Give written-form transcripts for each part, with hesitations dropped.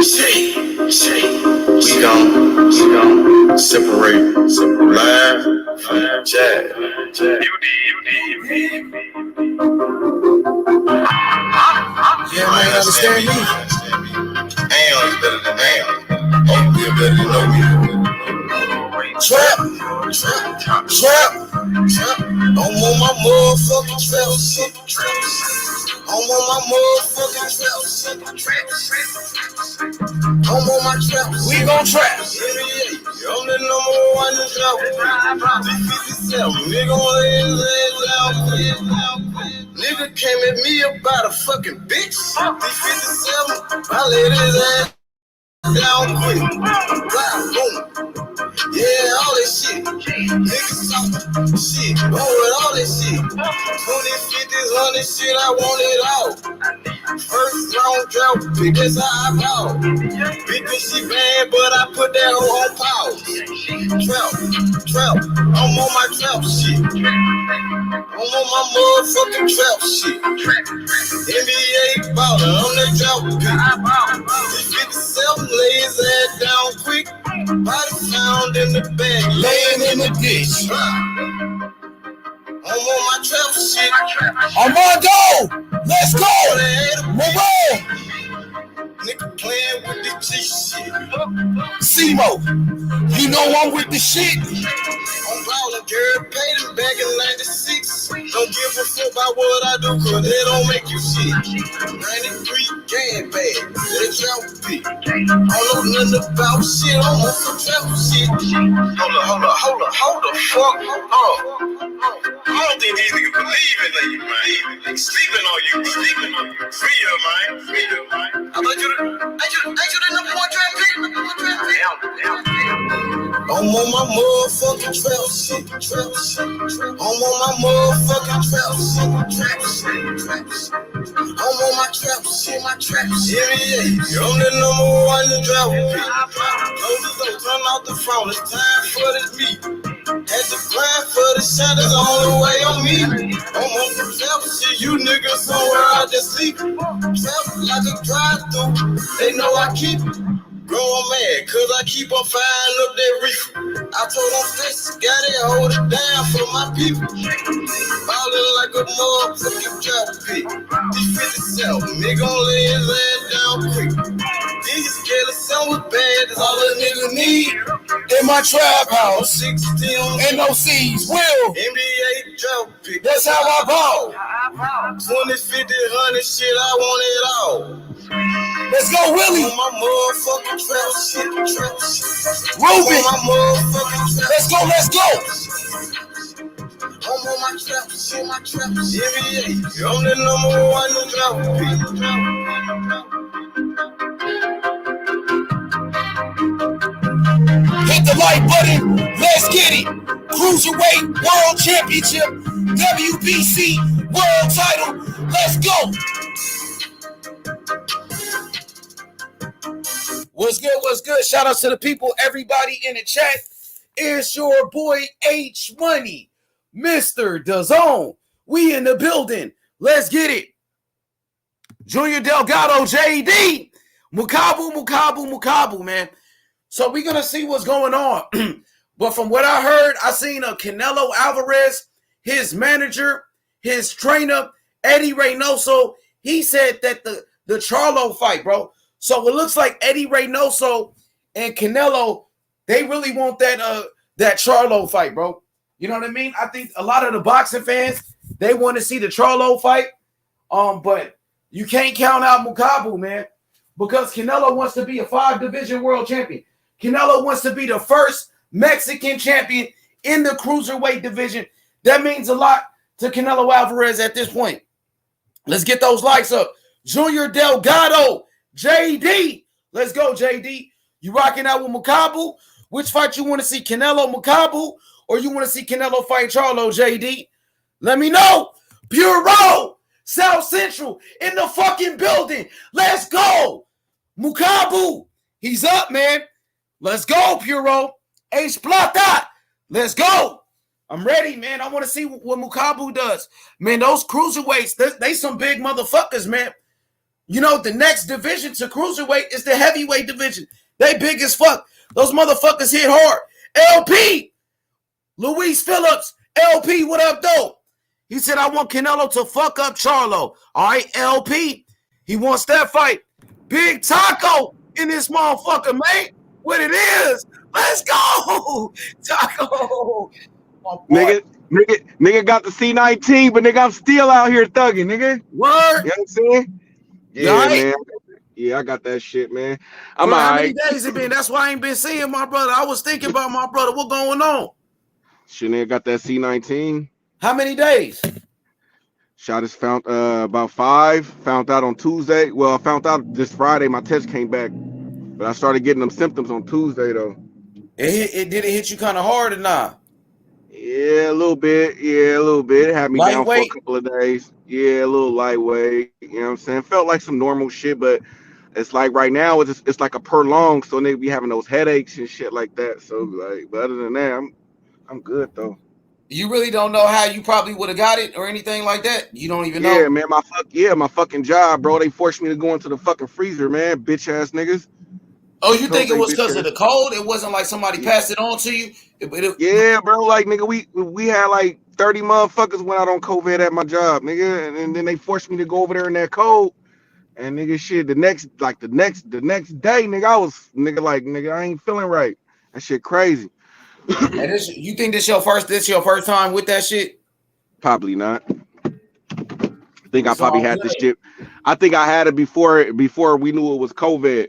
We gon' separate line from jazz. Yeah, man, understand me. Am better than am. Oh, you better than know me. Trap. I'm on my motherfucking trap shit. I'm on my motherfucking trap shit. I'm on my trap. We gon' trap. I'm the number one in trap. 357. We gon' lay his ass down. Nigga came at me about a fucking bitch. 357. I laid his ass down quick. Blah, boom. Yeah, all that shit. Niggas talking shit. Going with all that shit. 20, 50s, 100 shit. I want it all. First round drought pick. That's how I ball. Big she bad, but I put that hoe on pause. Trap. I'm on my trap shit. I'm on my motherfucking trap shit. NBA baller, I'm that drought pick. 57 lay his ass down quick. Body found in the bag, laying in the ditch. I'm on my trap shit. Armando, let's go. Move. Nigga playing with the G shit. Simo, you know I'm with the shit. I'm ballin', girl, paid him back in 96. Don't give a fuck about what I do, cause they don't make you shit. 93 gang bag, that trap beat. I don't know nothing about shit, I'm on some trap shit. Hold the fuck up. I don't think these niggas believe in you, man. They sleeping on you. Free her, man. I thought you the number one trap pick. I'm on my motherfucking trap shit. I'm on my motherfucking trap shit. I'm on my trap shit. Yeah. I'm the number one in trap pick. Don't turn off the phone. It's time for this meet. Had to grind for the shot is on the way on me. I'm on some trap shit. You niggas somewhere out there sleep. Trap like a drive-through. They know I keep growing mad, cause I keep on firing up that reefer. I told them face, got it, hold it down for my people. Ballin' like a motherfucking trap pick. D57, nigga gon' lay his ass down quick. These scared son was bad, that's all a nigga need. In my trap house, 16 NOCs, will NBA trap pick. That's how I ball. 20, 50, 100 shit, I want it all. Let's go, Willie. On my motherfucking trap shit. Ruben. Let's go. I'm on my trap shit. NBA. I'm the number one in trap pick. Hit the like button. Let's get it. Cruiserweight World Championship. WBC World Title. Let's go. What's good? Shout out to the people, everybody in the chat. It's your boy H Money, Mr. DAZN. We in the building. Let's get it. Junior Delgado, JD, Makabu, man. So we're gonna see what's going on. But from what I heard, I seen a Canelo Alvarez, his manager, his trainer, Eddie Reynoso. He said that the Charlo fight, bro. So it looks like Eddie Reynoso and Canelo, they really want that Charlo fight, bro. You know what I mean? I think a lot of the boxing fans, they want to see the Charlo fight. But you can't count out Makabu, man, because Canelo wants to be a 5-division world champion. Canelo wants to be the first Mexican champion in the cruiserweight division. That means a lot to Canelo Alvarez at this point. Let's get those likes up. Junior Delgado, JD. Let's go, JD. You rocking out with Makabu? Which fight you want to see, Canelo Makabu, or you want to see Canelo fight Charlo, JD? Let me know. Pure Road, South Central in the fucking building. Let's go. Makabu, he's up, man. Let's go, Pure Road. Ace Plata. Let's go. I'm ready, man. I want to see what Makabu does. Man, those cruiserweights, they some big motherfuckers, man. You know, the next division to cruiserweight is the heavyweight division. They big as fuck. Those motherfuckers hit hard. LP, Luis Phillips, LP, what up, though? He said, I want Canelo to fuck up Charlo. All right, LP, he wants that fight. Big Taco in this motherfucker, man. What it is. Let's go, Taco. Nigga got the C19, but nigga, I'm still out here thugging, nigga. Word. You know what I'm saying? Yeah, right? man. Yeah, I got that shit, man. I'm Bro, all how right. many days it been? That's why I ain't been seeing my brother. I was thinking about my brother. What going on? Shit, nigga got that C19. How many days? Shot is found about 5. Found out on Tuesday. Well, I found out this Friday. My test came back, but I started getting them symptoms on Tuesday though. It did it hit you kind of hard or not? Yeah, a little bit. Yeah, a little bit. It had me down for a couple of days. Yeah, a little lightweight. You know what I'm saying? Felt like some normal shit, but it's like right now it's like a prolonged, so they be having those headaches and shit like that. So like, but other than that, I'm good though. You really don't know how you probably would have got it or anything like that? You don't even know? Yeah, man, my fucking job, bro. They forced me to go into the fucking freezer, man. Bitch ass niggas. Oh, you think it was because of the cold? It wasn't like somebody passed it on to you? Yeah, bro. Like, nigga, we had like 30 motherfuckers went out on COVID at my job, nigga. And then they forced me to go over there in that cold. And nigga, shit, the next day, nigga, I was, nigga, I ain't feeling right. That shit crazy. You think this your first time with that shit? Probably not. I think I probably had this shit. I think I had it before we knew it was COVID.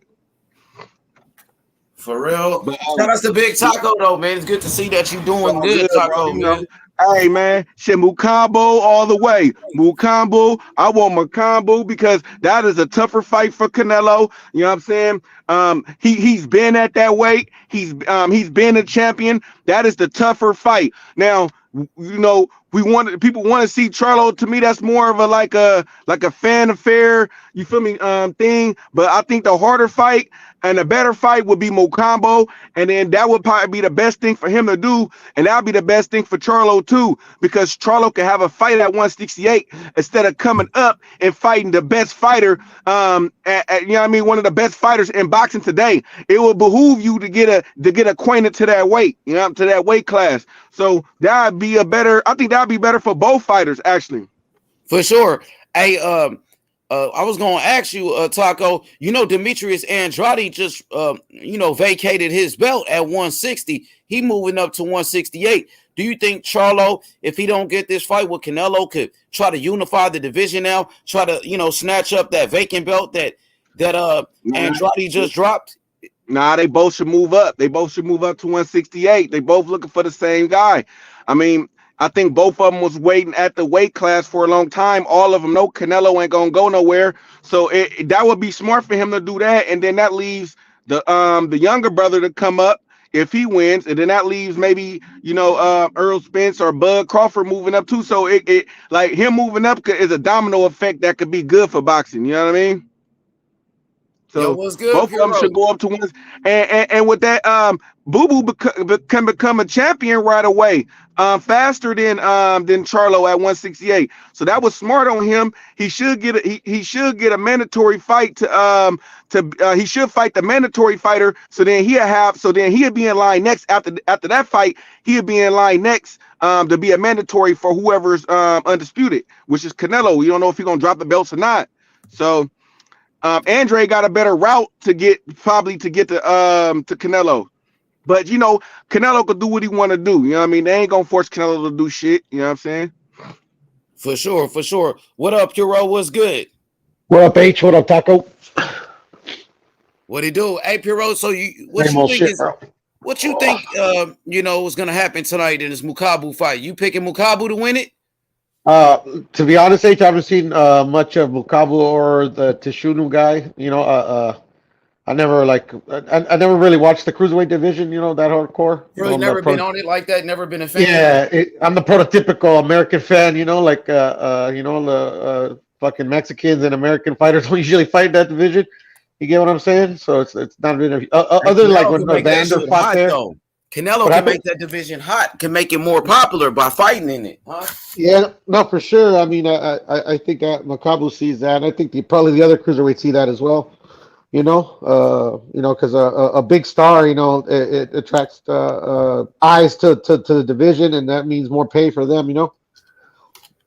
For real. But, shout out to Big Taco though, man. It's good to see that you doing good, Taco, bro, man. Hey man, shit, Makabu all the way. Makabu, I want Makabu because that is a tougher fight for Canelo. You know what I'm saying? He's been at that weight. He's been a champion. That is the tougher fight. Now, you know, people want to see Charlo. To me, that's more of a fan affair. You feel me? Thing. But I think the harder fight and the better fight would be Mocambo, and then that would probably be the best thing for him to do, and that would be the best thing for Charlo too, because Charlo can have a fight at 168 instead of coming up and fighting the best fighter. You know what I mean? One of the best fighters in boxing today. It will behoove you to get acquainted to that weight, you know, to that weight class. So that'd be I think that'd be better for both fighters, actually. For sure. Hey, I was going to ask you, Taco, you know, Demetrius Andrade just, vacated his belt at 160. He moving up to 168. Do you think Charlo, if he don't get this fight with Canelo, could try to unify the division now, try to, snatch up that vacant belt that Andrade just dropped? Nah, they both should move up. They both should move up to 168. They both looking for the same guy. I mean, I think both of them was waiting at the weight class for a long time. All of them know Canelo ain't gonna go nowhere, so that would be smart for him to do that. And then that leaves the younger brother to come up if he wins, and then that leaves maybe Earl Spence or Bud Crawford moving up too. So it like him moving up is a domino effect that could be good for boxing. You know what I mean? So both of them should go up to one, and with that, Boo Boo can become a champion right away, faster than Charlo at 168. So that was smart on him. He should get a mandatory fight he should fight the mandatory fighter. So then he'll be in line next after that fight. He'll be in line next to be a mandatory for whoever's undisputed, which is Canelo. We don't know if he's gonna drop the belts or not. So. Andre got a better route to get to Canelo, but Canelo could do what he want to do. You know what I mean? They ain't gonna force Canelo to do shit. You know what I'm saying? For sure. What up, Puro? What's good? What up, H? What up, Taco? What he do? Hey, Puro. So what you think is gonna happen tonight in this Makabu fight? You picking Makabu to win it? To be honest, H, I haven't seen much of Makabu or the Mchunu guy. I never really watched the cruiserweight division. That hardcore. Really, never been on it like that. Never been a fan. Yeah, I'm the prototypical American fan. The fucking Mexicans and American fighters don't usually fight that division. You get what I'm saying? So it's not been other than like when Vander fought there. Canelo But I can think, make that division hot, can make it more popular by fighting in it, huh? yeah, no, for sure. I mean, I think Makabu sees that, and I think probably the other cruiserweights see that as well. Because a big star, it attracts eyes to the division, and that means more pay for them.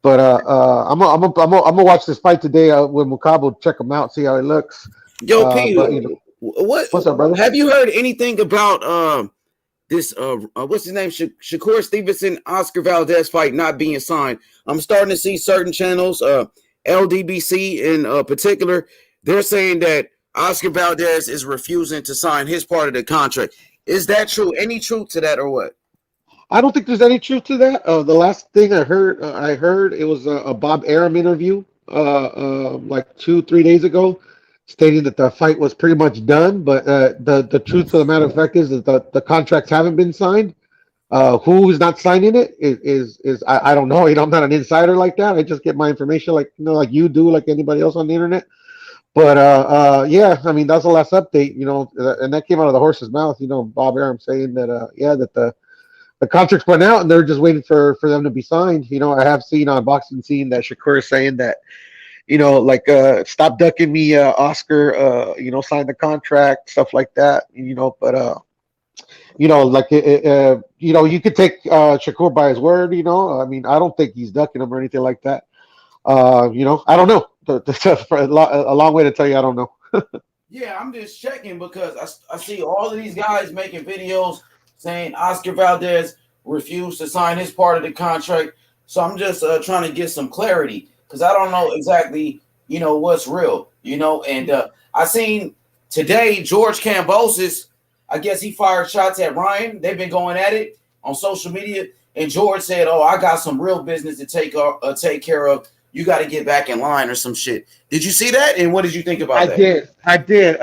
But I'm gonna watch this fight today with Makabu, check him out, see how he looks. Yo, P, But what what's up, brother? have you heard anything about this what's his name, Shakur Stevenson Oscar Valdez fight not being signed? I'm starting to see certain channels, LDBC in particular, they're saying that Oscar Valdez is refusing to sign his part of the contract. Is that true? Any truth to that or what? I don't think there's any truth to that. The last thing I heard it was a Bob Arum interview, like 2, 3 days ago, stating that the fight was pretty much done. But the truth of the matter of fact is that the contracts haven't been signed. Who is not signing it is I don't know. I'm not an insider like that. I just get my information like like you do, like anybody else on the internet. But yeah, I mean that's the last update. And that came out of the horse's mouth. Bob Arum saying that yeah, that the contracts went out and they're just waiting for them to be signed. I have seen on Boxing Scene that Shakur is saying that, like stop ducking me, Oscar, sign the contract, stuff like that. But like you could take Shakur by his word. I mean, I don't think he's ducking him or anything like that. I don't know. A long way to tell you I don't know. Yeah, I'm just checking because I see all of these guys making videos saying Oscar Valdez refused to sign his part of the contract. So I'm just trying to get some clarity because I don't know exactly, what's real, And I seen today George Kambosos, I guess he fired shots at Ryan. They've been going at it on social media. And George said, "Oh, I got some real business to take care of. You got to get back in line or some shit." Did you see that? And what did you think about that? I did.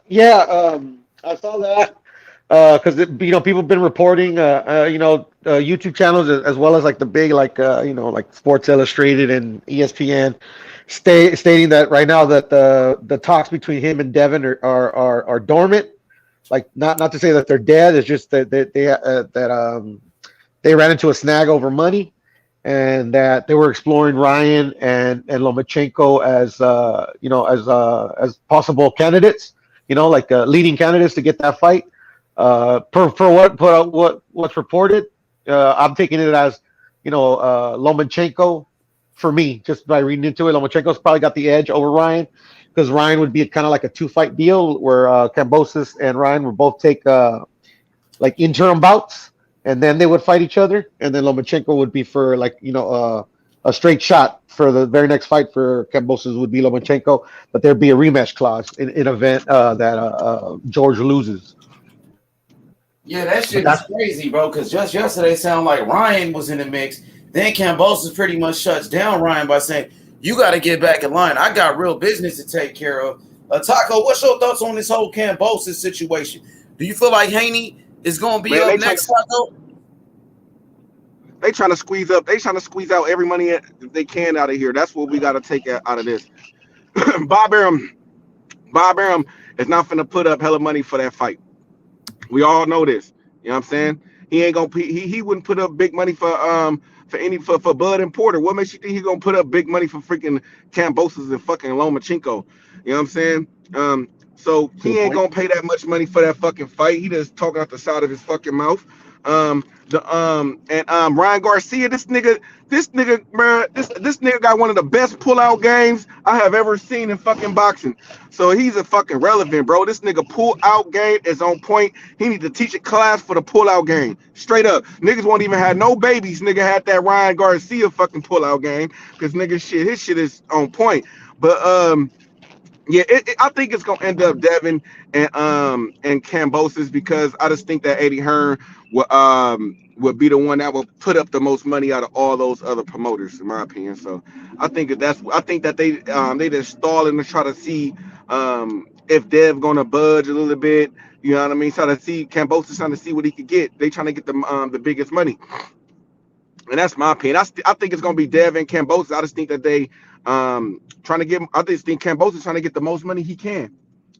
Yeah, I saw that. Because people have been reporting, YouTube channels as well as like the big like Sports Illustrated and ESPN, stating that right now that the talks between him and Devin are dormant. Like not to say that they're dead. It's just that they ran into a snag over money, and that they were exploring Ryan and Lomachenko as possible candidates. Like leading candidates to get that fight. What's reported, I'm taking it as Lomachenko. For me, just by reading into it, Lomachenko's probably got the edge over Ryan because Ryan would be kind of like a 2-fight deal where Kambosos and Ryan would both take like interim bouts and then they would fight each other, and then Lomachenko would be for like a straight shot for the very next fight for Kambosos would be Lomachenko, but there'd be a rematch clause in event that George loses. Yeah, that But shit is that's crazy, bro. Because just yesterday, sounded like Ryan was in the mix. Then Kambosos pretty much shuts down Ryan by saying, "You got to get back in line. I got real business to take care of." Taco, what's your thoughts on this whole Kambosos situation? Do you feel like Haney is going to be Man, up next, Taco? they trying to squeeze up. They trying to squeeze out every money they can out of here. That's what we got to take out of this. Bob Arum, Bob Arum is not finna put up hella money for that fight. We all know this. You know what I'm saying? He ain't gonna. He wouldn't put up big money for Bud and Porter. What makes you think he's gonna put up big money for freaking Kambosos and fucking Lomachenko? You know what I'm saying? So good he ain't point. gonna pay that much money for that fucking fight. He just talking out the side of his fucking mouth. Ryan Garcia, this nigga, bro, this nigga got one of the best pullout games I have ever seen in fucking boxing. So he's a fucking relevant, bro. This nigga pull out game is on point. He need to teach a class for the pull out game. Straight up. Niggas won't even have no babies. Nigga had that Ryan Garcia fucking pull out game. Cause nigga his shit is on point. But yeah, I think it's gonna end up Devin and Kambosos because I just think that Eddie Hearn would be the one that will put up the most money out of all those other promoters, in my opinion. So I think that they just stalling to try to see if Dev gonna budge a little bit. You know what I mean? Trying to see Kambosos trying to see what he could get. They trying to get the biggest money. And that's my opinion. I think it's gonna be Dev and Kambosos. I just think that they trying to get. I just think Kambosos trying to get the most money he can,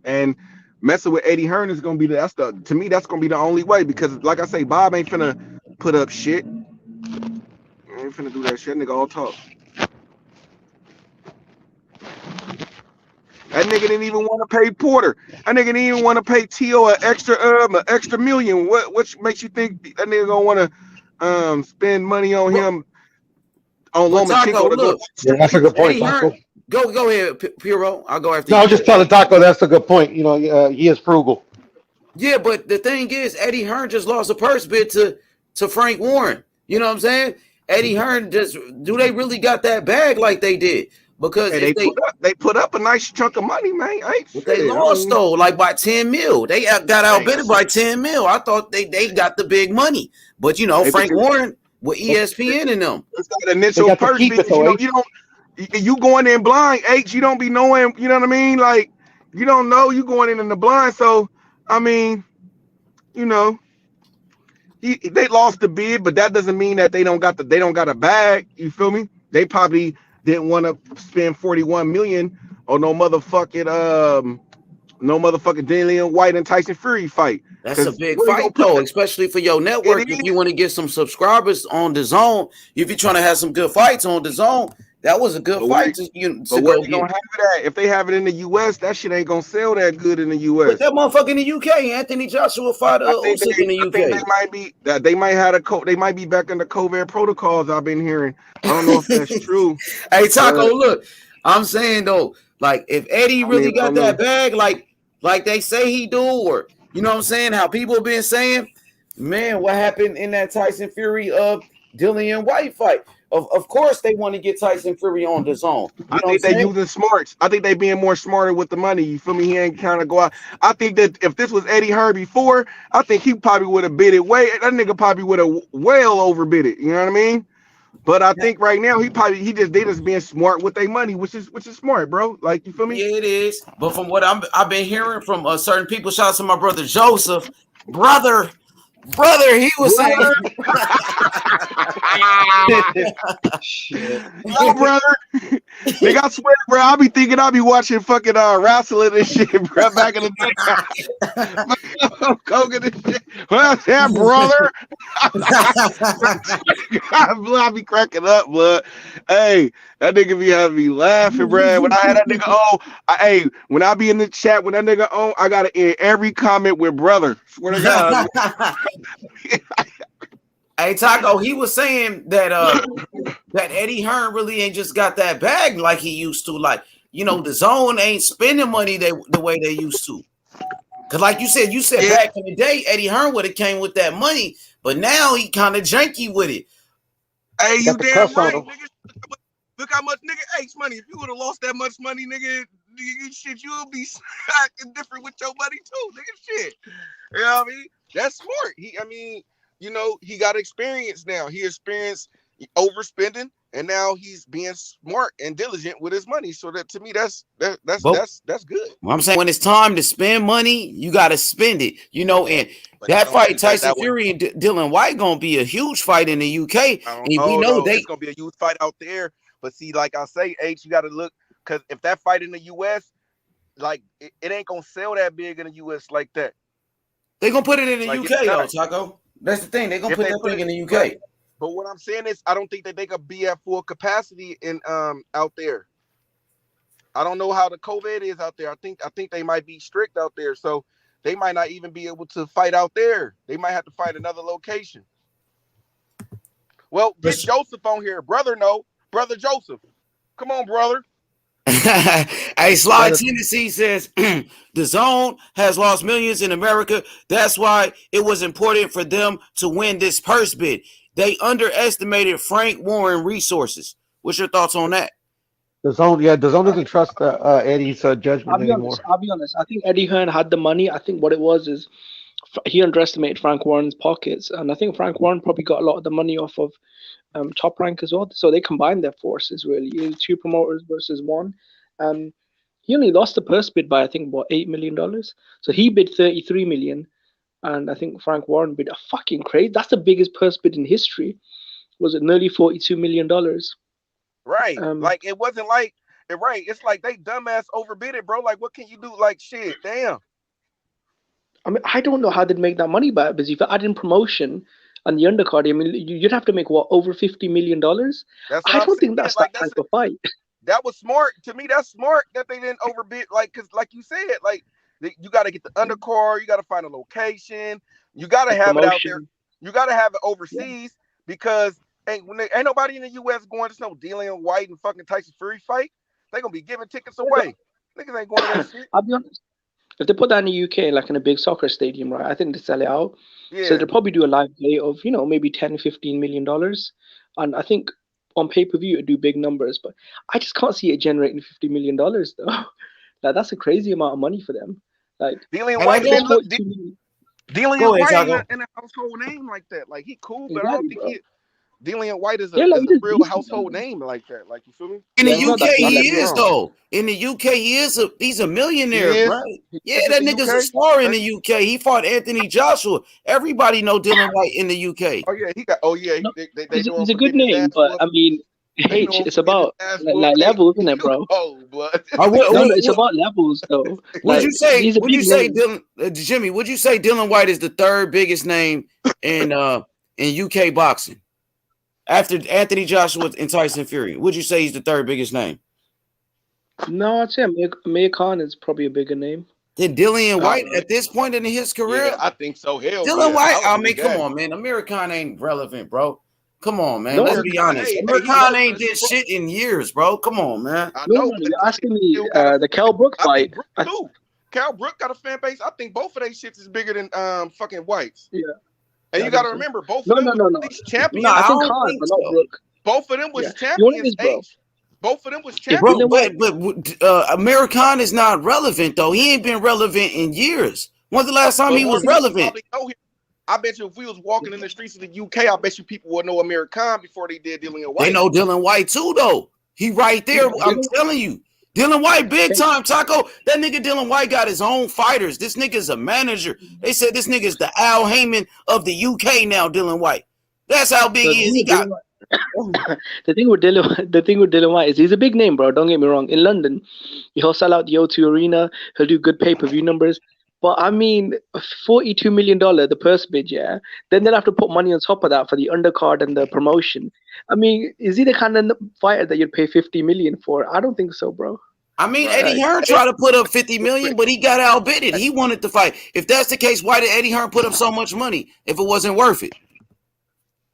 and messing with Eddie Hearn is gonna be to me that's gonna be the only way, because like I say, Bob ain't finna put up shit. I ain't finna do that shit. Nigga all talk. That nigga didn't even want to pay Porter. That nigga didn't even want to pay T.O. an extra million. What makes you think that nigga gonna want to spend money on him on But Taco, Lomachenko to go? look, Yeah, that's a good point, Eddie Hearn. Taco. Go ahead, Piro. I'll go after No, I you. was just telling Taco that's a good point. You know, he is frugal. Yeah, but the thing is, Eddie Hearn just lost a purse bid to Frank Warren. You know what I'm saying? Eddie Hearn do they really got that bag like they did? Because Hey, if they put up a nice chunk of money, man. Ain't but they shit. lost though, like by 10 mil. They got outbid by Shit. 10 mil. I thought they got the big money. But you know, Hey, Frank Warren with ESPN and them. it's that They initial got to purse keep bid. it though, H. You going in blind, H. You don't be knowing. You know what I mean? Like you don't know you going in the blind. So I mean, you know. They lost the bid, but that doesn't mean that they don't got a bag. You feel me? They probably didn't want to spend 41 million on no motherfucking Dillian White and Tyson Fury fight. That's a Cause big where you gonna fight put though, that? especially for your network. It If is. you want to get some subscribers on the zone, if you're trying to have some good fights on the zone, that was a good But where, fight to but where go they gonna get. have it at? If they have it in the US, that shit ain't gonna sell that good in the Put US. that motherfucker in the UK. Anthony Joshua fought Usyk in the I think they UK. might be that they might have they might be back in the COVID protocols. I've been hearing. I don't know if that's true, Hey Taco, but look, I'm saying though, like if Eddie I mean really I got don't that know. bag, like they say he do, or you know what I'm saying, how people have been saying, man, what happened in that Tyson Fury Dillian White fight? Of course they want to get Tyson Fury on the zone. You I know what I'm think they saying? using smarts. I think they being more smarter with the money. You feel me? He ain't kind of go out. I think that if this was Eddie Hearn before, I think he probably would have bid it way. That nigga probably would have well overbid it. You know what I mean? But I think right now they just being smart with their money, which is smart, bro. Like you feel me? Yeah, it is. But from what I've been hearing from certain people, shout out to my brother Joseph, brother, he was saying, Brother, Shit. no, brother. Nigga, I swear, bro, I be thinking I be watching fucking wrestling and shit, bro. Back in the day, Hogan and shit. Well, that brother, I be cracking up, blood. Hey, that nigga be having me laughing, bro. When I had that nigga hey, when I be in the chat when that nigga I gotta end every comment with brother. Swear to God. Hey Taco, he was saying that Eddie Hearn really ain't just got that bag like he used to. Like, you know, the zone ain't spending money the way they used to. Cause like you said Yeah. back in the day, Eddie Hearn would have came with that money, but now he kind of janky with it. Hey, They you got the damn cuss on right, them. nigga. Look how much nigga H money. If you would have lost that much money, nigga, shit, you'll be acting different with your money too, nigga. Shit. You know what I mean? That's smart. He got experience now. He experienced overspending, and now he's being smart and diligent with his money. So that to me, that's But good. I'm saying when it's time to spend money, you got to spend it. You know, and But I that don't fight, think that Tyson that would. Fury and Dylan White, gonna be a huge fight in the UK, I don't and we know know though. they It's gonna be a huge fight out there. But see, like I say, H, you got to look because if that fight in the US, like it ain't gonna sell that big in the US like that. gonna put it in the Like it's UK though, not. Taco. That's the thing. They're gonna If put they that put thing it in the right. UK. But what I'm saying is, I don't think that they could be at full capacity in out there. I don't know how the COVID is out there. I think they might be strict out there, so they might not even be able to fight out there. They might have to find another location. Well, get Joseph on here, brother. No, brother Joseph. Come on, brother. Hey, Sly Tennessee says the zone has lost millions in America. That's why it was important for them to win this purse bid. They underestimated Frank Warren resources. What's your thoughts on that? The zone doesn't trust Eddie's judgment anymore. I'll be honest. I think Eddie Hearn had the money. I think what it was is he underestimated Frank Warren's pockets, and I think Frank Warren probably got a lot of the money off of Top Rank as well. So they combined their forces really. It was two promoters versus one. Um, he only lost the purse bid by I think what $8 million. So he bid 33 million, and I think Frank Warren bid a fucking crazy. That's the biggest purse bid in history. Was it nearly $42 million? Right. Um, Like it wasn't like right. It's like they dumbass overbid it, bro. Like what can you do? Like shit, damn. I mean, I don't know how they'd make that money back, because if you add in promotion and the undercard, I mean, you'd have to make what, over $50 million? That's what I I'm don't think saying. that's that Like type of fight. that was smart to me. That's smart that they didn't overbid. Like, cause like you said, like you got to get the undercard. You got to find a location. You got to The have it out there. promotion. You got to have it Yeah. overseas because ain't nobody in the U.S. going to no Dillian White and fucking Tyson Fury fight. They gonna be giving tickets away. Niggas ain't going to that shit. I'll be honest. If they put that in the UK, like in a big soccer stadium, right, I think they sell it out. So Yeah, they'll probably do a live play of, maybe 10, $15 million. And I think on pay-per-view it'd do big numbers, but I just can't see it generating $50 million though. Like that's a crazy amount of money for them. Like Dillian And I White, if it's man. go, Look, 42 million, go Dillian ahead, White ain't Taco. in a household name like that. Like he cool, but I don't exactly, think bro. Dillian White is Yeah, a like he does real decent household numbers. name like that. Like you feel me? In the Yeah, he's not UK, that I big. could he be is wrong. though. In the UK, he's a He millionaire, is. right? He Yeah, is in that the nigga's a UK. star in Okay. the UK. He fought Anthony Joshua. Everybody know Dylan White in the UK. Oh yeah, he got. Oh yeah, No, they know him he's a for good getting his name, ass but whooped. I mean, They know H, him it's for getting about his ass like whooped. Hey, levels, isn't it, you bro? cold blood. I No, no, it's would, about levels though. would Like you say? he's a Would big you say name. Dylan Jimmy? Would you say Dylan White is the third biggest name in UK boxing after Anthony Joshua and Tyson Fury? Would you say he's the third biggest name? No, I'd say Amir Khan is probably a bigger name. Then Dillian Uh, White at this point in his Yeah, career? I think so. Hell Dylan yeah, White, I would I believe mean, come that. on, man. American ain't relevant, bro. Come on, man. no, Let's Amir be Khan, honest. hey, he American rose to ain't the did super. shit in years, bro. Come on, man. I no, know, no. but You're asking me still got a the fan Kell base. Brook I fight. think Brook too. Cal Brook got a fan base. I think both of they shits is bigger than fucking Whites. Yeah, And yeah, I you got think to so. remember, both of No, them no, was no, at no. least Nah, I champions. I think don't Khan, think but not so. Brook. Both of them Yeah, was you know what it champions. is, bro. H. Both of them was If Bro, champions. Dylan White, but American is not relevant though. He ain't been relevant in years. When's the last time yeah, he But I more was think, people relevant? probably know him. I bet you if we was walking in the streets of the UK, I bet you people would know Amir Khan before they did Dillian They White. know Dylan White too, though. He right there. yeah, I'm telling you. Dylan White, big Hey, time, Taco. That nigga Dylan White got his own fighters. This nigga's a manager. They said this nigga's the Al Heyman of the UK now, Dylan White. That's how big the he thing is. He with got Dylan the thing with Dylan White is he's a big name, bro. Don't get me wrong. In London, he'll sell out the O2 Arena. He'll do good pay-per-view numbers. But I mean, $42 million, the purse bid, yeah. Then they'll have to put money on top of that for the undercard and the promotion. I mean, is he the kind of fighter that you'd pay 50 million for? I don't think so, bro. I mean, Right. Eddie Like, Hearn Hey, tried to put up 50 real million, quick. but he got outbidded. He wanted to fight. If that's the case, why did Eddie Hearn put up so much money if it wasn't worth it?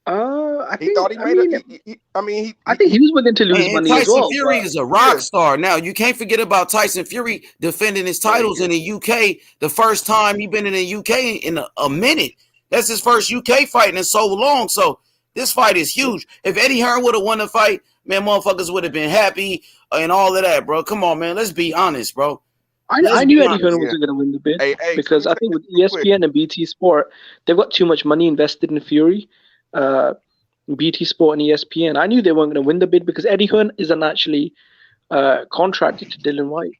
I He thought think, he I made a. mean, I mean, I think he was willing to lose And money as Tyson well. Fury But is a yeah, rock star. Now, you can't forget about Tyson Fury defending his yeah, titles in the UK the first time he been in the UK in a minute. That's his first UK fight in so long. So this fight is huge. If Eddie Hearn would have won the fight, man, motherfuckers would have been happy and all of that, bro. Come on, man. Let's be honest, bro. I Let's knew be Eddie Hearn honest. yeah. wasn't going to win the bid, Hey, let because me I say think this with real quick. ESPN and BT Sport, they've got too much money invested in Fury. Uh, BT Sport and ESPN. I knew they weren't going to win the bid because Eddie Hearn isn't actually contracted to Dylan White.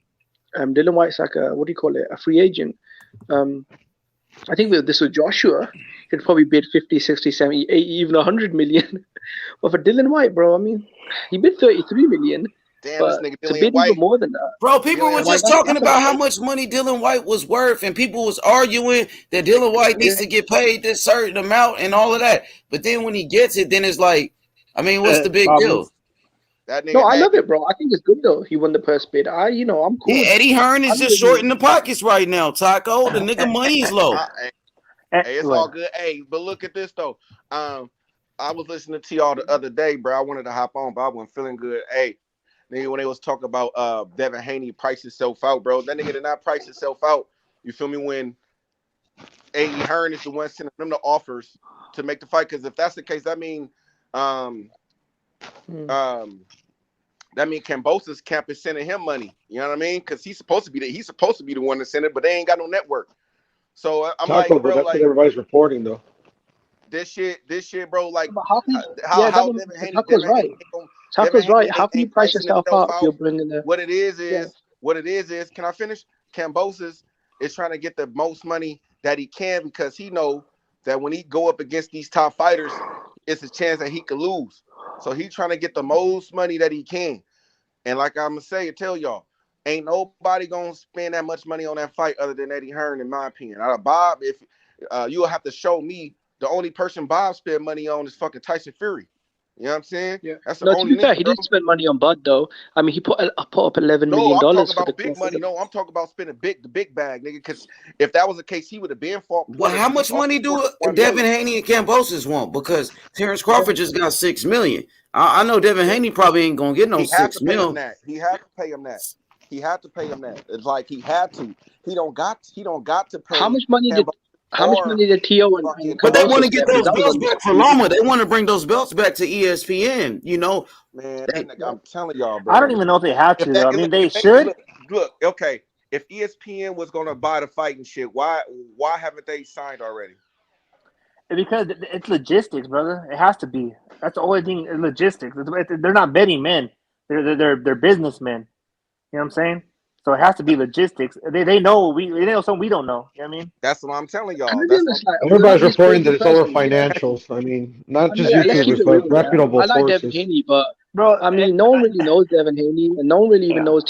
Dylan White's like what do you call it? A free agent. Um, I think with this was Joshua, he'd probably bid 50, 60, 70, 80, even 100 million. But for Dylan White, bro, I mean, he bid 33 million, Damn, this but nigga to Dillian bid even White. more than that, Bro, people were Dillian I'm like, just White. talking that's a about how lot. much money Dylan White was worth, and people was arguing that Dylan White Yeah. needs to get paid this certain amount and all of that. But then when he gets it, then it's like, I mean, what's the big deal? That No, nigga. I love Hey, it, bro. I think it's good though. He won the purse bid. I'm cool Yeah, with that. Eddie Hearn I is knew just Eddie. short in the pockets right now, Taco. The nigga money's low. hey, it's all good. Hey, but look at this though. I was listening to y'all the other day, bro. I wanted to hop on, but I wasn't feeling good. Hey, nigga, when they was talking about Devin Haney price himself out, bro. That nigga did not price himself out. You feel me? When Eddie Hearn is the one sending them the offers to make the fight. Because if that's the case, that mean um um that mean Cambosa's camp is sending him money. You know what I mean? Because he's supposed to be the one to send it, but they ain't got no network. So I'm Taco, like, but bro, that's what like everybody's reporting, though. this shit, bro, like But how can you, yeah, how Devin Haney, Taco's right. Taco's right. How can you ain't price pricing yourself himself out if out. you're bringing the What it yeah? is, can I finish? Cambosis is trying to get the most money that he can because he know that when he go up against these top fighters, it's a chance that he could lose. So he's trying to get the most money that he can. And like I'm gonna say, tell y'all, Ain't nobody gonna spend that much money on that fight other than Eddie Hearn, in my opinion. Out of Bob, if you'll have to show me the only person Bob spent money on is fucking Tyson Fury. You know what I'm saying? Yeah. That's the No, to only be fair, nigga, he bro. didn't spend money on Bud though. I mean, he put up $11 No, million I'm talking for the about big money. No, I'm talking about spending the big bag, nigga. Because if that was the case, he would have been fought Well, Porter. how He much money do fought for $1 Devin million. Haney and Kambosos want? Because Terrence Crawford just got $6 million. I know Devin Haney probably ain't gonna get no He had to $6 pay him million. that. He had to pay him that. He had to pay him that. It's like he had to. He don't got to pay. How much money did Tio and But they Kambosos want to get get? Because those that was belts back for Loma. They want to bring those belts back to ESPN. You know, man, that nigga, I'm telling y'all, I don't bro. even know if they have to. Though. I mean, they If should. look, okay. If ESPN was gonna buy the fight and shit, why haven't they signed already? Because it's logistics, brother. It has to be. That's the only thing. Logistics. They're not betting men. They're businessmen. You know what I'm saying? So it has to be logistics. They know they know something we don't know. You know what I mean? That's what I'm telling And y'all. the That's thing what is, like, a lot Everybody's of these reporting that crazy it's over persons. financials. I mean, not just Yeah, let's keep YouTubers, it real. but Yeah, reputable I like Devin sources. Haney, but Bro, I mean, no one really knows Devin Haney, and no one really even knows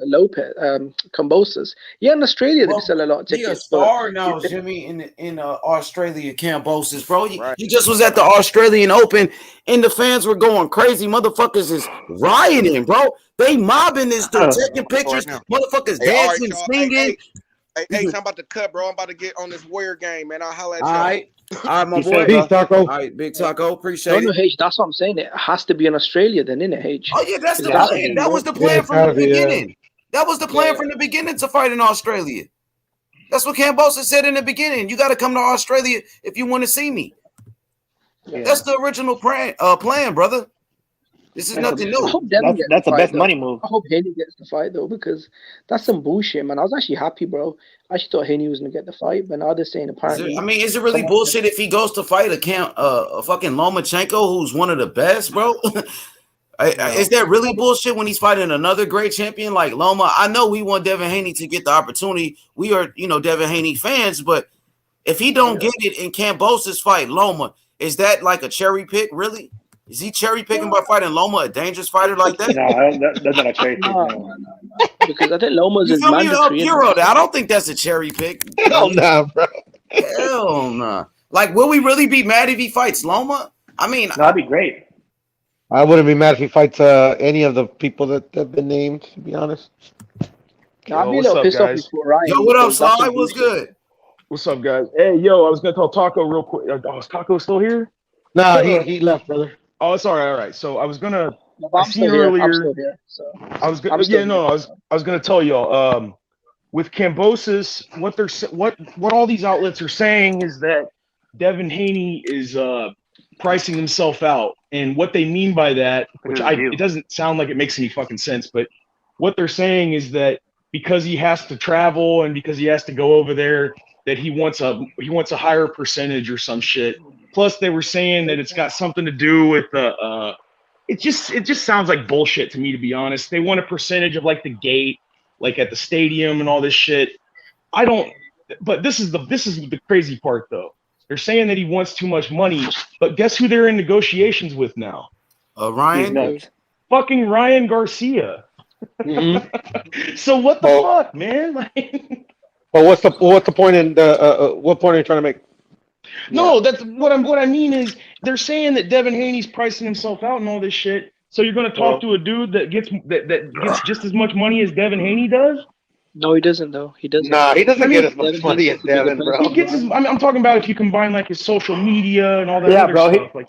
Lopez, Kambosos. Yeah, in Australia they well, sell a lot of he a tickets, but star now, Jimmy, in Australia. Kambosos, bro. right. He just was at the Australian Open, and the fans were going crazy. Motherfuckers is rioting, bro. They mobbing this dude, taking pictures. Right now. Motherfuckers Hey, all right, dancing, y'all. singing. Hey, so I'm about to cut, bro. I'm about to get on this Warrior game, man. I'll holler at All y'all. right, my He boy. said, Peace, bro. Taco. All right, Big Taco, appreciate no, it. H. That's what I'm saying. It has to be in Australia, then, innit, H? Oh yeah, that's the Yeah. plan. That was the Yeah, plan it's from the gotta be. beginning. That was the plan Yeah. from the beginning to fight in Australia. That's what Kambosos said in the beginning. You got to come to Australia if you want to see me. Yeah. That's the original plan, brother. This is nothing I new. hope Devin gets That's the the fight, best though. money move. I hope Haney gets the fight, though, because that's some bullshit, man. I was actually happy, bro. I actually thought Haney was gonna get the fight, but now they're saying apparently. Is it really bullshit if he goes to fight a fucking Lomachenko, who's one of the best, bro? Is that really bullshit when he's fighting another great champion like Loma? I know we want Devin Haney to get the opportunity. We are, Devin Haney fans, but if he don't get it in Kambosos fight Loma, is that like a cherry pick? Really? Is he cherry picking by fighting Loma, a dangerous fighter like that? No, that's not a cherry pick. No. Because I think Loma's You is feel me? mandatory. Puro, I don't think that's a cherry pick. Hell nah, bro. Hell nah. Like, will we really be mad if he fights Loma? I mean, No, that'd be great. I wouldn't be mad if he fights any of the people that have been named, to be honest. I'd be a little pissed off if Ryan. yo, what up, because that's Sly? some What's bullshit. good? What's up, guys? Hey, yo, I was gonna tell Taco real quick. Oh, is Taco still here? Nah, he left, brother. Oh, it's all right, all right. So I was gonna. No, I I'm seen still here. earlier. I'm still here. So I was gonna. I'm still Yeah, no, here. I was gonna tell y'all. With Kambosos, what all these outlets are saying is that Devin Haney is pricing himself out, and what they mean by that, which it doesn't sound like it makes any fucking sense, but what they're saying is that because he has to travel and because he has to go over there, that he wants a higher percentage or some shit. Plus, they were saying that it's got something to do with it just sounds like bullshit to me, to be honest. They want a percentage of like the gate, like at the stadium and all this shit. I don't. But this is the crazy part though. They're saying that he wants too much money, but guess who they're in negotiations with now? Ryan. Fucking Ryan Garcia. Mm-hmm. So what the fuck, man? But what's the point in the what point are you trying to make? No, that's what I mean is they're saying that Devin Haney's pricing himself out and all this shit. So you're gonna talk to a dude that gets just as much money as Devin Haney does? No, he doesn't though. He doesn't. Nah, he doesn't get as much money as Devin, bro. He gets I'm talking about if you combine like his social media and all that other bro, stuff.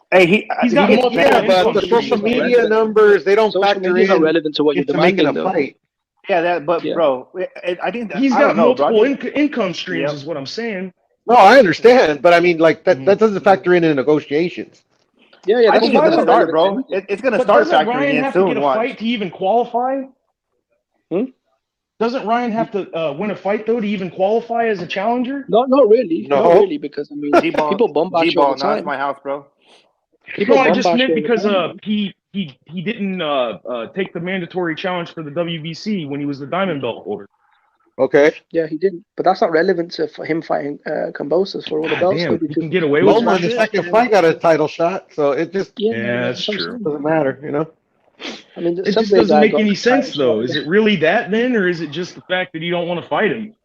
He's got multiple but the social media numbers, they don't factor in relevant to what you're into making demanding, a fight. Yeah, bro, I think he's got multiple income streams, is what I'm saying. No, I understand, but I mean, like that doesn't factor in negotiations. Yeah, I think it's gonna start, bro. It's gonna start factoring Ryan in have soon. To get a fight to even qualify? Doesn't Ryan have to win a fight though to even qualify as a challenger? Not really. No. Not really, because I mean, people bombash you all the time. That's my house, bro. No, I just meant because he didn't take the mandatory challenge for the WBC when he was the diamond belt holder. Okay. Yeah, he didn't. But that's not relevant to him fighting Kambosos for all the belts. Damn, he can get away with Loma in the second fight got a title shot, so it just that's true. Doesn't matter, you know. I mean, It some just big doesn't guy make got any sense, titles, though. right? Is it really that then, or is it just the fact that you don't want to fight him?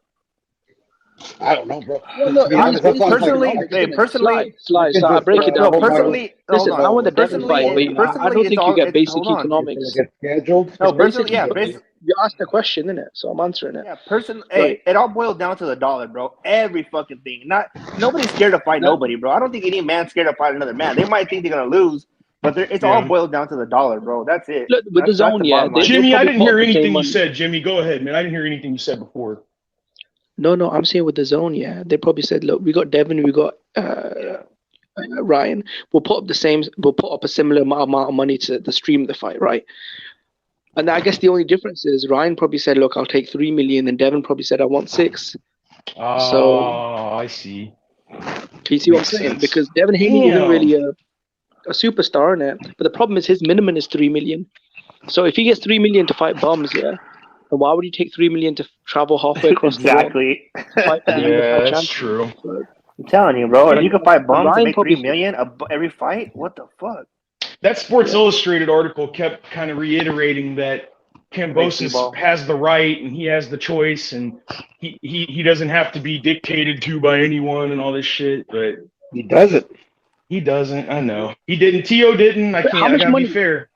I don't know, bro. Well, To look, be I mean, honest, it's that's why it's like, personally, economics, hey, isn't it? personally, Slice. you So can I just break it down no, for you, bro. personally, hold Listen, I on. want the Devon Personally, fight, but it, I personally, don't it's think you all. get It. basic Hold on. it's gonna economics. get scheduled. No, It's basic personally, yeah, economics. You asked the question, innit? So I'm answering it. yeah, Right. Hey, it all boils down to the dollar, bro. Every fucking thing. Nobody's scared to fight That, nobody, bro. I don't think any man's scared to fight another man. They might think they're gonna lose, but it's all Yeah. boils down to the dollar, bro. That's it. look, with the That's zone, the yeah, bottom line. they'll Jimmy, I probably didn't put hear up the same anything you money. said. Jimmy, go ahead, man. I didn't hear anything you said before. No, I'm saying with the zone, yeah, they probably said, look, we got Devon, we got Ryan. We'll put up a similar amount of money to stream the fight, right? And I guess the only difference is Ryan probably said, look, I'll take 3 million, and Devon probably said, I want 6. So, Oh, I see. can you see what I'm Makes saying? sense. Because Devon Haney isn't Damn. really a superstar in it, but the problem is his minimum is 3 million. So if he gets 3 million to fight bums, yeah, then why would he take 3 million to travel halfway across Exactly. the world to fight for the Yeah, unified that's champion? true. So, I'm telling you, bro. If but you can fight bums and Ryan make probably 3 million every fight, what the fuck? That Sports Yeah. Illustrated article kept kind of reiterating that Kambosos Baseball. has the right and he has the choice and he doesn't have to be dictated to by anyone and all this shit, but He does it. he doesn't. I know. He didn't. T.O. didn't. I But can't. I gotta be fair.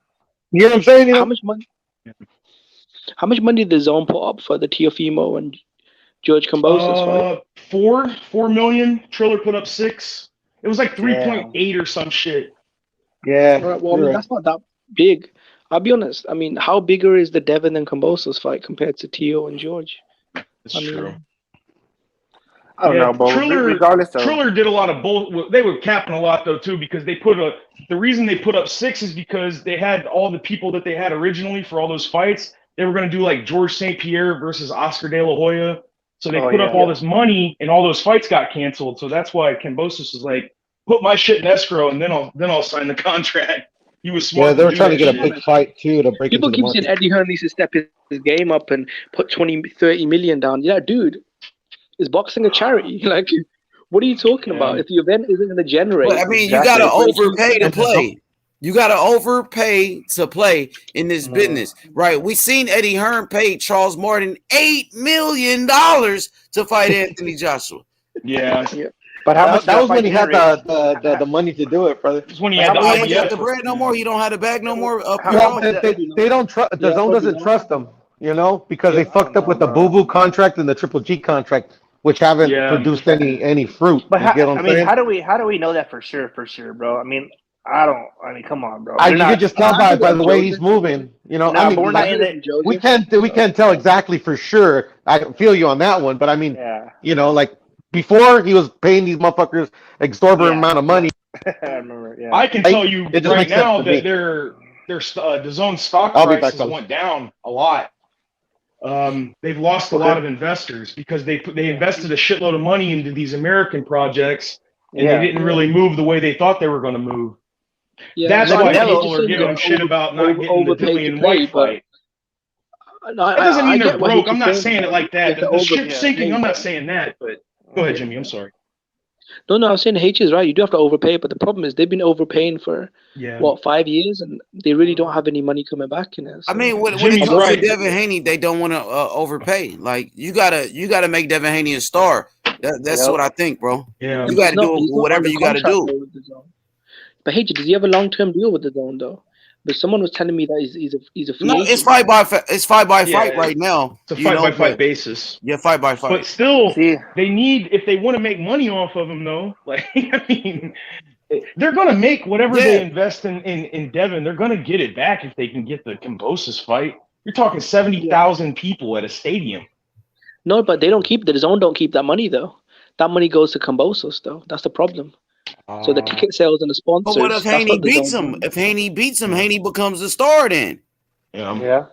You know what I'm saying? You How know? much money? How much money did the zone put up for the Teofimo and George Kambosos fight? 4 million. Triller put up 6. It was like 3.8 or some shit. Yeah. All right, well, I you're mean, right. that's not that big. I'll be honest. I mean, how bigger is the Devon and Kambosos fight compared to Tio and George? It's I mean, true. I don't know, bro. Regardless of Triller did a lot of bull. They were capping a lot though too because the reason they put up 6 is because they had all the people that they had originally for all those fights. They were going to do like George St. Pierre versus Oscar De La Hoya. So they put up all this money and all those fights got canceled. So that's why Kambosos was like, put my shit in escrow and then I'll sign the contract. He was smart. Yeah, they were do trying to that get a shit. big fight too to break people into the keep saying market. Eddie Hearn needs to step his game up and put 20, 30 million down. Yeah, dude, is boxing a charity? Like, what are you talking about? If the event isn't going to generate, But I mean, Exactly. you got to overpay to play. You got to overpay to play in this business, right? We seen Eddie Hearn pay Charles Martin $8 million to fight Anthony Joshua. Yeah. But how much That was when he had generate? the money to do it, brother. It's when he But had how the He much ain't Yeah. got the IBF. bread no more. He don't have the bag no more. How Well, much they don't trust. The zone doesn't trust them, you know, because they fucked up with the Boo Boo contract and the Triple G contract, which haven't produced any fruit. But you get what I'm saying? how do we know that for sure, bro? I mean, come on, bro. You can just tell by the way he's moving. You know, I mean, but we're not in like, it. we can't tell exactly for sure. I feel you on that one, but I mean, Yeah. you know, like before he was paying these motherfuckers exorbitant amount of money. I remember. Yeah. I can tell you It just right makes sense now to me. that their DAZN stock I'll be back, prices fellas. went down a lot. They've lost a lot of investors because they invested a shitload of money into these American projects and they didn't really move the way they thought they were going to move. yeah, That's no, why I get people what are you're giving them saying, shit about not getting the overpaid to Dillian play, White but fight. no, That doesn't I mean they're get what broke. he's I'm not saying, saying it like that. the The ship's overpay. sinking. I'm not saying that, but go ahead, Jimmy. I'm sorry. No, I was saying H is right. You do have to overpay, but the problem is they've been overpaying for Yeah. 5 years, and they really don't have any money coming back in it. So. I mean, when it Jimmy's comes right. to Devin Haney, they don't want to overpay. Like you gotta make Devin Haney a star. That's what I think, bro. Yeah. You got to do he's not whatever under you got to contract, do. though, with the Zone. But H, does he have a long-term deal with the Zone though? But someone was telling me that he's a free No, agent. it's fight by fight right now. It's a fight by fight basis. Yeah, fight by fight. But still, See, they need, if they want to make money off of him, though, like, I mean, they're going to make whatever they invest in Devin, they're going to get it back if they can get the Kambosos fight. You're talking 70,000 people at a stadium. No, but they don't keep the Zone. Don't keep that money though. That money goes to Kambosos though. That's the problem. So the ticket sales and the sponsors. But what if that's Haney what the beats Zone him? does. If Haney beats him, Haney becomes the star then. yeah.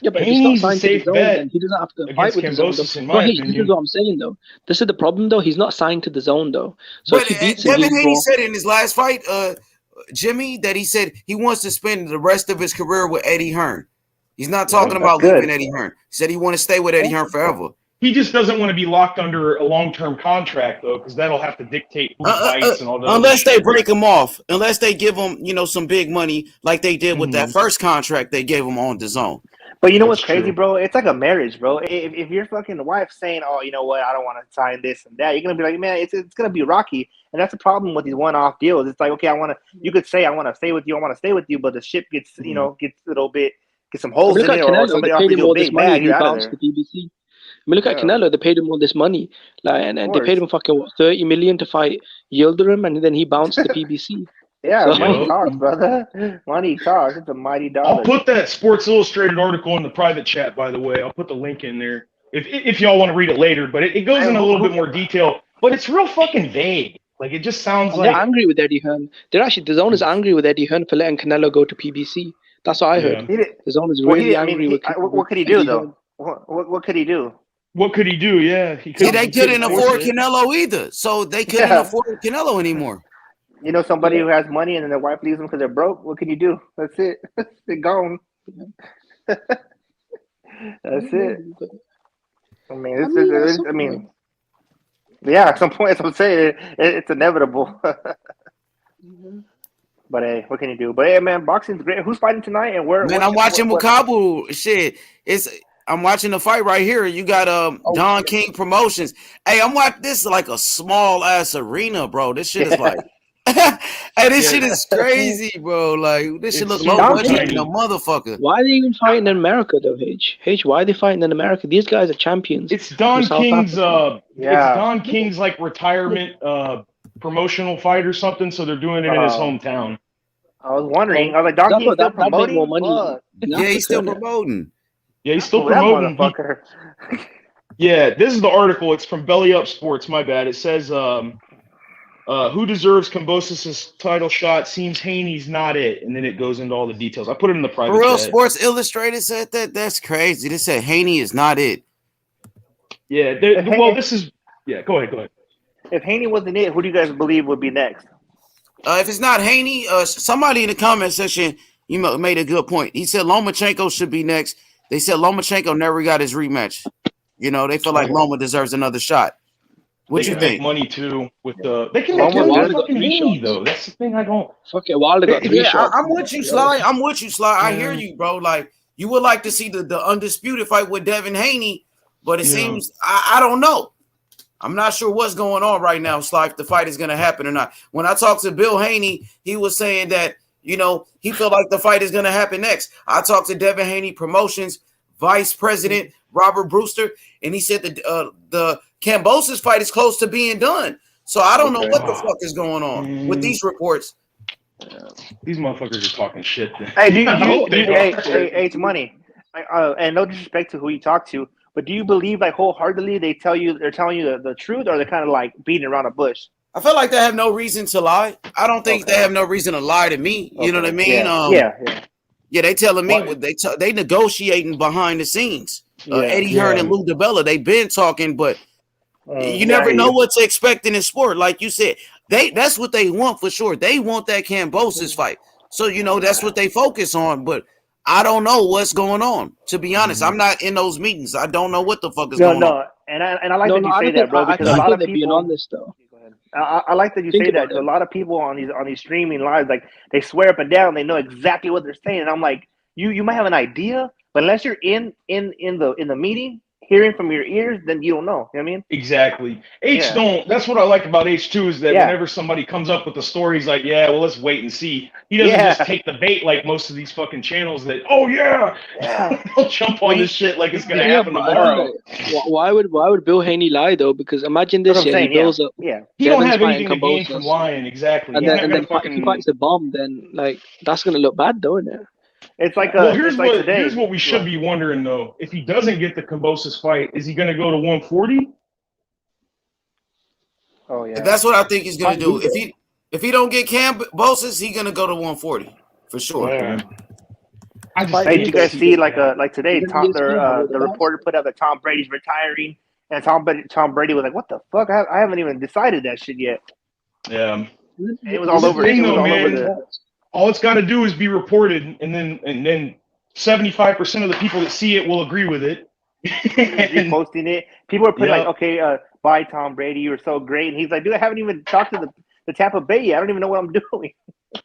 Yeah, but Haney's if he's not a signed to the safe Zone, bet then he doesn't have to against fight with the Zone. Kambosos, Though. in No, my hey, this opinion. is what I'm saying though. This is the problem though. He's not signed to the Zone though. So But if he beats him, Devin he'll Haney go. said in his last fight, Jimmy, that he said he wants to spend the rest of his career with Eddie Hearn. He's not talking about leaving Eddie Hearn. He said he want to stay with Eddie Hearn forever. He just doesn't want to be locked under a long-term contract though, because that'll have to dictate who fights and all that. Unless they break him off, unless they give him, some big money like they did with that first contract they gave him on DAZN. But you know what's That's crazy, true. bro? It's like a marriage, bro. If your fucking wife saying, "Oh, you know what? I don't want to sign this and that," you're gonna be like, "Man, it's gonna be rocky." And that's the problem with these one-off deals. It's like, okay, you could say, "I want to stay with you, I want to stay with you," but the ship gets, gets a little bit, get some holes in Look it, at or Canelo. somebody They paid offers him you a all this big money bag, and he you're out of bounced there. the PBC. Look at Yeah. Canelo. They paid him all this money, and they course. paid him fucking 30 million to fight Yildirim, and then he bounced the PBC. Yeah, So- money Yup. talks, brother. Money talks. It's a mighty I'll dollar. put that Sports Illustrated article in the private chat, by the way. I'll put the link in there if y'all want to read it later. But it goes in a little bit more detail. But it's real fucking vague. Like it just sounds And they're like angry with Eddie Hearn. DAZN is angry with Eddie Hearn for letting Canelo go to PBC. That's what I heard. He did, DAZN is well, really angry with. what could he do Eddie though? Hearn. What could he do? what could he do? Yeah, he See, they couldn't force afford it. Canelo either, so they couldn't Yeah. afford Canelo anymore. You know, somebody who has money and then their wife leaves them because they're broke. What can you do? That's it. They're gone. That's it. I mean, yeah. At some point, as I'm saying, it's inevitable. But hey, what can you do? But hey, man, boxing's great. Who's fighting tonight and where? Man, I'm watching Makabu. Shit, I'm watching the fight right here. You got Don King Promotions. Hey, I'm watching this like a small ass arena, bro. This shit is like, hey, this shit is crazy, bro. Like this shit look It's low so budget tiny. than a motherfucker. Why are they even fighting in America though, H? Why are they fighting in America? These guys are champions. It's Don South King's Africa. it's Don King's like retirement promotional fight or something, so they're doing it in his hometown. I was wondering. I was like, Don King's still promoting? More money Fuck. in Yeah, he's still Africa, promoting. Yeah, he's still Oh, that promoting. motherfucker. Yeah, this is the article. It's from Belly Up Sports. My bad. It says, who deserves Kambosos' title shot? Seems Haney's not it. And then it goes into all the details. I put it in the private For real, chat. Sports Illustrated said that. That's crazy. They said Haney is not it. Yeah, this is... Yeah, go ahead. If Haney wasn't it, who do you guys believe would be next? If it's not Haney, somebody in the comment section, made a good point. He said Lomachenko should be next. They said Lomachenko never got his rematch. They feel like Loma deserves another shot. What they you can think? make money too with the. They can make Loma money got with fucking 3 Haney shots. though. That's the thing I don't. Fuck it, Wilder got 3 Yeah, shots. I'm with you, Sly. I hear you, bro. Like you would like to see the undisputed fight with Devin Haney, but it seems I don't know. I'm not sure what's going on right now, Sly, if the fight is going to happen or not. When I talked to Bill Haney, he was saying that, he felt like the fight is going to happen next. I talked to Devin Haney Promotions Vice President Robert Brewster, and he said that the Kambosos fight is close to being done. So I don't know what the fuck is going on with these reports. These motherfuckers are talking shit. Hey, hey, it's money. And no disrespect to who you talk to, but do you believe like wholeheartedly they're telling you the truth, or they're kind of like beating around a bush? I feel like they have no reason to lie. I don't think they have no reason to lie to me. You know what I mean? Yeah, they telling me what they negotiating behind the scenes. Eddie Hearn and Lou DiBella, they've been talking, but you never know what to expect in this sport. Like you said, that's what they want for sure. They want that Kambosos fight. So that's what they focus on. But I don't know what's going on. To be honest, I'm not in those meetings. I don't know what the fuck is going on. And I like that you say that, bro, because a lot of people being on this though. I like that you say that because a lot of people on these streaming lives, like they swear up and down, they know exactly what they're saying, and I'm like, you might have an idea, but unless you're in the meeting, hearing from your ears, then you don't know. You know what I mean? Exactly. Don't. That's what I like about H2 is that whenever somebody comes up with a story, he's like, yeah, well, let's wait and see. He doesn't just take the bait like most of these fucking channels that, they'll jump on this shit like it's gonna happen tomorrow. Why would Bill Haney lie though? Because imagine this year he builds up. He don't have anything to gain from lying. Exactly. And then if he fights a bomb, then like that's gonna look bad, though, isn't it? It's like here's what we should be wondering though. If he doesn't get the Kambosos fight, is he going to go to 140? Oh yeah, that's what I think he's going to do. If he don't get Kambosos, he's going to go to 1forty for sure. Yeah. Did you guys see like today? The reporter put up that Tom Brady's retiring, and Tom Brady was like, "What the fuck? I haven't even decided that shit yet." Yeah, it was all over. All it's got to do is be reported, and then 75% of the people that see it will agree with it. reposting it. People are putting Yep. like, okay, bye Tom Brady, you're so great. And he's like, dude, I haven't even talked to the Tampa Bay yet. I don't even know what I'm doing.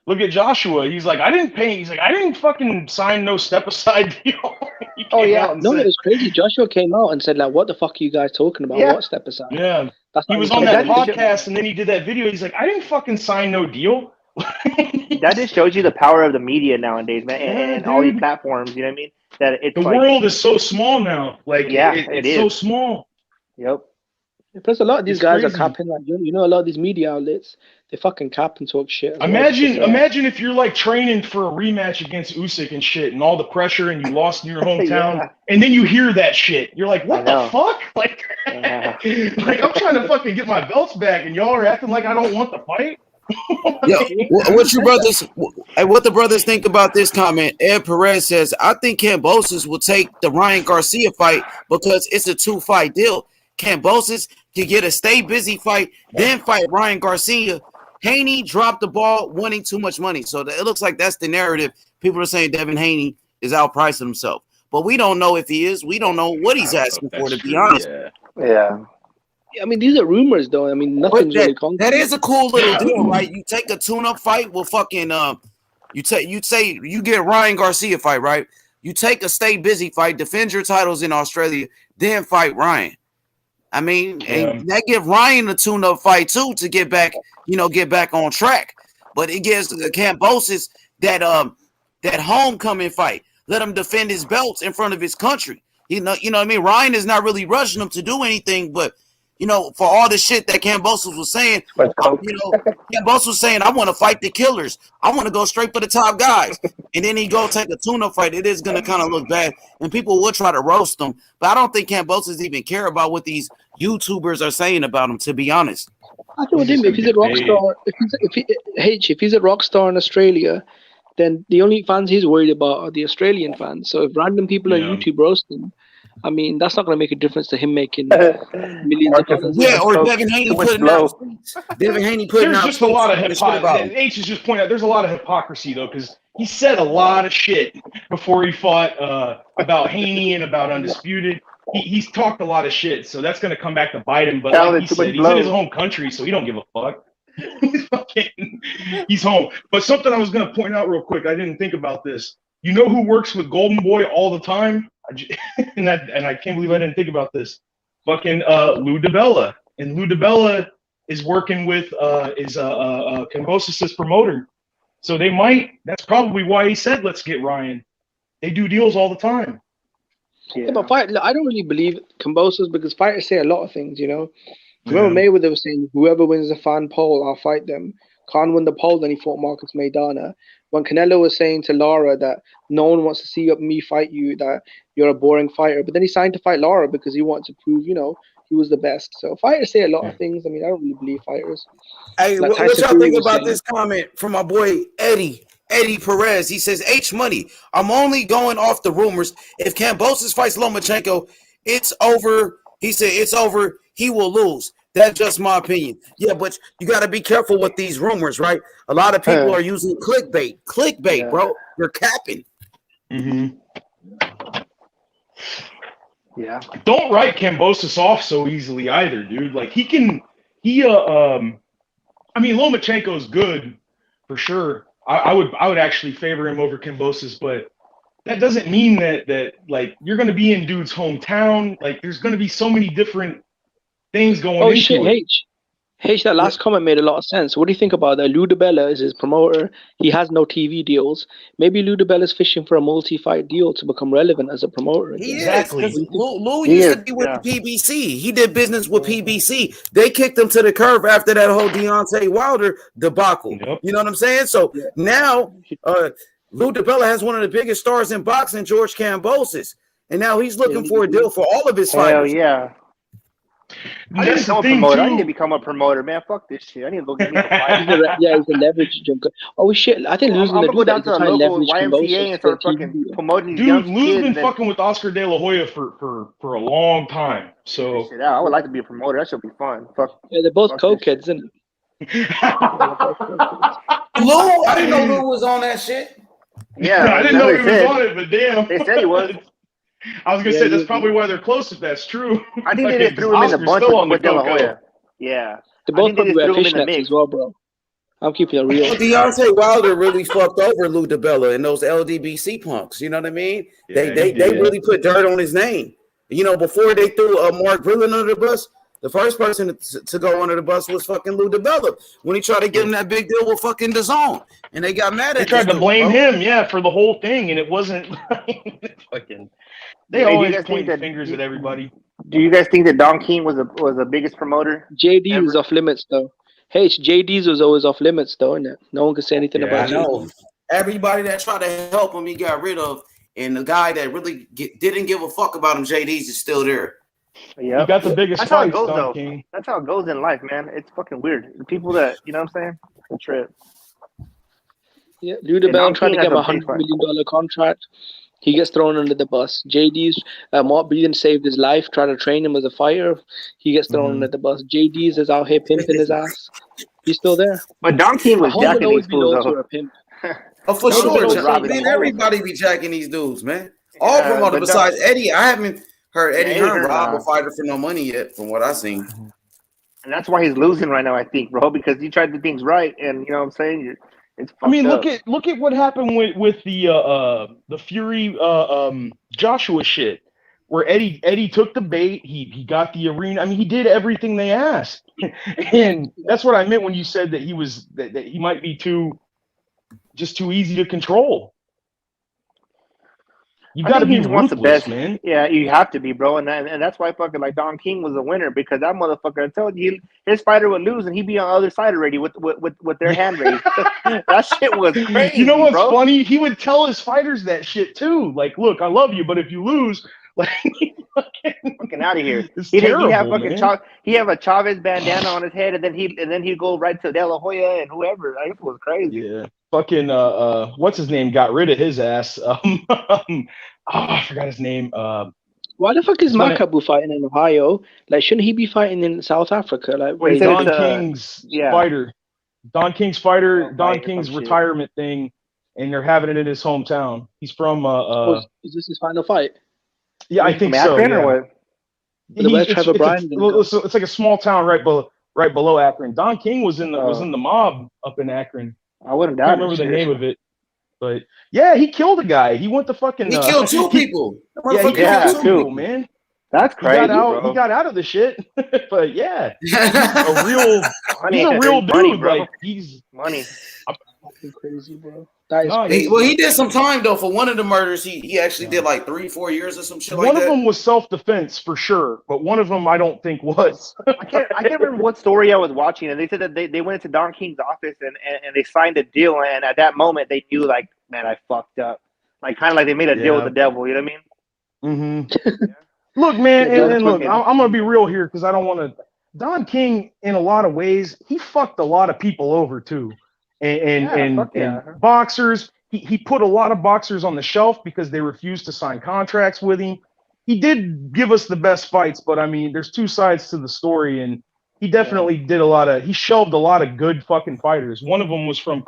Look at Joshua. He's like, I didn't pay. He's like, I didn't fucking sign no step aside deal. He Oh, came yeah. out and No, said, it was crazy. Joshua came out and said, like, what the fuck are you guys talking about? Yeah. What step aside? yeah. That's He not was even on that coming from podcast and then he did that video. He's like, I didn't fucking sign no deal. That just shows you the power of the media nowadays, man, Yeah, and all these dude. platforms. You know what I mean? That it's The like, world is so small now. Like, Yeah, it's it so is. small. yep. Plus, a lot of these It's guys crazy. are capping. Like, you know, a lot of these media outlets, they fucking cap and talk shit. As well, because, Imagine if you're like training for a rematch against Usyk and shit, and all the pressure, and you lost in your hometown, Yeah. and then you hear that shit. You're like, what I the know. fuck? Like, Yeah. like I'm trying to fucking get my belts back, and y'all are acting like I don't want the fight. Yo, what you brothers? What the brothers think about this comment? Ed Perez says, "I think Kambosos will take the Ryan Garcia fight because it's a 2-fight deal. Kambosos can get a stay busy fight, then fight Ryan Garcia. Haney dropped the ball, wanting too much money. So it looks like that's the narrative. People are saying Devin Haney is outpricing himself, but we don't know if he is. We don't know what he's asking for. To be honest, Yeah. I mean, these are rumors, though. I mean, But nothing's really that concrete. is a cool little deal, right? You take a tune-up fight with fucking you say you get Ryan Garcia fight, right? You take a stay busy fight, defend your titles in Australia, then fight Ryan. I mean, and that give Ryan a tune-up fight too to get back on track. But it gives the Kambosos that homecoming fight. Let him defend his belts in front of his country. You know what I mean? Ryan is not really rushing him to do anything, but for all the shit that Kambosos was saying, Kambosos was saying, I want to fight the killers. I want to go straight for the top guys. And then he go take a tune-up fight. It is going to kind of look bad. And people will try to roast him. But I don't think Kambosos even care about what these YouTubers are saying about him, to be honest. I told him if he's a rock star, if he's a rock star in Australia, then the only fans he's worried about are the Australian fans. So if random people on YouTube roast him, I mean, that's not going to make a difference to him making millions of dollars. Yeah, or Devin Haney putting out. Devin Haney putting out. There's just a lot of hypocrisy. H is just pointing out there's a lot of hypocrisy though, because he said a lot of shit before he fought about Haney and about Undisputed. He's talked a lot of shit, so that's going to come back to bite him. But like he said, he's in his home country, so he don't give a fuck. He's home. But something I was going to point out real quick, I didn't think about this. You know who works with Golden Boy all the time? And I can't believe I didn't think about this. Fucking Lou DiBella. And Lou DiBella is working with Kambosos' promoter. So they might. That's probably why he said, let's get Ryan. They do deals all the time. Yeah, but I don't really believe Kambosos because fighters say a lot of things, Remember Mayweather was saying, whoever wins the fan poll, I'll fight them. Khan won the poll, then he fought Marcus Maidana. When Canelo was saying to Lara that no one wants to see me fight you, that you're a boring fighter. But then he signed to fight Lara because he wanted to prove, he was the best. So fighters say a lot of things. I mean, I don't really believe fighters. Hey, Like what y'all Fury think was about saying. this comment from my boy Eddie Perez? He says, H Money, I'm only going off the rumors. If Kambosos fights Lomachenko, it's over. He said, it's over. He will lose. That's just my opinion. Yeah, but you got to be careful with these rumors, right? A lot of people are using clickbait. Clickbait, bro. You're capping. Mm-hmm. Yeah. Don't write Kambosos off so easily either, dude. Like I mean, Lomachenko's good for sure. I would actually favor him over Kambosos, but that doesn't mean that like you're going to be in dude's hometown. Like there's going to be so many different things going into shit, it. H, that last comment made a lot of sense. What do you think about that? Lou DiBella is his promoter. He has no TV deals. Maybe Lou DiBella's fishing for a multi-fight deal to become relevant as a promoter. He Exactly. is. Lou used to be with PBC. He did business with PBC. They kicked him to the curb after that whole Deontay Wilder debacle. Yep. You know what I'm saying? So now Lou DiBella has one of the biggest stars in boxing, George Kambosos. And now he's looking for a deal for all of his fighters. Hell yeah. I need to become a promoter. I need to become a promoter, man. Fuck this shit. I need to go get me a fight. He's a leverage junker. Oh shit! I think Lou's I'm gonna go down to a local YMCA Kambosos and start fucking promoting these Dude, young Lou's kids. been fucking with Oscar De La Hoya for a long time. So Shit out. I would like to be a promoter. That should be fun. Fuck. Yeah, they're both cokeheads, isn't it? Lou, I didn't know Lou was on that shit. Yeah, I didn't know he was on it, but damn. They said he was. I was gonna say that's probably why they're close. If that's true, I think they just threw him in the bunch with De La Hoya. Yeah, They both I think they probably just wear threw him in the fishnets mix. as well, bro. I'm keeping it real. Well, Deontay Wilder really fucked over Lou DiBella and those LDBC punks. You know what I mean? Yeah, They really put dirt on his name. You know, before they threw Mark Breland under the bus, the first person to go under the bus was fucking Lou DiBella when he tried to get him that big deal with fucking DAZN, and they got mad at. They tried to blame him, for the whole thing, and it wasn't fucking. They always point fingers at everybody. Do you guys think that Don King was the biggest promoter? JD was off limits though. Hey, JD's was always off limits though, isn't it? No one could say anything about I know. Everybody that tried to help him, he got rid of, and the guy that really didn't give a fuck about him, JD's, is still there. Yeah, you got the biggest. That's how it goes, though. King. That's how it goes in life, man. It's fucking weird. The people that you know what I'm saying, the trip. Yeah, Lou DiBella tried to give him $100 million contract. He gets thrown under the bus. JD's Mark Breland saved his life, tried to train him as a fighter. He gets thrown under the bus. JD's is out here pimping his ass. He's still there. But Don King was jacking these fools, though. A pimp. Oh, for sure. Man, everybody be jacking these dudes, man. All promoters besides Eddie. I haven't heard Eddie Hearn rob a fighter for no money yet, from what I've seen. And that's why he's losing right now, I think, bro, because he tried to do things right, and you know what I'm saying? Look at what happened with the Fury Joshua shit, where Eddie took the bait, he got the arena. I mean, he did everything they asked, and that's what I meant when you said that that he might be too easy to control. You got to be ruthless, man. Yeah, you have to be, bro, and that's why fucking like Don King was a winner, because that motherfucker, I told you, his fighter would lose and he'd be on the other side already with their hand raised. That shit was crazy. You know what's funny? He would tell his fighters that shit too. Like, look, I love you, but if you lose, like, fucking out of here. He'd have fucking he have a Chavez bandana on his head, and then he'd go right to De La Hoya and whoever. Like, it was crazy. Yeah. Fucking what's his name got rid of his ass. I forgot his name. Why the fuck is Makabu fighting in Ohio? Like, shouldn't he be fighting in South Africa? Like, Don King's fighter. Don King's fighter. Don King's retirement thing, and they're having it in his hometown. He's from. Is this his final fight? Yeah, I think so. Akron, or what? It's like a small town right below Akron. Don King was in the mob up in Akron. I wouldn't doubt. I can't remember the name of it, but yeah, he killed a guy. He went to fucking. He killed two people. He killed two people, man. That's crazy. He got out of the shit, but yeah, he's a real dude. Money, bro. Like he's money. Fucking crazy, bro. Crazy. He did some time though for one of the murders. He actually did like 3-4 years or some shit like that. One of them was self-defense for sure, but one of them I don't think was. I can't remember what story I was watching, and they said that they went into Don King's office and they signed a deal, and at that moment they knew, like, man, I fucked up. Like, kind of like they made a deal with the devil. You know what I mean? Mm-hmm. Look, man, and look, I'm gonna be real here because I don't want to. Don King, in a lot of ways, he fucked a lot of people over too. And boxers, he put a lot of boxers on the shelf because they refused to sign contracts with him. He did give us the best fights, but I mean, there's two sides to the story, and he definitely he shelved a lot of good fucking fighters. One of them was from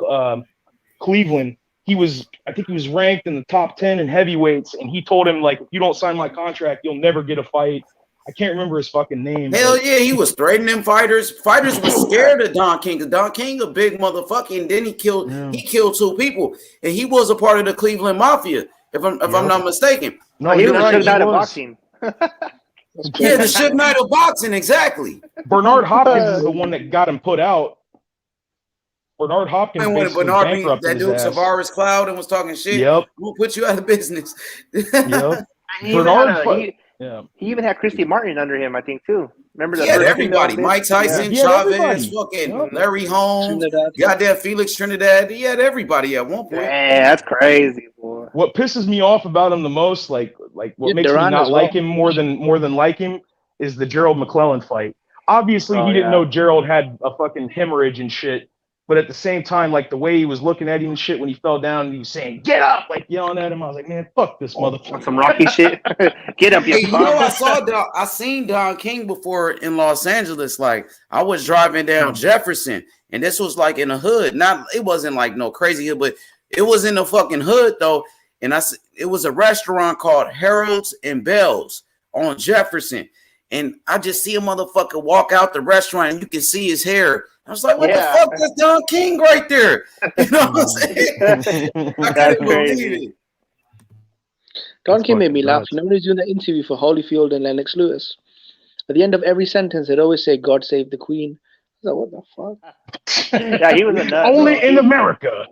Cleveland. I think he was ranked in the top 10 in heavyweights, and he told him, like, if you don't sign my contract, you'll never get a fight. I can't remember his fucking name. Hell yeah, he was threatening fighters. Fighters were scared of Don King because Don King a big motherfucker, and then he killed two people, and he was a part of the Cleveland Mafia, if I'm not mistaken. No, he was a Suge of boxing. Yeah, the Suge Knight of boxing, exactly. Bernard Hopkins is the one that got him put out. Bernard Hopkins that dude Tavares Cloud and was talking shit. Yep, we'll put you out of business. Yep. He even had Christy Martin under him, I think, too. Remember that? He had everybody. Mike Tyson, Chavez, fucking Larry Holmes, goddamn Felix Trinidad. He had everybody at one point. Yeah, that's crazy, boy. What pisses me off about him the most, like what makes me not like him more than like him, is the Gerald McClellan fight. Obviously, he didn't know Gerald had a fucking hemorrhage and shit. But at the same time, like the way he was looking at him and shit when he fell down and he was saying, "Get up!" like yelling at him. I was like, man, fuck this motherfucker. Some Rocky shit. Get up, you know, I seen Don King before in Los Angeles. Like, I was driving down Jefferson, and this was like in a hood. It wasn't like no crazy hood, but it was in the fucking hood though. and it was a restaurant called Harold's and Bell's on Jefferson. And I just see a motherfucker walk out the restaurant and you can see his hair. I was like, what the fuck? That's Don King right there. You know what I'm saying? I couldn't believe it. Don King made me laugh. You know when he was doing that interview for Holyfield and Lennox Lewis? At the end of every sentence, they'd always say, God save the Queen. I was like, what the fuck? Yeah, he was a nut. Only in America.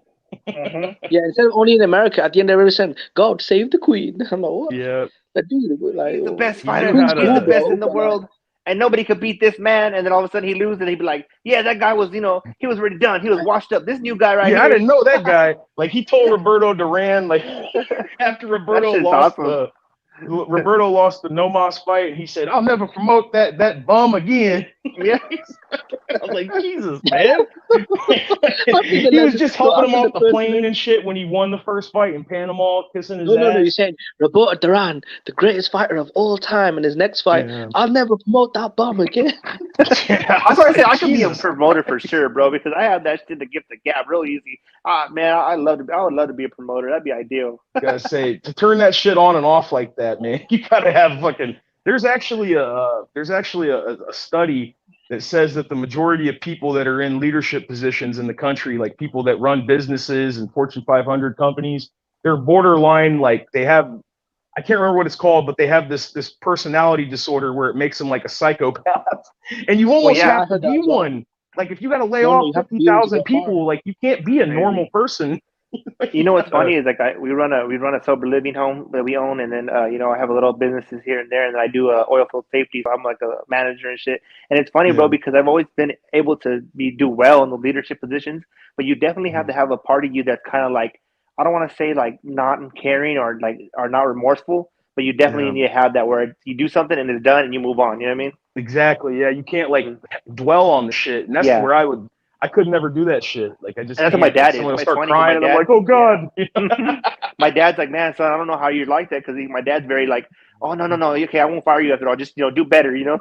Yeah, instead of only in America, at the end of every sentence, God save the Queen. I'm like, what? Yeah. That dude, like, he's the best fighter. He's the best in the world. And nobody could beat this man. And then all of a sudden he loses and he'd be like, yeah, that guy was, he was already done. He was washed up. This new guy right here. Yeah, I didn't know that guy. Like, he told Roberto Duran, like, after Roberto lost Roberto lost the No Mas fight, and he said, I'll never promote that bum again. Yeah. I was like, Jesus, man. He was just helping him off the plane and shit when he won the first fight in Panama, kissing his ass. No, he said, Roberto Duran, the greatest fighter of all time, in his next fight, I'll never promote that bum again. That's why I said I could be a promoter for sure, bro, because I have that shit to give the gap real easy. Man, I would love to be a promoter. That'd be ideal. Gotta say, to turn that shit on and off like that, man, you gotta have fucking. There's actually a study that says that the majority of people that are in leadership positions in the country, like people that run businesses and Fortune 500 companies, they're borderline, like they have, I can't remember what it's called, but they have this personality disorder where it makes them like a psychopath, and you almost have to be one. Like if you got to lay off 50,000 people, like you can't be a normal person. You know what's funny is like we run a sober living home that we own, and then I have a little businesses here and there, and then I do oil field safety. So I'm like a manager and shit. And it's funny, bro, because I've always been able to do well in the leadership positions, but you definitely have to have a part of you that's kind of like, I don't want to say like not caring or not remorseful, but you definitely need to have that where you do something and it's done and you move on. You know what I mean? Exactly. Yeah, you can't like dwell on the shit, and that's where I could never do that shit. Like I just. And that's what my dad is. Someone will start crying, and I'm like, "Oh God!" My dad's like, "Man, son, I don't know how you're like that," because my dad's very like, "Oh no, okay, I won't fire you after all. Just do better, you know."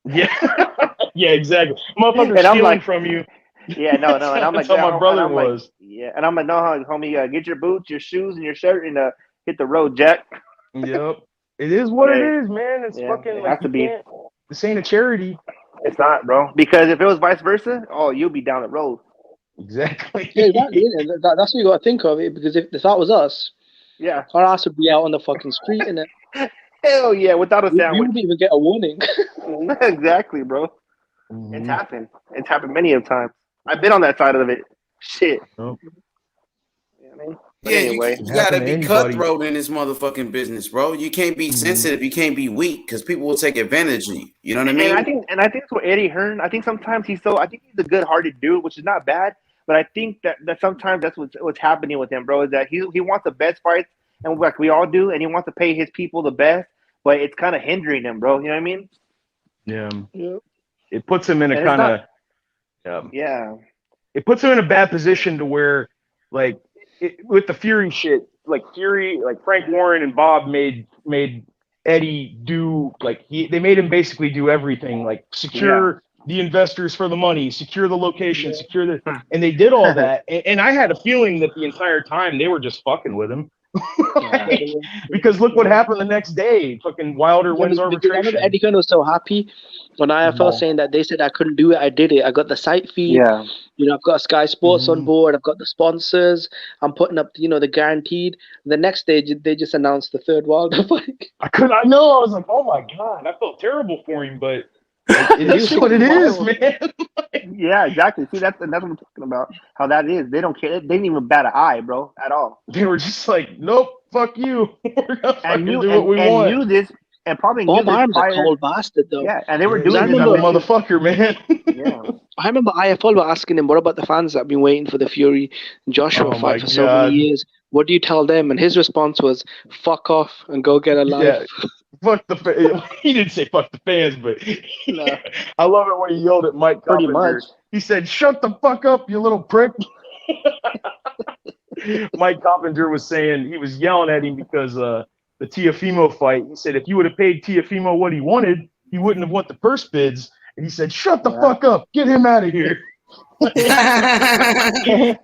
Yeah, yeah, exactly. Motherfucker stealing like, from you. Yeah, no, and I'm like, that's how my brother was. Like, and I'm like, no, homie, get your boots, your shoes, and your shirt, and hit the road, Jack. Yep, it is what it is, man. It's fucking. It has to be. This ain't a charity. It's not, bro. Because if it was vice versa, you'll be down the road. Exactly. Yeah, exactly. That's what you got to think of it. Because if that was us, our ass would be out on the fucking street, innit? Hell yeah, without a sandwich. We wouldn't even get a warning. Exactly, bro. Mm-hmm. It's happened. It's happened many of times. I've been on that side of it. Shit. Oh. You know what I mean? Yeah, anyway, you gotta be cutthroat in this motherfucking business, bro. You can't be sensitive. You can't be weak because people will take advantage of you. You know what I mean? And I think it's what Eddie Hearn. I think sometimes he's a good-hearted dude, which is not bad. But I think that sometimes that's what's happening with him, bro. Is that he wants the best fights, and like we all do, and he wants to pay his people the best. But it's kind of hindering him, bro. You know what I mean? Yeah. Yep. It puts him in a kind of It puts him in a bad position to where, like. With the Fury shit, like Frank Warren and Bob made Eddie do they made him basically do everything, like secure the investors for the money, secure the location, and they did all that. And I had a feeling that the entire time they were just fucking with him. Because look what happened the next day. Fucking Wilder wins arbitration. I remember Eddie Hearn was so happy when IFL saying that they said I couldn't do it. I did it. I got the site feed. Yeah. I've got Sky Sports on board. I've got the sponsors. I'm putting up, the guaranteed. The next day, they just announced the third Wilder fight. I know. I was like, oh my God. I felt terrible for him, but it is what it is, man. Yeah, exactly. See, that's what I'm talking about. How that is. They don't care. They didn't even bat an eye, bro, at all. They were just like, nope, fuck you. We're gonna do what we want. And knew this, and probably Bob knew Arm's this a cold bastard, though. Yeah, and they were doing this. Motherfucker, man. Yeah. I remember IFL were asking him, what about the fans that have been waiting for the Fury and Joshua fight for so many years? What do you tell them? And his response was, fuck off and go get a life. Yeah. Fuck the fans. He didn't say fuck the fans, but I love it when he yelled at Mike Pretty Carpenter. much. He said, shut the fuck up, you little prick. Mike Carpenter was saying, he was yelling at him because the Teofimo fight. He said, if you would have paid Teofimo what he wanted, he wouldn't have won the purse bids. And he said, shut the fuck up. Get him out of here.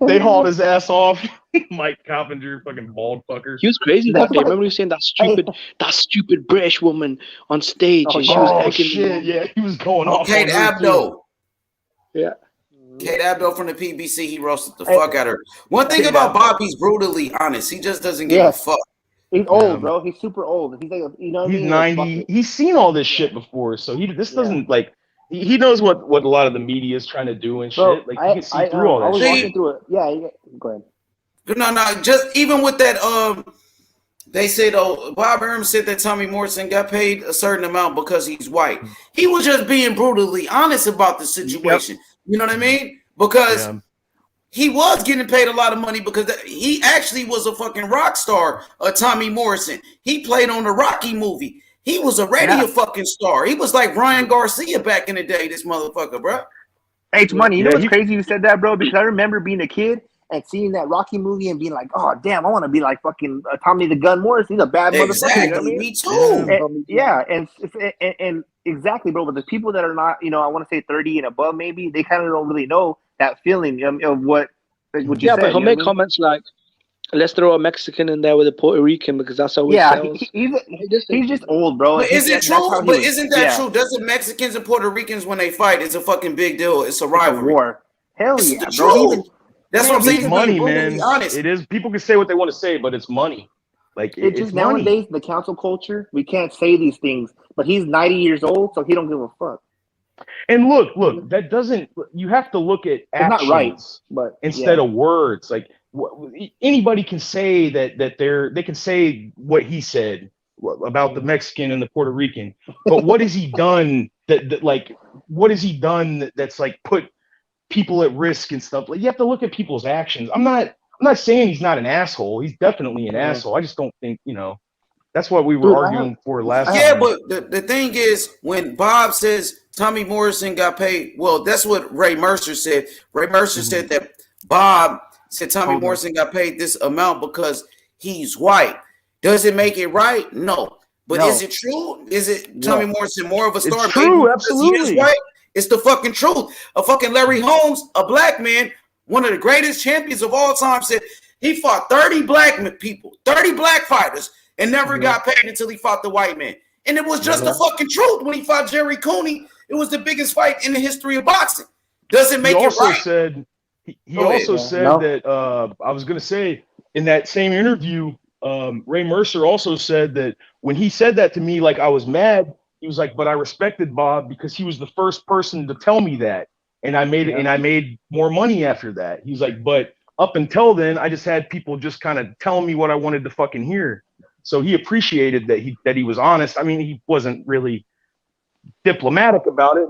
They hauled his ass off. Mike Coppinger, fucking bald fucker. He was crazy That's that day. what- Remember he was saying that stupid British woman on stage. Oh, and she was Oh egging shit! him on. Yeah, he was going off Kate on her too. Abdo. Yeah. Kate Abdo from the PBC, he roasted the Hey, fuck out of her. One thing Kate about Abdo. Bob, he's brutally honest. He just doesn't give a Yes. fuck. He's old, bro. He's super old. He's like, you know what I He's mean? 90. He's seen all this shit before, so this Yeah. doesn't like. He knows what a lot of the media is trying to do and Bro, shit. Like you can see through all I that was shit. watching through it. Yeah, go ahead. No, just even with that, they said, Bob Arum said that Tommy Morrison got paid a certain amount because he's white. He was just being brutally honest about the situation. You know what I mean? Because he was getting paid a lot of money because he actually was a fucking rock star, Tommy Morrison. He played on the Rocky movie. He was already a fucking star. He was like Ryan Garcia back in the day, this motherfucker, bro. Hey, Money, you know Yeah, what's crazy you said that, bro? Because I remember being a kid and seeing that Rocky movie and being like, oh, damn, I want to be like fucking Tommy the Gun Morrison. He's a bad motherfucker. You know what I mean? Me too. And exactly, bro. But the people that are not, I want to say 30 and above, maybe they kind of don't really know that feeling of what you Yeah, said. but he'll you know make what I mean? comments like, let's throw a Mexican in there with a Puerto Rican because that's how it Yeah, sells. he's just old, bro. But is it That's true? how he But was. isn't that Yeah. true? Doesn't Mexicans and Puerto Ricans, when they fight, it's a fucking big deal. It's a It's a rivalry. war. Hell It's yeah, the bro. truth. Even, That's what I'm saying. It's He's money, being brutally man. honest. It is. People can say what they want to say, but it's money. Like it's it's just money. nowadays the council culture. We can't say these things, but he's 90 years old, so he don't give a fuck. And look, that doesn't. You have to look at It's not actions right, but instead of words. Like anybody can say that they can say what he said about the Mexican and the Puerto Rican, but what has he done what has he done that's like put people at risk and stuff? Like you have to look at people's actions. I'm not saying he's not an asshole. He's definitely an asshole. I just don't think that's what we were arguing for last time. Yeah, but the thing is, when Bob says Tommy Morrison got paid, well, that's what Ray Mercer said. Ray Mercer said that Bob said Tommy Morrison got paid this amount because he's white. Does it make it right? No. But is it true? Is it Tommy Morrison more of a star? It's true, maybe absolutely. He is white? It's the fucking truth. A fucking Larry Holmes, a black man, one of the greatest champions of all time, said he fought 30 black people, 30 black fighters, and never got paid until he fought the white man. And it was just the fucking truth. When he fought Jerry Cooney, it was the biggest fight in the history of boxing. Does it make it right? He also said that I was going to say in that same interview, Ray Mercer also said that when he said that to me, like I was mad. He was like, but I respected Bob because he was the first person to tell me that, and I made more money after that. He's like, but up until then, I just had people just kind of telling me what I wanted to fucking hear. So he appreciated that he was honest. I mean, he wasn't really diplomatic about it,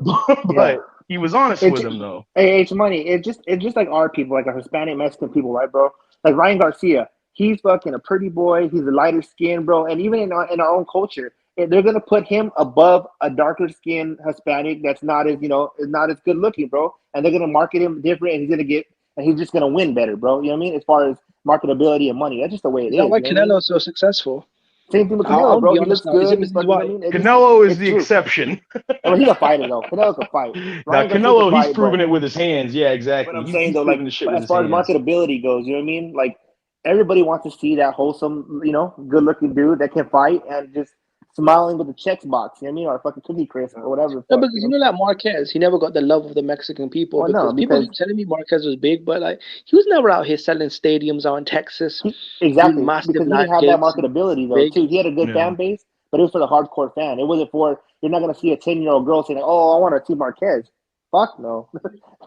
but he was honest with him though. Hey, it's money. It's just like our people, like our Hispanic Mexican people, right, bro? Like Ryan Garcia, he's fucking a pretty boy. He's a lighter skin, bro. And even in our own culture, they're gonna put him above a darker skinned Hispanic that's not as not as good looking, bro. And they're gonna market him different, and he's just gonna win better, bro. You know what I mean? As far as marketability and money, that's just the way it is. That's why Canelo's so successful. Same thing with Canelo, bro. He looks good. Canelo is the exception. Well, he's a fighter, though. Canelo can fight. Now, Canelo, he's proven it with his hands. Yeah, exactly. But I'm saying, though, like, as far as marketability goes, you know what I mean? Like, everybody wants to see that wholesome, good-looking dude that can fight and just smiling with the checks box, you know what I mean? Or a fucking cookie crisp or whatever. No, because like Marquez, he never got the love of the Mexican people. Well, people keep telling me Marquez was big, but like he was never out here selling stadiums out in Texas. Exactly, because he didn't have that marketability though. Too, he had a good fan base, but it was for the hardcore fan. It wasn't for you're not gonna see a 10-year-old girl saying, "Oh, I want to see Marquez." Fuck no.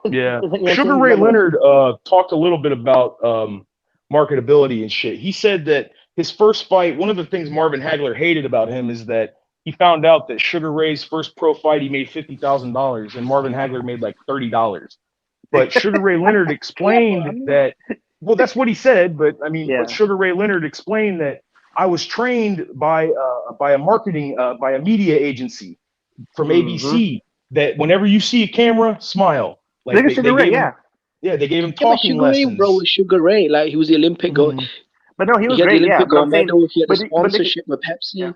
Yeah, Sugar Ray Leonard talked a little bit about marketability and shit. He said that his first fight, one of the things Marvin Hagler hated about him is that he found out that Sugar Ray's first pro fight, he made $50,000 and Marvin Hagler made like $30. But Sugar Ray Leonard explained that, well, that's what he said. But I mean, but Sugar Ray Leonard explained that I was trained by a media agency from ABC that whenever you see a camera, smile. Like they gave him talking lessons. Ray, bro, was Sugar Ray. Like he was the Olympic gold. But no, he was great. He had the Olympic gold medal. He had a sponsorship with Pepsi.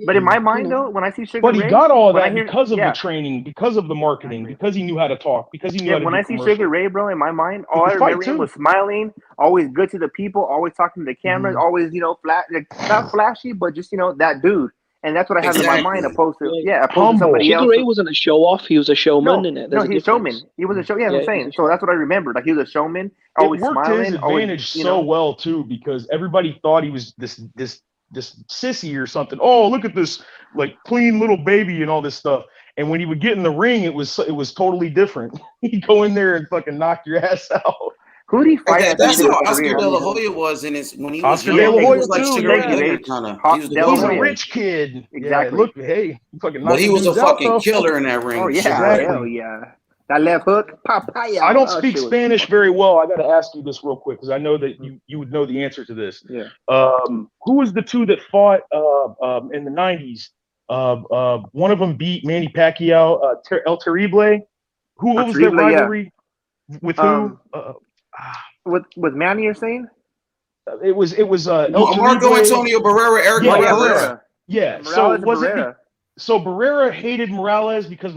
But in my You mind, know, though, when I see Sugar But he Ray, got all of when I that hear, because of the yeah, training, because of the marketing, exactly. because he knew how to talk, because he knew Yeah, how to when do I see Sugar commercials. Ray, bro, in my mind, He all I could fight remember him too. was smiling, always good to the people, always talking to the cameras, Mhm. always, flat, like, not flashy, but just, that dude. And that's what I have in my mind, Exactly. opposed to, yeah. yeah, opposed to Humble. somebody Sugar else. Ray wasn't a show off. He was a showman, No, in it. no, There's a he's a showman. difference. He was a show. Yeah, Yeah, I'm he was a saying. So showman. that's what I remembered. Like he was a showman, It always worked to his smiling, always, advantage so well too, because everybody thought he was this sissy or something. Oh, look at this like clean little baby and all this stuff. And when he would get in the ring, it was totally different. He'd go in there and fucking knock your ass out. Who did he Like fight at the that's end of how his Oscar career? De La Hoya was in his when he was Oscar De young. La Yeah, He Hoya was like too, Sugar Ray thank you, yeah. Leonard, Rage. kind of. He was the De La He's Golden a Hoya. Boy, rich kid. Yeah, Exactly. look, hey, fucking but he knocking was a dudes out fucking though. killer in that Oh ring. yeah, Sugar Ray. hell Exactly. yeah. That left hook, papaya. I don't Oh, speak shit was Spanish fucking. very well. I got to ask you this real quick because I know that you would know the answer to this. Yeah. Who was the two that fought in the '90s? One of them beat Manny Pacquiao, El Terrible. Who what was their Terrible, yeah. rivalry with who? With Manny, you're saying? It was El Marco Terrible. Antonio Barrera, Eric Yeah, Oh yeah, Morales. Barrera. Barrera. Yeah. So Morales and was it? Barrera. So Barrera hated Morales because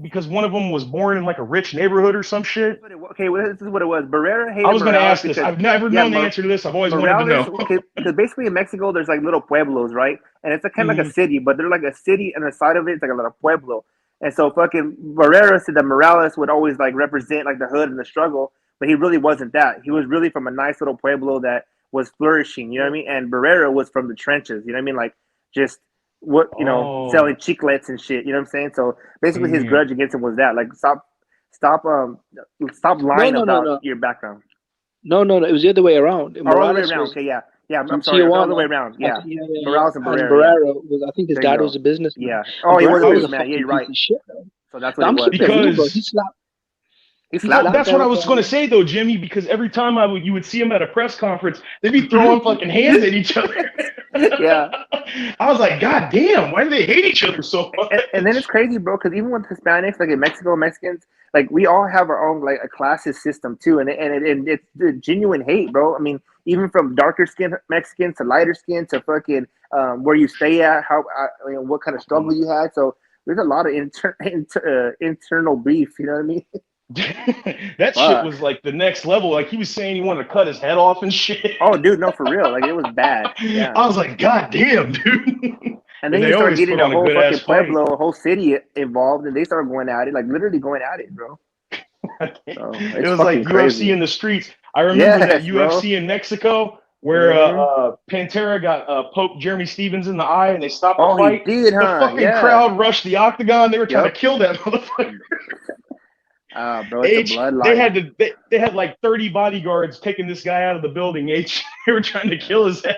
because one of them was born in like a rich neighborhood or some shit. Okay, well, this is what it was. Barrera I hated was going to Morales ask this. because I've never yeah, known the answer to this. I've always wanted to Morales, know. because basically in Mexico there's like little pueblos, right? And it's kind of like a Mhm. city, but they're like a city, and the side of it, it's like a little pueblo. And so fucking Barrera said that Morales would always like represent like the hood and the struggle, but he really wasn't that. He was really from a nice little pueblo that was flourishing. You know what I mean? And Barrera was from the trenches. You know what I mean? Like just Oh. selling chiclets and shit. You know what I'm saying? So basically, his Mhm. grudge against him was that like stop stop No, lying no, no, about no, your background. no. It was the other way around. Or all the way Morales around. was Okay, yeah. Yeah, I'm from sorry. The other Tijuana. way around. Yeah. Yeah. Morales and And Barrera, yeah. Barrera was, I think his There you dad was go. a businessman. Yeah. And Oh, he was a Barrera was a businessman. Yeah, fucking you're piece right. of shit, though. So that's what Now, it I'm was. keeping it real, bro. Because He He slapped well, him. slapped that's what I Eric. was going to say though, Jimmy. Because every time you would see him at a press conference, they'd be throwing fucking hands at each other. Yeah. I was like, God damn, why do they hate each other so much? And then it's crazy, bro, because even with Hispanics, like in Mexico, Mexicans, like we all have our own like a classist system too, and it's the genuine hate, bro. I mean, even from darker skin Mexicans to lighter skin to fucking where you stay at, how what kind of struggle you had. So there's a lot of internal beef. You know what I mean? That shit Fuck. was like the next level. Like he was saying he wanted to cut his head off and shit. Oh, dude, no, for real. Like it was bad. Yeah. I was like, God damn, dude. And And then they you start always getting put a on a whole good fucking ass fight. pueblo, a whole city involved, and they start going at it, like literally going at it, bro. It So it's was like fucking UFC crazy. in the streets. I remember that Yes, bro. UFC in Mexico where Pantera got poked Jeremy Stevens in the eye and they stopped the Oh, he fight. did, The huh? fucking Yeah. crowd rushed the octagon. They were trying to Yep. kill that motherfucker. Bro, it's a H, bloodline. they had like 30 bodyguards taking this guy out of the building. H, they were trying to kill his ass.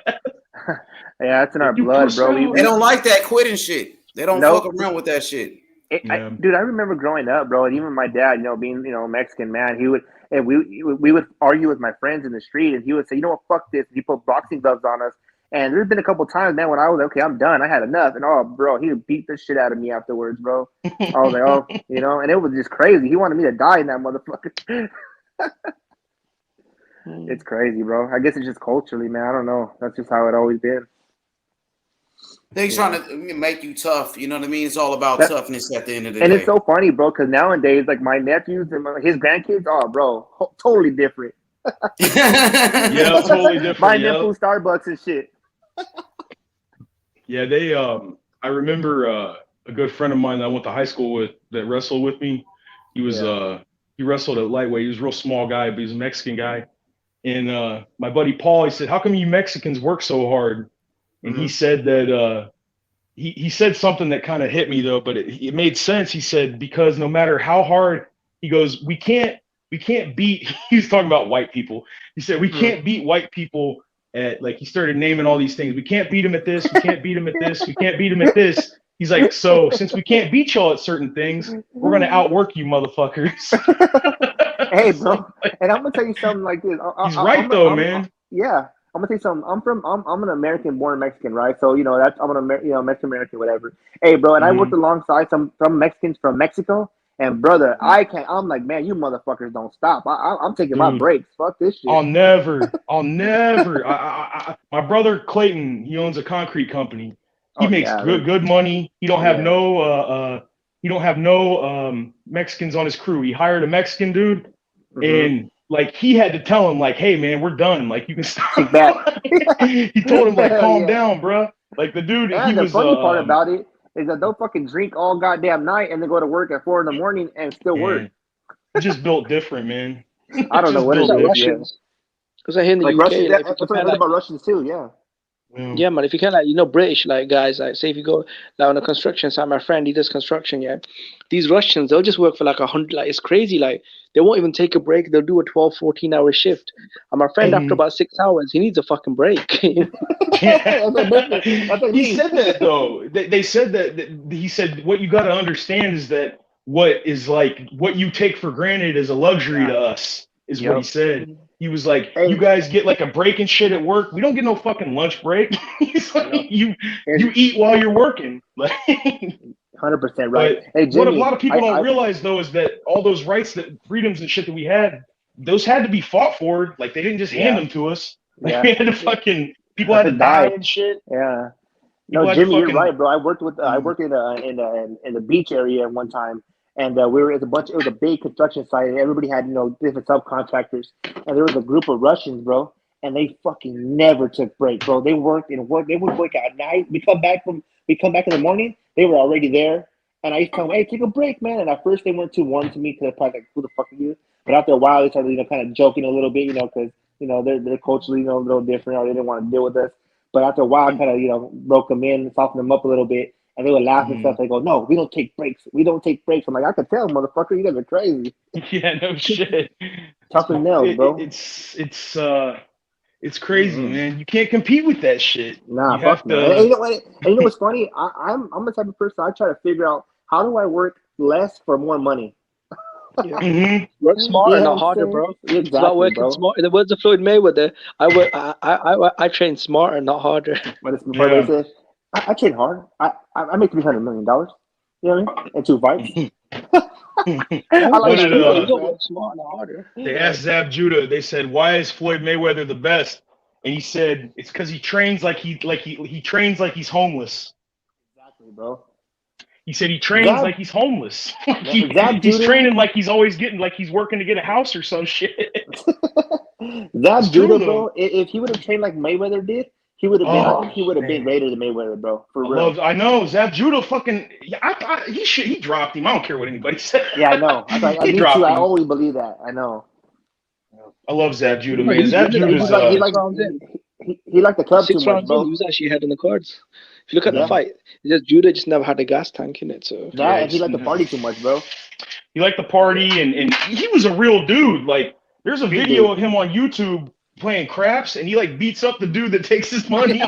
Yeah, it's in our You blood, puss bro. out. They don't like that quitting shit. They don't Nope. fuck around with that shit. Yeah. Dude, I remember growing up, bro, and even my dad, being a Mexican man, he would, and we would argue with my friends in the street, and he would say, you know what, fuck this. And he put boxing gloves on us, and there's been a couple times, man, when I was like, okay, I'm done, I had enough, and oh, bro, he would beat the shit out of me afterwards, bro. I was like, oh, and it was just crazy. He wanted me to die in that motherfucker. It's crazy, bro. I guess it's just culturally, man. I don't know. That's just how it always been. They're trying to make you tough. You know what I mean? It's all about toughness at the end of the And day. it's so funny, bro, because nowadays, like my nephews and his grandkids, oh, bro, totally different. Yeah, totally different. Buying them food Starbucks and shit. Yeah, they I remember a good friend of mine that I went to high school with that wrestled with me. He was he wrestled at lightweight. He was a real small guy, but he was a Mexican guy. And my buddy Paul, he said, "How come you Mexicans work so hard?" And he said that he said something that kind of hit me though, but it made sense. He said, because no matter how hard, he goes, we can't beat. He was talking about white people. He said we can't beat white people at, like, he started naming all these things. We can't beat them at this. We can't beat them at this. We can't beat them at this. He's like, so since we can't beat y'all at certain things, we're gonna outwork you, motherfuckers. Hey, bro, and I'm gonna tell you something like this. He's right though, man. Yeah, I'm gonna tell you something. I'm an American-born Mexican, right? So that's I'm an Mexican American, whatever. Hey, bro, and I worked alongside some Mexicans from Mexico, and brother, I'm like, man, you motherfuckers don't stop. I'm taking my breaks. Fuck this shit. I'll never. My brother Clayton, he owns a concrete company. He makes good money. He don't have no Mexicans on his crew. He hired a Mexican dude, and like he had to tell him like, hey man, we're done. Like you can stop. Take that. He told him like, calm down, bro. Like the dude. And the funny part about it is that they'll fucking drink all goddamn night and then go to work at 4 a.m. and still work. He just built different, man. I don't know what it is. Russians. Because I hear in the Like UK, Russians, like, that's what I heard about Russians too. Yeah. Yeah, man. If you can, like, British, like guys, like say if you go like on a construction site, my friend he does construction. Yeah, these Russians they'll just work for like 100. Like it's crazy. Like they won't even take a break. They'll do a 12, 14-hour shift. And my friend, after about 6 hours, he needs a fucking break. He said that though. They said that he said what you got to understand is that what you take for granted is a luxury to us. Is what he said. He was like, you guys get like a break and shit at work. We don't get no fucking lunch break. He's like, you eat while you're working. Like 100% right. Hey, Jimmy, what a lot of people don't realize though is that all those rights, freedoms and shit that we had, those had to be fought for. Like they didn't just hand them to us. Like we had to fucking people had to die and shit. Yeah. No, Jimmy, you're right, bro. I worked in the beach area one time. And we were at it was a big construction site, and everybody had, different subcontractors. And there was a group of Russians, bro, and they fucking never took breaks, bro. They worked and worked. They would work at night. We come back in the morning, they were already there. And I used to tell them, hey, take a break, man. And at first they weren't too warm to me because they're probably like, who the fuck are you? But after a while, they started, kind of joking a little bit, because, they're culturally, a little different, or they didn't want to deal with us. But after a while, I kind of, broke them in, softened them up a little bit. And they would laugh and stuff. They go, no, we don't take breaks. We don't take breaks. I'm like, I could tell, motherfucker, you guys are crazy. Yeah, no shit. Tough as nails, bro. It's crazy, man. You can't compete with that shit. Nah, fuck no. And you know what's funny? I'm the type of person, I try to figure out how do I work less for more money. Work smarter, not harder, bro. Exactly, it's not working smart. In the words of Floyd Mayweather, I train smarter, not harder. What is it? I train hard. I make $300 million. You know what I mean? In 2 fights. I like you don't work smart, not harder. They asked Zab Judah. They said, "Why is Floyd Mayweather the best?" And he said, "It's because he trains like he trains like he's homeless." Exactly, bro. He said he trains like he's homeless. He's training like he's always he's working to get a house or some shit. Zab Judah, bro. If he would have trained like Mayweather did. He would have been. I think he would have been greater than Mayweather, bro. For real. I know Zab Judah fucking. He dropped him. I don't care what anybody said. Yeah, I know. I dropped him. I always believe that. I know. I love Zab Judah, man. Zab Judah's he liked the club too much, bro. He was actually ahead in the cards. If you look at the fight, Judah just never had a gas tank in it. So and he liked the party too much, bro. He liked the party, and he was a real dude. Like, there's a video of him on YouTube playing craps, and he beats up the dude that takes his money.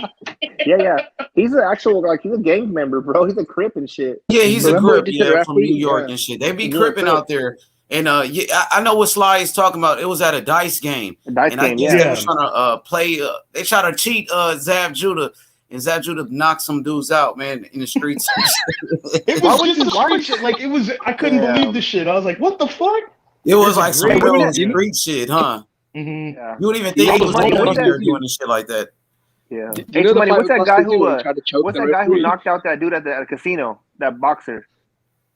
Yeah. He's an actual he's a gang member, bro. He's a Crip and shit. Yeah, he's a Crip, from New York and shit. They be cripping out there. And I know what Sly is talking about. It was at a dice game. They were trying to play. They tried to cheat Zab Judah, and Zab Judah knocked some dudes out, man, in the streets. It was just it was. I couldn't believe the shit. I was like, what the fuck? It was like some real street shit, huh? Mm-hmm. Yeah. You wouldn't even think he was doing this shit like that. Yeah. What's that guy who knocked out that dude at the casino? That boxer.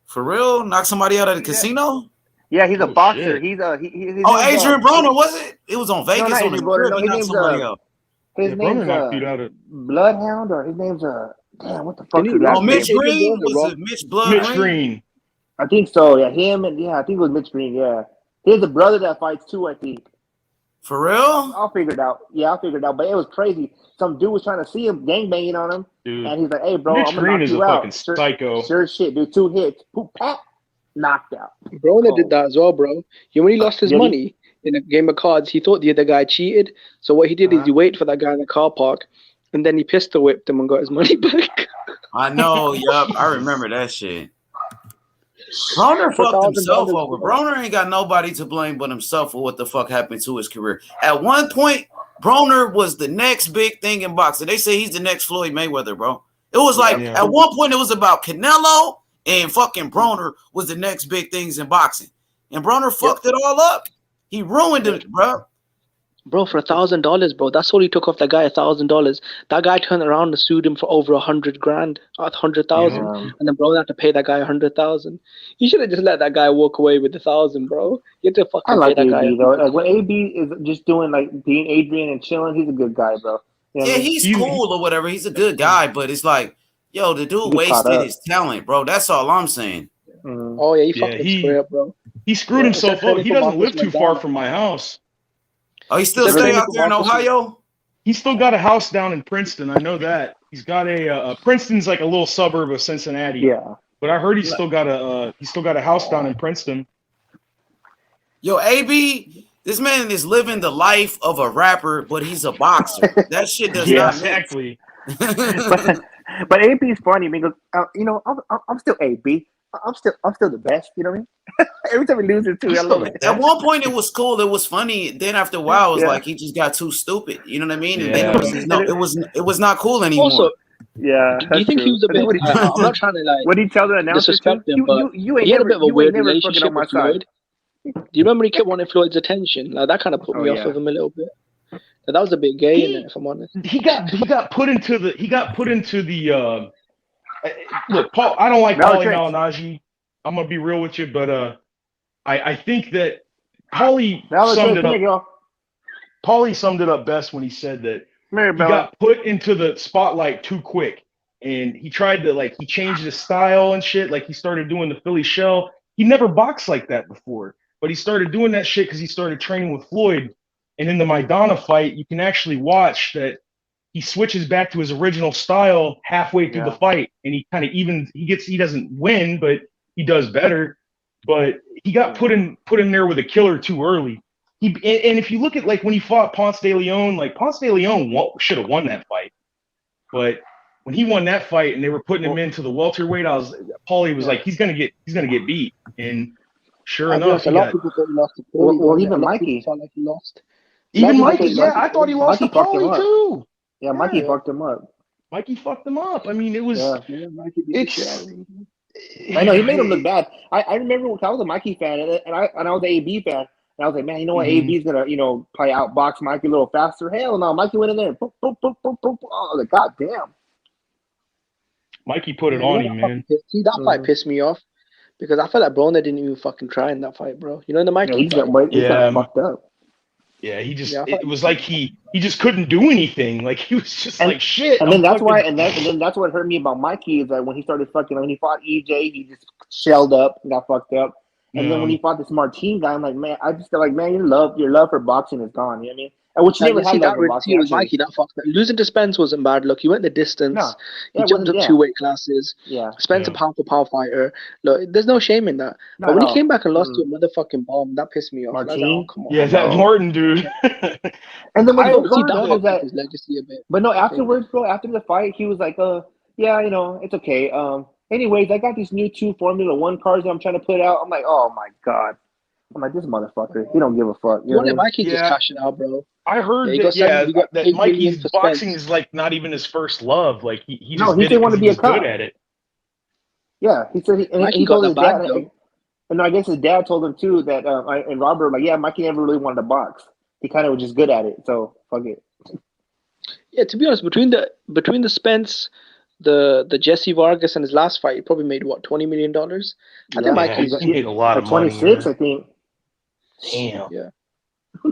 For real? Knocked somebody out at a casino? Yeah, he's a boxer. Shit. He's Adrian Broner, was it? It was on Vegas. No, on his Broner. His name's Bloodhound, or his name's damn, what the fuck is that? Mitch Green? Was it Mitch Green? I think so. Yeah, him and I think it was Mitch Green. Yeah, he has a brother that fights too, I think. For real? I'll figure it out. Yeah, I'll figure it out. But it was crazy. Some dude was trying to see him gangbanging on him, and he's like, "Hey, bro, Mitch I'm gonna Green knock is you a out." fucking psycho. Sure shit, dude. 2 hits, poop, pat, knocked out. Broner did that as well, bro. When he lost his money in a game of cards, he thought the other guy cheated. So what he did is he waited for that guy in the car park, and then he pistol whipped him and got his money back. I know. Yup, I remember that shit. Broner fucked himself over. Broner ain't got nobody to blame but himself for what the fuck happened to his career. At one point, Broner was the next big thing in boxing. They say he's the next Floyd Mayweather, bro. It was at one point it was about Canelo, and fucking Broner was the next big things in boxing. And Broner fucked it all up. He ruined it, bro. Bro, for $1,000, bro. That's all he took off that guy, $1,000. That guy turned around and sued him for over 100 grand, 100,000, and then bro had to pay that guy 100,000. You should have just let that guy walk away with 1,000, bro. You had to I fucking pay like that guy AB though. Like when 100K. AB is just doing like being Adrian and chilling, he's a good guy, bro. You know what Yeah, I mean? he's He cool or whatever. He's a good guy, but it's like, yo, the He dude gets caught wasted up. his talent, bro. That's all I'm saying. Mhm. Oh yeah, he yeah, fucked him square up, bro. he screwed Yeah. Instead of himself up. training He for doesn't Marcus live too far McDonald, from my house. Oh, he still instead of stay Really? training out for there in Marcus, Ohio? He's still got a house down in Princeton. I know that. He's got Princeton's like a little suburb of Cincinnati. Yeah. But I heard he's still got a house down in Princeton. Yo, AB, this man is living the life of a rapper, but he's a boxer. That shit does Yeah, not exactly. but but AB is funny because you know I'm still AB. I'm still the best. You know what I mean? Every time he loses too, He's I still love the it. At one point, it was cool. It was funny. Then after a while, it was Yeah. like he just got too stupid. You know what I mean? And then Yeah. it was just, no, it was not cool Also, anymore. Yeah, do you that's think he true. was a And then bit? I'm not trying to like what did he tell the announcer too? disrespect him, but You ain't he had a bit of a weird never fucking relationship on my with side. Floyd. Do you remember he kept wanting Floyd's attention? Like that kind of put Oh, me off yeah. of him a little bit. That was a bit gay in it, if I'm honest. He got put into the look, Paul. I don't like Paulie Malachi. Malignaggi. I'm gonna be real with you, but I think that Paulie Malachi, summed it come up. here, girl. Paulie summed it up best when he said that Come here, he Bella. got put into the spotlight too quick, and he tried to he changed his style and shit. Like he started doing the Philly shell. He never boxed like that before, but he started doing that shit because he started training with Floyd. And in the Maidana fight, you can actually watch that he switches back to his original style halfway through the Yeah. fight, and he kind of he doesn't win, but he does better. But he got put in there with a killer too early. And if you look at when he fought Ponce de Leon, Ponce de Leon should have won that fight, but when he won that fight and they were putting him into the welterweight, Paulie was like, he's gonna get beat, and sure I'll be enough, honest, a lot of people thought he lost to Paulie. Well, though, even a lot of Mikey. people felt like he lost. even Mikey Mikey, fucked yeah, Mikey. I thought he lost Mikey to fucked him Paulie up. too. Yeah, Mikey Yeah. fucked him up. Mikey fucked him up. I mean, it was. Yeah. Yeah, Mikey beat the shit out It's. of him. I know he made him look bad. I remember when I was a Mikey fan and I was an AB fan. And I was like, man, you know what? Mhm. AB's gonna, probably outbox Mikey a little faster. Hell no, Mikey went in there. Boop, boop, boop, boop, boop. Oh, like, goddamn. Mikey put it Yeah, on you know him, that man. See, that fight pissed me off because I felt like Broner didn't even fucking try in that fight, bro. You know, in the Yeah, Mikey he's fight. got fucked up. Yeah, he just. Yeah, I thought It was like he just couldn't do anything. Like he was just like shit. And then I'm that's fucking- why, and then that's what hurt me about Mikey is that when he started when he fought EJ, he just shelled up and got fucked up. And then when he fought this Martin guy, I'm like, man, I just feel like, man, your love for boxing is gone. You know what I mean? And which you never you had see, love that for really boxing. was Mikey. That fucked up. Losing to Spence wasn't bad. Look, he went the distance. No. He Yeah, it jumped up wasn't- 2 weight classes. Yeah. Spence a Yeah. pound for pound fighter. Look, there's no shame in that. Not But when at he came all. back and lost to a motherfucking bomb, that pissed me off. I was like, Martin? oh, come on. Yeah, that No. Martin dude. And then I what's heard so that dumb fucked is that, up his legacy a bit. but no, afterwards, bro, after the fight, he was like, yeah, it's okay. Anyways, I got these new 2 Formula 1 cars that I'm trying to put out. I'm like, oh my God. I'm like, this motherfucker, he don't give a fuck. You want know what I mean? Mikey just cashing out, bro. I heard Yeah, he that. got seven- he got that 8 million Mikey's for boxing Spence. is not even his first love. Like he No, just he did didn't it want to because be he a was cop. good at it. Yeah, he said Mikey he got told the his bag, dad, though. and I guess his dad told him too that and Robert like, yeah, Mikey never really wanted to box. He kind of was just good at it, so fuck it. Yeah, to be honest, between the Spence, the Jesse Vargas and his last fight, he probably made what, $20 million. I Yeah, think Mikey's he made a lot of At money. 26, man. I think. Damn. yeah.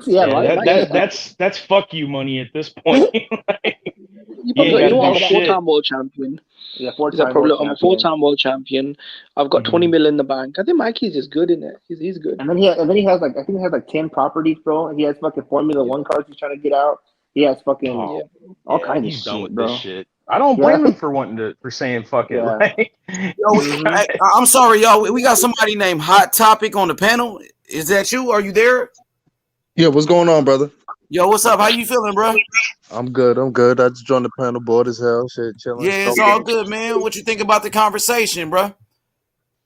Yeah, right. That's fuck you money at this point. You ain't know gotta what? do I'm a shit. 4-time world champion. Yeah, He's four-time probably world I'm a champion. 4-time world champion. I've got 20 million in the bank. I think Mikey's just good in it. He's good. And then he has I think he has 10 properties, bro. He has fucking Formula 1 cars he's trying to get out. He has fucking all kinds of he's shit, done with bro. this shit. I don't blame him for saying fuck it. Yeah. Right? Yo, I'm sorry, y'all. We got somebody named Hot Topic on the panel. Is that you? Are you there? Yeah, what's going on, brother? Yo, what's up? How you feeling, bro? I'm good. I just joined the panel, bored as hell. Shit, chilling. Yeah, it's all good, man. What you think about the conversation, bro?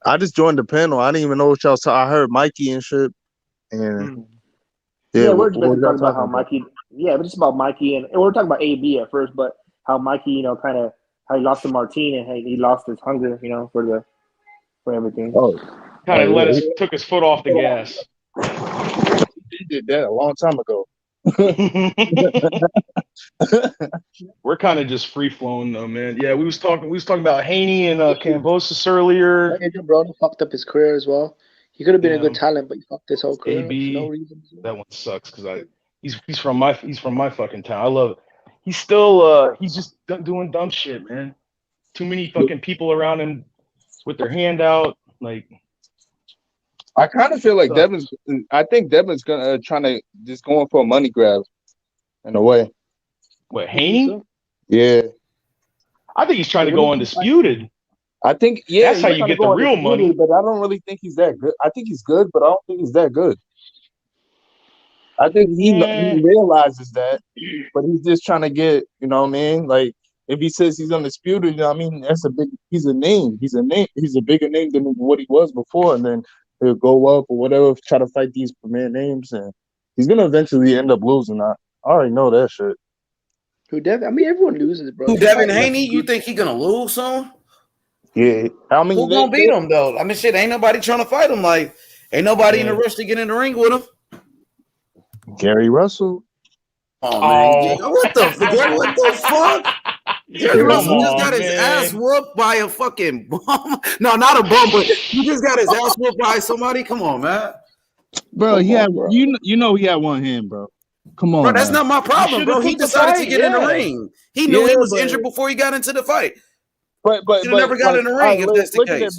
I just joined the panel. I didn't even know what y'all saw. I heard Mikey and shit. And Yeah, we're what just y'all talking about how about? Mikey. Yeah, we're just about Mikey and we're talking about AB at first, but how Mikey, kind of how he lost to Martin and how he lost his hunger, for everything. Oh, Kind of took his foot off the gas. he did that a long time ago. We're kind of just free flowing though, man. Yeah, we was talking about Haney and Kambosos earlier. Adrian Broner fucked up his career as well. He could have been a good Yeah. talent, but he fucked his whole career up for no AB, reason. that one sucks because he's from my fucking town. I love it. He's still he's just doing dumb shit, man. Too many fucking people around him with their hand out, like. I kind of feel like Sucks. I think Devin's gonna trying to just going for a money grab, in a way. What, Haney? So, Yeah, I think he's trying to go undisputed. I think That's how he's you trying to get the go real undisputed, money. But I don't really think he's that good. I think he's good, but I don't think he's that good. I think he realizes that, but he's just trying to get, you know what I mean? Like, if he says he's undisputed, you know what I mean? He's a name. He's a bigger name than what he was before, and then he'll go up or whatever, try to fight these premier names, and he's gonna eventually end up losing. I already know that shit. who Devin? I mean, everyone loses, bro. Who, If you Devin fight like Haney? a You good- think he gonna lose soon? Yeah, I mean, Who gonna beat him though? I mean, shit, ain't nobody trying to fight him. Like, ain't nobody in the rush to get in the ring with him. Gary Russell. Oh man, what the fuck? Gary Come Russell just on, got his man. ass whooped by a fucking bum. No, not a bum, but he just got his ass whooped by somebody. Come on, man. Bro, he had bro. you know he had one hand, bro. Come on, Bro, that's man. not my problem, should've bro. He took the decided to fight, get in the yeah. ring. He knew he Yeah, was but- injured before he got into the fight. But Should've never got in the ring all right, if that's the look at case.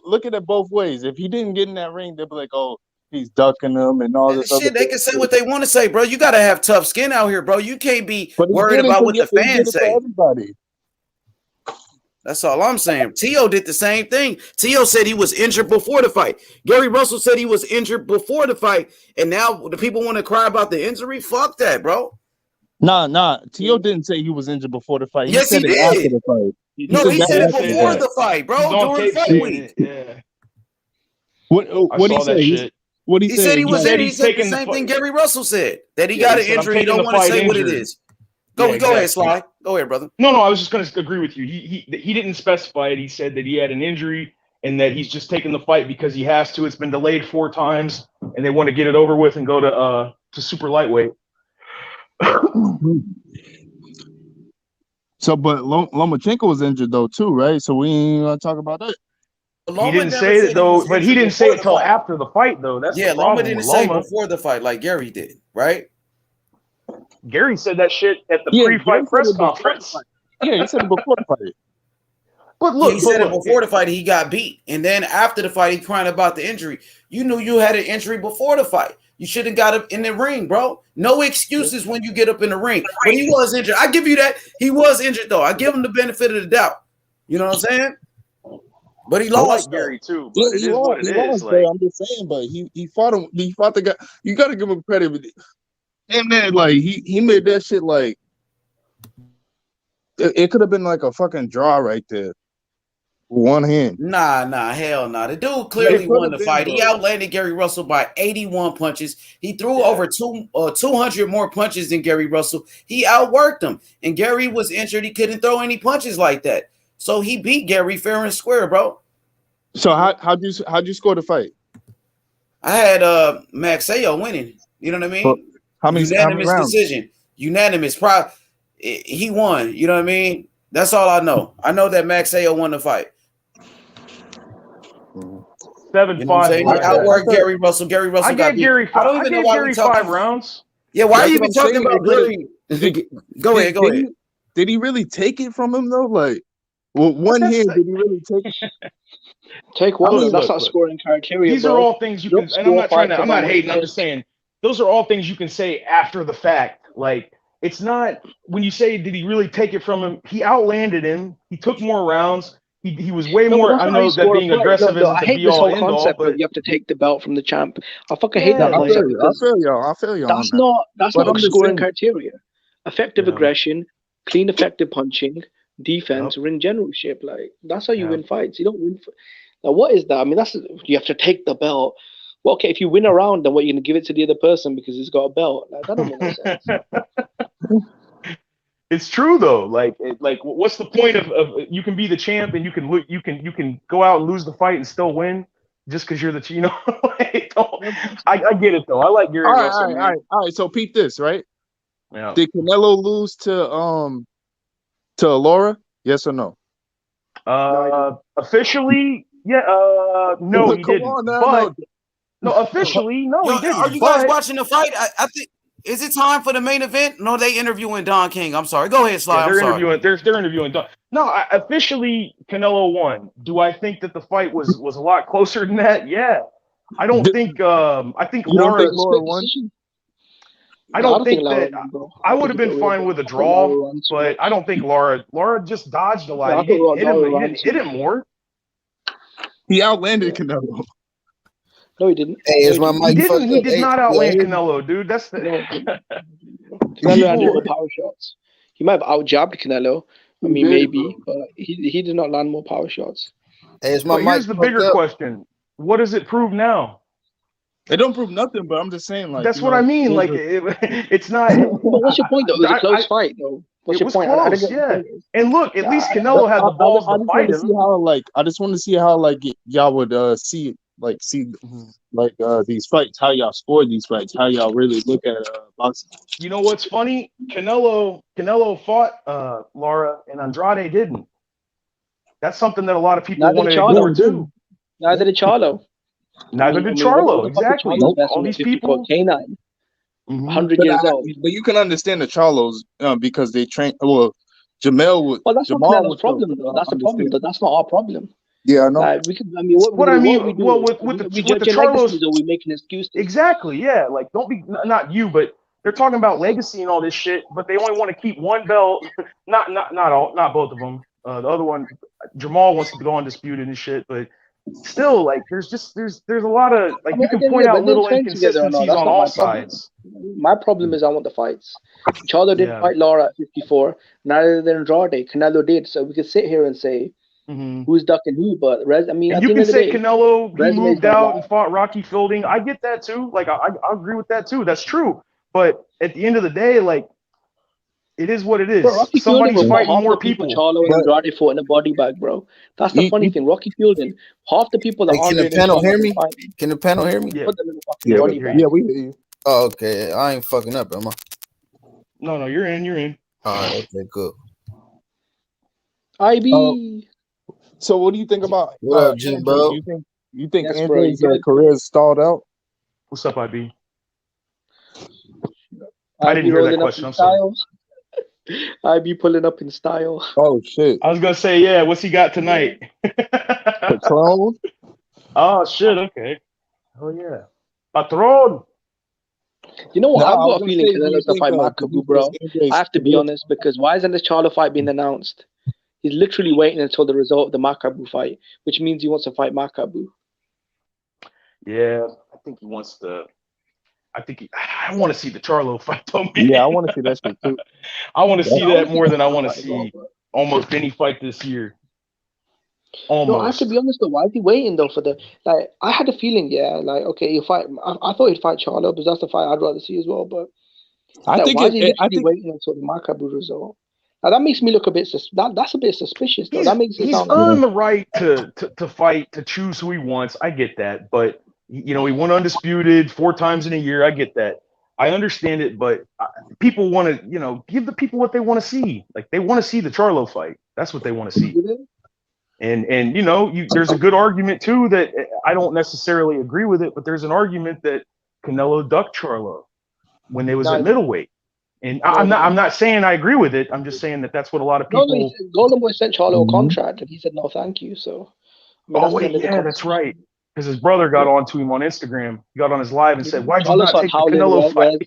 look at it both ways. If he didn't get in that ring, they'd be like, "Oh, he's ducking them and all this Shit, other they can say what they want to say, bro. You got to have tough skin out here, bro. You can't be But he worried did it about for what the he did fans it for say. everybody. That's all I'm saying. T.O. did the same thing. T.O. said he was injured before the fight. Gary Russell said he was injured before the fight. And now the people want to cry about the injury? Fuck that, bro. Nah. T.O. didn't say he was injured before the fight. Yes, said he it after did. the fight. No, he said it after the before fight. the fight, bro. He's on During tape fight saying week. it. Yeah, What I he saw that say? shit. What he He say? said he was said in. He he's said the taking the same fight. thing Gary Russell said. That he Yeah, got he an said, "I'm injury. He taking don't the want to fight say what it injured." is. Go ahead, exactly. Sly. Go ahead, brother. No, I was just going to agree with you. He didn't specify it. He said that he had an injury and that he's just taking the fight because he has to. It's been delayed 4 times, and they want to get it over with and go to super lightweight. So, but Lomachenko was injured though too, right? So we ain't gonna talk about that. He didn't say it though, but he didn't say it till after the fight though. That's Yeah, the problem Loma didn't with say Loma. before the fight like Gary did, right? Gary said that shit at the Gary pre-fight said press it before the conference. fight. Yeah, he said it before the fight. But Yeah, look, he said it before the fight. He got beat, and then after the fight, he crying about the injury. You knew you had an injury before the fight. You should have got up in the ring, bro. No excuses when you get up in the ring. But he was injured. I give you that. He was injured though. I give him the benefit of the doubt. You know what I'm saying? But he I lost. like Gary too, but Yeah, it is what it is. but Like, I'm just saying, but he fought him. He fought the guy. You got to give him credit. And man, like he made that shit like it could have been like a fucking draw right there, with one hand. Nah, hell nah. The dude clearly won the fight. He bro. outlanded Gary Russell by 81 punches. He threw over 200 more punches than Gary Russell. He outworked him. And Gary was injured. He couldn't throw any punches like that. So he beat Gary fair and square, bro. So how'd you score the fight? I had Max Ayo winning. You know what I mean? How many Unanimous rounds? decision. Unanimous. He won. You know what I mean? That's all I know. I know that Max Ayo won the fight. 7-5. You know what I'm saying? He outworked Gary Russell. Gary Russell got beat. I don't even know why we talking 5 rounds. Yeah, why are you even That's what I'm talking saying. about Gary? Go ahead. Did he really take it from him though? Like, well, one hand, did he really take it? Take one. Look, That's not scoring criteria. These are all things you can, and I'm not hating. I'm just saying those are all things you can say after the fact. Like, it's not when you say, did he really take it from him? He outlanded him. He took more rounds. He was way more. I know that being aggressive isn't the be all end all, but you have to take the belt from the champ. I fucking hate that I concept because I feel y'all. that's not But I'm a just scoring saying. criteria. Effective Yeah. aggression, clean, effective punching, defense, Yep. ring generalship. Like that's how you Yeah. win fights. You don't win. Now what is that? I mean, you have to take the belt. Well, okay, if you win a round, then what, you're gonna give it to the other person because he's got a belt? Like, that don't make no sense. It's true though. Like, what's the point of you can be the champ and you can go out and lose the fight and still win? just because you're the I get it though. I like Gary Russell, man. All right. So peep this, right? Yeah. Did Canelo lose to Laura? Yes or no? Officially, yeah. No, he Come didn't. on now, But no, officially, no, Yo, he didn't. are you guys watching the fight? I think. Is it time for the main event? No, they interviewing Don King. I'm sorry. Go ahead, Sly. Yeah, I'm sorry. They're interviewing. No, officially Canelo won. Do I think that the fight was a lot closer than that? Yeah. I don't think. I think You don't Laura. think Laura won? I don't think Laura that. won, bro. I would have been fine with a draw, but I don't think Laura just dodged a lot. He didn't hit him. He didn't hit him more. He outlanded Canelo. No, he didn't. Hey, is my mic fucked up? He did not outland yeah. Canelo, dude. That's the. Canelo had more power shots. He might have out-jabbed Canelo. I mean, maybe, but he did not land more power shots. Hey, is my But mic here's the fucked bigger up? question: what does it prove now? It don't prove nothing, but I'm just saying, like, That's what I mean. Like, it's not. But what's your point, though? It was a close fight, though. What's your point? Close, yeah. And look, at least Canelo had the balls to fight him. I just want to see how y'all would see these fights, how y'all score these fights, how y'all really look at boxing. You know what's funny? Canelo fought Lara, and Andrade didn't. That's something that a lot of people want to ignore too. Neither did Charlo. Neither did Charlo. Exactly. All these people. Canine. 100 years old. But you can understand the Charlos because they train. Well, Jamal. Well, that's not Canelo's problem, though. That's the problem, though. That's not our problem. Yeah, I know. Like, with the Charlos, are we making excuses? Exactly. Yeah. Like, don't be not you, but they're talking about legacy and all this shit. But they only want to keep one belt. Not both of them. The other one, Jamal wants to go undisputed and shit, but. Still, like, there's a lot of, like, you can point out little inconsistencies on all sides. My problem is I want the fights. Charlo didn't fight Lara at 54, neither did Andrade. Canelo did, so we could sit here and say who's ducking who, but I mean, and you can say Canelo moved out and fought Rocky Fielding. I get that too. Like, I agree with that too. That's true. But at the end of the day, like, it is what it is. Somebody's fighting more people. Charlo and Andrade fought in a body bag, bro. That's the funny thing. Rocky Fielding, half the people that can the panel hear me? Can the panel hear me? Yeah. Put them in the fucking body bag. Yeah, we hear you. Oh, okay. I ain't fucking up, am I? No, you're in. All right, okay, good. IB. So what do you think about what up, Jim, bro? You think Andre's career is stalled out? What's up, IB? I didn't hear that question. I'm sorry. I be pulling up in style. Oh shit! I was gonna say, yeah. What's he got tonight? Patron. Oh shit! Okay. Oh yeah. Patron. You know what? I've got a feeling Canelo's gonna fight Makabu, bro. I have to be honest, because why isn't this Charlo fight being announced? He's literally waiting until the result of the Makabu fight, which means he wants to fight Makabu. Yeah, I think he wants to. I want to see the Charlo fight though, man. Yeah, I want to see that shit too. I want to see that more than I want to see almost any fight this year. Almost. No, I have to be honest though. Why is he waiting though for the like? I had a feeling, okay, he'll fight. I thought he'd fight Charlo, because that's the fight I'd rather see as well. But I think waiting until the Makabu result. Now that makes me look a bit that's a bit suspicious though. That makes it sound earned the right to fight, to choose who he wants. I get that, but. He won undisputed 4 times in a year. I get that. I understand it, but people want to, give the people what they want to see. Like, they want to see the Charlo fight. That's what they want to see. And there's a good argument too that I don't necessarily agree with it, but there's an argument that Canelo ducked Charlo when they was at middleweight. And I'm not saying I agree with it. I'm just saying that that's what a lot of people. Golden Boy sent Charlo a contract, and he said no, thank you. So. That's right. Because his brother got on to him on Instagram. He got on his live and said, "Why'd you not take the Canelo fight?"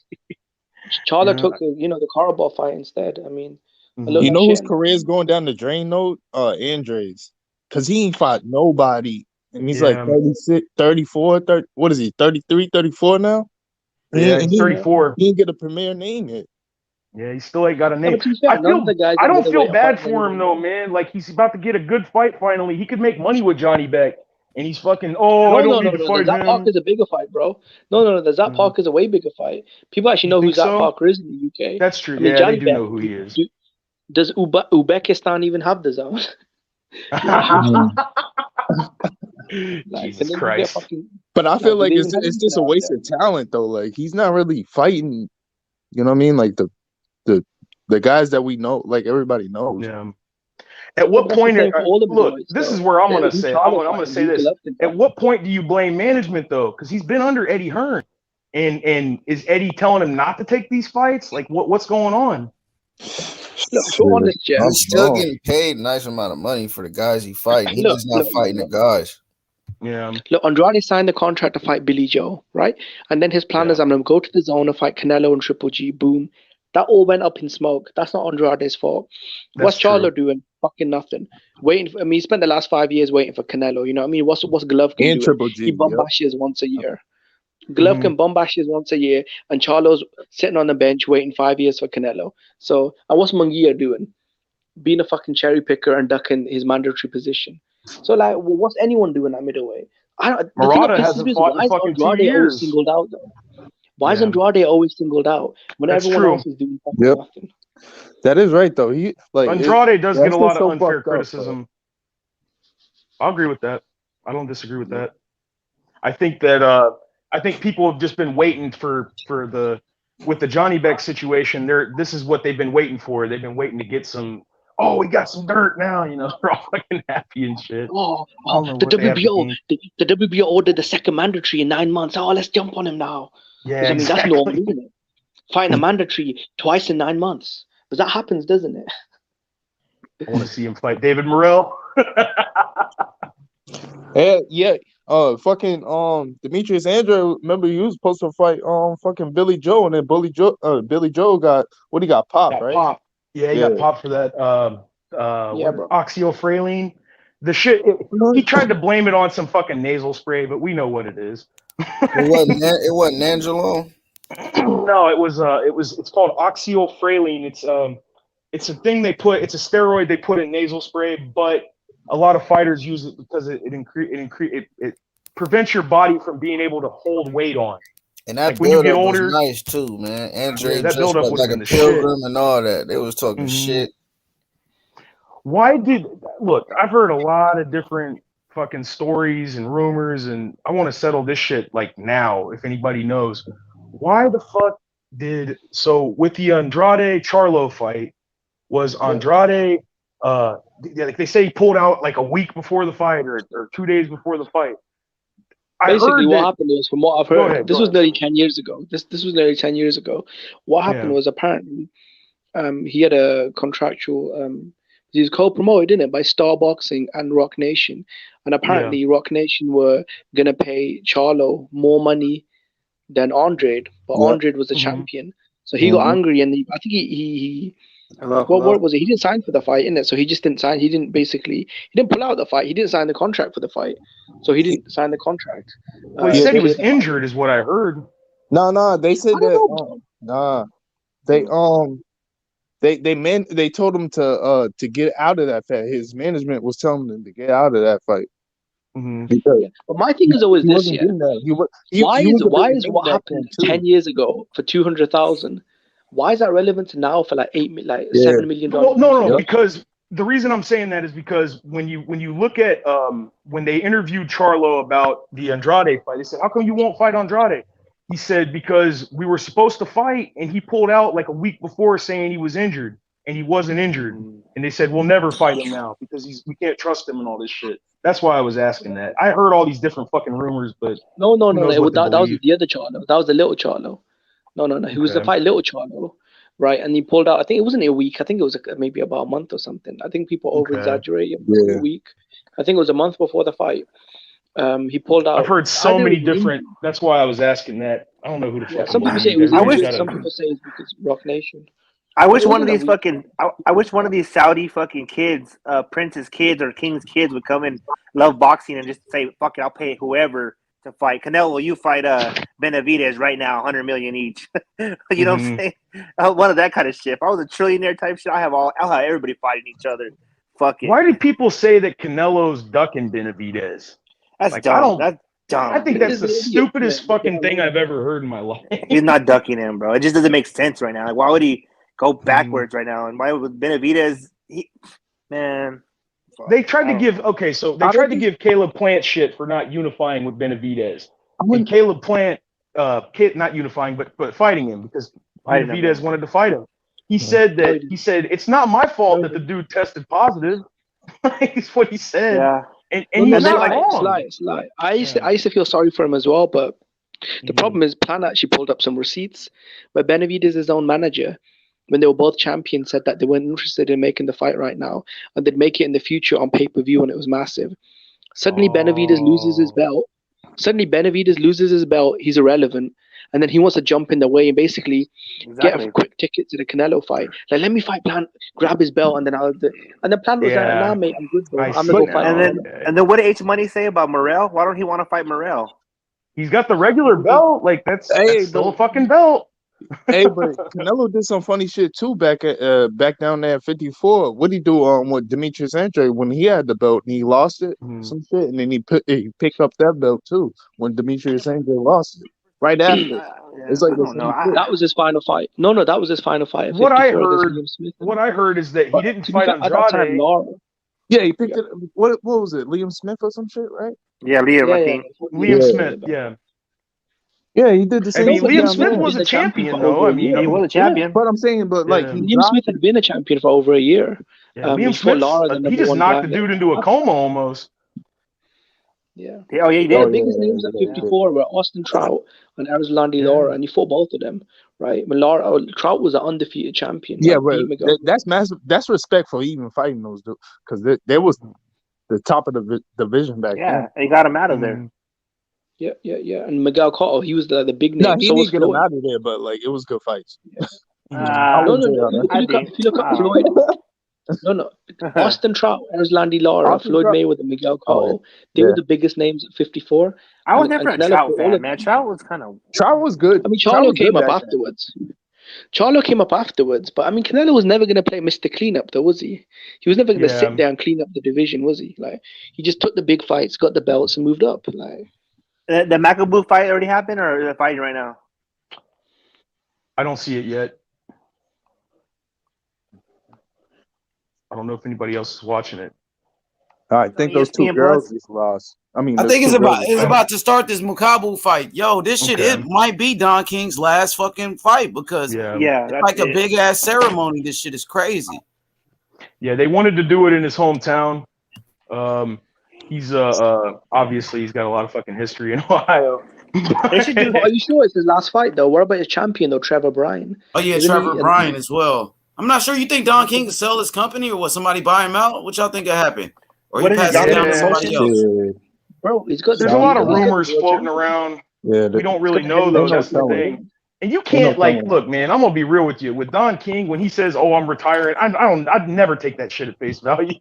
Charlo took the Carabob fight instead. I mean, you know whose career is going down the drain though? Andres, because he ain't fought nobody, and he's like 36, 34, 30. What is he? 33, 34 now? Yeah, he's 34. He didn't get a premier name yet. Yeah, he still ain't got a name. I don't feel bad for him though, man. Like, he's about to get a good fight finally. He could make money with Johnny back. And he's fucking, I don't need to fight him. Zach Parker's a bigger fight, bro. No. The Zach Parker's a way bigger fight. People actually know who Zach Parker is in the UK. That's true. I mean, Johnny they do know who he is. Does Uzbekistan even have the zone? Like, Jesus and then you get Christ. fucking. But I feel Like, like they it's even it's get just a out waste there. of talent though. Like he's not really fighting. You know what I mean? Like the guys that we know, like everybody knows. Yeah. At Yeah, but what that's the point? same for all the Look, middleweights, this is though. where I'm Like, gonna who's say. Charlo I'm gonna fighting? say Who's this. Golovkin At fighting? what point do you blame management though? Because he's been under Eddie Hearn, and is Eddie telling him not to take these fights? Like what's going on? Look, to be honest, yeah. He's still getting paid a nice amount of money for the guys he fighting. He's just not fighting the guys. Yeah. Look, Andrade signed the contract to fight Billy Joe, right? And then his plan is, I'm going to go to the zone and fight Canelo and Triple G. Boom. That all went up in smoke. That's not Andrade's fault. What's Charlo doing? Fucking nothing. Waiting for, he spent the last 5 years waiting for Canelo. You know what I mean? What's Golovkin And doing? Triple G. He bomb bashes once a year. Golovkin bomb bashes once a year, and Charlo's sitting on the bench waiting 5 years for Canelo. So, and what's Munguia doing? Being a fucking cherry picker and ducking his mandatory position. So, like, what's anyone doing at middleweight? The thing that Murata pisses hasn't me is, fought why in is fucking 2 Andrade always years. singled out, though? Why is Andrade always singled out when That's everyone true. else is doing fucking nothing? That is right though. He like Andrade does get a lot of so unfair fucked up, criticism. I'll agree with that. I don't disagree with that. I think that I think people have just been waiting for the with the Johnny Beck situation. This is what they've been waiting for. They've been waiting to get some. Oh, we got some dirt now. You know, they're all fucking happy and shit. The WBO, the WBO ordered the second mandatory in 9 months. Oh, let's jump on him now. Yeah, I mean, exactly. that's normal, isn't it? Fighting the mandatory twice in 9 months. But that happens, doesn't it? I want to see him fight David Morrell. Yeah. Fucking Demetrius Andrew. Remember he was supposed to fight fucking Billy Joe, and then Billy Joe got what he got popped, right? Popped. Yeah, he got popped for that. Oxyofraline. The shit. He tried to blame it on some fucking nasal spray, but we know what it is. It wasn't Angelo. No, it's called oxyofraline. It's a thing they put. It's a steroid they put in nasal spray, but a lot of fighters use it because it prevents your body from being able to hold weight on. And that like when you get older, was nice too, man. Andre that just buildup was was like a the pilgrim shit. and all that. They was talking shit. Look, I've heard a lot of different fucking stories and rumors, and I want to settle this shit like now, if anybody knows. Why the fuck with the Andrade Charlo fight, was Andrade like they say he pulled out like a week before the fight or 2 days before the fight. Basically, what happened was, from what I've heard, this was nearly 10 years ago. This was nearly 10 years ago. What happened was, apparently, he had a contractual. He was co-promoted, didn't it, by Star Boxing and Rock Nation, and apparently Rock Nation were gonna pay Charlo more money than Andre, but Andre was the champion, so he got angry, and I think he what was it? He didn't sign for the fight, innit? So he just didn't sign. He didn't pull out the fight. He didn't sign the contract for the fight, so he didn't sign the contract. Well, he said he was injured, is what I heard. No, they said that. They told him to get out of that fight. His management was telling him to get out of that fight. But my thing is always this: why is what happened 10 years ago for 200,000? Why is that relevant now for like $7 million? No, because the reason I'm saying that is because when you look at when they interviewed Charlo about the Andrade fight, they said, "How come you won't fight Andrade?" He said, "Because we were supposed to fight, and he pulled out like a week before saying he was injured, and he wasn't injured." And they said, "We'll never fight him now because we can't trust him and all this shit." That's why I was asking that. I heard all these different fucking rumors, but no. That was the other Charlo. That was the little Charlo. No. He was to fight little Charlo, right? And he pulled out. I think it wasn't a week. I think it was maybe about a month or something. I think people over-exaggerate. A week. I think it was a month before the fight. He pulled out. I've heard so many different. That's why I was asking that. I don't know who the fuck. Some people say it was injured. Some people say it's because Rock Nation. I wish one of these I wish one of these Saudi fucking kids, prince's kids or king's kids, would come and love boxing and just say, "Fuck it, I'll pay whoever to fight." Canelo, you fight Benavidez right now, 100 million each. You know what I'm saying? One of that kind of shit. If I was a trillionaire type shit, I'll have everybody fighting each other. Fuck it. Why do people say that Canelo's ducking Benavidez? That's dumb. That's dumb. I think that's the stupidest fucking thing I've ever heard in my life. He's not ducking him, bro. It just doesn't make sense right now. Like, why would he go backwards right now? And why would Benavidez? Man, They tried to give I don't think- give Caleb Plant shit for not unifying with Benavidez. I And wouldn't- Caleb Plant, not unifying, but fighting him because Fighting him, Benavidez yeah. wanted to fight him. He said it's not my fault that the dude tested positive. Is what he said. Yeah. And No, he's it's not like, wrong. it's like. I used to feel sorry for him as well, but the problem is Plan actually pulled up some receipts where Benavidez, his own manager, when they were both champions, said that they weren't interested in making the fight right now and they'd make it in the future on pay-per-view when it was massive. Suddenly Benavidez loses his belt. He's irrelevant. And then he wants to jump in the way and basically get a quick ticket to the Canelo fight. Like, let me fight Plant, grab his belt, and then and the Plant was like, nah, mate, I'm good, bro. I'm gonna go fight. And then what did H Money say about Morrell? Why don't he want to fight Morrell? He's got the regular belt. Like that's still a fucking belt. Hey, but Canelo did some funny shit too back down there at 54. What did he do with Demetrius Andrade when he had the belt and he lost it? Some shit, and then he picked up that belt too when Demetrius Andrade lost it. Right after. It's like that was his final fight. No, that was his final fight. What I heard is that he didn't fight Andrade. Yeah, he picked it. What was it? Liam Smith or some shit, right? Yeah, Liam. I think Liam Smith. Yeah. Yeah, he did the same. I mean, Liam Smith was a champion, though. I mean, he was a champion. But I'm saying, like, Liam Smith had been a champion for over a year. Yeah, Liam Smith, he just knocked the dude into a coma almost. Yeah. Oh, yeah, he did. The biggest names at 54 were Austin Trout and Arizlandi Lara, and he fought both of them, right? When Trout was an undefeated champion. Yeah, but that's massive. That's respect for even fighting those dudes because they was the top of the division back then. Yeah, they got him out of there. Yeah. And Miguel Cotto, he was the big name. No, he didn't get him out of there, but like it was good fights. If you look at Floyd. No. Austin Trout, Arizlandi Lara, Floyd Mayweather, Miguel Cotto, they were the biggest names at 54. I was never a Trout fan, man. Trout was good. I mean, Charlo came up afterwards. But I mean, Canelo was never going to play Mr. Cleanup, though, was he? He was never going to sit there and clean up the division, was he? Like, he just took the big fights, got the belts, and moved up. Like, the Makabu fight already happened, or is it fighting right now? I don't see it yet. I don't know if anybody else is watching it. I think those two girls just lost. I think it's about to start this Makabu fight. Yo, this shit it might be Don King's last fucking fight because it's like a big ass ceremony. This shit is crazy. Yeah, they wanted to do it in his hometown. He's obviously he's got a lot of fucking history in Ohio. Are you sure it's his last fight though? What about his champion though, Trevor Bryan? Oh yeah, Trevor Bryan as well. I'm not sure. You think Don King can sell his company, or will somebody buy him out? What y'all think will happen? Or he pass it down to somebody else? Bro, he's got. There's a lot of rumors floating around. Yeah, we don't really know though. That's the thing. And you can't look, man. I'm gonna be real with you. With Don King, when he says, "Oh, I'm retiring," I'd never take that shit at face value.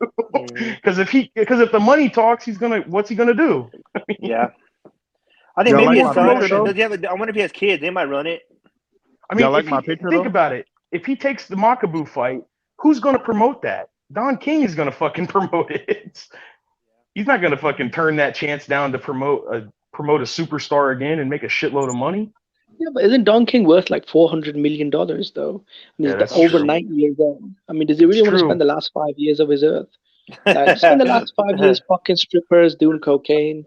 Because if the money talks, what's he gonna do? Yeah. I think maybe his son. I wonder if he has kids. They might run it. I mean, think about it. If he takes the Makabu fight, who's going to promote that? Don King is going to fucking promote it. He's not going to fucking turn that chance down to promote a superstar again and make a shitload of money. Yeah, but isn't Don King worth like $400 million though? I mean, he's over 90 years old. I mean, does he really want to spend the last 5 years of his earth? Spend the last 5 years fucking strippers, doing cocaine.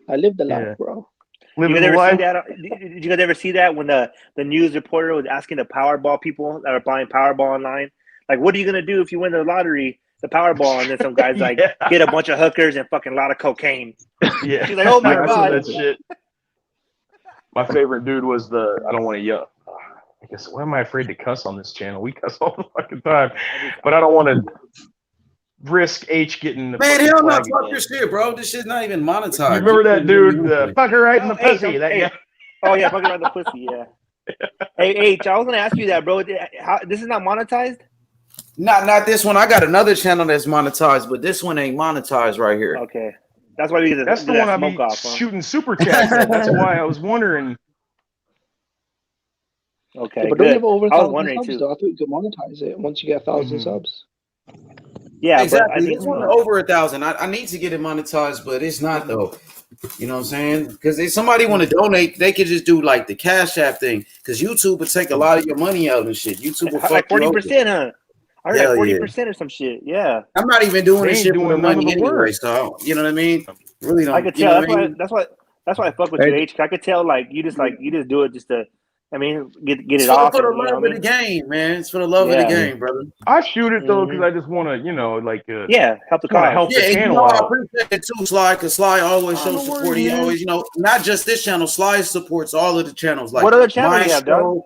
I live the life, bro. Did you guys ever see that when the news reporter was asking the Powerball people that are buying Powerball online, like, what are you gonna do if you win the lottery, the Powerball? And then some guys like get a bunch of hookers and fucking a lot of cocaine. Yeah, she's like, oh my god, that shit. My favorite dude was I don't want to yell. I guess why am I afraid to cuss on this channel? We cuss all the fucking time, but I don't want to risk H getting the hell no, fuck your shit, bro. This shit's not even monetized. You remember that dude, the fucker right in the pussy? Oh yeah, fucker right in the pussy. Yeah. Hey H, I was gonna ask you that, bro. This is not monetized? Not this one. I got another channel that's monetized, but this one ain't monetized right here. Okay, that's why we get that's the one I've been shooting super chats at. That's why I was wondering. Okay, but don't you have over 1,000 subs? Though? I thought you could monetize it once you get 1,000 subs. Yeah, exactly. It's over 1,000. I need to get it monetized, but it's not though. You know what I'm saying? Because if somebody want to donate, they could just do like the Cash App thing. Because YouTube would take a lot of your money out and shit. YouTube will like 40%, huh? I heard Hell like yeah. 40% or some shit. Yeah. I'm not even doing They this ain't shit for the doing none of money the anyway, work. so you know what I mean? Really don't. I could You know tell. what I mean? That's why I fuck with Hey, you, H. I could tell like you just do it just to, I mean, get It's it for the, off. for the And, you know love what of I the mean? game, man. It's for the love of the Yeah. game, brother. I shoot it though because Mhm. I just want to, you know, like Yeah, help the just want to cause. help Yeah, the and you channel know I out. appreciate it too, Sly, because Sly always Oh, shows no support. worries, He man. always, you know, not just this channel. Sly supports all of the channels, like What other channel my you have, dog?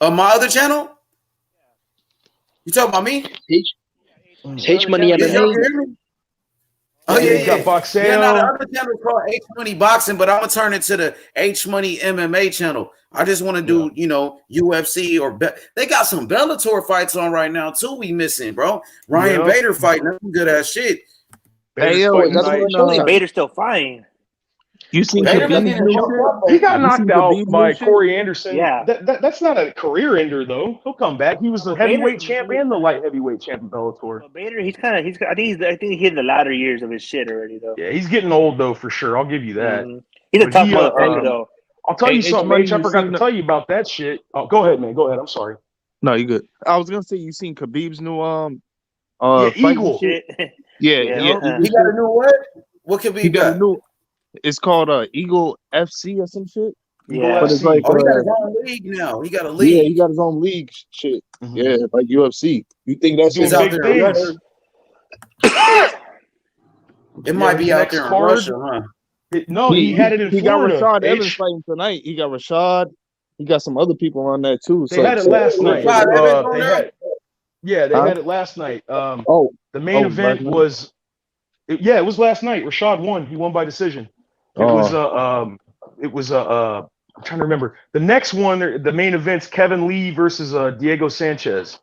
show. My other channel? You talking about me? H What H other Money channel Yeah, you have? y'all can MMA. hear me? Oh Yeah, yeah, Yeah, you yeah. got yeah. Yeah, no, the Boxeo. other channel is called H Money Boxing, but I'm gonna turn it to the H Money MMA channel. I just want to Yeah. do, you know, UFC or they got some Bellator fights on right now too. We missing, bro. Ryan Yep. Bader fighting, that's some good ass shit. Bader's hey, yo, fighting you That's night. seen Surely Bader's still fine. you seen Bader been Khabib's getting new choked shit? up, He baby. got You seen knocked out Khabib's new by shit? Corey Anderson. Yeah. That's not a career ender though. He'll come back. He was the But Bader, heavyweight champ and the light heavyweight champ in Bellator. but Bader, I think he's in the latter years of his shit already though. Yeah, he's getting old though for sure. I'll give you that. Mhm. He's a But tough he, motherfucker though. I'll tell Hey, you H something, Money, H. I you forgot seen? to tell you about that shit. Oh, go ahead, man. Go ahead. I'm sorry. No, you good. I was gonna say you seen Khabib's new Yeah, fight and Eagle. shit. Shit. Yeah, Yeah. yeah, Eagle He got a shit. new what? What could He be got a got? new. It's called Eagle FC or some shit. Eagle Yeah. But it's FC. like Oh, he got his own league now. He got a yeah, he league. got his own league shit. Mhm. Yeah, like UFC. You think that He's shit It's doing out big there in things. Russia. It Yeah, might his be out next there in card. Russia, huh? No, he had it in he got Florida. Rashad Evans H. fighting tonight. He got Rashad. He got some other people on that too. They So, had it last night. Rashad Evans on They there? had, yeah, they huh? had it last night. Oh, The main last event night. was, yeah, it was last night. Rashad won. He won by decision. It was I'm trying to remember. The next one, the main event's Kevin Lee versus Diego Sanchez.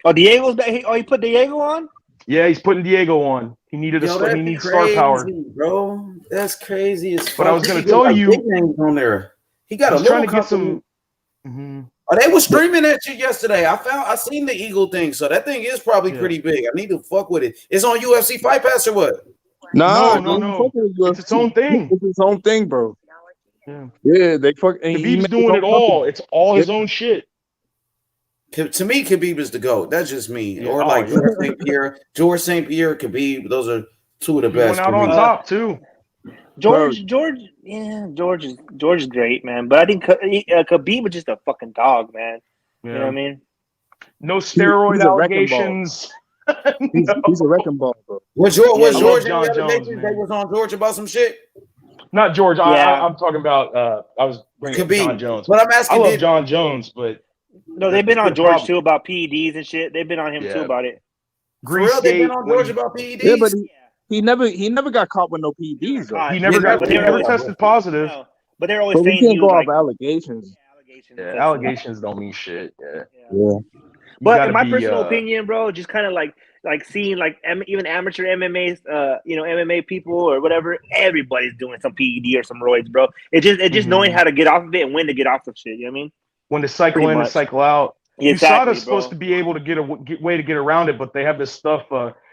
Oh, Diego's back. He put Diego on. Yeah, he's putting Diego on. He needed Yo, he that's needs star power. crazy, bro. That's crazy as But I fuck. was He gonna could get tell like you, big names on there. He got a he's trying little to get company. some. Mhm. Oh, they were streaming that shit yesterday. I seen the Eagle thing, so that thing is probably Yeah. pretty big. I need to fuck with it. It's on UFC Fight Pass or what? Nah, No. they fucking with It's its own thing. It's his own thing, bro. Yeah. Yeah, they fucking. He Khabib's made his doing own it all. company. It's all his own shit. To me, Khabib is the GOAT. That's just me. Yeah. Or Oh, like yeah. George St. Pierre, Khabib. Those are two of the He went best out for on me. top too. George is great, man. But I think Khabib was just a fucking dog, man. Yeah. You know what I mean? No steroid he's a wrecking ball. allegations. He's a wrecking ball, bro. Was George, Yeah, was he George is. any John other Jones, niggas man. they was on George about some shit? Not George. Yeah. I'm talking about. I was bringing up Khabib. John Jones. But I'm I asking, love John Jones, but No, they've been the on George problem- too about PEDs and shit. They've been on him too Yeah. about it. for real, they've been Greasegate on when George about PEDs? Yeah, but he never got caught with no PEDs though. Caught. he never Yeah, got but he they're never always- tested positive. No, but they're always But we saying he can't go was off like allegations. allegations. Yeah, That's- allegations don't mean shit. Yeah. Yeah. You But gotta in my be, personal opinion, bro, just kind of like seeing like even amateur MMA, MMA people or whatever, everybody's doing some PED or some roids, bro. It's just knowing Mhm. how to get off of it and when to get off of shit. You know what I mean? when to cycle Pretty in and much. cycle out. Exactly, USADA's supposed bro. to be able to get a way to get around it, but they have this stuff.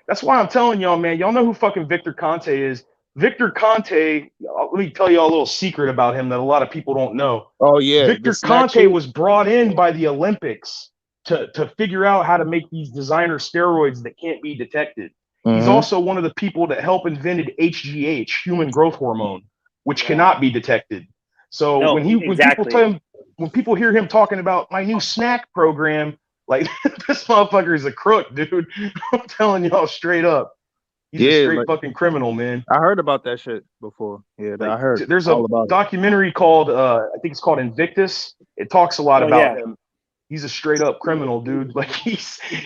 That's why I'm telling y'all, man. Y'all know who fucking Victor Conte is. Victor Conte. Let me tell y'all a little secret about him that a lot of people don't know. Oh yeah. Victor the snack Conte shit. was brought in by the Olympics to figure out how to make these designer steroids that can't be detected. He's Mhm. also one of the people that helped invented HGH, human growth hormone, which Yeah. cannot be detected. So No, when people exactly. tell him, when people hear him talking about my new snack program, like this motherfucker is a crook, dude. I'm telling y'all straight up. He's a Yeah, straight like- fucking criminal, man. I heard about that shit before. Yeah, Like, I heard. there's all a about it. documentary called I think it's called Invictus. It talks a lot Oh, about yeah. him. He's a straight up criminal, dude. Like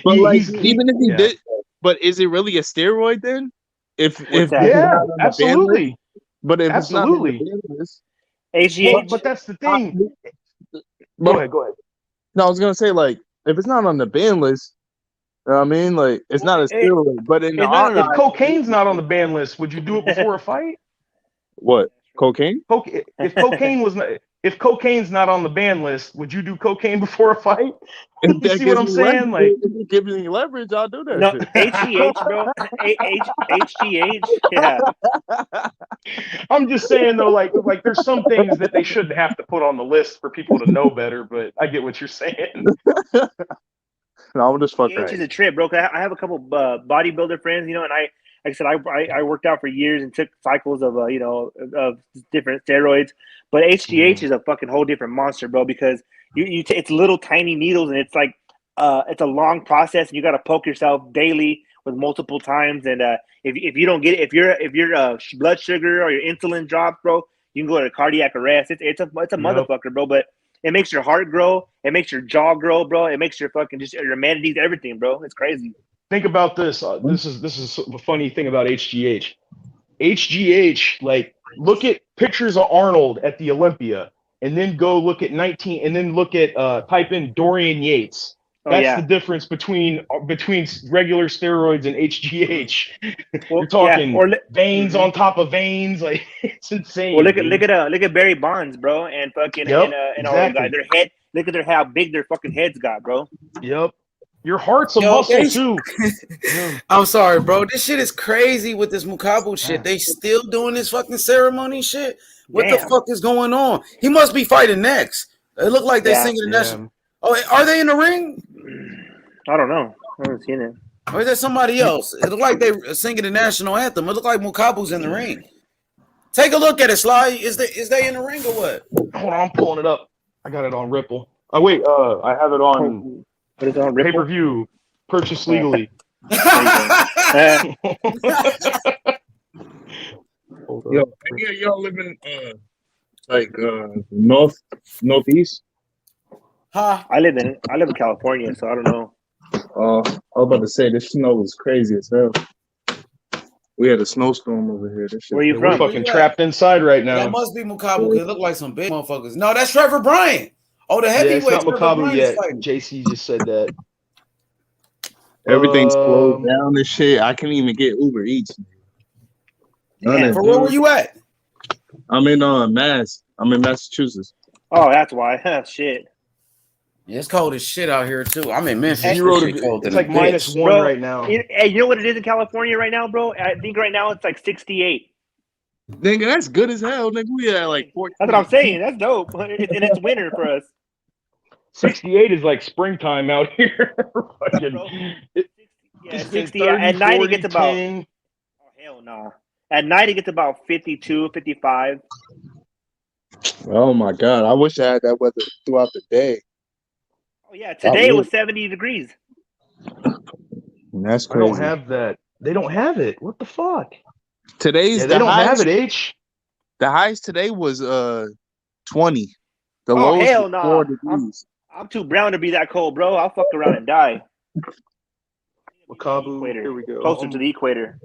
But he's even if he yeah. did, but is it really a steroid then? If that? it's Yeah, not on the ban list? absolutely. But if it's not on the Absolutely. ban list, HGH. But that's the thing. Go but ahead, go ahead. no, I was gonna say like if it's not on the ban list, you know what I mean, like it's not a steroid. But in the it's not on If eye- cocaine's not on the ban list, would you do it before a fight? what cocaine? If cocaine was not, if cocaine's not on the ban list, would you do cocaine before a fight? If You that see gives what I'm me saying? leverage, Like, if it gives me leverage, I'll do that No, shit. HGH, bro. HGH. Yeah. I'm just saying though, like there's some things that they shouldn't have to put on the list for people to know better. But I get what you're saying. No, I'm just fucking. HGH is a trip, bro. 'Cause I have a couple bodybuilder friends, you know, and like I said, I worked out for years and took cycles of you know, of different steroids. But HGH is a fucking whole different monster, bro. Because it's little tiny needles, and it's like it's a long process, and you got to poke yourself daily with multiple times. And if you don't get it, if your blood sugar or your insulin drops, bro, you can go to cardiac arrest. It's a motherfucker, bro. But it makes your heart grow. It makes your jaw grow, bro. It makes your fucking just your amenities, everything, bro. It's crazy. Think about this. This is a funny thing about HGH. HGH, like, look at pictures of Arnold at the Olympia, and then go look at type in Dorian Yates. That's the difference between regular steroids and HGH. You're talking veins on top of veins, like it's insane. Well, look at Barry Bonds, bro, and fucking and all the guys. Their head. Look at how big their fucking heads got, bro. Yep. Your heart's a muscle too. I'm sorry, bro. This shit is crazy with this Makabu shit. They still doing this fucking ceremony shit. What the fuck is going on? He must be fighting next. It look like they singing the national. Oh, are they in the ring? I don't know. I haven't seen it. Or is there somebody else? It look like they singing the national anthem. It look like Makabu's in the ring. Take a look at it, Sly. Is they in the ring or what? Hold on, I'm pulling it up. I got it on Ripple. Oh wait, I have it on. But it's on Ripple? Pay-per-view, purchased legally. Yo, any of y'all live in northeast? Huh? I live in California, so I don't know. I was about to say this snow was crazy as hell. We had a snowstorm over here. This shit. Where you We're from? fucking trapped inside right now. That must be Makabu. It look like some big motherfuckers. No, that's Trevor Bryant. Oh, the heavyweight. Yeah, it's not Makabu yet. JC just said that. Everything's closed down and shit. I can't even get Uber Eats. For where were you at? I'm in Mass. I'm in Massachusetts. Oh, that's why. Shit. Yeah, it's cold as shit out here too. I'm in Memphis. It's like -1 right now. Hey, you know what it is in California right now, bro? I think right now it's like 68. Nigga, that's good as hell. Nigga, we at like 14. That's what I'm saying. That's dope. And it's winter for us. 68 is like springtime out here. Yeah, 60. At night it gets about. 10. Oh hell no. Nah. At night it gets about 52, 55. Oh my god! I wish I had that weather throughout the day. Oh yeah, today it was 70 degrees. That's crazy. I don't have that. They don't have it. What the fuck? Today's they don't have it. H. The highest today was 20. The lowest hell was 4 no. degrees. I'm too brown to be that cold, bro. I'll fuck around and die. Makabu, here we go. Closer to the equator.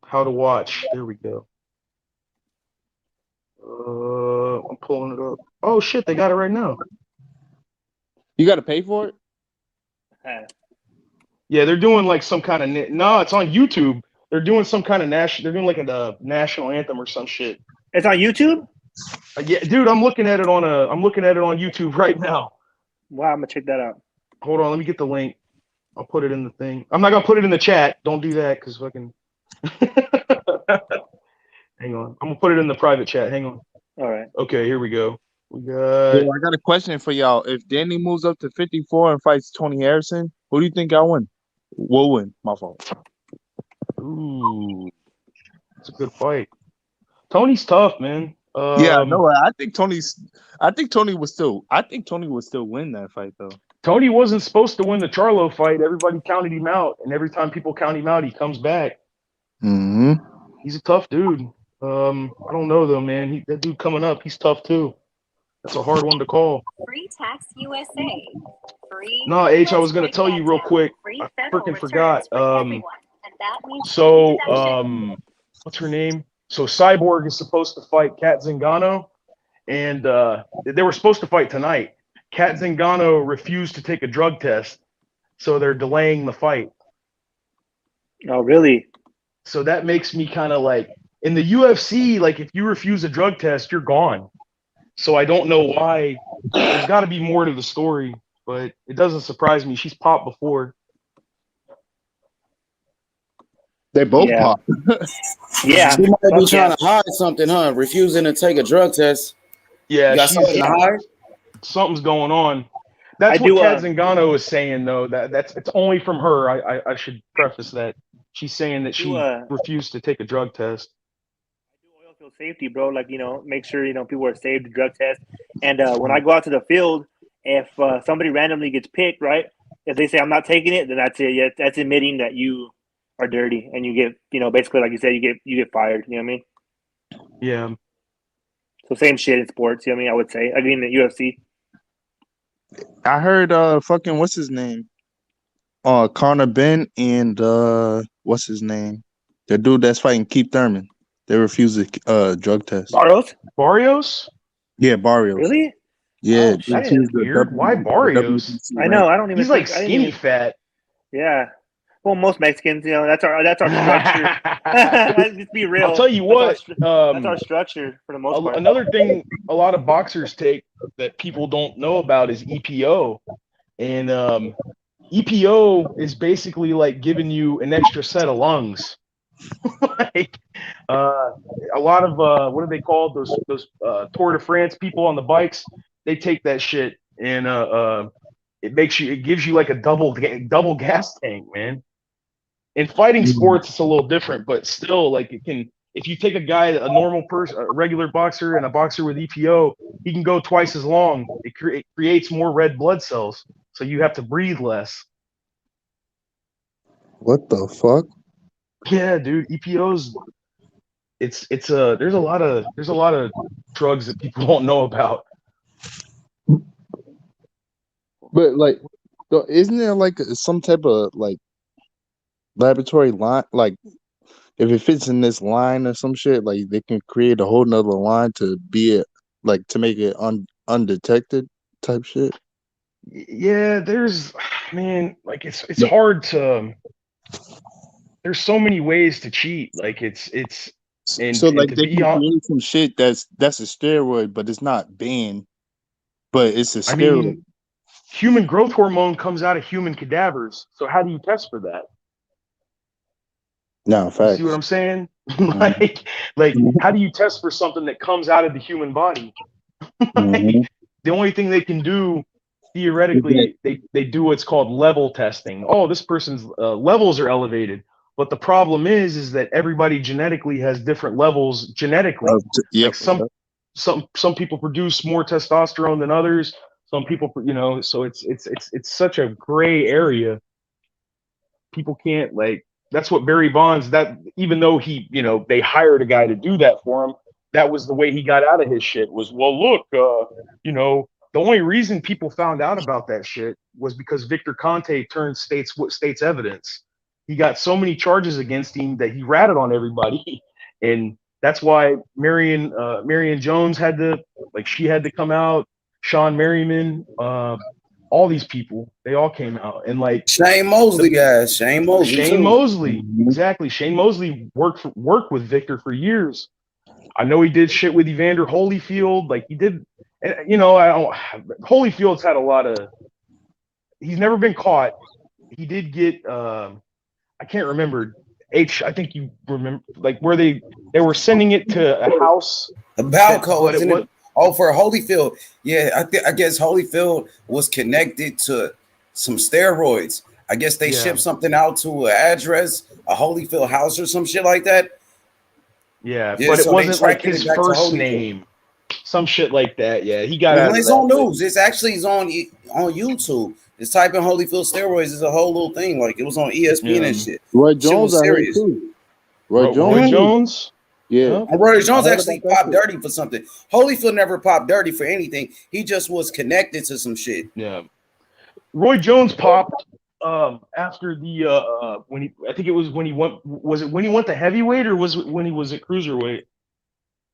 How to watch. There we go. I'm pulling it up. Oh shit, they got it right now. You got to pay for it? Yeah, they're doing like some kind of no, it's on YouTube. They're doing some kind of national. They're doing like a national anthem or some shit. It's on YouTube? Yeah, dude, I'm looking at it on YouTube right now. Wow, I'm gonna check that out. Hold on, let me get the link. I'll put it in the thing. I'm not gonna put it in the chat. Don't do that, cause fucking. Hang on, I'm gonna put it in the private chat. Hang on. All right. Okay, here we go. We got. I got a question for y'all. If Danny moves up to 54 and fights Tony Harrison, who do you think I'll win? Will win. My fault. Ooh, it's a good fight. Tony's tough, man. Yeah, no, I think Tony would still win that fight though. Tony wasn't supposed to win the Charlo fight. Everybody counted him out, and every time people count him out, he comes back. Mm-hmm. He's a tough dude. I don't know though, man. That dude coming up, he's tough too. That's a hard one to call. Free Tax USA. Free. No, H, I was gonna tell you real quick. I freaking forgot. So, what's her name? So Cyborg is supposed to fight Kat Zingano, and they were supposed to fight tonight. Kat Zingano refused to take a drug test, so they're delaying the fight. Oh, really? So that makes me kind of like, in the UFC, like if you refuse a drug test, you're gone. So I don't know why. There's got to be more to the story, but it doesn't surprise me. She's popped before. They both pop. Yeah. She might be trying to hide something, huh? Refusing to take a drug test. Yeah, you got something to hide? Something's going on. That's I what do, Kat Zingano is saying, though. It's only from her. I should preface that. She's saying that she refused to take a drug test. I do oil field safety, bro. Like, make sure, people are safe to drug test. And when I go out to the field, if somebody randomly gets picked, right? If they say I'm not taking it, then that's it. Yeah, that's admitting that you are dirty, and you get, basically, like you said, you get fired. You know what I mean? Yeah. So same shit in sports. You know what I mean? I would say. I mean, the UFC. I heard fucking what's his name? Connor Ben and what's his name? The dude that's fighting Keith Thurman. They refused the drug test. Barrios? Yeah, Barrios. Really? Yeah, Oh, that's shit. weird. Why Barrios? I know. I don't even. He's like skinny fat. Yeah. Well, most Mexicans, that's our structure. Let's just be real. I'll tell you what. That's our structure for the most part. Another thing a lot of boxers take that people don't know about is EPO, and EPO is basically like giving you an extra set of lungs. Like a lot of what are they called? Those Tour de France people on the bikes. They take that shit, and it gives you like a double gas tank, man. In fighting sports, it's a little different, but still, like if you take a normal person, a regular boxer, and a boxer with EPO, he can go twice as long. It creates more red blood cells, so you have to breathe less. What the fuck? Yeah, dude, EPO's there's a lot of drugs that people don't know about. But like, isn't there like some type of like laboratory line? Like, if it fits in this line or some shit, like they can create a whole nother line to be it, like to make it undetected type shit. Yeah, like it's hard to. There's so many ways to cheat. Like and so like to they be can create some shit that's a steroid, but it's not banned, but it's a steroid. I mean, human growth hormone comes out of human cadavers. So how do you test for that? No, facts. You see what I'm saying? like how do you test for something that comes out of the human body? The only thing they can do theoretically, they do what's called level testing. Oh, this person's levels are elevated. But the problem is that everybody genetically has different levels genetically. Like some people produce more testosterone than others. Some people, so it's such a gray area. People can't that's what Barry Bonds, that even though he, they hired a guy to do that for him, that was the way he got out of his shit was, well, look, the only reason people found out about that shit was because Victor Conte turned state's evidence. He got so many charges against him that he ratted on everybody. And that's why Marion Jones had to come out, Sean Merriman, all these people, they all came out. And Shane Mosley, guys. Shane Mosley. Exactly. Shane Mosley worked with Victor for years. I know he did shit with Evander Holyfield. Like he did, Holyfield's had a lot of. He's never been caught. He did get. I can't remember. I think you remember, where they were sending it to a house. A Balco. For Holyfield. Yeah, I guess Holyfield was connected to some steroids. I guess they shipped something out to an address, a Holyfield house or some shit like that. Yeah, but it wasn't like his first name. Some shit like that. Yeah, he got out. It's on news. It's actually on YouTube. It's type in Holyfield steroids. Is a whole little thing. Like it was on ESPN and shit. Roy Jones, I heard too. Roy Jones. Yeah. And Roy Jones actually popped dirty for something. Holyfield never popped dirty for anything. He just was connected to some shit. Yeah. Roy Jones popped after the when he, I think it was when he went, was it when he went to heavyweight or was it when he was at cruiserweight?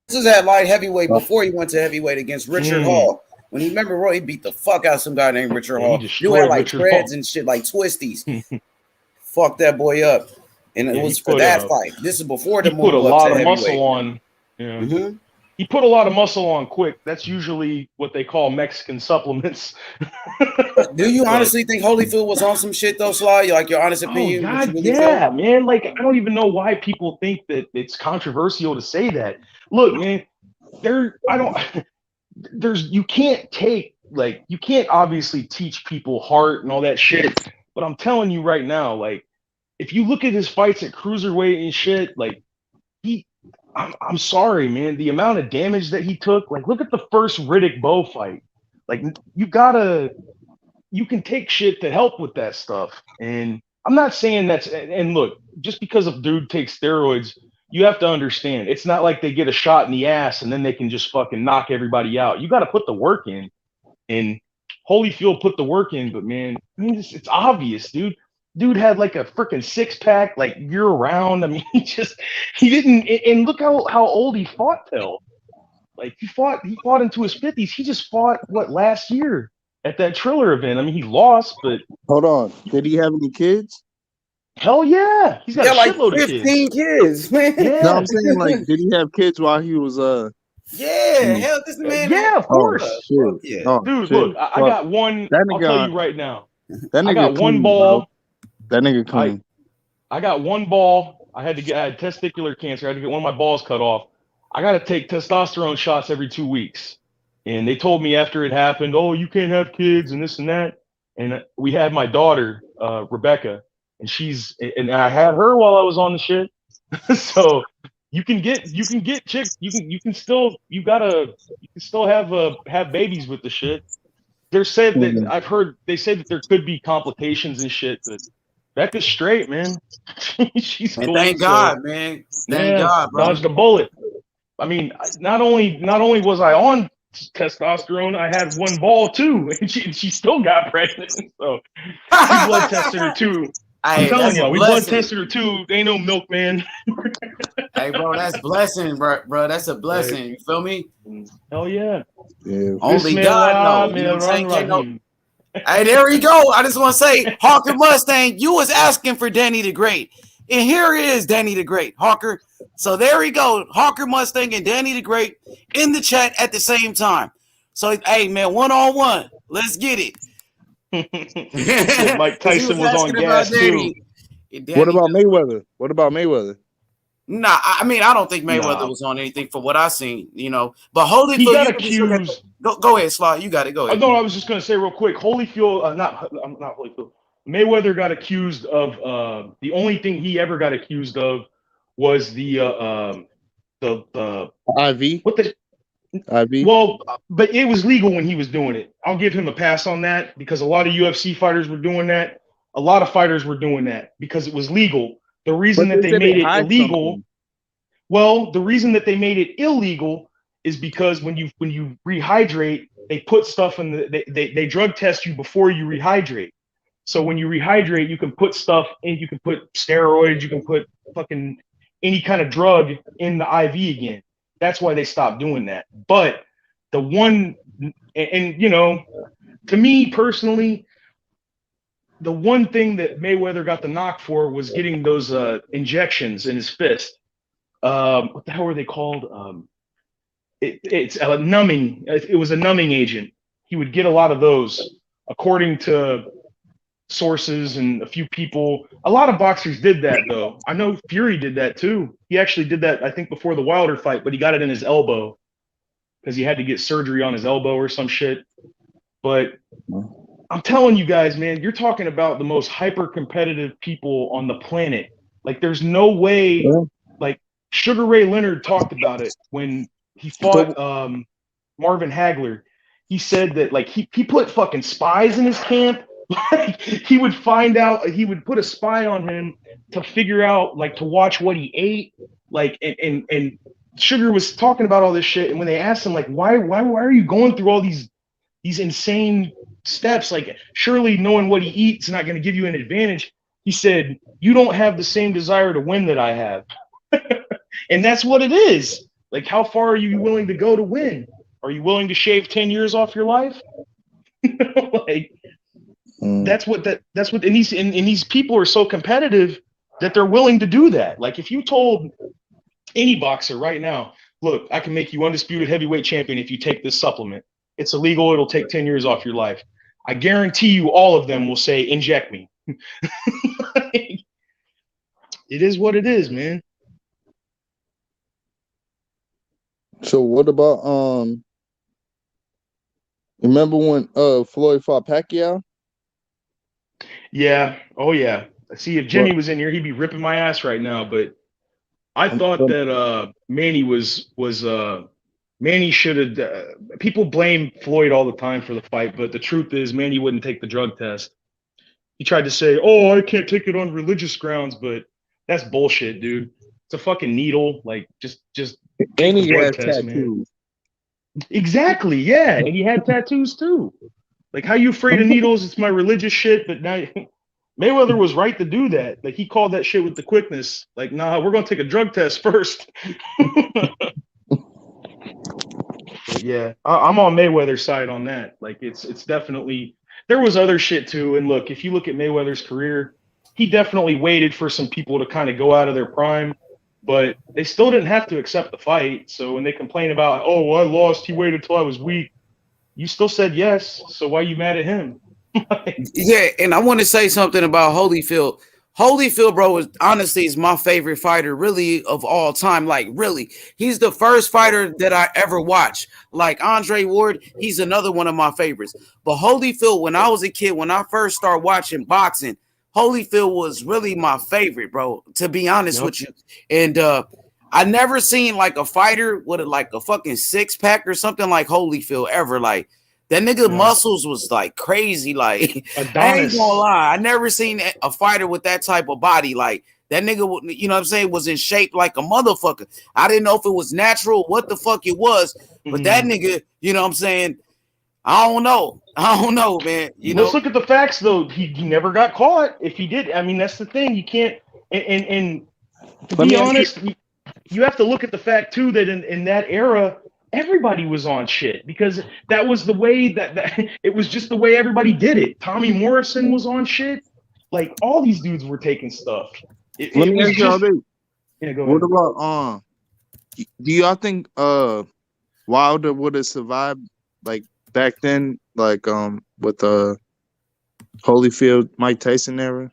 This is at light heavyweight before he went to heavyweight against Richard Hall. When you remember Roy, he beat the fuck out of some guy named Richard Hall. You had treads and shit like twisties. Fuck that boy up. And it was for that fight. This is before the move. He put a lot of muscle on. Yeah. He put a lot of muscle on quick. That's usually what they call Mexican supplements. Do you honestly think Holyfield was on some shit though, Sly? Like your honest opinion? Oh, God, yeah, man. Like I don't even know why people think that it's controversial to say that. Look, man, you can't take like you can't obviously teach people heart and all that shit. But I'm telling you right now, like if you look at his fights at cruiserweight and shit, like I'm sorry, man. The amount of damage that he took, like look at the first Riddick Bowe fight. Like you can take shit to help with that stuff. And I'm not saying and look, just because a dude takes steroids, you have to understand it's not like they get a shot in the ass and then they can just fucking knock everybody out. You got to put the work in. And Holyfield put the work in, but man, I mean, it's obvious, dude. Dude had like a freaking six pack, like year round. I mean, he didn't. And look how old he fought till. Like he fought into his 50s. He just fought last year at that Triller event. I mean, he lost, but Hold on. Did he have any kids? hell yeah, he's got Yeah, a like shitload of 15 kids. kids, man. No, Yeah, I'm saying like, did he have kids while he was Yeah, hell, this man had. yeah, of Oh course, shit! Yeah. Oh dude. shit! Look, I got one. That I'll nigga, tell you right now. that I nigga got one clean, ball. bro. That nigga clean. I got one ball. I had testicular cancer. I had to get one of my balls cut off. I got to take testosterone shots every 2 weeks. And they told me after it happened, oh, you can't have kids and this and that. And we had my daughter, Rebecca, and I had her while I was on the shit. So you can get chicks. You can still have babies with the shit. They said that they said that there could be complications and shit, but Becca's straight, man. She's And cool. thank God, man. Thank Yeah, God, brother. dodged a bullet. I mean, not only was I on testosterone, I had one ball too, and she still got pregnant. So we blood tested her too. I'm Hey, telling that's a you, we blood blessing. tested her too. They ain't no milkman. Hey, bro, that's blessing, bro. That's a blessing. You feel me? Hell yeah. Yeah. Only God knows. You know what I'm saying? Can't know. Hey, there we go. I just want to say, Hawker Mustang, you was asking for Danny the Great. And here is Danny the Great, Hawker. So there we go. Hawker Mustang and Danny the Great in the chat at the same time. So, hey, man, 1-on-1. Let's get it. Shit, Mike Tyson was on gas too. What about Mayweather? What about Mayweather? Nah, I mean, I don't think Mayweather was on anything for what I seen, you know. But Holyfield, he got you can just look at accused. go ahead, Sly. You got it. Go ahead. No, I was just gonna say real quick. Holyfield, not Holyfield. Mayweather got accused of the only thing he ever got accused of was the IV. what the IV. well, but it was legal when he was doing it. I'll give him a pass on that because a lot of UFC fighters were doing that. A lot of fighters were doing that because it was legal. The reason that they made it illegal, well, the reason that they made it illegal is because when you rehydrate, they put stuff in they drug test you before you rehydrate. So when you rehydrate, you can put stuff in, you can put steroids, you can put fucking any kind of drug in the IV again. That's why they stopped doing that. But the one, and you know, to me personally, the one thing that Mayweather got the knock for was getting those injections in his fist. What the hell were they called? It's a numbing. It was a numbing agent. He would get a lot of those, according to sources and a few people. A lot of boxers did that, though. I know Fury did that too. He actually did that, I think, before the Wilder fight, but he got it in his elbow because he had to get surgery on his elbow or some shit. But I'm telling you guys, man, you're talking about the most hyper competitive people on the planet. Like, there's no way. Like, Sugar Ray Leonard talked about it when he fought Marvin Hagler. He said that like he put fucking spies in his camp. Like, he would find out, he would put a spy on him to figure out, like, to watch what he ate. Like, and Sugar was talking about all this shit. And when they asked him, like, why are you going through all these insane steps? Like, surely knowing what he eats is not going to give you an advantage. He said, you don't have the same desire to win that I have. And that's what it is. Like, how far are you willing to go to win? Are you willing to shave 10 years off your life? Like, that's what, and these people are so competitive that they're willing to do that. Like, if you told any boxer right now, look, I can make you undisputed heavyweight champion if you take this supplement. It's illegal. It'll take 10 years off your life. I guarantee you all of them will say, inject me. It is what it is, man. So what about Remember when Floyd fought Pacquiao? Yeah. Oh yeah. See, if But Jimmy was in here, he'd be ripping my ass right now. But I thought but that Manny was Manny should have. People blame Floyd all the time for the fight, but the truth is Manny wouldn't take the drug test. He tried to say, "Oh, I can't take it on religious grounds," but that's bullshit, dude. It's a fucking needle. Like, just take and the he blood has test, man. tattoos. Exactly, yeah. And he had tattoos too. Like, how you afraid of needles? It's my religious shit. But now Mayweather was right to do that. Like, he called that shit with the quickness. Like, nah, we're gonna take a drug test first. But yeah, I'm on Mayweather's side on that. Like, it's definitely there was other shit too. And look, if you look at Mayweather's career, he definitely waited for some people to kind of go out of their prime, but they still didn't have to accept the fight. So when they complain about, oh, well, I lost, he waited till I was weak, you still said yes. So why are you mad at him? Yeah, and I want to say something about Holyfield. Holyfield, bro, is my favorite fighter, really, of all time. Like, really, he's the first fighter that I ever watched. Like Andre Ward, he's another one of my favorites. But Holyfield, when I was a kid, when I first started watching boxing, Holyfield was really my favorite, bro. To be honest Yep. with you, and I never seen like a fighter with like a fucking six pack or something like Holyfield ever. Like that nigga Yeah. muscles was like crazy. Like I ain't Adonis. gonna lie, I never seen a fighter with that type of body. Like that nigga, you know what I'm saying, was in shape like a motherfucker. I didn't know if it was natural, what the fuck it was, but that nigga, you know what I'm saying, I don't know, man. You Let's know, look at the facts, though. He never got caught. If he did, I mean, that's the thing. You can't. And to Let be me ask you. honest, you have to look at the fact too that in that era, everybody was on shit because that was the way that it was just the way everybody did it. Tommy Morrison was on shit. Like all these dudes were taking stuff. Let It me was ask y'all just this. yeah. Go What ahead. about do y'all think Wilder would have survived like back then, like with Holyfield, Mike Tyson era?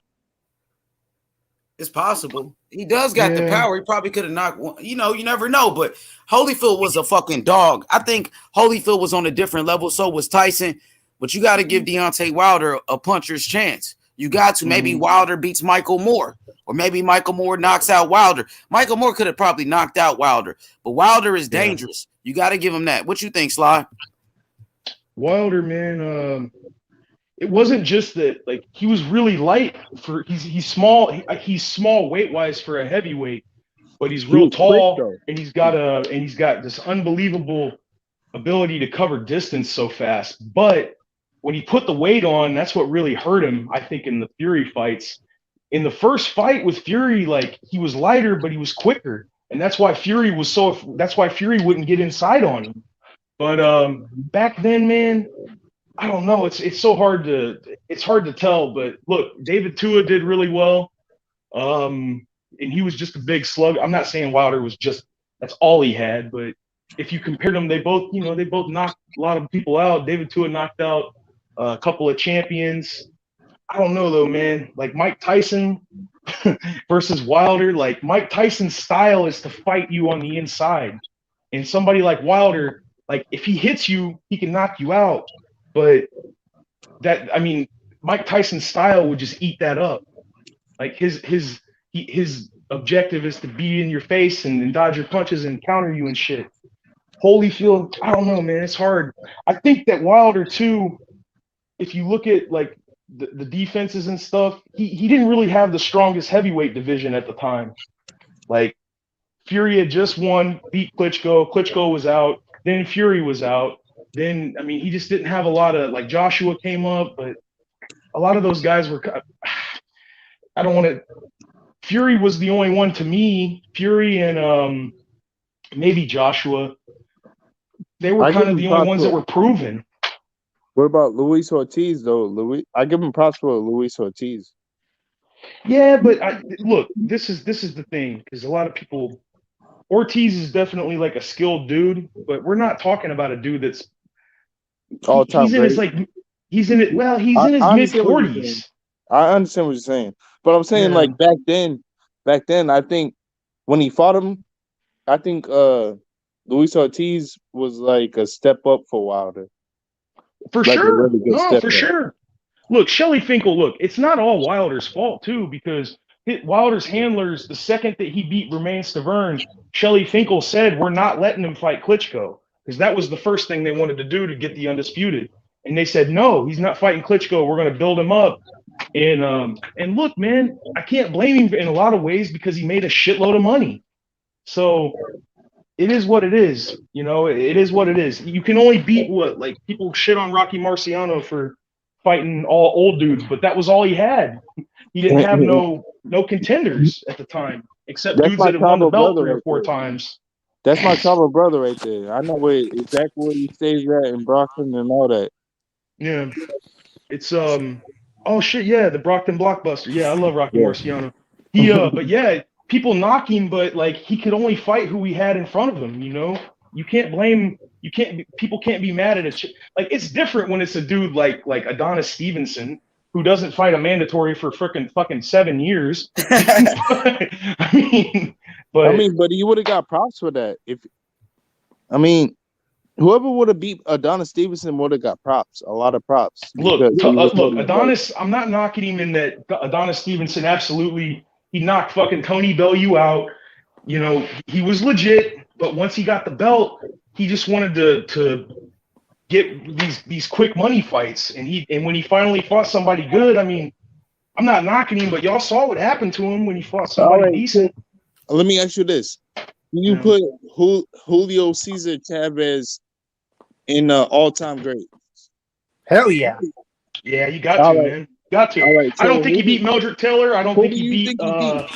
it's possible. He does got the Yeah. power. He probably could have knocked one. You know, you never know. But Holyfield was a fucking dog. I think Holyfield was on a different level. So was Tyson. But you got to give Deontay Wilder a puncher's chance. You got to. Maybe Wilder beats Michael Moore. Or maybe Michael Moore knocks out Wilder. Michael Moore could have probably knocked out Wilder. But Wilder is Yeah. dangerous. You got to give him that. What you think, Sly? Wilder, man. It wasn't just that. Like he was really light for. He's small. He's small weight wise for a heavyweight, but he's He real was quick tall though. and he's got this unbelievable ability to cover distance so fast. But when he put the weight on, that's what really hurt him, I think, in the Fury fights. In the first fight with Fury, like he was lighter, but he was quicker. And that's why Fury wouldn't get inside on him. But back then, man, I don't know. It's so hard to tell. But look, David Tua did really well. And he was just a big slug. I'm not saying Wilder was just that's all he had, but if you compared them, they both knocked a lot of people out. David Tua knocked out a couple of champions. I don't know though, man. Like Mike Tyson versus Wilder. Like Mike Tyson's style is to fight you on the inside, and somebody like Wilder, like if he hits you, he can knock you out. But Mike Tyson's style would just eat that up. Like his objective is to be in your face and dodge your punches and counter you and shit. Holyfield, I don't know, man. It's hard. I think that Wilder too. If you look at like the defenses and stuff, he didn't really have the strongest heavyweight division at the time. Like Fury had just won, beat Klitschko. Klitschko was out. Then Fury was out. Then he just didn't have a lot of like Joshua came up, but a lot of those guys were. I don't want to. Fury was the only one to me. Fury and maybe Joshua. They were kind of the only ones that were proven. What about Luis Ortiz though? I give him props for Luis Ortiz. Yeah, but look, this is the thing because a lot of people. Ortiz is definitely like a skilled dude, but we're not talking about a dude that's all-time he's in his like he's in it. Well, he's in his mid-40s. I understand what you're saying, but I'm saying like back then, I think when he fought him, I think Luis Ortiz was like a step up for Wilder. For like a sure. really good No, step for up. sure. Look, Shelly Finkel, look, it's not all Wilder's fault, too, because Wilder's handlers, the second that he beat Romain Stavern, Shelly Finkel said, we're not letting him fight Klitschko, because that was the first thing they wanted to do to get the undisputed. And they said, no, he's not fighting Klitschko. We're going to build him up. And look, man, I can't blame him in a lot of ways because he made a shitload of money. So it is what it is. You know, it is what it is. You can only beat what? Like, people shit on Rocky Marciano for fighting all old dudes, but that was all he had. He didn't have no contenders at the time, except That's dudes my that had won the Chavo belt brother 3 or right 4 there. times. That's my Chavo brother right there. I know exactly where he stays at in Brockton and all that. Yeah. It's oh shit, yeah, the Brockton Blockbuster. Yeah, I love Rocky Yeah. Marciano. He but yeah, people knock him, but like he could only fight who he had in front of him, you know? You can't blame people can't be mad at like it's different when it's a dude like Adonis Stevenson who doesn't fight a mandatory for fucking 7 years. I mean, but but he would have got props for that. Whoever would have beat Adonis Stevenson would have got props, a lot of props. Look, because he was holding Adonis, I'm not knocking him in that Adonis Stevenson absolutely, he knocked fucking Tony Bellew out. You know, he was legit, but once he got the belt, he just wanted to get these quick money fights. And when he finally fought somebody good, I mean, I'm not knocking him, but y'all saw what happened to him when he fought somebody decent. Let me ask you this. Do you put Julio Cesar Chavez in all-time great? Hell yeah. Yeah, you got to, man. Got to. All right, I don't think he beat Mildred Taylor. I don't think he beat I'll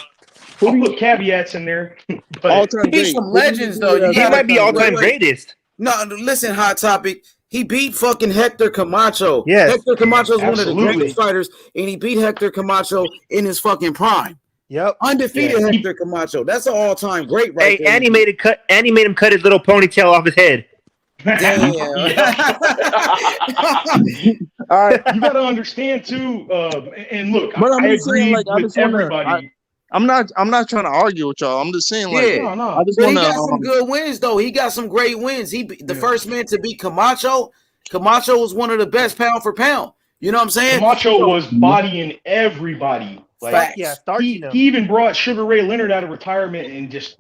put caveats in there. But he beat some legends, though. He might be all-time greatest. No, listen, Hot Topic. He beat fucking Hector Camacho. Yes. Hector Camacho is one of the Absolutely. greatest fighters, and he beat Hector Camacho in his fucking prime. Yep. Undefeated Hector Camacho. That's an all-time great right there. And he made him cut his little ponytail off his head. Damn. All right. You got to understand too. And look, But I'm I just saying, agree like, I with just wanna- everybody. I'm not trying to argue with y'all. I'm just saying, like, Yeah. No. I just But he want got some to. good wins, though. He got some great wins. The first man to beat Camacho. Camacho was one of the best pound for pound. You know what I'm saying? Camacho was bodying everybody. Like, Facts. Yeah, he starting him. even brought Sugar Ray Leonard out of retirement and just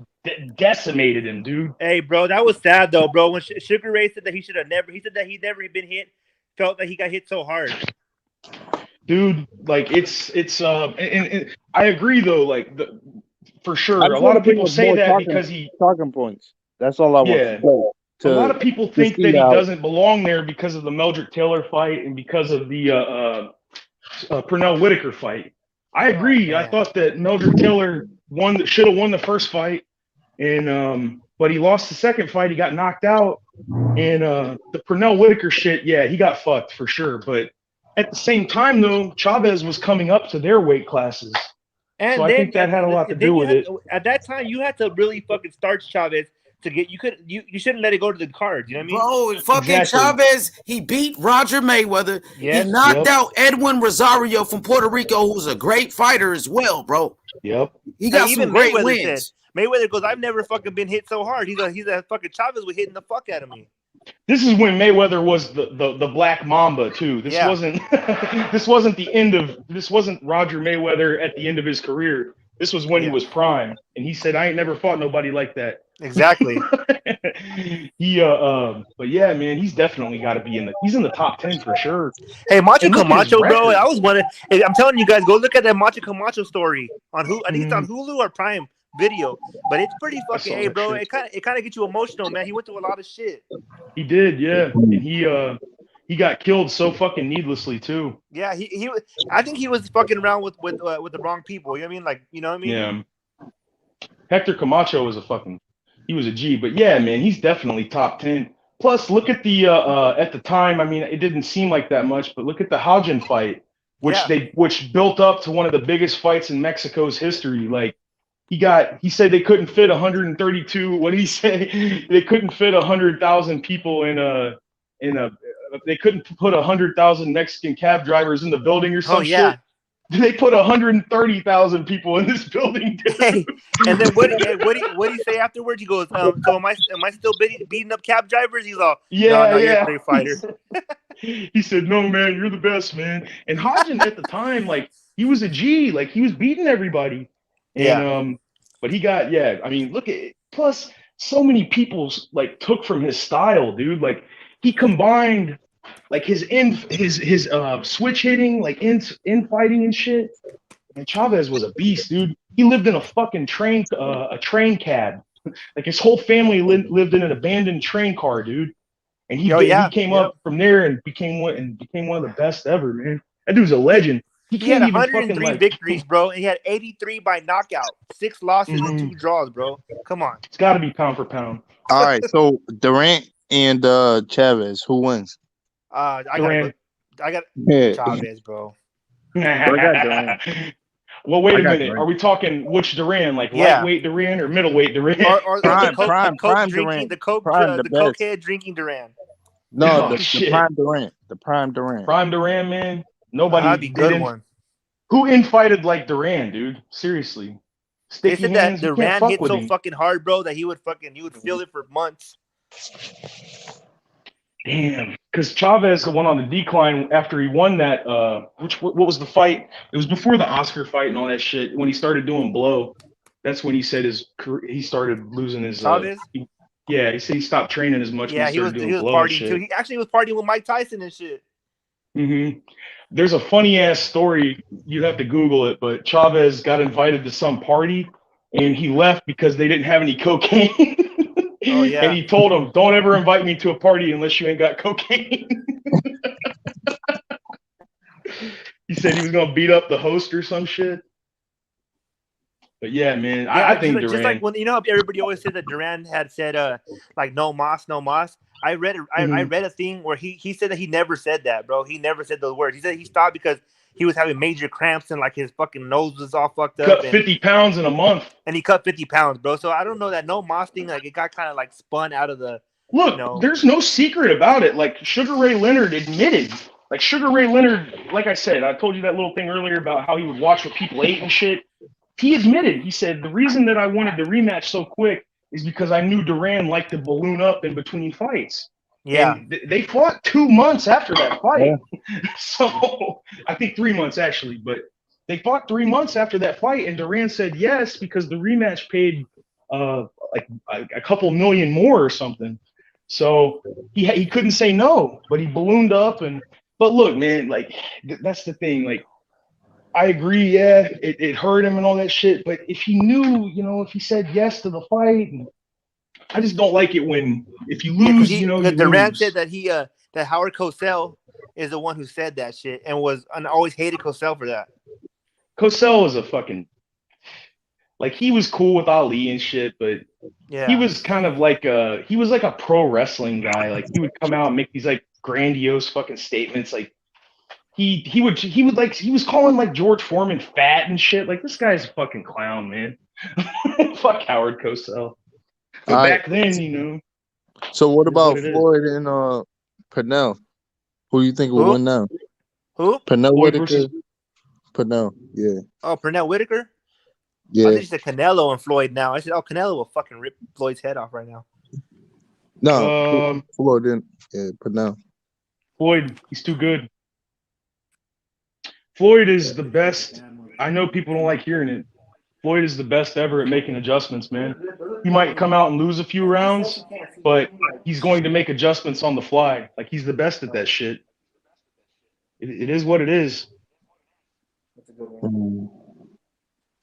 decimated him, dude. Hey, bro, that was sad though, bro. When Sugar Ray said that he said that he'd never been hit, felt that he got hit so hard. Dude, like it's and I agree though, like for sure. I A just lot wanna of people bring up say more that because he. talking points. That's all I want Yeah. to play. A lot of people think see that he how- doesn't belong there because of the Meldrick Taylor fight and because of the Pernell Whitaker fight. I agree. I thought that Meldrick Taylor should have won the first fight, and but he lost the second fight. He got knocked out, and the Pernell Whitaker shit, yeah, he got fucked for sure. But at the same time, though, Chavez was coming up to their weight classes, And so I think that had a lot to do with it. At that time, you had to really fucking starch Chavez to get. You shouldn't let it go to the cards. You know what I mean? Bro, fucking Exactly. Chavez, he beat Roger Mayweather. Yes. He knocked out Edwin Rosario from Puerto Rico, who's a great fighter as well, bro. Yep. He got Even some great Mayweather wins. said, Mayweather goes, I've never fucking been hit so hard. He's a fucking Chavez was hitting the fuck out of me. This is when Mayweather was the Black Mamba too. This wasn't this wasn't Roger Mayweather at the end of his career. This was when he was prime, and he said, "I ain't never fought nobody like that." Exactly. But yeah, man, he's definitely got to be he's in the top 10 for sure. Hey, Macho And look at his Camacho, bro. record. I was wondering. I'm telling you guys, go look at that Macho Camacho story on Hulu. I think it's on Hulu or Prime Video, but it's pretty fucking. Hey, bro, shit. it kind of gets you emotional, man. He went through a lot of shit. He did, yeah, and he got killed so fucking needlessly too. Yeah, he I think he was fucking around with the wrong people. You know what I mean? Like, you know what I mean? Yeah. Hector Camacho was he was a G, but yeah, man, he's definitely top 10. Plus, look at at the time, I mean, it didn't seem like that much, but look at the Haugen fight, which built up to one of the biggest fights in Mexico's history. Like, he said they couldn't fit 132. What did he say? They couldn't fit 100,000 people they couldn't put 100,000 Mexican cab drivers in the building or some shit. They put 130,000 people in this building. Dude. Hey, and then what did he say afterwards? He goes, so am I still beating up cab drivers? He's all, no, you're a great fighter. He said, "No, man, you're the best, man." And Hodgson at the time, like he was a G, like he was beating everybody. And Yeah. but he got I mean, look at it. Plus, so many people like took from his style, dude. Like he combined like his switch hitting, like in fighting and shit. And Chavez was a beast, dude. He lived in a fucking a train cab. Like his whole family lived in an abandoned train car, dude. And Oh he yeah. came Yep. up from there and became one of the best ever, man. That dude's a legend. He He had can't even fucking 103 like. victories, bro, and he had 83 by knockout, 6 losses and Mhm. 2 draws, bro. Come on. It's got to be pound for pound. All right, so Durant and Chavez, who wins? I gotta Duran. go. I got Yeah, Chavez, bro. I got Durant. Well, wait I a got minute. Are Durant. we talking which Duran? Like Yeah. lightweight Duran or middleweight Duran? Or the coke drinking, Durant. the coke Prime, the the best. cokehead drinking Duran. No, Oh the shit. prime Durant. The prime Durant. Prime Duran, man. Nobody That'd be a good didn't. one. Who infighted like Duran, dude? Seriously. They Sticky said that hands, you can't Duran fuck hit with so him. fucking hard, bro, that he would feel it for months. Damn. Because Chavez went on the decline after he won that. What was the fight? It was before the Oscar fight and all that shit. When he started doing blow, that's when he said he started losing his. Chavez? Yeah, he said he stopped training as much when Yeah, he started doing he was blow and partying shit. too. He actually was partying with Mike Tyson and shit. Mm-hmm. There's a funny ass story. You have to Google it, but Chavez got invited to some party and he left because they didn't have any cocaine. Oh yeah. And he told him, "Don't ever invite me to a party unless you ain't got cocaine." He said he was gonna beat up the host or some shit. But yeah, man, Yeah, I think just Duran. like when how everybody always said that Duran had said like no mas. I read a thing where he said that he never said that, bro. He never said those words. He said he stopped because he was having major cramps and like his fucking nose was all fucked up. Cut 50 pounds in a month. And he cut 50 pounds, bro. So I don't know that no mas thing, like it got kind of like spun out of the. Look, there's no secret about it. Like Sugar Ray Leonard admitted. Like Sugar Ray Leonard, like I said, I told you that little thing earlier about how he would watch what people ate and shit. He admitted, he said, the reason that I wanted the rematch so quick is because I knew Duran liked to balloon up in between fights. Yeah. And they fought 2 months after that fight. Yeah. So I think 3 months actually, but they fought 3 months after that fight, and Duran said yes because the rematch paid like a couple million more or something. So he couldn't say no, but he ballooned up. But look, man, like that's the thing. Like I agree, yeah, it hurt him and all that shit. But if he knew, if he said yes to the fight, I just don't like it when if you lose, you Duran lose. said that that Howard Cosell is the one who said that shit and always hated Cosell for that. Cosell was a fucking he was cool with Ali and shit, but he was kind of like a pro wrestling guy. Like he would come out and make these like grandiose fucking statements. Like he was calling like George Foreman fat and shit. Like this guy's a fucking clown, man. Fuck Howard Cosell. But back then, So what about Floyd and Pernell? Who do you think will win now? Who? Pernell Floyd Whitaker. versus- Pernell, yeah. Oh, Pernell Whitaker? Yeah. I think it's Canelo and Floyd now. I said, Canelo will fucking rip Floyd's head off right now. No, Floyd didn't. Yeah, Pernell. Floyd, he's too good. Floyd is the best. I know people don't like hearing it. Floyd is the best ever at making adjustments, man. He might come out and lose a few rounds, but he's going to make adjustments on the fly. Like he's the best at that shit. It is what it is.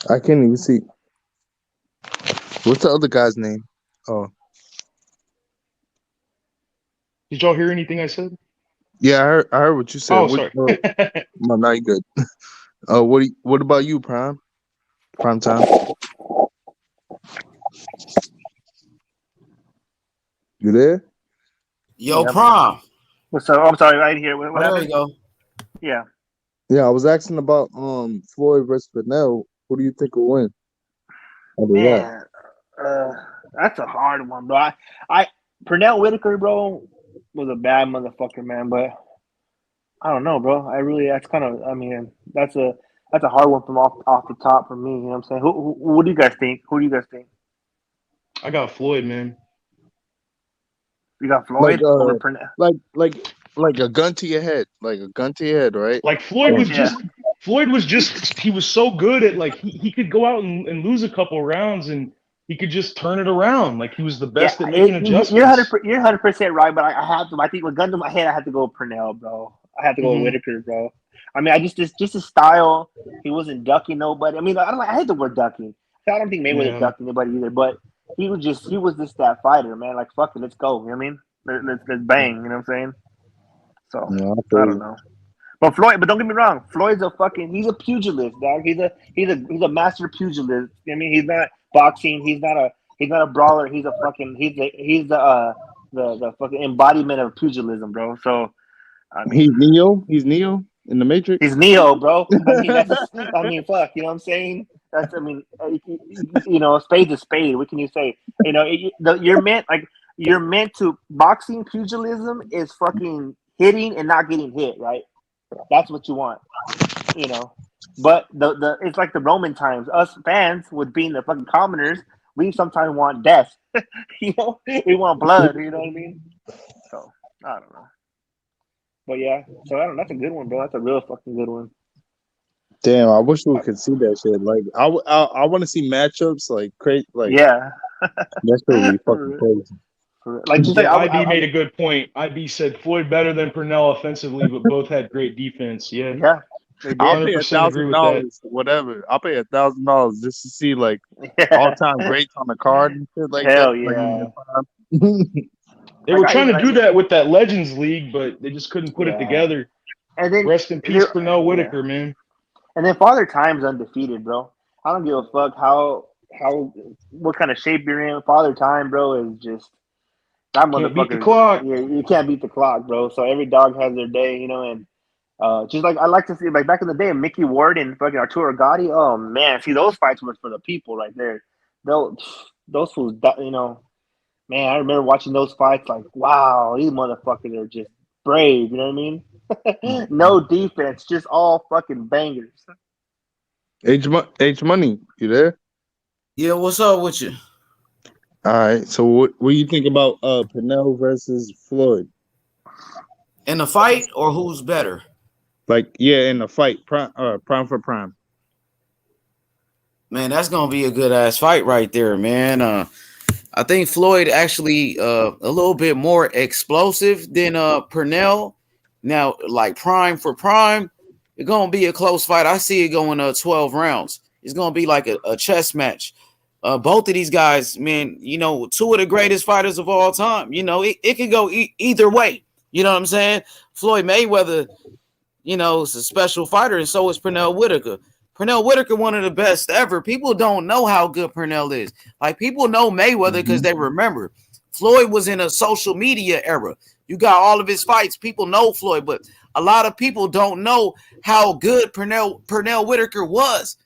I can't even see. What's the other guy's name? Oh. Did y'all hear anything I said? Yeah, I heard what you said. Oh, sorry. No, not good. What about you, Prime? Prime time. You there? Yo, Prom. What's up? I'm sorry, right here. What There happened? you go. Yeah. Yeah, I was asking about Floyd versus Pernell. Who do you think will win? Man, that's a hard one, bro. I Pernell Whitaker, bro, was a bad motherfucker, man. But I don't know, bro. That's kind of. I mean, that's a hard one from off the top for me. You know what I'm saying? What do you guys think? Who do you guys think? I got Floyd, man. You got Floyd over Pernell? Like like a gun to your head, right? Like Oh, Floyd was just he was so good at like he could go out and lose a couple rounds and he could just turn it around. Like he was the Yeah, best at making you're adjustments. 100% right, but I have to. I think with gun to my head, I have to go with Purnell, bro. I have to go with Whitaker, bro. I mean, I just his style. He wasn't ducking nobody. I mean, I hate the word ducking. I don't think Mayweather ducked anybody either, but he was just that fighter, man. Like fuck it, let's go. You know what I mean? Let's bang. You know what I'm saying? So yeah, I don't know. But but don't get me wrong, Floyd's he's a pugilist, dog. He's a master pugilist. I mean, he's not boxing. He's not a brawler. He's the fucking embodiment of pugilism, bro. So I mean, he's Neo in the Matrix. he's Neo, bro. I mean, fuck. You know what I'm saying? Spade's a spade. What can you say? You're meant to boxing pugilism is fucking hitting and not getting hit, right? That's what you want, But it's like the Roman times. Us fans, with being the fucking commoners, we sometimes want death. We want blood. You know what I mean? So I don't know. But yeah, so that's a good one, bro. That's a real fucking good one. Damn, I wish we could see that shit. Like, I want to see matchups like crazy. Like, yeah, that shit would be fucking crazy. Like, just like IB made a good point. IB said Floyd better than Purnell offensively, but both had great defense. Yeah. I'll pay $1,000, whatever. I'll pay $1,000 just to see like all-time greats on the card and shit like Hell that. yeah. They were trying to do that with that Legends League, but they just couldn't put it together. And then rest in peace, Purnell Whitaker, man. And then Father Time's undefeated, bro. I don't give a fuck what kind of shape you're in. Father Time, bro, is just that motherfucker. Can't beat the clock. Yeah, you can't beat the clock, bro. So every dog has their day, and just like I like to see, like back in the day, Mickey Ward and fucking Arturo Gatti. Oh man, see those fights were for the people right there. Those fools, man, I remember watching those fights. Like, wow, these motherfuckers are just brave. You know what I mean? No defense, just all fucking bangers. H Money, you there? Yeah, what's up with you? All right. So what do you think about Purnell versus Floyd? In the fight, or who's better? Like, yeah, in the fight, prime for prime. Man, that's gonna be a good ass fight right there, man. I think Floyd actually a little bit more explosive than Purnell. Now, like prime for prime, it's gonna be a close fight. I see it going 12 rounds. It's gonna be like a chess match. Both of these guys, man, two of the greatest fighters of all time. It could go either way. You know what I'm saying? Floyd Mayweather, is a special fighter, and so is Purnell Whitaker. Purnell Whitaker, one of the best ever. People don't know how good Purnell is. Like, people know Mayweather because they remember. Floyd was in a social media era. You got all of his fights. People know Floyd, but a lot of people don't know how good Purnell Whitaker was.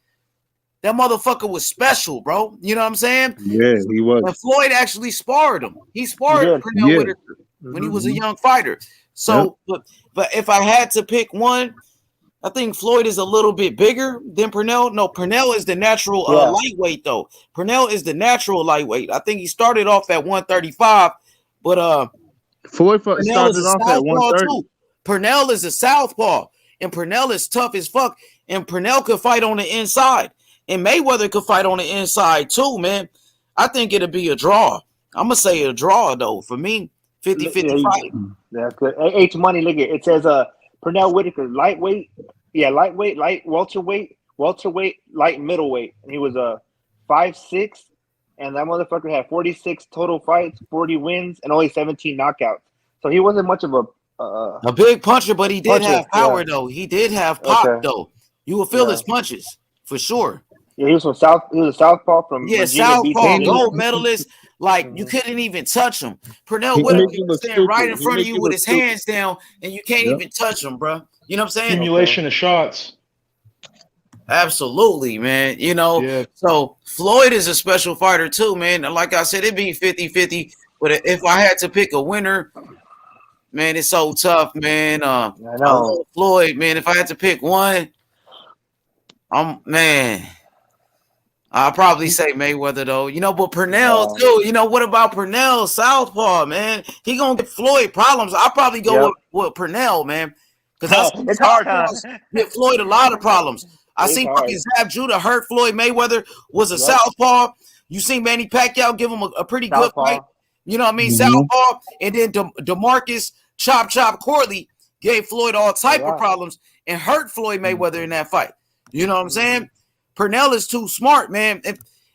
That motherfucker was special, bro. You know what I'm saying? Yeah, he was. And Floyd actually sparred him. He sparred Purnell Whitaker when he was a young fighter. So, but if I had to pick one, I think Floyd is a little bit bigger than Purnell. No, Purnell is the natural lightweight, though. Purnell is the natural lightweight. I think he started off at 135, but Floyd started off at 130. Too. Purnell is a southpaw, and Purnell is tough as fuck, and Purnell could fight on the inside, and Mayweather could fight on the inside too, man. I think it'll be a draw. I'm going to say a draw, though, for me, 50-50 fight. That's good. H Money, look at it. It says Purnell Whitaker, lightweight, light welterweight, light middleweight. And he was 5'6", and that motherfucker had 46 total fights, 40 wins, and only 17 knockouts. So he wasn't much of a big puncher, but he did have power though. He did have pop though. You will feel his punches for sure. Yeah, he was a southpaw from Virginia southpaw, gold medalist. Like, you couldn't even touch him. Purnell Whitaker was standing right in front of you with his hands down, and you can't even touch him, bro. You know what I'm saying? Accumulation of shots. Absolutely, man. So Floyd is a special fighter too, man. And like I said, it'd be 50-50. But if I had to pick a winner, man, it's so tough, man. I know Floyd, man. If I had to pick one, I'll probably say Mayweather though. But Purnell too. What about Purnell? Southpaw, man. He gonna get Floyd problems. I'll probably go with Purnell, man. Because I see It's hard, huh? Southpaws get Floyd a lot of problems. I It's seen hard. fucking Zab Judah hurt Floyd Mayweather was a Southpaw. You seen Manny Pacquiao give him a pretty good fight. You know what I mean? Southpaw. And then DeMarcus Chop Corley gave Floyd all type of problems and hurt Floyd Mayweather in that fight. You know what I'm saying? Purnell is too smart, man.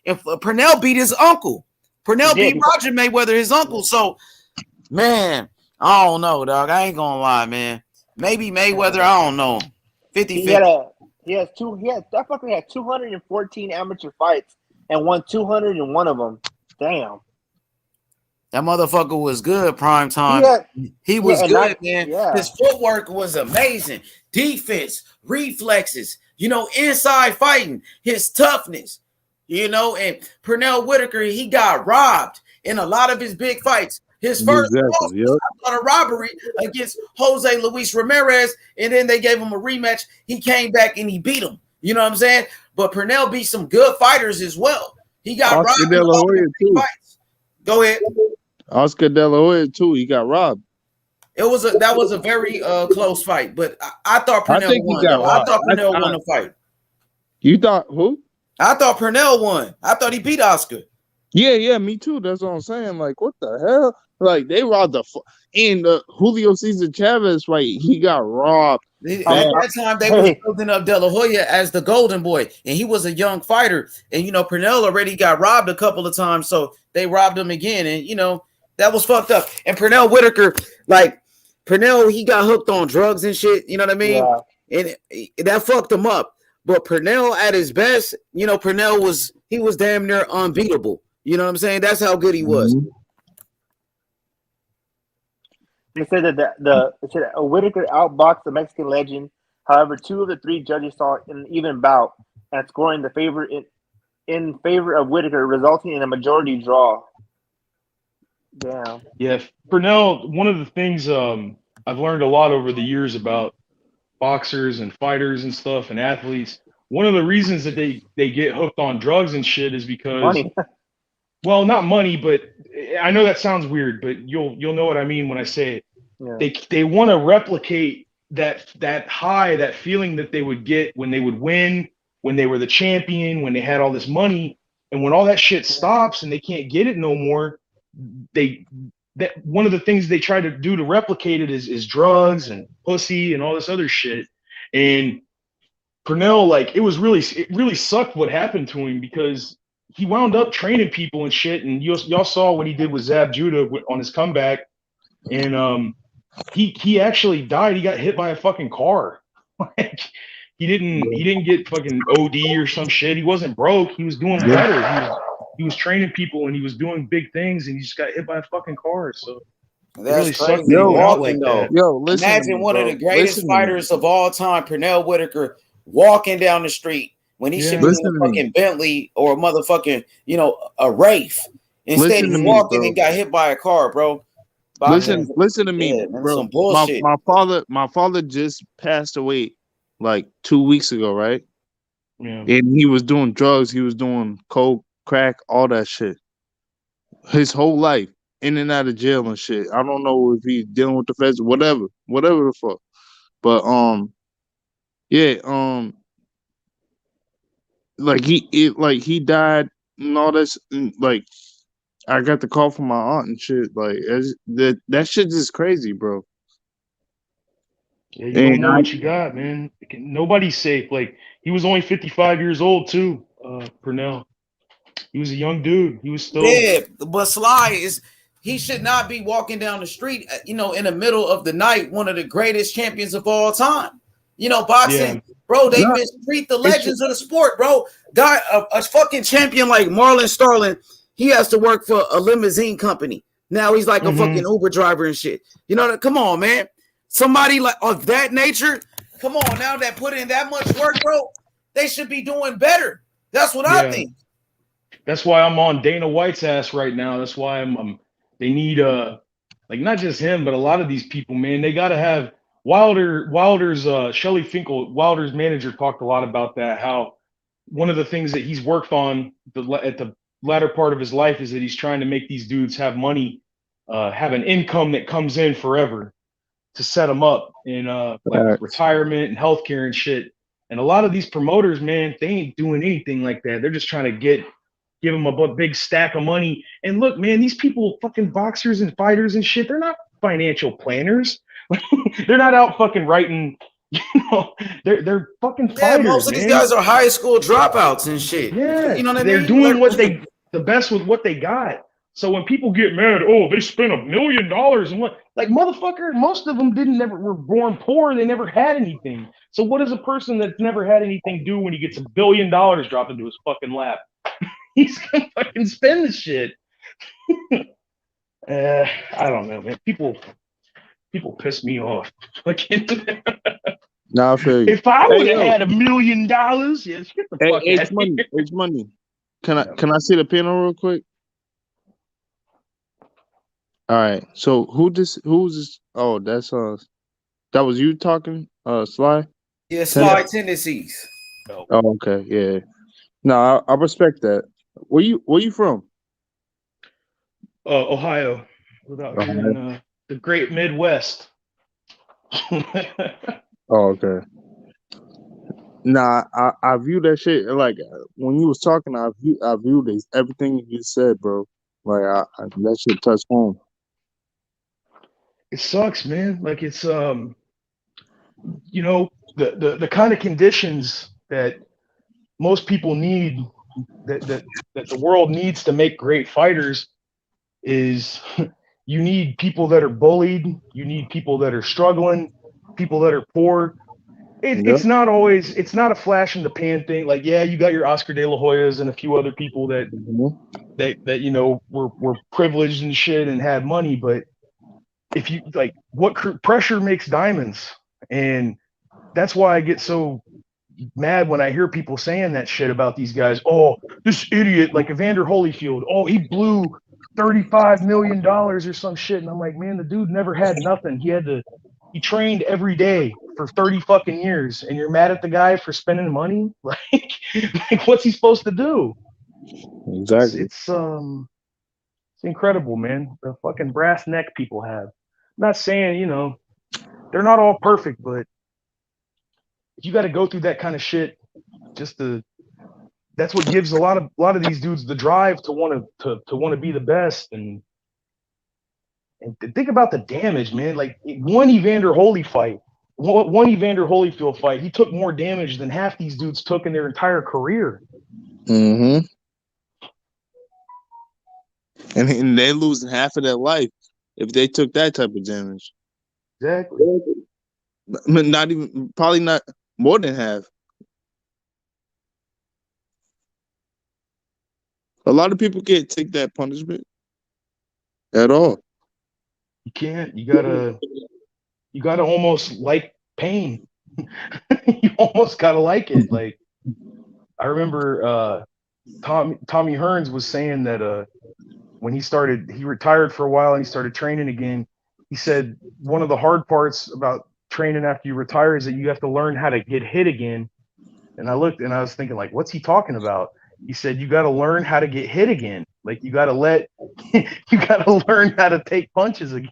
If Purnell beat his uncle, Purnell beat Roger Mayweather, his uncle. So, man, I don't know, dog. I ain't gonna lie, man. Maybe Mayweather, I don't know. 50-50. That fucker had 214 amateur fights and won 201 of them. Damn. That motherfucker was good prime time. He was good, man. Yeah. His footwork was amazing. Defense, reflexes, inside fighting, his toughness, and Pernell Whitaker, he got robbed in a lot of his big fights. His first loss was on a robbery against Jose Luis Ramirez, and then they gave him a rematch. He came back and he beat him. You know what I'm saying? But Pernell beat some good fighters as well. He got robbed in a lot of big fights. Go ahead. Oscar De La Hoya too. He got robbed. That was a very close fight, but I thought Pernell won. I thought Pernell won the fight. You thought who? I thought Pernell won. I thought he beat Oscar. Yeah, me too. That's what I'm saying. Like, what the hell? Like, they robbed in the Julio Cesar Chavez fight. He got robbed. At that time, they were building up De La Hoya as the golden boy, and he was a young fighter. And Pernell already got robbed a couple of times, so they robbed him again. And that was fucked up. And Pernell Whitaker, he got hooked on drugs and shit. You know what I mean? Yeah. And that fucked him up. But Pernell at his best, Pernell was damn near unbeatable. You know what I'm saying? That's how good he was. Mm-hmm. They said that Whitaker outboxed the Mexican legend. However, 2 of the 3 judges saw an even bout and scoring in favor of Whitaker, resulting in a majority draw. Damn. Yeah, Pernell, one of the things I've learned a lot over the years about boxers and fighters and stuff and athletes, one of the reasons that they get hooked on drugs and shit is because money. Well, not money, but I know that sounds weird, but you'll know what I mean when I say it. Yeah. They want to replicate that high, that feeling that they would get when they would win, when they were the champion, when they had all this money, and when all that shit stops and they can't get it no more, one of the things they try to do to replicate it is drugs and pussy and all this other shit. And Pernell, it really sucked what happened to him because he wound up training people and shit, and y'all saw what he did with Zab Judah on his comeback, and he actually died. He got hit by a fucking car. He didn't get fucking OD or some shit. He wasn't broke. He was doing better. He was training people and he was doing big things, and he just got hit by a fucking car. So that's really crazy. Walking though. Listen. Imagine one of the greatest fighters of all time, Pernell Whitaker, walking down the street when he should be in a fucking Bentley or a motherfucking, a Wraith. Instead, he's walking and got hit by a car, bro. Listen to me, bro. Some bullshit. My father just passed away like 2 weeks ago, right? Yeah. And he was doing drugs. He was doing coke, crack, all that shit. His whole life, in and out of jail and shit. I don't know if he's dealing with the feds, whatever the fuck. But he died and all this. Like, I got the call from my aunt and shit. Like, that shit is crazy, bro. Yeah, you don't know what you got, man. Nobody's safe. Like, he was only 55 years old too, Pernell. He was a young dude. He was still but Sly he should not be walking down the street, in the middle of the night. One of the greatest champions of all time. Boxing, bro. They mistreat the legends of the sport, bro. Guy, a fucking champion like Marlon Starling, he has to work for a limousine company. Now he's like a fucking Uber driver and shit. Come on, man. Somebody like of that nature, come on now, that put in that much work, bro. They should be doing better. That's what I think. That's why I'm on Dana White's ass right now. That's why they need not just him, but a lot of these people, man. They got to have Wilder's Shelley Finkel, Wilder's manager, talked a lot about that. How one of the things that he's worked on at the latter part of his life is that he's trying to make these dudes have money, have an income that comes in forever to set them up in like with Facts. retirement and healthcare and shit. And a lot of these promoters, man, they ain't doing anything like that. They're just trying to give them a big stack of money. And look, man, these people, fucking boxers and fighters and shit, they're not financial planners. They're not out fucking writing. You know, they're fucking Yeah, fighters, most of these man. guys are high school dropouts and shit. Yeah, You know what I they're mean? doing Like, the best with what they got. So when people get mad, oh, they spent $1 million and what, like, motherfucker, most of them were born poor. They never had anything. So what does a person that's never had anything do when he gets $1 billion dropped into his fucking lap? He's gonna fucking spend the shit. I don't know, man. People piss me off. Nah, I feel you. If I Hey would have yo, had $1 million, yes, get the hey fuck H out of money, here. H money. Can I see the panel real quick? All right. So who's this? Oh, that's that was you talking, Sly. yeah, Ten- Yeah. slide tendencies. No. Oh, okay, yeah. No, I respect that. Where you from? Ohio. We're out here in the great Midwest. Oh, okay. Nah, I view that shit like when you was talking. I viewed this, everything you said, bro. Like that shit touched home. It sucks, man. Like it's you know, the kind of conditions that most people need, that the world needs to make great fighters is you need people that are bullied, you need people that are struggling, people that are poor. Yep. It's not a flash in the pan thing. Like, yeah, you got your Oscar De La Hoyas and a few other people that you know were privileged and shit and had money, but if you like, pressure makes diamonds, and that's why I get so mad when I hear people saying that shit about these guys. Oh, this idiot like Evander Holyfield. Oh, he blew $35 million or some shit, and I'm like, man, the dude never had nothing. He trained every day for 30 fucking years, and you're mad at the guy for spending money? Like what's he supposed to do? Exactly. It's incredible, man. The fucking brass neck people have. I'm not saying, you know, they're not all perfect, but if you got to go through that kind of shit just that's what gives a lot of these dudes the drive to want to be the best. And think about the damage, man. Like one Evander Holyfield fight, he took more damage than half these dudes took in their entire career. Mm-hmm. And they're losing half of their life if they took that type of damage. Exactly. Not even, probably not more than half. A lot of people can't take that punishment at all. You can't. You gotta almost like pain. You almost gotta like it. Like I remember Tommy Hearns was saying that when he retired for a while and he started training again. He said one of the hard parts about training after you retire is that you have to learn how to get hit again. And I looked and I was thinking, like, what's he talking about? He said you got to learn how to get hit again. Like you got to learn how to take punches again.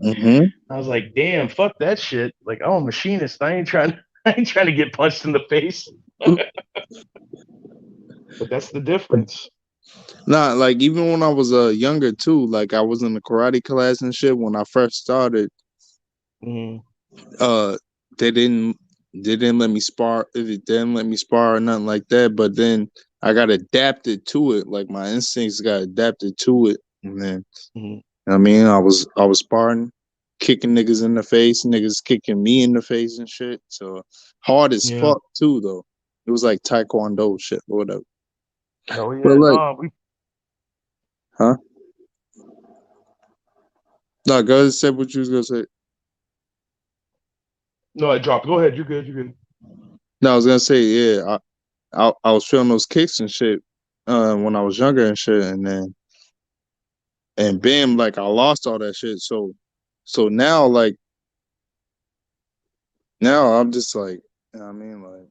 Mm-hmm. I was like, damn, fuck that shit. Like, I'm a machinist. I ain't trying to get punched in the face. But that's the difference. Nah, like even when I was younger too, like I was in the karate class and shit when I first started. Mm-hmm. They didn't let me spar. It didn't let me spar or nothing like that. But then I got adapted to it. Like my instincts got adapted to it, and then I mean, I was sparring, kicking niggas in the face, niggas kicking me in the face and shit. So hard as fuck too, though. It was like taekwondo shit or whatever. Hell yeah, But like, huh? No, go ahead, say what you was gonna say. No, I dropped. Go ahead. You're good. You're good. No, I was gonna say, yeah, I was feeling those kicks and shit when I was younger and shit, and bam, like I lost all that shit. So now, like, now I'm just like, you know what I mean, like,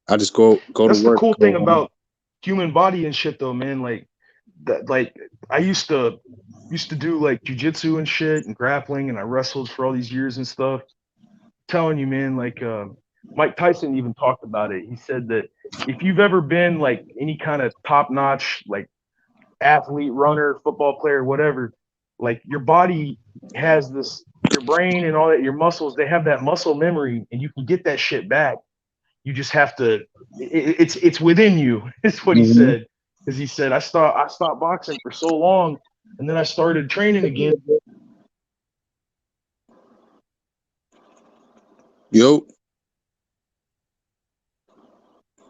I just go to That's the work. cool thing about human body and shit, though, man. Like that, like I used to do like jujitsu and shit and grappling, and I wrestled for all these years and stuff. Telling you, man, like Mike Tyson even talked about it. He said that if you've ever been like any kind of top notch like athlete, runner, football player, whatever, like your body has this, your brain and all that, your muscles, they have that muscle memory, and you can get that shit back. You just have to. It's within you. Is what he Mm-hmm. said. Because he said I stopped boxing for so long, and then I started training again. Yo,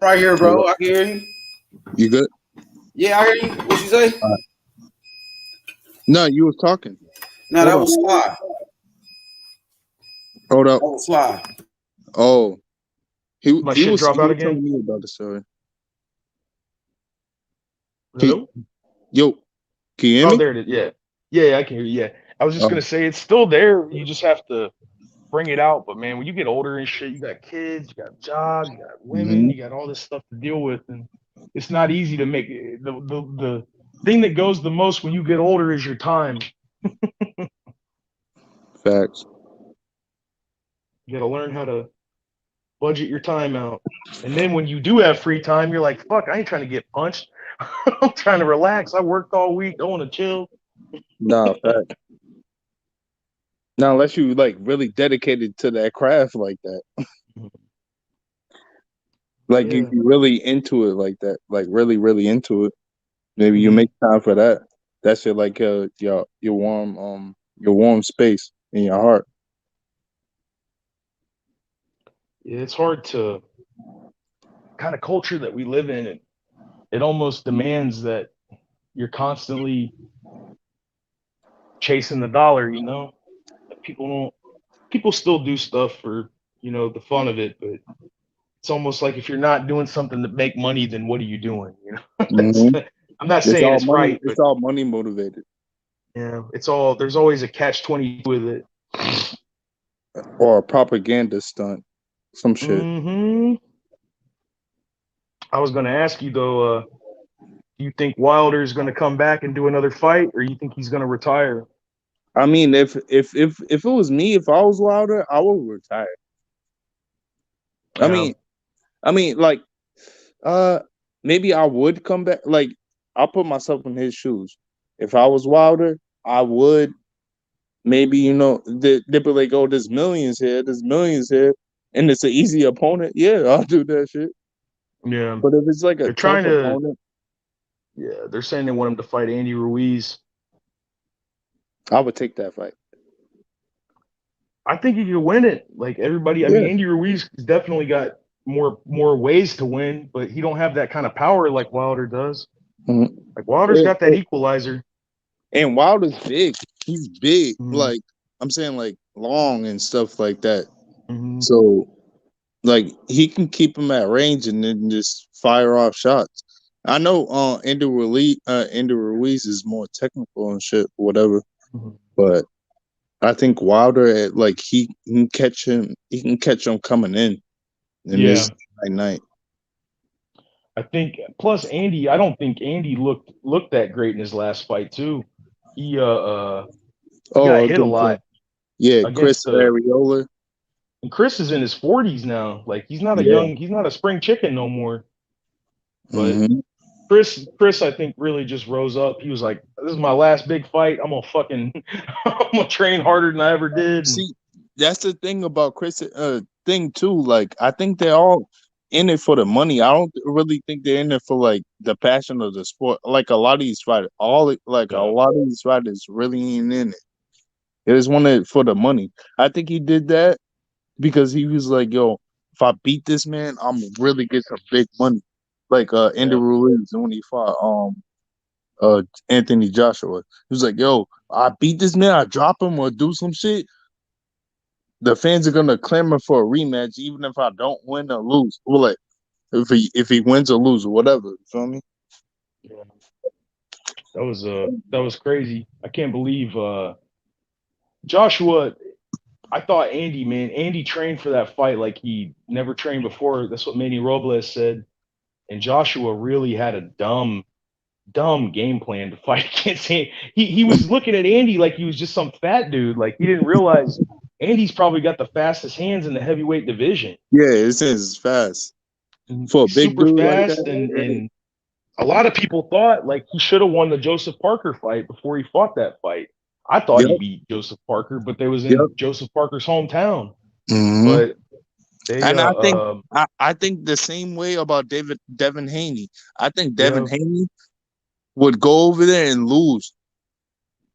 Right here, bro. I can hear you. you good? Yeah, I hear you. What you say? No, you was talking. No, Hold that on. was Sly. Hold up. That was Sly. Oh, My he shit was drop out again. telling me about the story. Hello? Yo, can you hear Oh, me? there it is. Yeah, yeah, I can hear you. Yeah, I was just Oh. gonna say it's still there. You just have to bring it out. But man, when you get older and shit, you got kids, you got jobs, you got women, Mm-hmm. you got all this stuff to deal with, and it's not easy to make it. The thing that goes the most when you get older is your time. Facts. You got to learn how to budget your time out. And then when you do have free time, you're like, fuck, I ain't trying to get punched. I'm trying to relax. I worked all week. I want to chill. Nah, facts. Now, unless you like really dedicated to that craft like that, like Yeah. you really into it like that, like really, really into it. Maybe you Mhm. make time for that. That's your like your warm space in your heart. Yeah, it's hard to kind of culture that we live in. It almost demands that you're constantly chasing the dollar, you know? People still do stuff for, the fun of it, but it's almost like if you're not doing something to make money, then what are you doing? Mm-hmm. I'm not It's saying all it's money. right, but It's all money motivated, yeah, there's always a catch-22 with it. or a propaganda stunt, some shit. Hmm. I was going to ask you though, do you think Wilder's going to come back and do another fight, or you think he's going to retire? I mean, if it was me, if I was Wilder, I would retire. I Yeah. mean, like, maybe I would come back. Like, I'll put myself in his shoes. If I was Wilder, I would maybe they be like, oh, there's millions here, and it's an easy opponent. Yeah, I'll do that shit. Yeah. But if it's like a They're tough trying to. opponent, Yeah, they're saying they want him to fight Andy Ruiz. I would take that fight. I think he could win it. Like everybody, I mean, Yeah. Andy Ruiz definitely got more ways to win, but he don't have that kind of power like Wilder does. Mhm. Like Wilder's got that equalizer. And Wilder's big. He's big. Mm-hmm. Like, I'm saying, like, long and stuff like that. Mm-hmm. So, like, he can keep him at range and then just fire off shots. I know Andy Ruiz is more technical and shit, whatever. Mm-hmm. But I think Wilder, like, he can catch him. He can catch him coming in this night. I think plus Andy, I don't think Andy looked that great in his last fight too. He got hit a lot Yeah, against Chris Arreola. and Chris is in his 40s now. Like he's not he's not a spring chicken no more. But Mm-hmm. Chris, I think really just rose up. He was like, "This is my last big fight. I'm gonna train harder than I ever did." See, that's the thing about Chris. Thing too. Like, I think they're all in it for the money. I don't really think they're in it for like the passion of the sport. Like a lot of these fighters, a lot of these fighters really ain't in it. They just want it for the money. I think he did that because he was like, "Yo, if I beat this man, I'm really get some big money." Like Andy Ruiz when he fought Anthony Joshua. He was like, "Yo, I beat this man, I drop him or do some shit. The fans are gonna clamor for a rematch, even if I don't win or lose. Well, like if he wins or loses or whatever. You feel me?" Yeah. That was crazy. I can't believe Joshua. I thought Andy trained for that fight like he never trained before. That's what Manny Robles said. And Joshua really had a dumb game plan to fight against him. He was looking at Andy like he was just some fat dude. Like he didn't realize Andy's probably got the fastest hands in the heavyweight division. Yeah, it's fast for a He's big super dude like fast, that. and a lot of people thought like he should have won the Joseph Parker fight before he fought that fight. I thought he Yep, beat Joseph Parker, but they was yep. in Joseph Parker's hometown. hmm But they And I think the same way about Devin Haney. I think Devin yeah. Haney would go over there and lose,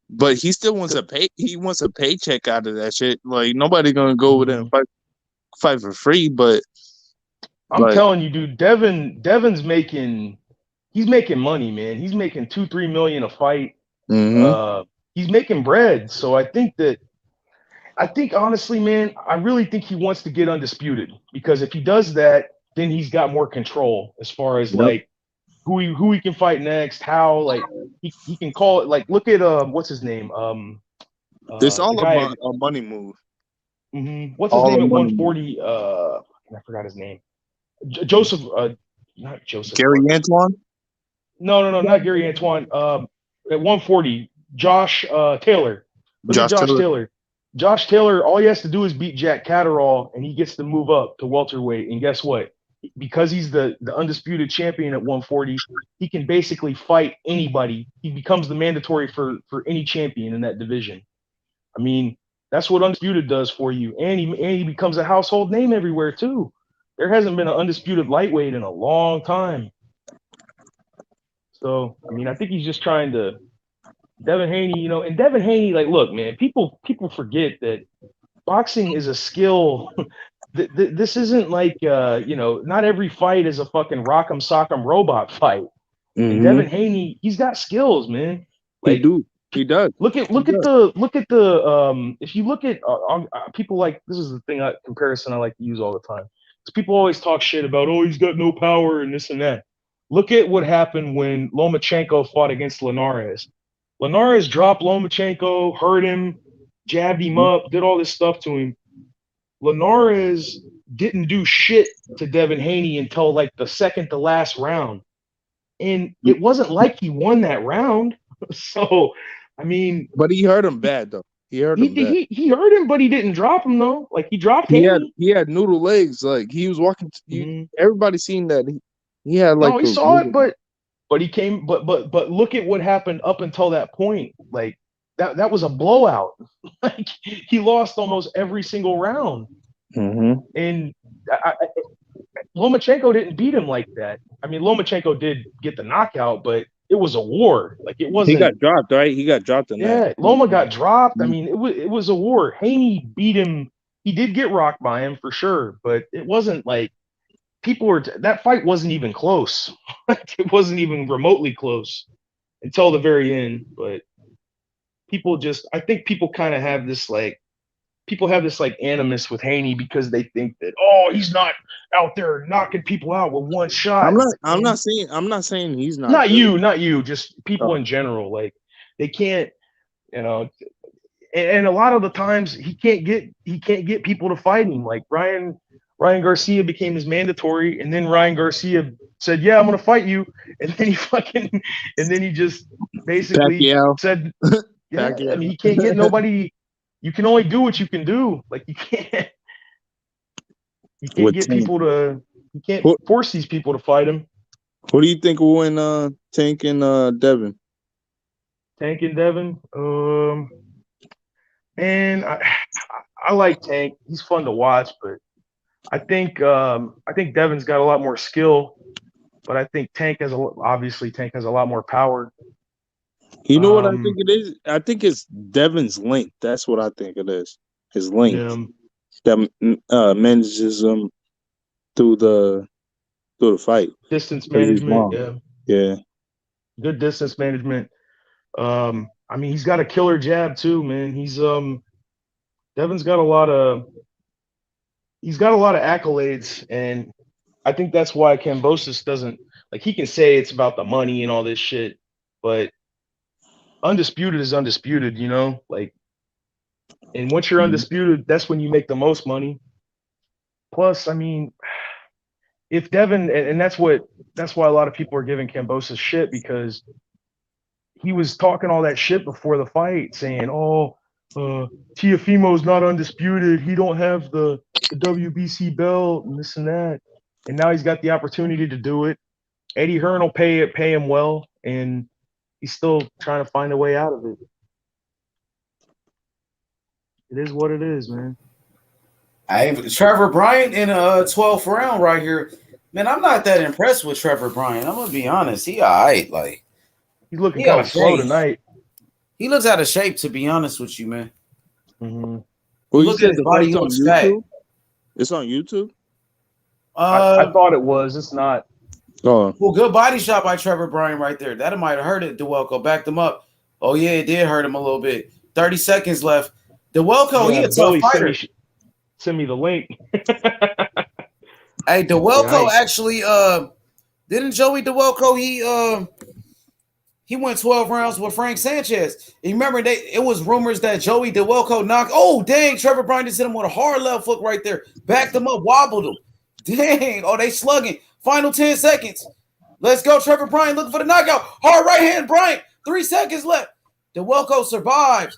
but he still wants he wants a paycheck out of that shit. Like nobody gonna go over there and fight for free. But I'm telling you, dude, Devin's making money, man. He's making 2-3 million a fight. mhm. He's making bread. So I think honestly, man, I really think he wants to get undisputed, because if he does that, then he's got more control as far as Yep. like who he can fight next, how like he can call it. Like look at what's his name? It's The all guy a money move. what's his All name a at money move. 140? I forgot his name. Joseph not Joseph Gary Parker. Antoine. No, not Gary Antoine. At 140, Josh Taylor. Look at Josh Josh Taylor. Taylor. Josh Taylor, all he has to do is beat Jack Catterall, and he gets to move up to welterweight. And guess what? Because he's the undisputed champion at 140, he can basically fight anybody. He becomes the mandatory for any champion in that division. I mean, that's what undisputed does for you, and he becomes a household name everywhere too. There hasn't been an undisputed lightweight in a long time. So, I mean, I think he's just trying to Devin Haney, and Devin Haney, like, look, man, people forget that boxing is a skill. This isn't like, not every fight is a fucking rock'em sock'em robot fight. And Devin Haney, he's got skills, man. He Like, does. look at the if you look at people, like, this is the comparison I like to use all the time. Because people always talk shit about, oh, he's got no power and this and that. Look at what happened when Lomachenko fought against Linares. Linares dropped Lomachenko, hurt him, jabbed him up, did all this stuff to him. Linares didn't do shit to Devin Haney until like the second to last round. And it wasn't like he won that round. So, I mean, But he hurt him bad though. He hurt him bad. he hurt him, but he didn't drop him though. Like he dropped Haney. He had noodle legs. Like he was walking. Everybody seen that he had like. No, he saw it, but he came. But look at what happened up until that point. Like that was a blowout. Like he lost almost every single round. And Lomachenko didn't beat him like that. I mean, Lomachenko did get the knockout, but it was a war. Like it wasn't. He got dropped, right? He got dropped in that. Yeah, Loma got dropped. I mean, it was a war. Haney beat him. He did get rocked by him for sure, but it wasn't like that fight wasn't even close. It wasn't even remotely close until the very end. But I think people kind of have this like animus with Haney because they think that, oh, he's not out there knocking people out with one shot. I'm not saying he's not. Not you, just people in general. Like they can't, and a lot of the times he can't get people to fight him. Like Ryan Garcia became his mandatory, and then Ryan Garcia said, "Yeah, I'm gonna fight you," and then he just basically Pacquiao. said, "Yeah." Pacquiao. I mean, he can't get nobody. You can only do what you can do. Like you can't get people to. You can't force these people to fight him. Who do you think will win? Tank and Devin. Tank and Devin. Man, I like Tank. He's fun to watch, but I think Devin's got a lot more skill. But I think Tank has a lot more power. You know what I think it is? I think it's Devin's length. That's what I think it is. His length that manages him through the fight. Distance management. Yeah. Good distance management. I mean, he's got a killer jab too, man. Devin's got a lot of accolades, and I think that's why Kambosos doesn't, like, he can say it's about the money and all this shit, but undisputed is undisputed, like And once you're undisputed, that's when you make the most money. Plus, I mean, if Devin, and that's why a lot of people are giving Kambosos shit, because he was talking all that shit before the fight, saying, "Oh, Teofimo's not undisputed. He don't have the WBC belt and this and that." And now he's got the opportunity to do it. Eddie Hearn will pay him well, and he's still trying to find a way out of it. It is what it is, man. Trevor Bryant in a 12th round right here. Man, I'm not that impressed with Trevor Bryant. I'm gonna be honest. He all right. Like, he's looking kind of slow tonight. He looks out of shape, to be honest with you, man. Mm-hmm. Well, you said the fight's on YouTube? It's on YouTube? I thought it was. It's not. Oh. Well, good body shot by Trevor Bryant right there. That might have hurt it. DeWelko backed him up. Oh, yeah, it did hurt him a little bit. 30 seconds left. DeWelko, he a tough fighter. Send me the link. Hey, DeWelko actually, didn't Joey DeWelko, he went 12 rounds with Frank Sanchez. You remember, it was rumors that Joey DeWelko knocked. Oh, dang, Trevor Bryant just hit him with a hard left hook right there. Backed him up, wobbled him. Dang, oh, they slugging. Final 10 seconds. Let's go, Trevor Bryant looking for the knockout. Hard right hand, Bryant. 3 seconds left. DeWelko survives.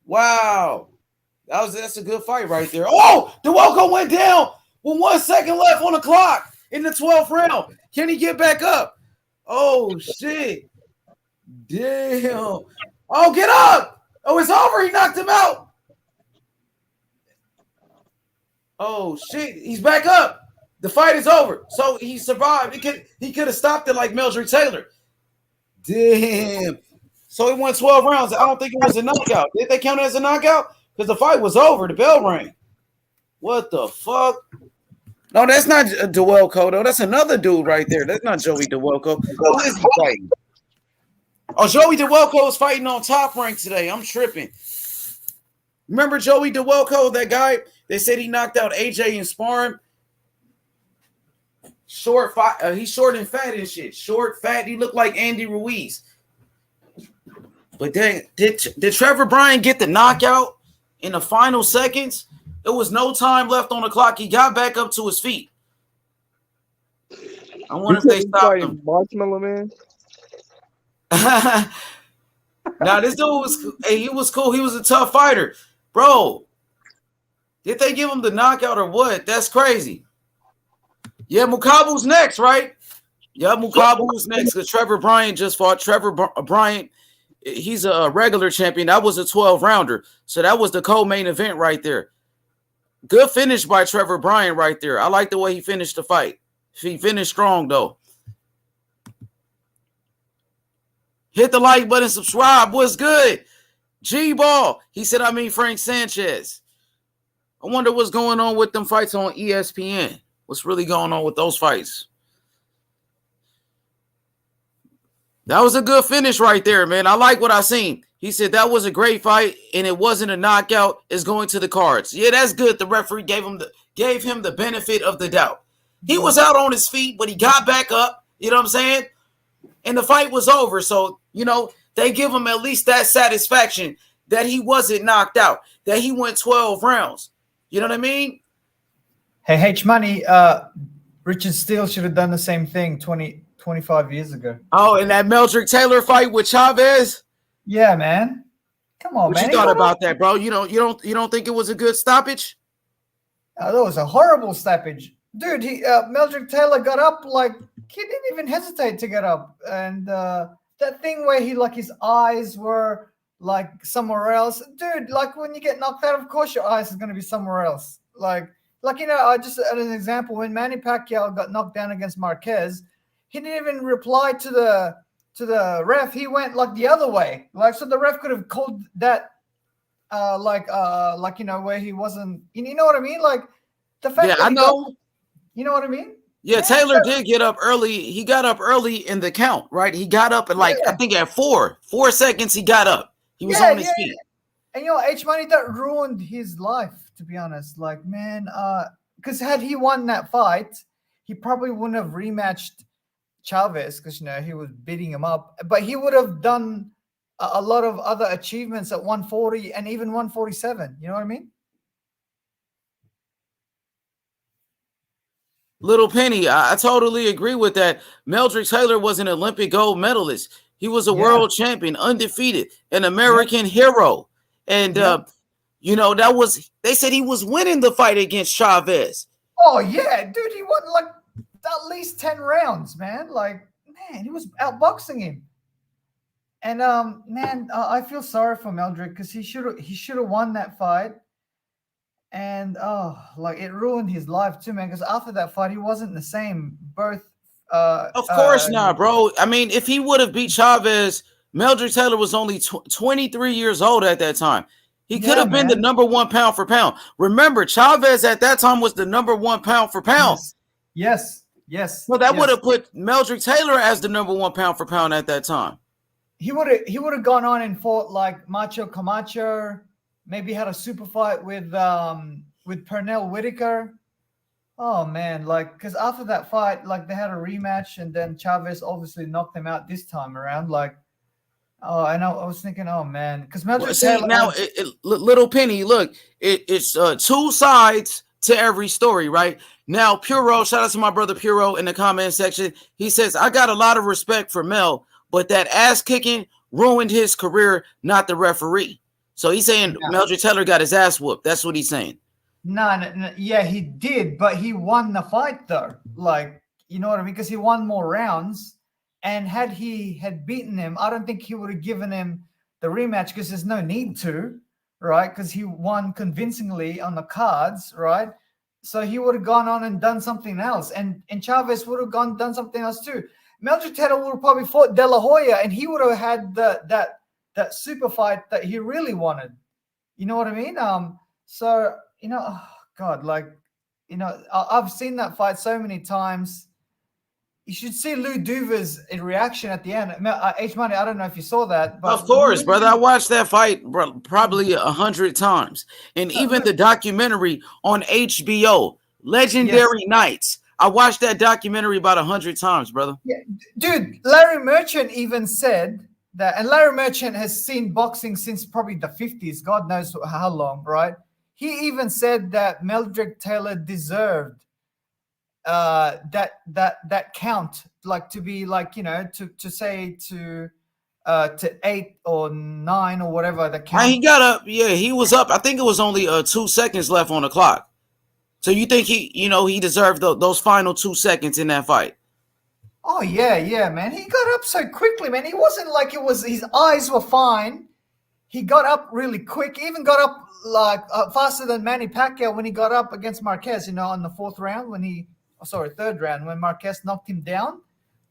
Wow. That's a good fight right there. Oh, DeWelko went down with 1 second left on the clock in the 12th round. Can he get back up? Oh, shit. Damn. Oh, get up. Oh, it's over. He knocked him out. Oh, shit. He's back up. The fight is over. So he survived. He could have stopped it like Meldrick Taylor. Damn. So he won 12 rounds. I don't think it was a knockout. Did they count it as a knockout? Because the fight was over. The bell rang. What the fuck? No, that's not DeWelko, though. That's another dude right there. That's not Joey DeWelko. Who is he fighting? Oh, Joey DeWelko is fighting on Top Rank today. I'm tripping. Remember Joey DeWelko, that guy? They said he knocked out AJ in sparring. Short, he's short and fat and shit. Short, fat. He looked like Andy Ruiz. But then, did Trevor Bryant get the knockout in the final seconds? There was no time left on the clock. He got back up to his feet. I wonder if they stopped him. Marshmallow Man. Now this dude he was cool. He was a tough fighter, bro. Did they give him the knockout or what? That's crazy. Yeah, Makabu's next, right? Yeah, Makabu's next because Trevor Bryant just fought. Trevor Bryant, he's a regular champion. That was a 12-rounder. So that was the co-main event right there. Good finish by Trevor Bryant right there. I like the way he finished the fight. He finished strong, though. Hit the like button, subscribe. What's good? G-Ball. He said, Frank Sanchez. I wonder what's going on with them fights on ESPN. What's really going on with those fights? That was a good finish right there, man. I like what I seen. He said that was a great fight, and it wasn't a knockout. It's going to the cards. Yeah, that's good. The referee gave him the benefit of the doubt. He was out on his feet, but he got back up. You know what I'm saying? And the fight was over. So, they give him at least that satisfaction that he wasn't knocked out, that he went 12 rounds. You know what I mean? Hey, H-Money, Richard Steele should have done the same thing 25 years ago. Oh, and that Meldrick Taylor fight with Chavez? Yeah, man. Come on, man. What you thought about that, bro? You don't think it was a good stoppage? That was a horrible stoppage. Dude, Meldrick Taylor got up like he didn't even hesitate to get up. And that thing where his eyes were like somewhere else. Dude, like when you get knocked out, of course your eyes is going to be somewhere else. Just as an example, when Manny Pacquiao got knocked down against Marquez, he didn't even reply to the ref. He went like the other way. So the ref could have called that where he wasn't, you know what I mean? Like the fact that I know. You know what I mean? Yeah, Taylor did get up early. He got up early in the count, right? He got up at I think at 4 seconds he got up. He was on his feet. And H-Money, that ruined his life, to be honest. Like, man, because had he won that fight, he probably wouldn't have rematched Chavez because he was beating him up. But he would have done a lot of other achievements at 140 and even 147. You know what I mean? Little Penny, I totally agree with that. Meldrick Taylor was an Olympic gold medalist. He was a world champion, undefeated, an American hero. And, that was, they said he was winning the fight against Chavez. Oh, yeah, dude, he won like at least 10 rounds, man. Like, man, he was outboxing him. And, man, I feel sorry for Meldrick because he should have won that fight. And like it ruined his life too, man. Because after that fight, he wasn't the same. Both, of course not, bro. I mean, if he would have beat Chavez, Meldrick Taylor was only 23 years old at that time. He could have been the number 1 pound for pound. Remember, Chavez at that time was the number 1 pound for pound. Yes. Well, that would have put Meldrick Taylor as the number 1 pound for pound at that time. He would have gone on and fought like Macho Camacho. Maybe had a super fight with Pernell Whitaker. Oh man, like because after that fight, like they had a rematch, and then Chavez obviously knocked him out this time around. Like, I know. I was thinking, oh man, because Little Penny, look, it's 2 sides to every story, right? Now, Puro, shout out to my brother Puro in the comment section. He says, I got a lot of respect for Mel, but that ass kicking ruined his career, not the referee. So he's saying Meldrick Taylor got his ass whooped. That's what he's saying. No, yeah, he did, but he won the fight though. Like, you know what I mean? Because he won more rounds, and had he had beaten him, I don't think he would have given him the rematch because there's no need to, right? Because he won convincingly on the cards, right? So he would have gone on and done something else, and Chavez would have done something else too. Meldrick Taylor would have probably fought De La Hoya, and he would have had that super fight that he really wanted. You know what I mean? So, oh God, like, I've seen that fight so many times. You should see Lou Duva's reaction at the end. H Money, I don't know if you saw that. But of course, brother. I watched that fight probably 100 times. And even the documentary on HBO, Legendary Nights. I watched that documentary about 100 times, brother. Yeah, dude, Larry Merchant even said that, and Larry Merchant has seen boxing since probably the 50s, God knows how long, right? He even said that Meldrick Taylor deserved that count, like to be like, to say to 8 or 9 or whatever the count. He got up, he was up. I think it was only 2 seconds left on the clock. So you think he deserved those final 2 seconds in that fight? Oh yeah, man. He got up so quickly, man. He wasn't like his eyes were fine. He got up really quick. He even got up like faster than Manny Pacquiao when he got up against Marquez, in the 4th round third round when Marquez knocked him down.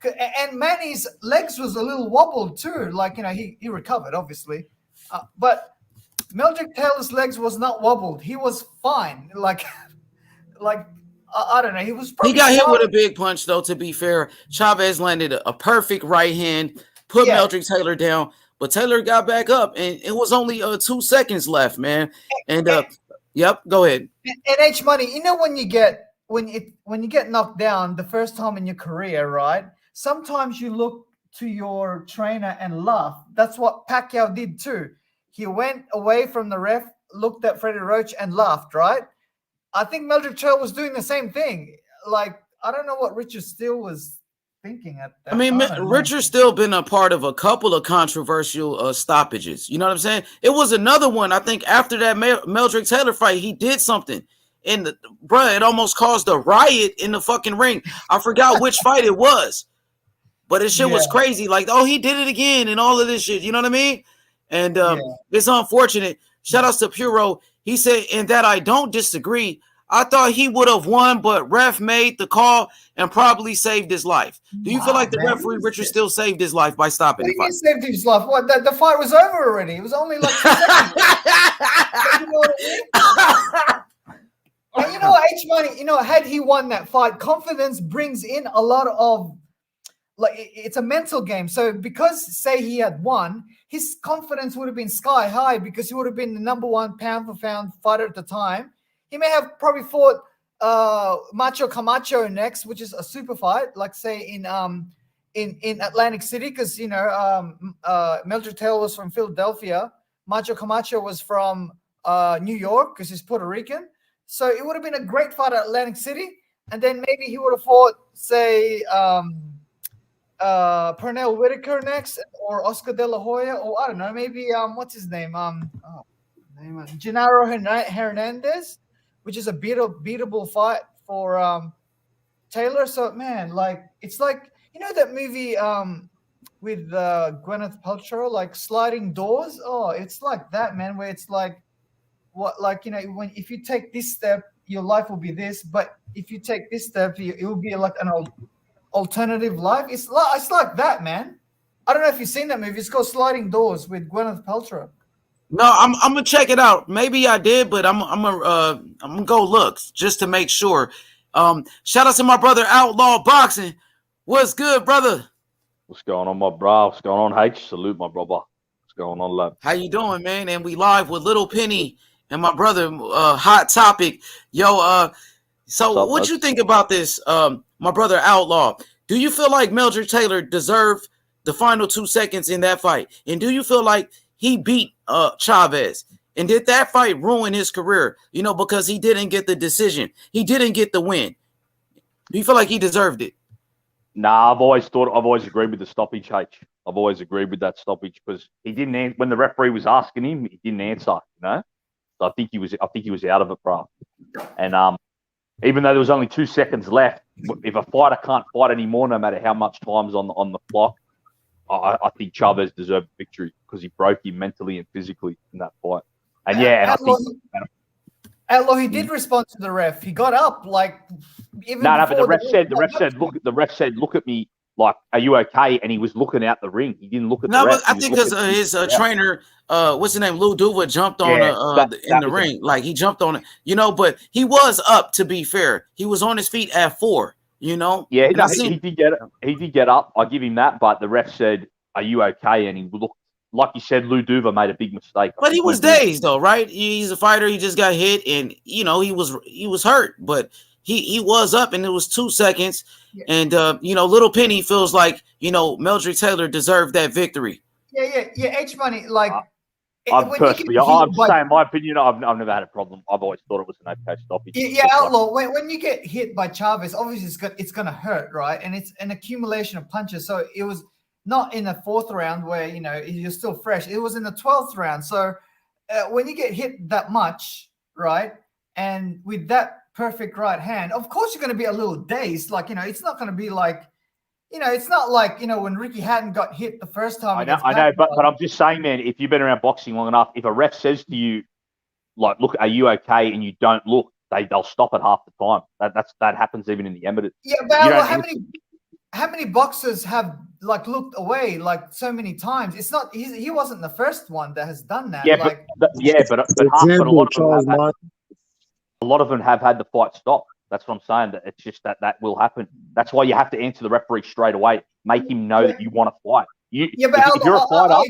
And Manny's legs was a little wobbled too. Like, he recovered obviously. But Meldrick Taylor's legs was not wobbled. He was fine. Like I don't know. He got hit with a big punch, though, to be fair. Chavez landed a perfect right hand, put Meldrick Taylor down, but Taylor got back up, and it was only 2 seconds left, man. And go ahead. And H Money, when you get knocked down the first time in your career, right? Sometimes you look to your trainer and laugh. That's what Pacquiao did too. He went away from the ref, looked at Freddie Roach, and laughed, right? I think Meldrick Taylor was doing the same thing. Like, I don't know what Richard Steele was thinking at that. I mean, Richard's still been a part of a couple of controversial stoppages. You know what I'm saying? It was another one. I think after that Meldrick Taylor fight, he did something. And, it almost caused a riot in the fucking ring. I forgot which fight it was. But this shit was crazy. Like, he did it again and all of this shit. You know what I mean? And it's unfortunate. Shout outs to Puro. He said, and that I don't disagree. I thought he would have won, but ref made the call and probably saved his life. Do you feel like the referee, Richard, still saved his life by stopping the fight? He saved his life. What? The fight was over already. It was only like 2 seconds. You know what I mean? And you know what, H Money, had he won that fight, confidence brings in a lot of, like, it's a mental game. So because, say, he had won, his confidence would have been sky high because he would have been the number 1 pound for pound fighter at the time. He may have probably fought Macho Camacho next, which is a super fight, like say in in Atlantic City, because Mildred Taylor was from Philadelphia, Macho Camacho was from New York because he's Puerto Rican. So it would have been a great fight at Atlantic City, and then maybe he would have fought, say, Pernell Whitaker next, or Oscar De La Hoya, or I don't know, maybe what's his name? Gennaro Hernandez, which is a beatable fight for Taylor. So man, like it's like that movie with Gwyneth Paltrow, like Sliding Doors. Oh, it's like that, man, where it's like when if you take this step, your life will be this, but if you take this step, it will be like an alternative life. It's like that, man. I don't know if you've seen that movie. It's called Sliding Doors with Gwyneth Paltrow. No, I'm gonna check it out. Maybe I did, but I'm gonna go look just to make sure. Shout out to my brother Outlaw Boxing. What's good, brother? What's going on, my bro? What's going on, H? Salute, my brother. What's going on, lad? How you doing, man? And we live with Little Penny and my brother Hot Topic. Yo, so up, what bud? you think about this, my brother Outlaw? Do you feel like Mildred Taylor deserved the final 2 seconds in that fight? And do you feel like he beat Chavez? And did that fight ruin his career? Because he didn't get the decision. He didn't get the win. Do you feel like he deserved it? Nah, I've always agreed with the stoppage, H. I've always agreed with that stoppage because he didn't when the referee was asking him, he didn't answer, So I think he was out of it, bro. And even though there was only 2 seconds left, if a fighter can't fight anymore, no matter how much time's on the clock, I think Chavez deserved victory because he broke him mentally and physically in that fight. And I think Outlaw, he did respond to the ref. He got up like even. No, but the ref said, look at me. Like, are you okay? And he was looking out the ring. He didn't look at the ref. But I think because his trainer, what's his name, Lou Duva, jumped on in the ring. Like he jumped on it, but he was up. To be fair, he was on his feet at 4. Yeah, no, he did get it. He did get up. I give him that. But the ref said, "Are you okay?" And he looked, like you said, Lou Duva made a big mistake. But he was dazed, though, right? He's a fighter. He just got hit, and he was hurt. But he was up, and it was 2 seconds. Yeah. And Little Penny feels like Mildred Taylor deserved that victory. Yeah. H Money, like. I'm saying my opinion. I've never had a problem. I've always thought it was an okay stoppage. Yeah, Outlaw. When you get hit by Chavez, obviously it's gonna hurt, right? And it's an accumulation of punches. So it was not in the 4th round where you're still fresh. It was in the 12th round. So when you get hit that much, right, and with that perfect right hand, of course you're gonna be a little dazed. Like it's not gonna be like. It's not like, when Ricky Hatton got hit the first time. I know, but I'm just saying, man, if you've been around boxing long enough, if a ref says to you, like, look, are you okay? And you don't look, they'll stop it half the time. That happens even in the amateurs. Yeah, but how many boxers have like looked away like so many times? It's not he wasn't the first one that has done that. Yeah, but a lot of them have had the fight stopped. That's what I'm saying. That it's just that will happen. That's why you have to answer the referee straight away. Make him know that you want to fight. If you're a fighter,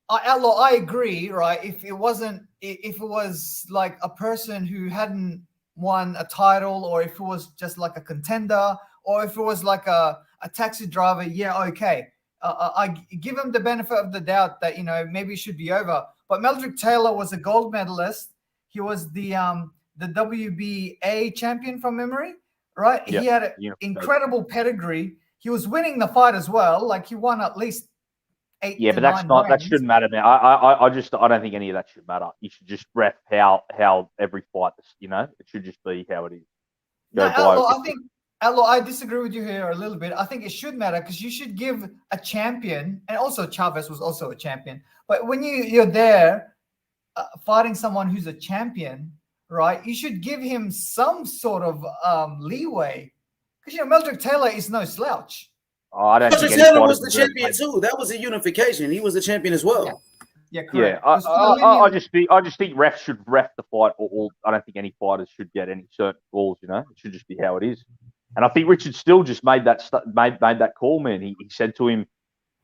Outlaw, I agree. Right? If it was like a person who hadn't won a title, or if it was just like a contender, or if it was like a taxi driver, yeah, okay. I give him the benefit of the doubt that maybe it should be over. But Mildred Taylor was a gold medalist. He was the WBA champion from memory, right? Yep. He had an incredible pedigree. He was winning the fight as well. Like he won at least 8. Yeah, but that shouldn't matter, man. I don't think any of that should matter. You should just ref how every fight, it should just be how it is. Outlaw, I disagree with you here a little bit. I think it should matter because you should give a champion, and also Chavez was also a champion. But when you're there fighting someone who's a champion, right? You should give him some sort of leeway because Mildred Taylor is no slouch. Mildred Taylor was the champion too. That was a unification. He was the champion as well. Yeah, correct. Yeah, I just think refs should ref the fight. Or I don't think any fighters should get any certain calls. It should just be how it is. And I think Richard Still just made that call, man. He said to him,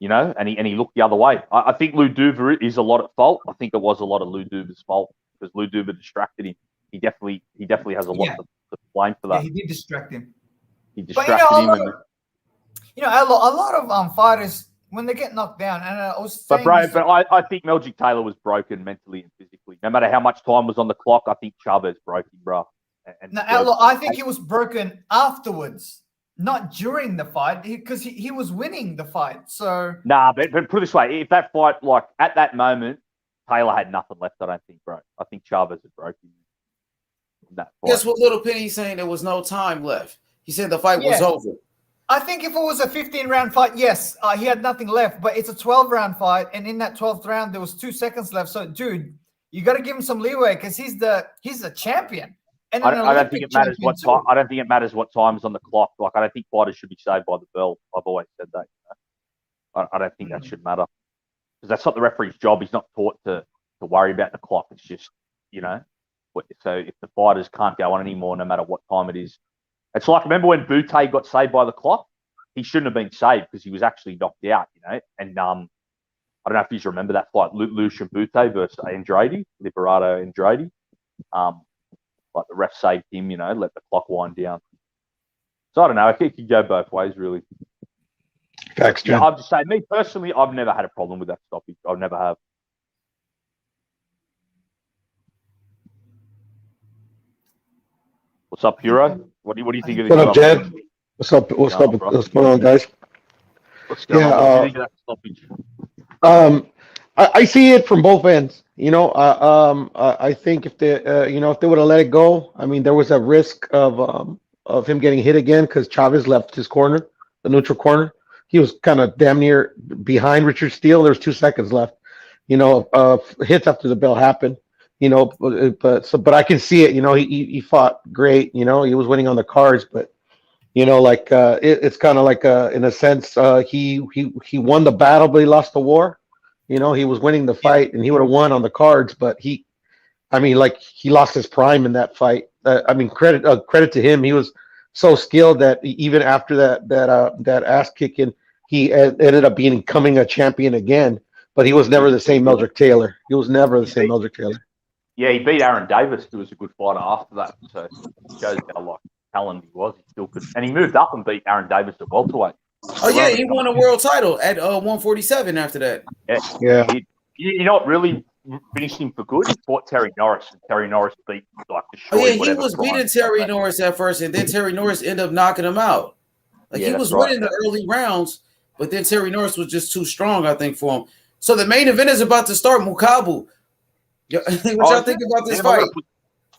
and he looked the other way. I think Lou Duva is a lot at fault. I think it was a lot of Lou Duva's fault because Lou Duva distracted him. He definitely has a lot to blame for that. Yeah, he did distract him. He distracted him. You know, a lot of fighters when they get knocked down, and I was But saying bro, this- but I think Meldrick Taylor was broken mentally and physically. No matter how much time was on the clock, I think Chavez broke him, bro. And no, Outlaw, I think he was broken afterwards, not during the fight, because he was winning the fight. So Nah, but put it this way: if that fight, like at that moment, Taylor had nothing left. I don't think, bro. I think Chavez had broke him in that fight. Guess what Little Penny's saying? There was no time left. He said the fight was Yeah. over. I think if it was a 15-round fight, yes, he had nothing left. But it's a 12-round fight, and in that 12th round, there was 2 seconds left. So, dude, you got to give him some leeway because he's the champion. And I don't think it matters what time. I don't think it matters what time's on the clock. Like I don't think fighters should be saved by the bell. I've always said that. You know? I don't think that should matter because that's not the referee's job. He's not taught to worry about the clock. It's just So if the fighters can't go on anymore, no matter what time it is, it's like remember when Butte got saved by the clock? He shouldn't have been saved because he was actually knocked out. And I don't know if you remember that fight, Lucian Butte versus Andrade, Liberato Andrade. Like the ref saved him, let the clock wind down. So I don't know. I think it could go both ways, really. Facts, John. I'm just saying, me personally, I've never had a problem with that stoppage. I never have. What's up, Hero? What do you think of this? What up, Jed? What's up? What's going on, guys? What's going on? What do you think of that stoppage? I see it from both ends. I think if they, if they would have let it go, I mean, there was a risk of him getting hit again because Chavez left his corner, the neutral corner. He was kind of damn near behind Richard Steele. There's 2 seconds left. Hits after the bell happened. But I can see it. He fought great. He was winning on the cards, but it's kind of like in a sense he won the battle, but he lost the war. He was winning the fight, and he would have won on the cards, but he lost his prime in that fight. Credit to him. He was so skilled that even after that ass kicking, he ended up becoming a champion again. But he was never the same Meldrick Taylor. He was never the same Meldrick Taylor. Yeah, he beat Aaron Davis, who was a good fighter after that. So it shows how talented he was. He still could, and he moved up and beat Aaron Davis at welterweight. Oh yeah, he won a world title at 147 after that. Yeah. You know what really finished him for good? He fought Terry Norris, and Terry Norris beat destroyed he was beating Terry Norris at first, and then Terry Norris ended up knocking him out. He was winning the early rounds, but then Terry Norris was just too strong, I think, for him. So the main event is about to start. Makabu. What y'all think about this fight?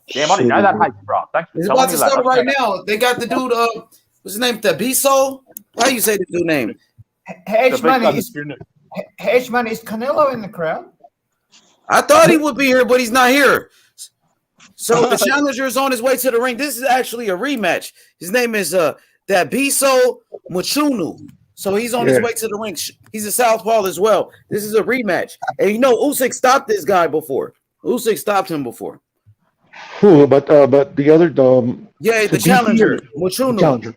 Damn, I didn't know that. Hey, bro, thanks for It's telling about to start right now. They got the dude. What's his name? Thabiso. How you say the dude name? H-Money is Canelo in the crowd? I thought he would be here, but he's not here. So the challenger is on his way to the ring. This is actually a rematch. His name is Thabiso Mchunu. So he's on his way to the ring. He's a southpaw as well. This is a rematch. And Usyk stopped this guy before. Usyk stopped him before. Who? But the other the challenger, Mchunu. Challenger.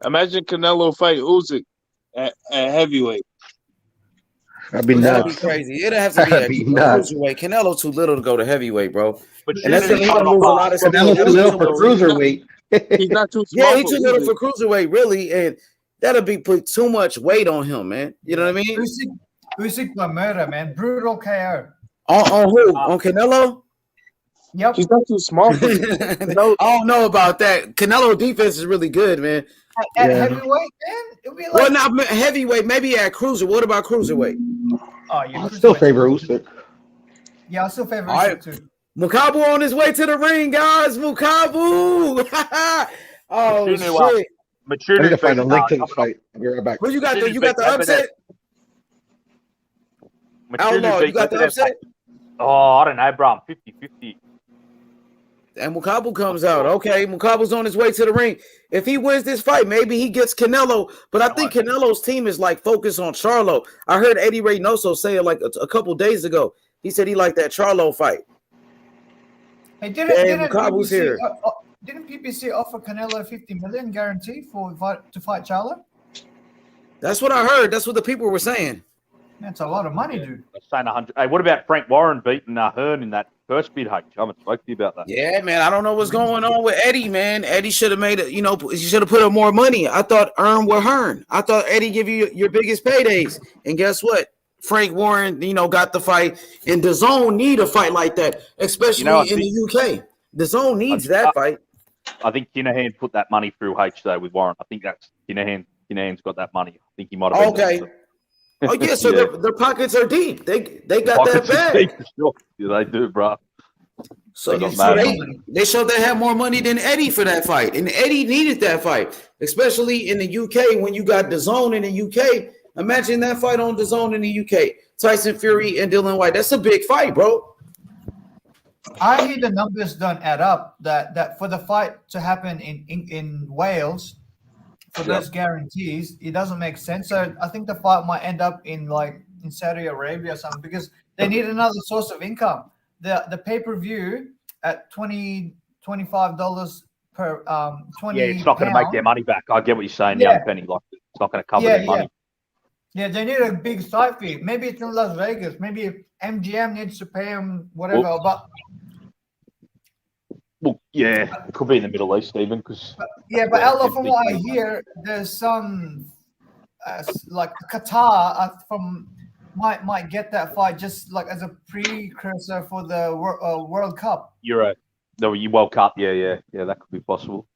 Imagine Canelo fight Usyk at heavyweight. That'd be That'd nuts. be crazy. It'd have to be cruiserweight. Canelo too little to go to heavyweight, bro. But and that's gonna move a lot of stuff. Canelo too little for cruiserweight. He's not too small. Yeah, he's too little for cruiserweight, really, and that'll be put too much weight on him, man. You know what I mean? Usyk by murder, man. Brutal KO. On who? On Canelo? Yep. He's not too small. For I don't know about that. Canelo defense is really good, man. At heavyweight, man, it'll be like. Well, not heavyweight. Maybe at cruiser. What about cruiserweight? Oh, yeah. I still favor Usyk. Yeah, I still favor Usyk too. Makabu on his way to the ring, guys. Makabu. Oh shit. I need to find a link to the fight. I'll be right back. Who you got? You got the upset? Outlaw, you got the upset? Oh, I don't know, bro. I'm 50-50. And Makabu comes out. Okay, Makabu's on his way to the ring. If he wins this fight, maybe he gets Canelo. But I think Canelo's team is focused on Charlo. I heard Eddie Reynoso say it a couple days ago. He said he liked that Charlo fight. Hey, didn't Makabu's here. Didn't PBC offer Canelo a $50 million guarantee to fight Charlo? That's what I heard. That's what the people were saying. That's a lot of money, dude. Saying 100. Hey, what about Frank Warren beating Hearn in that first bid, H. I haven't spoke to you about that. Yeah, man. I don't know what's going on with Eddie, man. Eddie should have made it. You know, he should have put up more money. I thought earn will earn. I thought Eddie give you your biggest paydays, and guess what? Frank Warren, got the fight, and DAZN need a fight like that, especially in the UK. DAZN needs that fight. I think Kinahan put that money through H though with Warren. I think that's Kinahan. Kinahan's got that money. I think he might have. Okay. Oh yeah, so their pockets are deep. They got that bag. Sure. Yeah, they do, bro. So they showed they had more money than Eddie for that fight, and Eddie needed that fight, especially in the UK when you got DAZN in the UK. Imagine that fight on DAZN in the UK. Tyson Fury and Dylan White. That's a big fight, bro. I hear the numbers don't add up. That for the fight to happen in Wales, for those guarantees, it doesn't make sense. So I think the fight might end up in Saudi Arabia or something because they need another source of income. The pay-per-view at $25 per 20. Yeah, it's not going to make their money back. I get what you're saying. Yeah, depending, it's not going to cover their money. Yeah, they need a big site fee. Maybe it's in Las Vegas. Maybe MGM needs to pay them whatever. Well, yeah, it could be in the Middle East even because. Yeah, but Ella, from what I hear, there's some like Qatar might get that fight just like as a precursor for the World Cup. You're right. No, you World Cup. Yeah, that could be possible.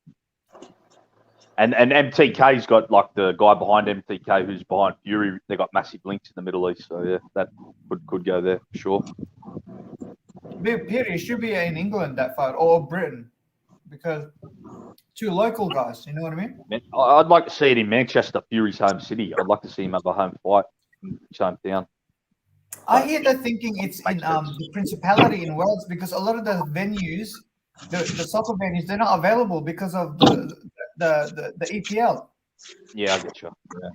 And MTK's got like the guy behind MTK who's behind Fury. They got massive links in the Middle East, so yeah, that could go there for sure. It should be in England that fight or Britain because two local guys. You know what I mean? I'd like to see it in Manchester, Fury's home city. I'd like to see him have a home fight in his hometown. I hear they're thinking it's in the Principality in Wales because a lot of the venues, the soccer venues, they're not available because of the EPL. Yeah, I get you. Yeah.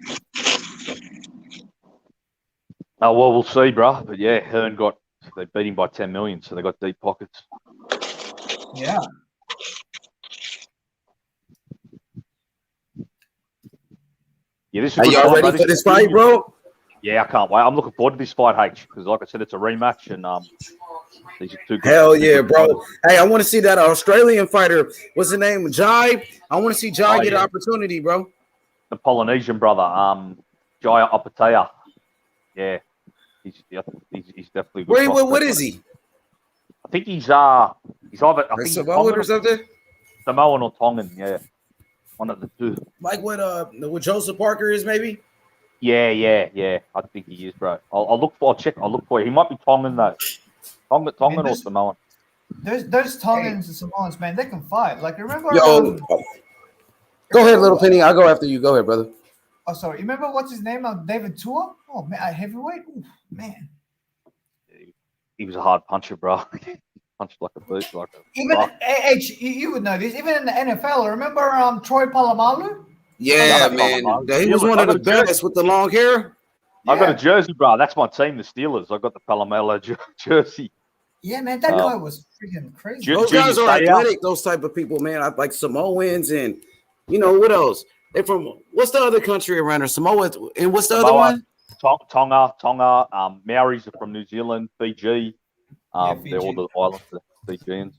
Oh well, we'll see, bro. But yeah, Hearn they beat him by 10 million, so they got deep pockets. Yeah. Yeah, this is Are y'all ready for this fight, bro? Yeah, I can't wait. I'm looking forward to this fight, H, because like I said, it's a rematch, and these are two good. Hell yeah, bro. Hey, I want to see that Australian fighter. What's his name? Jai. I want to see Jai get an opportunity, bro. The Polynesian brother, Jai Opatea. Yeah, he's definitely good. What is he? I think he's either Samoan or something. Samoan or Tongan, yeah, one of the two. Like what Joseph Parker is, maybe. Yeah. I think he is, bro. I'll look for you. He might be Tongan though. Tongan or Samoan. Those Tongans and Samoans, man, they can fight. Like remember? Yo, go ahead, little Penny. I'll go after you. Go ahead, brother. Oh, sorry. You remember what's his name? David Tua? Oh man, heavyweight. Ooh, man. He was a hard puncher, bro. Punched like a boot, you would know this. Even in the NFL, remember Troy Polamalu? Yeah, man. He was one of the best with the long hair. I got a jersey, bro. That's my team, the Steelers. I got the Palomelo jersey. Yeah, man, that guy was freaking crazy. Those guys are athletic. Those type of people, man. I like Samoans and what else? They from what's the other country around there? Samoa and what's the other one? Tonga. Maoris are from New Zealand, Fiji. Fiji. They're all the islands, the Fijians.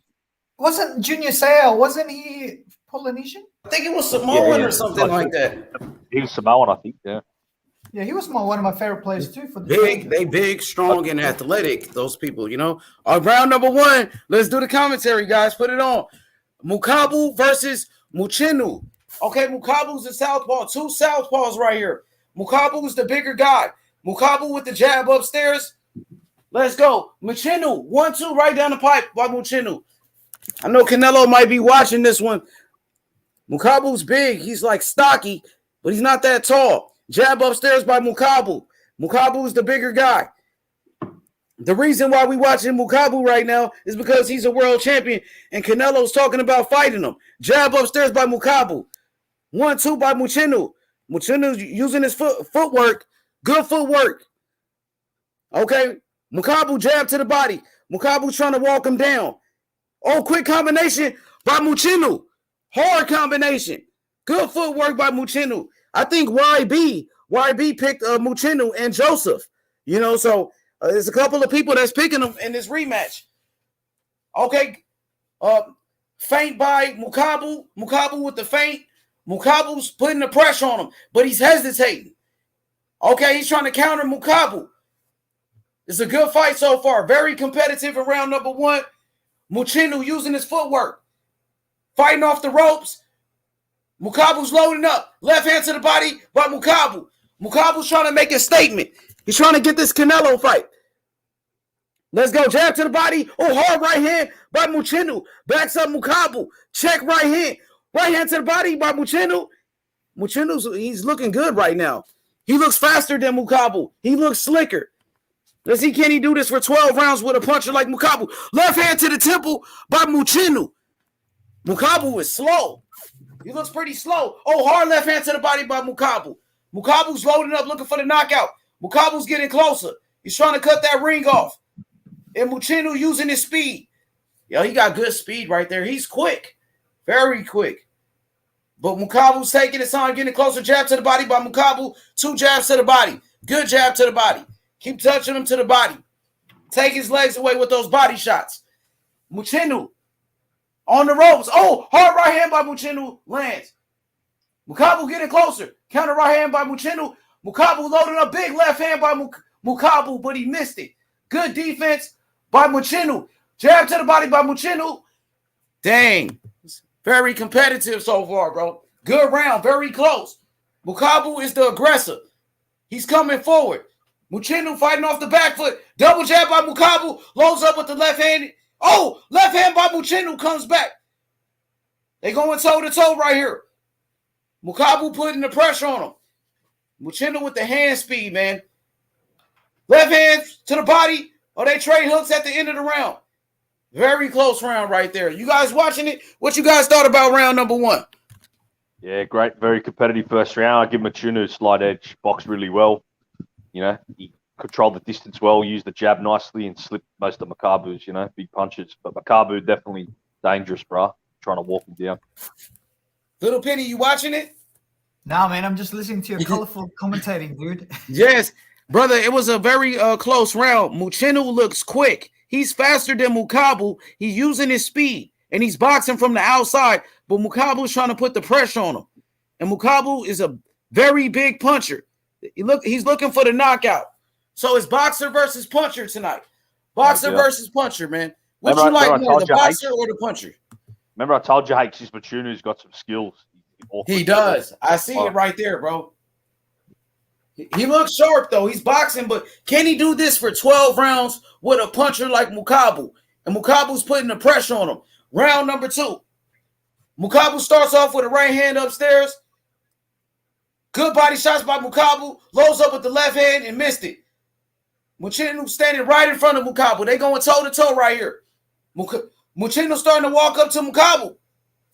Wasn't Junior Seau? Wasn't he Polynesian? I think it was Samoan or something like that. He was Samoan, I think. Yeah. Yeah, he was one of my favorite players too. For they big, strong, and athletic. Those people, Round number one. Let's do the commentary, guys. Put it on. Makabu versus Mchunu. Okay, Mukabu's the southpaw. Two southpaws right here. Makabu's the bigger guy. Makabu with the jab upstairs. Let's go. Mchunu. 1-2 right down the pipe by Mchunu. I know Canelo might be watching this one. Mukabu's big. He's like stocky, but he's not that tall. Jab upstairs by Makabu. Mukabu's the bigger guy. The reason why we watching Makabu right now is because he's a world champion and Canelo's talking about fighting him. Jab upstairs by Makabu. 1-2 by Mchunu. Mchunu using his footwork. Good footwork. Okay. Makabu jab to the body. Makabu trying to walk him down. Oh, quick combination by Mchunu. Hard combination. Good footwork by Mchunu. I think YB picked Mchunu and Joseph. So there's a couple of people that's picking him in this rematch. Okay. Feint by Makabu. Makabu with the feint. Mukabu's putting the pressure on him, but he's hesitating. Okay, he's trying to counter Makabu. It's a good fight so far. Very competitive in round number 1. Mchunu using his footwork. Fighting off the ropes. Mukabu's loading up. Left hand to the body by Makabu. Mukabu's trying to make a statement. He's trying to get this Canelo fight. Let's go. Jab to the body. Oh, hard right hand by Mchunu. Backs up Makabu. Check right hand. Right hand to the body by Mchunu. He's looking good right now. He looks faster than Makabu. He looks slicker. Let's see, can he do this for 12 rounds with a puncher like Makabu? Left hand to the temple by Mchunu. Makabu is slow. He looks pretty slow. Oh, hard left hand to the body by Makabu. Mukabu's loading up, looking for the knockout. Mukabu's getting closer. He's trying to cut that ring off. And Mchunu using his speed. Yo, he got good speed right there. He's quick. Very quick. But Mukabu's taking his time, getting closer. Jab to the body by Makabu. 2 jabs to the body. Good jab to the body. Keep touching him to the body. Take his legs away with those body shots. Mchunu on the ropes. Oh, hard right hand by Mchunu lands. Makabu getting closer. Counter right hand by Mchunu. Makabu loading up big left hand by Makabu, but he missed it. Good defense by Mchunu. Jab to the body by Mchunu. Dang. Very competitive so far, bro. Good round. Very close. Makabu is the aggressor. He's coming forward. Mchunu fighting off the back foot. Double jab by Makabu. Loads up with the left hand. Oh, left hand by Mchunu comes back. They going toe-to-toe right here. Makabu putting the pressure on him. Mchunu with the hand speed, man. Left hand to the body. Oh, they trade hooks at the end of the round. Very close round right there. You guys watching it? What you guys thought about round number 1? Yeah, great. Very competitive first round. I give Mchunu a slight edge. Boxed really well. You know, he controlled the distance well, used the jab nicely, and slipped most of Makabu's, big punches. But Makabu definitely dangerous, bro. Trying to walk him down. Little Penny, you watching it? Nah, man, I'm just listening to your colorful commentating, dude. Yes, brother, it was a very close round. Mchunu looks quick. He's faster than Makabu. He's using his speed, and he's boxing from the outside, but Mukabu's trying to put the pressure on him. And Makabu is a very big puncher. He's looking for the knockout. So it's boxer versus puncher tonight. Boxer versus puncher, man. What you like more, the boxer or the puncher? Remember I told you, H, Mchunu's got some skills. He does. I see it right there, bro. He looks sharp, though. He's boxing, but can he do this for 12 rounds with a puncher like Makabu? And Mukabu's putting the pressure on him. Round number 2. Makabu starts off with a right hand upstairs. Good body shots by Makabu. Loads up with the left hand and missed it. Mchunu standing right in front of Makabu. They going toe-to-toe right here. Mchunu starting to walk up to Makabu.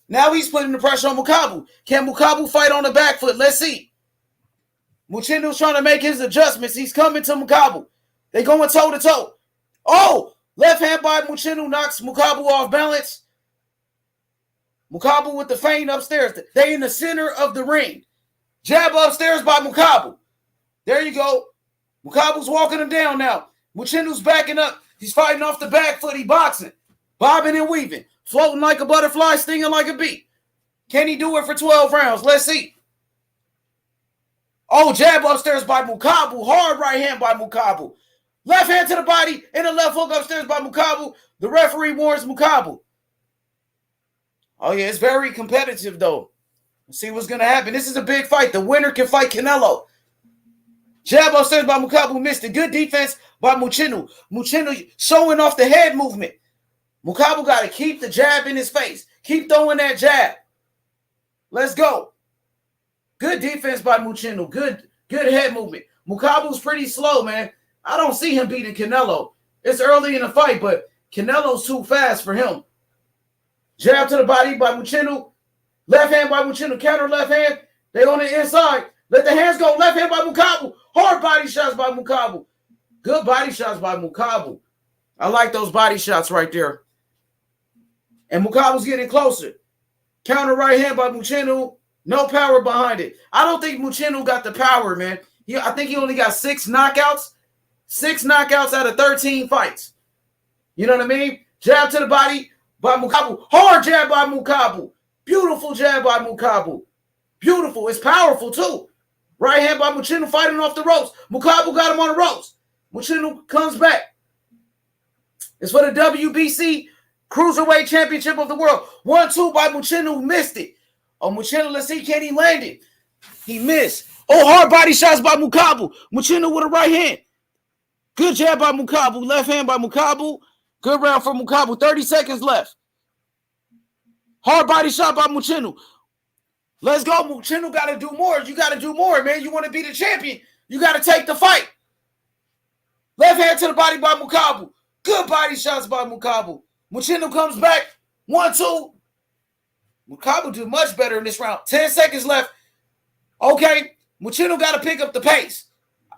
Now he's putting the pressure on Makabu. Can Makabu fight on the back foot? Let's see. Mchunu's trying to make his adjustments. He's coming to Makabu. They going toe-to-toe. Oh! Left hand by Mchunu knocks Makabu off balance. Makabu with the feint upstairs. They in the center of the ring. Jab upstairs by Makabu. There you go. Makabu's walking him down now. Mchunu's backing up. He's fighting off the back foot. He boxing. Bobbing and weaving. Floating like a butterfly, stinging like a bee. Can he do it for 12 rounds? Let's see. Oh, jab upstairs by Makabu. Hard right hand by Makabu. Left hand to the body and a left hook upstairs by Makabu. The referee warns Makabu. Oh, yeah, it's very competitive, though. Let's see what's going to happen. This is a big fight. The winner can fight Canelo. Jab upstairs by Makabu missed it. Good defense by Mchunu. Mchunu showing off the head movement. Makabu got to keep the jab in his face. Keep throwing that jab. Let's go. Good defense by Mchunu. Good head movement. Mukabu's pretty slow, man. I don't see him beating Canelo. It's early in the fight, but Canelo's too fast for him. Jab to the body by Mchunu. Left hand by Mchunu. Counter left hand. They on the inside. Let the hands go. Left hand by Makabu. Hard body shots by Makabu. Good body shots by Makabu. I like those body shots right there. And Mukabu's getting closer. Counter right hand by Mchunu. No power behind it. I don't think Mchunu got the power, man. I think he only got 6 knockouts. 6 knockouts out of 13 fights. You know what I mean? Jab to the body by Makabu. Hard jab by Makabu. Beautiful jab by Makabu. Beautiful. It's powerful too. Right hand by Mchunu fighting off the ropes. Makabu got him on the ropes. Mchunu comes back. It's for the WBC Cruiserweight Championship of the World. 1-2 by Mchunu. Missed it. Oh, Mchunu, let's see, can he land it? He missed. Oh, hard body shots by Makabu. Mchunu with a right hand. Good jab by Makabu. Left hand by Makabu. Good round for Makabu. 30 seconds left. Hard body shot by Mchunu. Let's go. Mchunu got to do more. You got to do more, man. You want to be the champion. You got to take the fight. Left hand to the body by Makabu. Good body shots by Makabu. Mchunu comes back. 1-2. Makabu did much better in this round. 10 seconds left. Okay. Mchunu got to pick up the pace.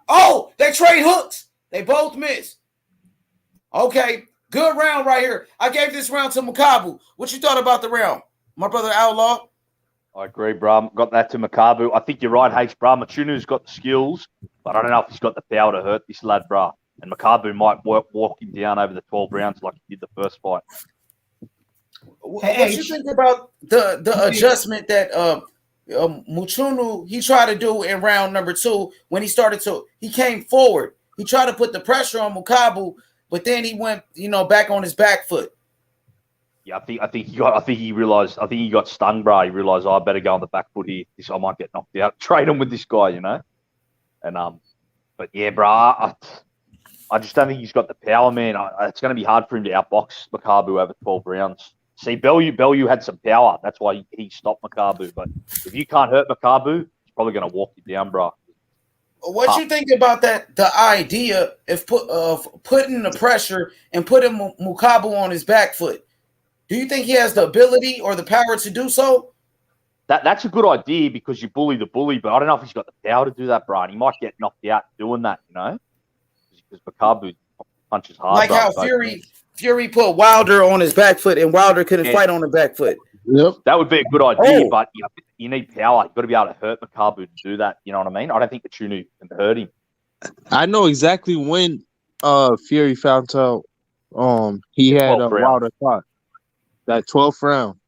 Oh, they trade hooks. They both miss. Okay. Good round right here. I gave this round to Makabu. What you thought about the round, my brother Outlaw? I agree, bro. Got that to Makabu. I think you're right, H, bro. Mchunu's got the skills, but I don't know if he's got the power to hurt this lad, bro. And Makabu might walk him down over the 12 rounds like he did the first fight. What you think about the adjustment that Mchunu, he tried to do in round number 2 when he came forward. He tried to put the pressure on Makabu, but then he went, back on his back foot. Yeah, I think he realized. I think he got stung, bro. He realized, I better go on the back foot here. I might get knocked out. Trade him with this guy, And but yeah, bro. I just don't think he's got the power, man. It's going to be hard for him to outbox Makabu over 12 rounds. See, Bellew had some power. That's why he stopped Makabu. But if you can't hurt Makabu, he's probably going to walk you down, bro. What you think about that? The idea of putting the pressure and putting Makabu on his back foot. Do you think he has the ability or the power to do so? That's a good idea because you bully the bully, but I don't know if he's got the power to do that, bro. And he might get knocked out doing that, because Makabu punches hard. Like how Fury put Wilder on his back foot and Wilder couldn't fight on the back foot. Yep. That would be a good idea, but you need power. You've got to be able to hurt Makabu to do that. You know what I mean? I don't think Mchunu can hurt him. I know exactly when Fury found out he had a Wilder fought. That 12th round.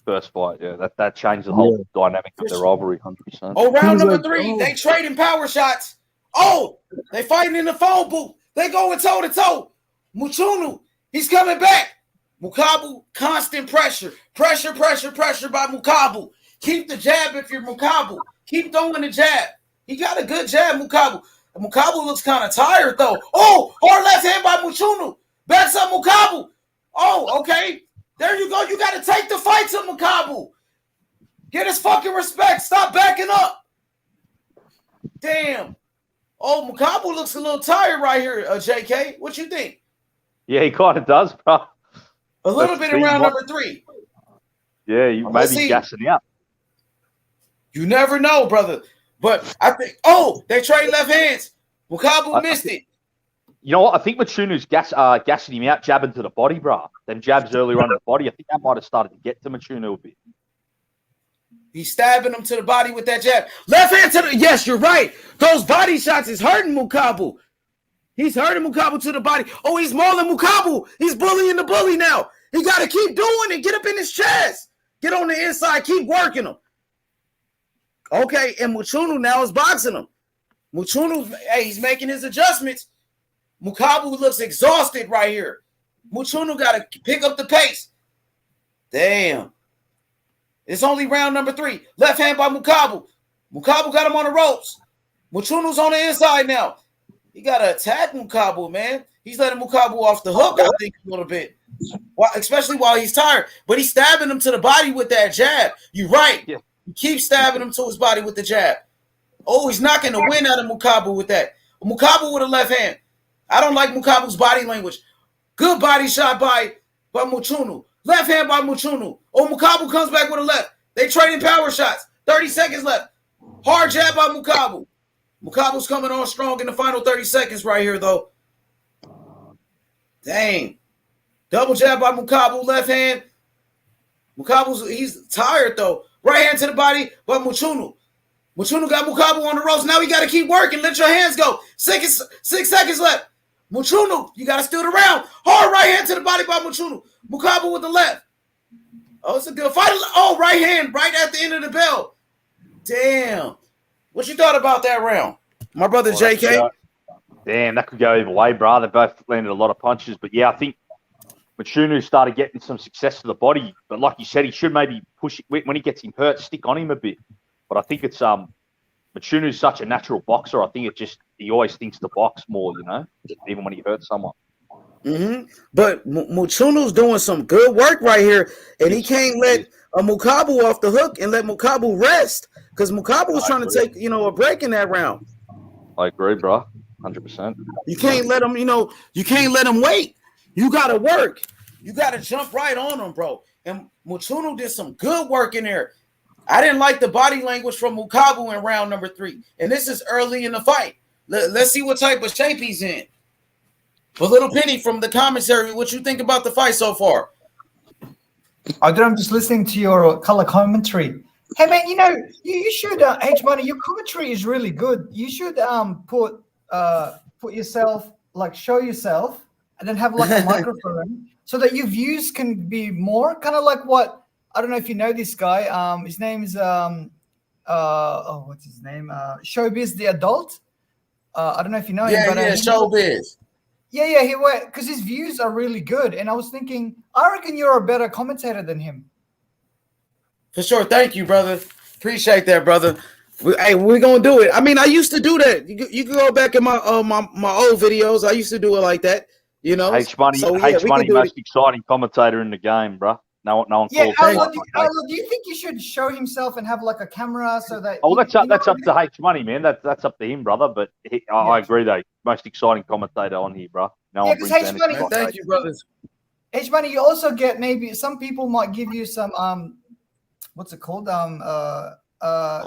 First fight, yeah. That changed the whole dynamic of the rivalry, 100%. Oh, round number 3, they trading power shots. Oh, they fighting in the phone booth. They going toe-to-toe. Mchunu, he's coming back. Makabu, constant pressure. Pressure by Makabu. Keep the jab if you're Makabu. Keep throwing the jab. He got a good jab, Makabu. Makabu looks kind of tired, though. Oh, hard left hand by Mchunu. Backs up Makabu. Oh, okay. There you go. You got to take the fight to Makabu. Get his fucking respect. Stop backing up. Damn. Oh, Makabu looks a little tired right here, JK. What you think? Yeah, he kind of does, bro. A little bit in round number 3. Yeah, you maybe gassing out. You never know, brother. But I think, they trade left hands. Makabu missed it. You know what? I think Mchunu's gassing him out, jabbing to the body, bro. Them jabs earlier on the body. I think that might have started to get to Mchunu a bit. He's stabbing him to the body with that jab. Left hand to the... Yes, you're right. Those body shots is hurting Makabu. He's hurting Makabu to the body. Oh, he's mauling Makabu. He's bullying the bully now. He got to keep doing it. Get up in his chest. Get on the inside. Keep working him. Okay, and Mchunu now is boxing him. Mchunu, he's making his adjustments. Makabu looks exhausted right here. Mchunu got to pick up the pace. Damn. It's only round number 3. Left hand by Makabu. Makabu got him on the ropes. Mchunu's on the inside now. He got to attack Makabu, man. He's letting Makabu off the hook, I think, a little bit. Especially while he's tired. But he's stabbing him to the body with that jab. You're right. Yeah. He keeps stabbing him to his body with the jab. Oh, he's knocking the wind out of Makabu with that. Makabu with a left hand. I don't like Makabu's body language. Good body shot by Mchunu. Left hand by Mchunu. Oh, Makabu comes back with a left. They trading power shots. 30 seconds left. Hard jab by Makabu. Makabu's coming on strong in the final 30 seconds right here, though. Dang. Double jab by Makabu. Left hand. He's tired, though. Right hand to the body by Mchunu. Mchunu got Makabu on the ropes. Now we got to keep working. Let your hands go. 6 seconds left. Mchunu, you got to steal the round. Hard right hand to the body by Mchunu. Makabu with the left. Oh, it's a good fight. Oh, right hand right at the end of the bell. Damn. What you thought about that round? My brother JK? Damn, that could go either way, bro. They both landed a lot of punches. But, yeah, I think Mchunu started getting some success to the body. But like you said, he should maybe push it. When he gets him hurt, stick on him a bit. But I think it's Mchunu's such a natural boxer. I think he always thinks to box more, you know, even when he hurts someone. Mm-hmm. But Mchunu's doing some good work right here, and he can't let Makabu off the hook and let Makabu rest because Makabu was trying to take a break in that round. I agree, bro. 100%. You can't let him, you can't let him wait. You got to work. You got to jump right on him, bro. And Mchunu did some good work in there. I didn't like the body language from Makabu in round number 3, and this is early in the fight. Let's see what type of shape he's in. For Little Penny from the commentary, what you think about the fight so far? I'm just listening to your color commentary. Hey man, you should H Money. Your commentary is really good. You should put yourself, like, show yourself, and then have like a microphone so that your views can be more kind of like what, I don't know if you know this guy. His name is what's his name? Showbiz the Adult. I don't know if you know him. But, Showbiz. Yeah, he went because his views are really good, and I was thinking, I reckon you're a better commentator than him. For sure, thank you, brother. Appreciate that, brother. We're gonna do it. I mean, I used to do that. You can go back in my my old videos. I used to do it like that. H Money, most exciting commentator in the game, bro. No one calls. Yeah, do you think you should show himself and have like a camera so that? Oh, that's up to H Money, man. That's up to him, brother. But I agree, though. Most exciting commentator on here, bro. No one brings H Money. Thank you, brothers. H Money, you also get maybe some people might give you some what's it called?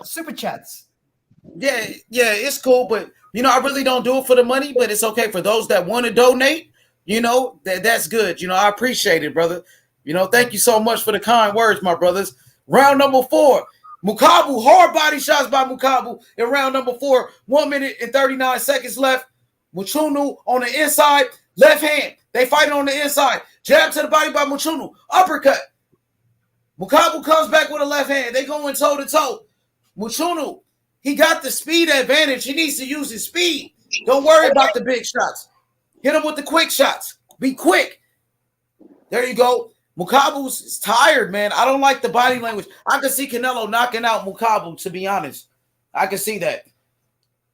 Super chats. Yeah, it's cool, but I really don't do it for the money, but it's okay for those that want to donate. That's good. I appreciate it, brother. Thank you so much for the kind words, my brothers. Round number 4, Makabu, hard body shots by Makabu in round number 4. 1 minute and 39 seconds left. Mchunu on the inside, left hand. They fighting on the inside. Jab to the body by Mchunu. Uppercut. Makabu comes back with a left hand. They going toe to toe. Mchunu, he got the speed advantage. He needs to use his speed. Don't worry about the big shots. Hit him with the quick shots. Be quick. There you go. Makabu's tired, man. I don't like the body language. I can see Canelo knocking out Makabu, to be honest. I can see that.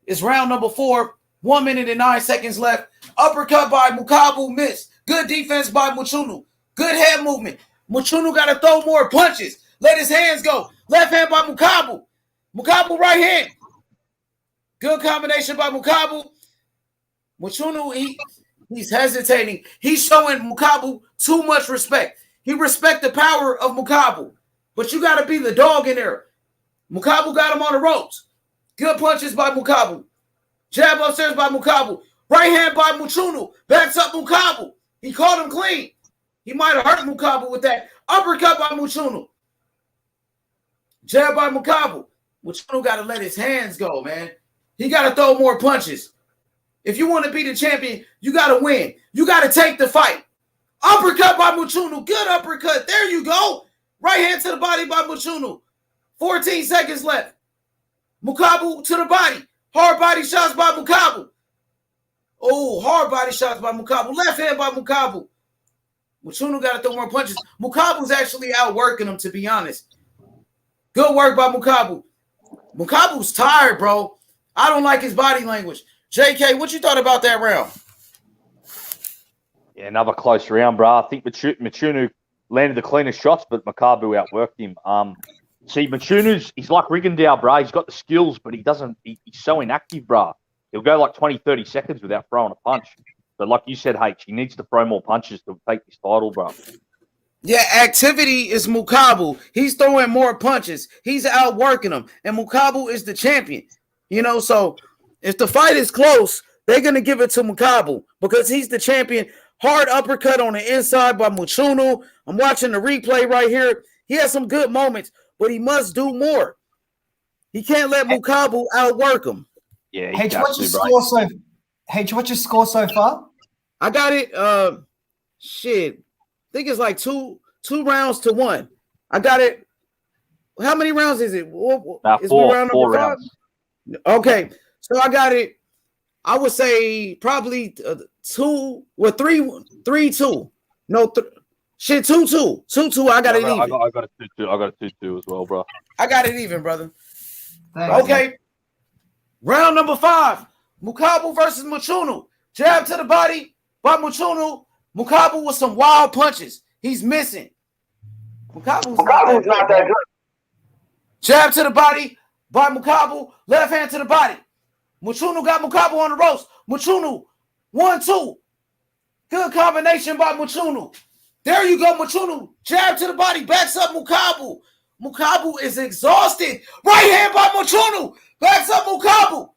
It's round number 4. 1 minute and 9 seconds left. Uppercut by Makabu, missed. Good defense by Mchunu. Good head movement. Mchunu got to throw more punches. Let his hands go. Left hand by Makabu. Makabu right hand. Good combination by Makabu. Mchunu, he's hesitating. He's showing Makabu too much respect. He respects the power of Makabu, but you got to be the dog in there. Makabu got him on the ropes. Good punches by Makabu. Jab upstairs by Makabu. Right hand by Mchunu. Backs up Makabu. He caught him clean. He might have hurt Makabu with that. Uppercut by Mchunu. Jab by Makabu. Mchunu got to let his hands go, man. He got to throw more punches. If you want to be the champion, you got to win. You got to take the fight. Uppercut by Mchunu. Good uppercut. There you go. Right hand to the body by Mchunu. 14 seconds left. Makabu to the body. Hard body shots by Makabu. Oh, hard body shots by Makabu. Left hand by Makabu. Mchunu got to throw more punches. Makabu's actually outworking him, to be honest. Good work by Makabu. Makabu's tired, bro. I don't like his body language. JK, what you thought about that round? Yeah, another close round, bro. I think Mchunu landed the cleanest shots, but Makabu outworked him. See, he's like Rigondeaux, bro. He's got the skills, but he's so inactive, bro. He'll go like 20, 30 seconds without throwing a punch. But like you said, H, he needs to throw more punches to take this title, bro. Yeah, activity is Makabu. He's throwing more punches. He's outworking him. And Makabu is the champion. So if the fight is close, they're going to give it to Makabu because he's the champion. Hard uppercut on the inside by Mchunu. I'm watching the replay right here. He has some good moments, but he must do more. He can't let Makabu outwork him. Yeah, what's your score so far? I got it. Shit. I think it's like two rounds to 1. I got it. How many rounds is it? Is four round number 5? rounds. Okay. So I got it. I would say probably 2 or 3-2. No, 2-2. 2-2. I got it even. I got a 2-2. I got a 2-2 as well, bro. I got it even, brother. Thanks. Okay. Round number 5. Makabu versus Mchunu. Jab to the body by Mchunu. Makabu with some wild punches. He's missing. Makabu's not that good. Jab to the body by Makabu. Left hand to the body. Mchunu got Makabu on the ropes. Mchunu, 1-2. Good combination by Mchunu. There you go, Mchunu. Jab to the body. Backs up Makabu. Makabu is exhausted. Right hand by Mchunu. Backs up Makabu.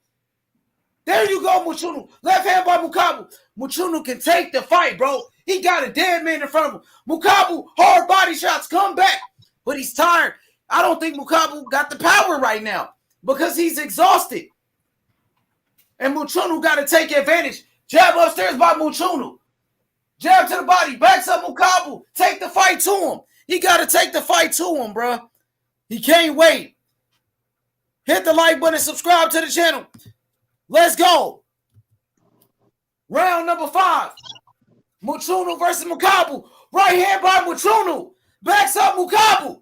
There you go, Mchunu. Left hand by Makabu. Mchunu can take the fight, bro. He got a dead man in front of him. Makabu, hard body shots, come back. But he's tired. I don't think Makabu got the power right now because he's exhausted. And Mchunu got to take advantage. Jab upstairs by Mchunu. Jab to the body. Backs up Makabu. Take the fight to him. He got to take the fight to him, bro. He can't wait. Hit the like button and subscribe to the channel. Let's go. Round number 5. Mchunu versus Makabu. Right hand by Mchunu. Backs up Makabu.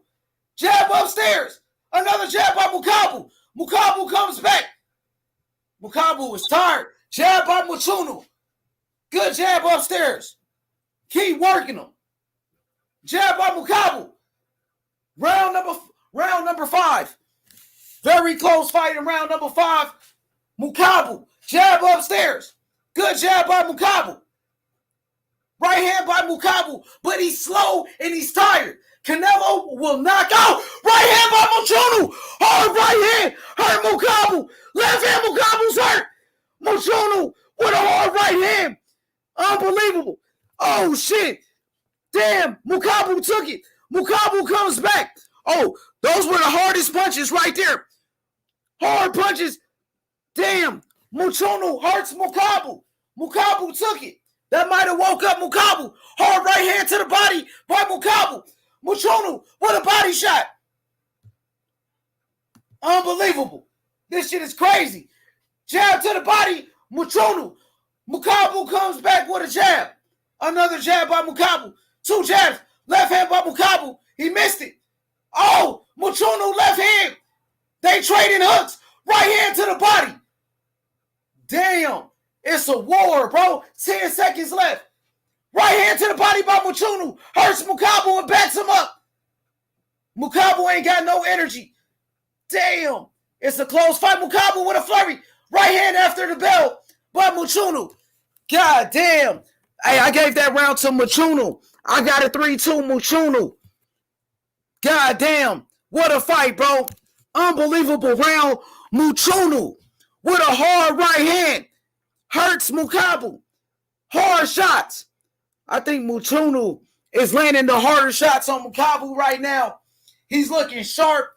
Jab upstairs. Another jab by Makabu. Makabu comes back. Makabu is tired. Jab by Mchunu. Good jab upstairs. Keep working him. Jab by Makabu. Round number 5. Very close fight in round number 5. Makabu. Jab upstairs. Good jab by Makabu. Right hand by Makabu. But he's slow and he's tired. Canelo will knock out. Right hand by Mchunu. Hard right hand. Hurt Makabu. Left hand Makabu's hurt. Mchunu with a hard right hand. Unbelievable. Oh, shit. Damn. Makabu took it. Makabu comes back. Oh, those were the hardest punches right there. Hard punches. Damn. Mchunu hurts Makabu. Makabu took it. That might have woke up Makabu. Hard right hand to the body by Makabu. Mchunu with a body shot. Unbelievable. This shit is crazy. Jab to the body. Mchunu. Makabu comes back with a jab. Another jab by Makabu. 2 jabs. Left hand by Makabu. He missed it. Oh, Mchunu left hand. They trading hooks. Right hand to the body. Damn. It's a war, bro. 10 seconds left. Right hand to the body by Mchunu. Hurts Makabu and backs him up. Makabu ain't got no energy. Damn. It's a close fight. Makabu with a flurry. Right hand after the bell by Mchunu. God damn. Hey, I gave that round to Mchunu. I got a 3-2 Mchunu. God damn. What a fight, bro. Unbelievable round. Mchunu with a hard right hand. Hurts Makabu. Hard shots. I think Mchunu is landing the harder shots on Makabu right now. He's looking sharp.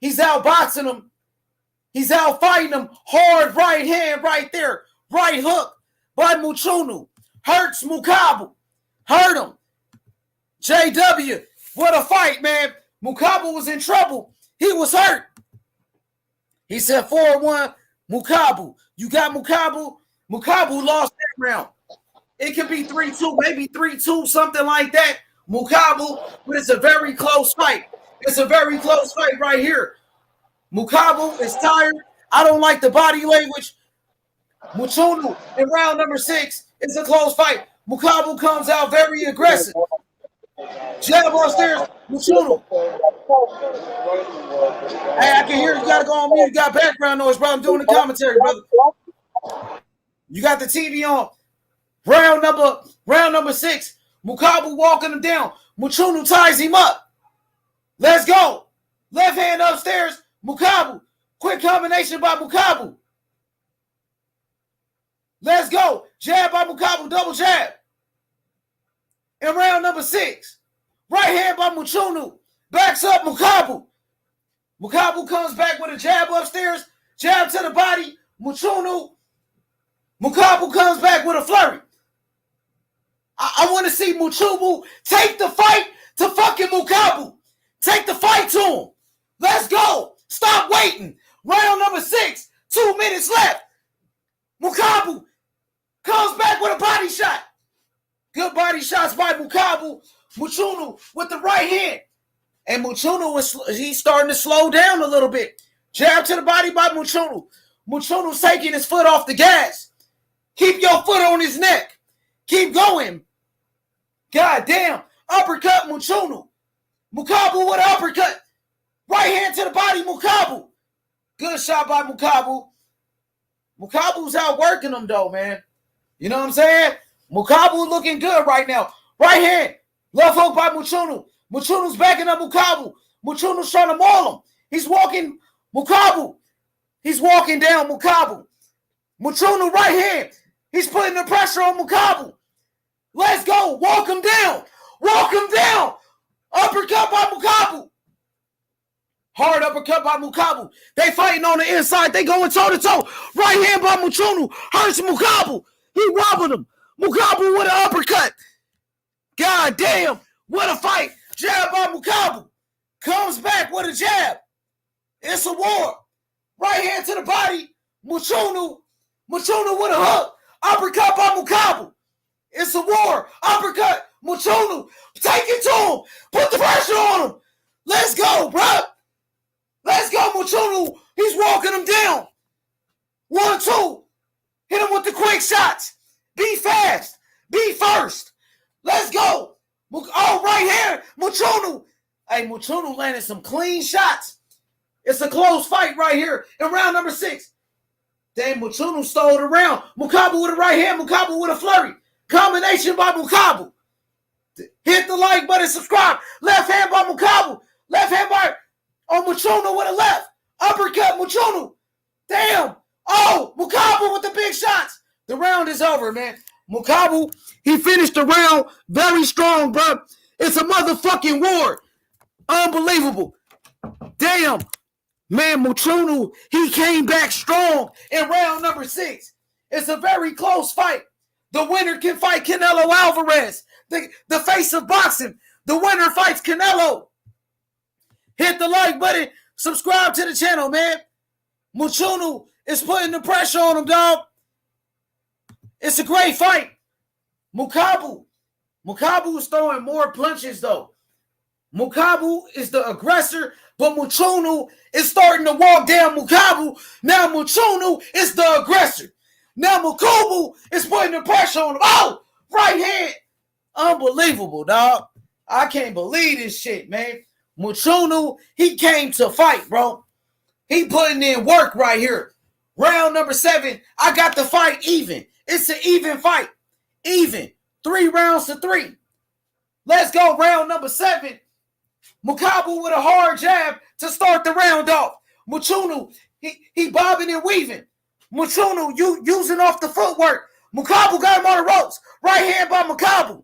He's outboxing him. He's out fighting him. Hard right hand right there. Right hook by Mchunu. Hurts Makabu. Hurt him. JW. What a fight, man. Makabu was in trouble. He was hurt. He said 4-1. Makabu. You got Makabu. Makabu lost that round. It could be 3-2, maybe 3-2, something like that. Makabu, but it's a very close fight. It's a very close fight right here. Makabu is tired. I don't like the body language. Mchunu in round number 6. It's a close fight. Makabu comes out very aggressive. Jab upstairs. Mchunu. Hey, I can hear you. You got to go on mute. You got background noise, bro. I'm doing the commentary, brother. You got the TV on. Round number 6. Makabu walking him down. Mchunu ties him up. Let's go. Left hand upstairs. Makabu. Quick combination by Makabu. Let's go. Jab by Makabu. Double jab. In round number 6. Right hand by Mchunu. Backs up Makabu. Makabu comes back with a jab upstairs. Jab to the body. Mchunu. Makabu comes back with a flurry. I want to see Mchunu take the fight to fucking Makabu. Take the fight to him. Let's go. Stop waiting. Round number 6. 2 minutes left. Makabu comes back with a body shot. Good body shots by Makabu. Mchunu with the right hand. And Mchunu, he's starting to slow down a little bit. Jab to the body by Mchunu. Mchunu's taking his foot off the gas. Keep your foot on his neck. Keep going. God damn. Uppercut Mchunu. Makabu with an uppercut. Right hand to the body, Makabu. Good shot by Makabu. Makabu's outworking him, though, man. You know what I'm saying? Makabu looking good right now. Right hand. Left hook by Mchunu. Mchunu's backing up Makabu. Mchunu's trying to maul him. He's walking Makabu. He's walking down Makabu. Mchunu right hand. He's putting the pressure on Makabu. Let's go. Walk him down. Walk him down. Uppercut by Makabu. Hard uppercut by Makabu. They fighting on the inside. They going toe-to-toe. Right hand by Mchunu. Hurts Makabu. He robbing him. Makabu with an uppercut. God damn. What a fight. Jab by Makabu. Comes back with a jab. It's a war. Right hand to the body. Mchunu. Mchunu with a hook. Uppercut by Makabu. It's a war. Uppercut. Mchunu. Take it to him. Put the pressure on him. Let's go, bro. Let's go, Mchunu. He's walking him down. 1, 2. Hit him with the quick shots. Be fast. Be first. Let's go. Oh, right here. Mchunu. Hey, Mchunu landed some clean shots. It's a close fight right here in round number 6. Damn, Mchunu stole the round. Makabu with a right hand. Makabu with a flurry. Combination by Makabu. Hit the like button. Subscribe. Left hand by Makabu. Left hand by Mchunu with a left. Uppercut Mchunu. Damn. Oh, Makabu with the big shots. The round is over, man. Makabu, he finished the round very strong, bro. It's a motherfucking war. Unbelievable. Damn. Man, Mchunu, he came back strong in round number 6. It's a very close fight. The winner can fight Canelo Alvarez, the face of boxing. The winner fights Canelo. Hit the like button. Subscribe to the channel, man. Mchunu is putting the pressure on him, dog. It's a great fight. Makabu is throwing more punches, though. Makabu is the aggressor, but Mchunu is starting to walk down Makabu. Now Mchunu is the aggressor. Now Makabu is putting the pressure on him. Oh, right hand. Unbelievable, dog. I can't believe this shit, man. Mchunu, he came to fight, bro. He putting in work right here. Round number 7, I got the fight even. It's an even fight. Even. 3 rounds to 3. Let's go. Round number 7. Makabu with a hard jab to start the round off. Mchunu, he bobbing and weaving. Mchunu, you using off the footwork. Makabu got him on the ropes. Right hand by Makabu.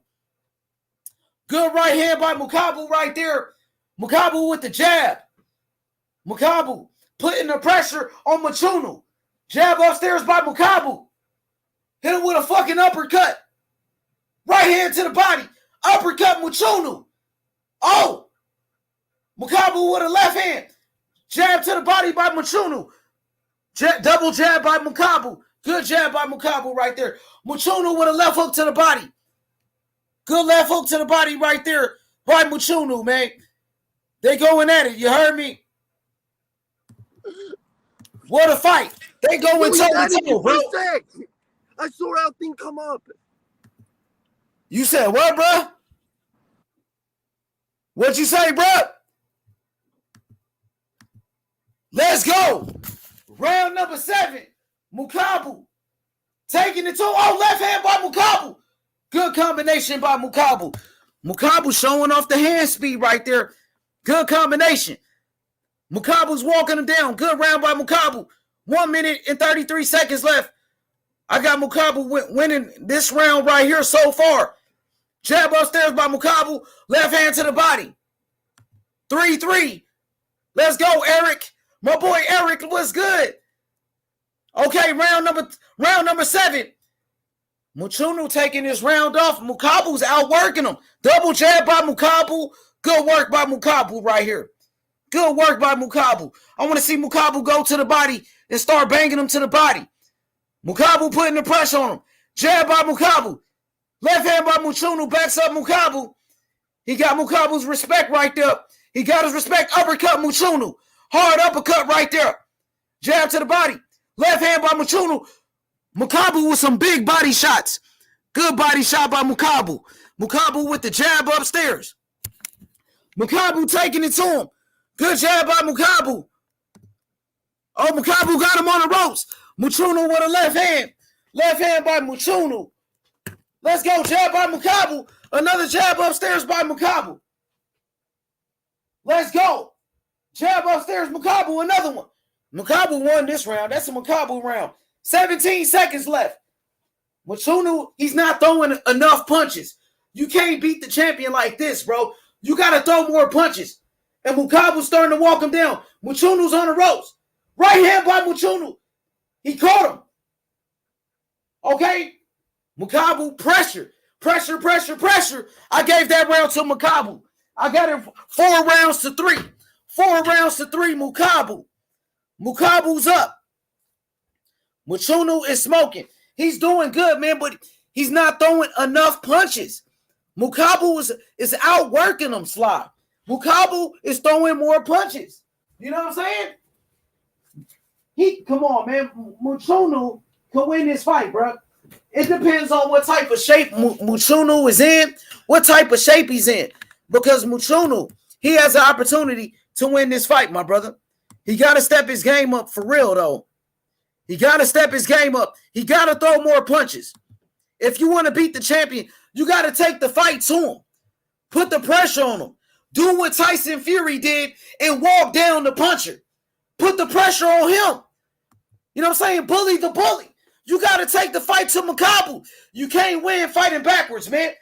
Good right hand by Makabu right there. Makabu with the jab. Makabu putting the pressure on Mchunu. Jab upstairs by Makabu. Hit him with a fucking uppercut. Right hand to the body. Uppercut Mchunu. Oh. Makabu with a left hand. Jab to the body by Mchunu. Double jab by Makabu. Good jab by Makabu right there. Mchunu with a left hook to the body. Good left hook to the body right there by Mchunu, man. They going at it. You heard me? What a fight. They going toe-to-toe, bro. I saw that thing come up. You said what, bro? What you say, bro? Let's go. Round number 7. Makabu taking it to left hand by Makabu. Good combination by Makabu. Makabu showing off the hand speed right there. Good combination. Makabu's walking him down. Good round by Makabu. 1 minute and 33 seconds left. I got Makabu winning this round right here so far. Jab upstairs by Makabu. Left hand to the body. 3-3. Let's go, Eric. My boy Eric was good. Okay, round number 7. Mchunu taking this round off. Makabu's outworking him. Double jab by Makabu. Good work by Makabu right here. Good work by Makabu. I want to see Makabu go to the body and start banging him to the body. Makabu putting the pressure on him. Jab by Makabu. Left hand by Mchunu backs up Makabu. He got Makabu's respect right there. He got his respect. Uppercut Mchunu. Hard uppercut right there. Jab to the body. Left hand by Mchunu. Makabu with some big body shots. Good body shot by Makabu. Makabu with the jab upstairs. Makabu taking it to him. Good jab by Makabu. Oh, Makabu got him on the ropes. Mchunu with a left hand. Left hand by Mchunu. Let's go. Jab by Makabu. Another jab upstairs by Makabu. Let's go. Jab upstairs, Makabu. Another one. Makabu won this round. That's a Makabu round. 17 seconds left. Mchunu, he's not throwing enough punches. You can't beat the champion like this, bro. You got to throw more punches. And Makabu's starting to walk him down. Mchunu's on the ropes. Right hand by Mchunu. He caught him. Okay? Makabu, pressure. Pressure, pressure, pressure. I gave that round to Makabu. I got it 4 rounds to 3. 4 rounds to 3, Makabu. Makabu's up. Mchunu is smoking. He's doing good, man, but he's not throwing enough punches. Makabu is outworking him, Sly. Makabu is throwing more punches. You know what I'm saying? Come on, man. Mchunu can win this fight, bro. It depends on what type of shape Mchunu is in, what type of shape he's in. Because Mchunu, he has an opportunity to win this fight, my brother. He got to step his game up for real, though. He got to step his game up. He got to throw more punches. If you want to beat the champion, you got to take the fight to him. Put the pressure on him. Do what Tyson Fury did and walk down the puncher. Put the pressure on him. You know what I'm saying? Bully the bully. You got to take the fight to Makabu. You can't win fighting backwards, man.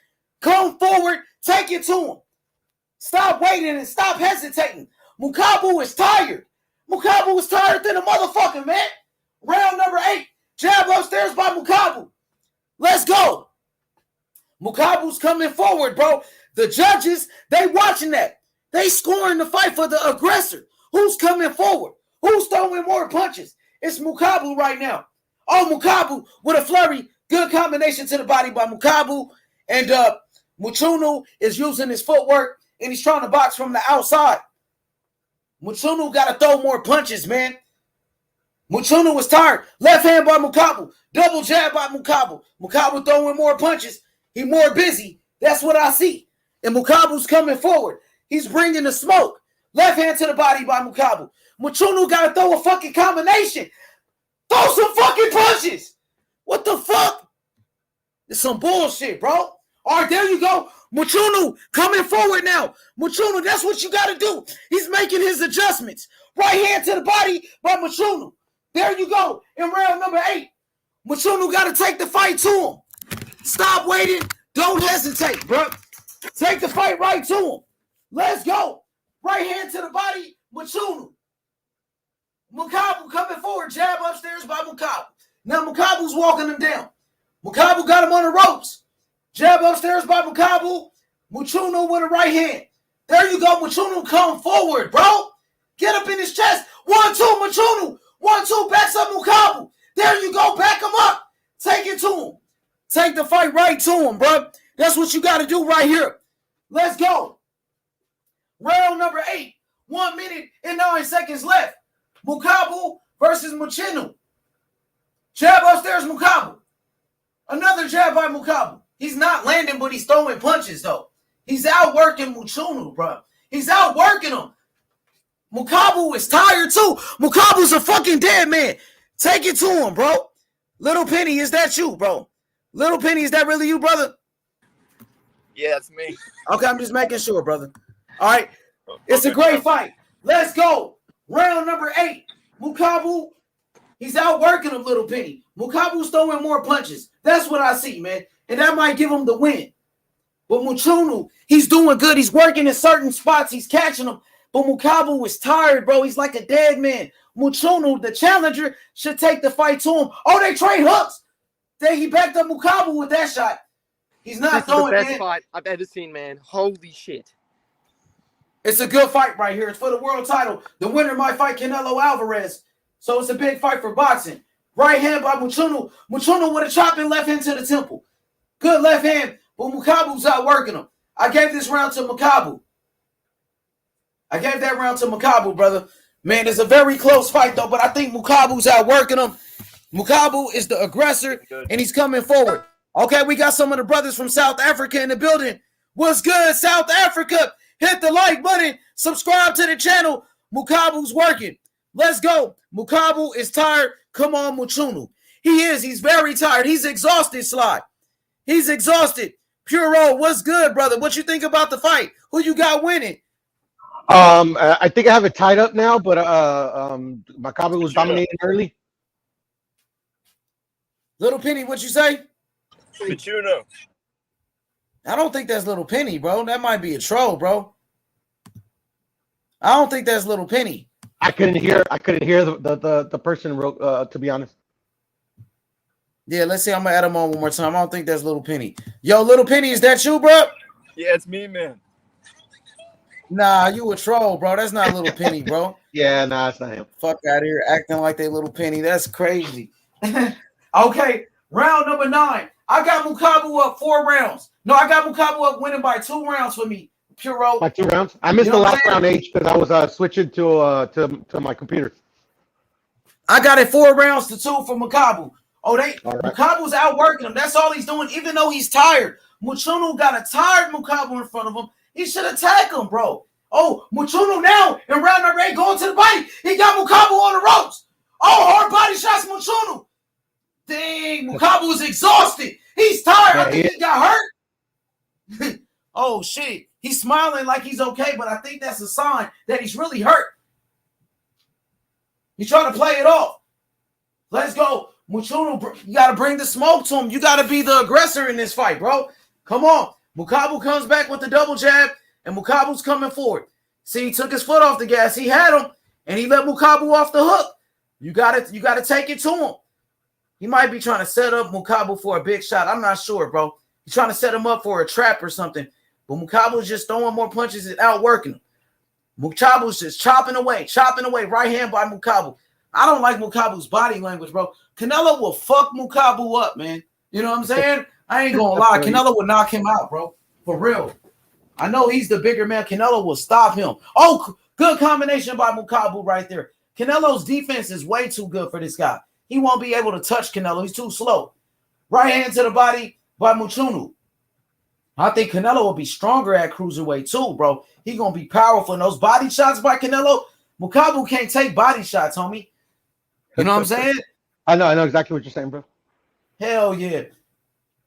Come forward. Take it to him. Stop waiting and stop hesitating. Makabu is tired. Makabu is tired than a motherfucker, man. Round number 8. Jab upstairs by Makabu. Let's go. Makabu's coming forward, bro. The judges, they watching that. They scoring the fight for the aggressor. Who's coming forward? Who's throwing more punches? It's Makabu right now. Oh, Makabu with a flurry. Good combination to the body by Makabu. And Mchunu is using his footwork, and he's trying to box from the outside. Mchunu got to throw more punches, man. Mchunu was tired. Left hand by Makabu. Double jab by Makabu. Makabu throwing more punches. He more busy. That's what I see. And Makabu's coming forward. He's bringing the smoke. Left hand to the body by Makabu. Mchunu got to throw a fucking combination. Throw some fucking punches. What the fuck? It's some bullshit, bro. All right, there you go. Mchunu coming forward now. Mchunu, that's what you got to do. He's making his adjustments. Right hand to the body by Mchunu. There you go. In round number 8. Mchunu got to take the fight to him. Stop waiting. Don't hesitate, bro. Take the fight right to him. Let's go. Right hand to the body, Mchunu. Makabu coming forward. Jab upstairs by Makabu. Now Makabu's walking him down. Makabu got him on the ropes. Jab upstairs by Makabu. Mchunu with a right hand. There you go. Mchunu come forward, bro. Get up in his chest. 1-2, Mchunu. 1-2, backs up Makabu. There you go. Back him up. Take it to him. Take the fight right to him, bro. That's what you got to do right here. Let's go. Round number 8. 1 minute and 9 seconds left. Makabu versus Mchunu. Jab upstairs, Makabu. Another jab by Makabu. He's not landing, but he's throwing punches, though. He's outworking Mchunu, bro. He's outworking him. Makabu is tired, too. Makabu's a fucking dead man. Take it to him, bro. Little Penny, is that you, bro? Little Penny, is that really you, brother? Yeah, it's me. Okay, I'm just making sure, brother. All right. It's a great fight. Let's go. Round number 8. Makabu, he's outworking him, Little Penny. Makabu's throwing more punches. That's what I see, man. And that might give him the win. But Mchunu, he's doing good. He's working in certain spots. He's catching them. But Makabu is tired, bro. He's like a dead man. Mchunu, the challenger, should take the fight to him. Oh, they trade hooks. Then he backed up Makabu with that shot. He's not This is the throwing, best man. fight I've ever seen, man. Holy shit. It's a good fight right here. It's for the world title. The winner might fight Canelo Alvarez. So it's a big fight for boxing. Right hand by Mchunu. Mchunu with a chopping left hand to the temple. Good left hand, but Makabu's outworking him. I gave this round to Makabu. I gave that round to Makabu, brother. Man, it's a very close fight, though, but I think Makabu's outworking him. Makabu is the aggressor, and he's coming forward. Okay, we got some of the brothers from South Africa in the building. What's good, South Africa? Hit the like button. Subscribe to the channel. Makabu's working. Let's go. Makabu is tired. Come on, Mchunu. He is. He's very tired. He's exhausted, Sly. He's exhausted. Puro, what's good, brother? What you think about the fight? Who you got winning? I think I have it tied up now, but Makabu was dominating early. Little Penny, what you say? Mchunu. I don't think that's Little Penny, bro. That might be a troll, bro. I don't think that's Little Penny. I couldn't hear the person wrote, to be honest. Yeah, let's see. I'm gonna add him on one more time. I don't think that's Little Penny. Yo, Little Penny, is that you, bro? Yeah, it's me, man. Nah, you a troll, bro. That's not Little Penny, bro. Yeah, nah, it's not him. Fuck out of here, acting like they Little Penny. That's crazy. Okay, round number 9. I got Makabu up 4 rounds. No, I got Makabu up winning by 2 rounds for me. Puro. By 2 rounds? I missed the last round, H, because I was switching to my computer. I got it 4 rounds to 2 for Makabu. Oh, right. Makabu's outworking him. That's all he's doing, even though he's tired. Mchunu got a tired Makabu in front of him. He should attack him, bro. Oh, Mchunu now in round number 8 going to the body. He got Makabu on the ropes. Oh, hard body shots, Mchunu. Dang, Makabu is exhausted. He's tired. I think he got hurt. Oh, shit. He's smiling like he's okay, but I think that's a sign that he's really hurt. He's trying to play it off. Let's go. Mchunu, you got to bring the smoke to him. You got to be the aggressor in this fight, bro. Come on. Makabu comes back with the double jab, and Makabu's coming forward. See, he took his foot off the gas. He had him, and he let Makabu off the hook. You got to take it to him. He might be trying to set up Makabu for a big shot. I'm not sure, bro. He's trying to set him up for a trap or something. But Makabu's just throwing more punches and outworking him. Makabu's just chopping away. Right hand by Makabu. I don't like Makabu's body language, bro. Canelo will fuck Makabu up, man. You know what I'm saying? I ain't gonna lie. Canelo will knock him out, bro. For real. I know he's the bigger man. Canelo will stop him. Oh, good combination by Makabu right there. Canelo's defense is way too good for this guy. He won't be able to touch Canelo. He's too slow. Right hand to the body by Mchunu. I think Canelo will be stronger at cruiserweight too, bro. He gonna be powerful. And those body shots by Canelo, Makabu can't take body shots, homie. You know what I'm saying? I know exactly what you're saying, bro. Hell yeah.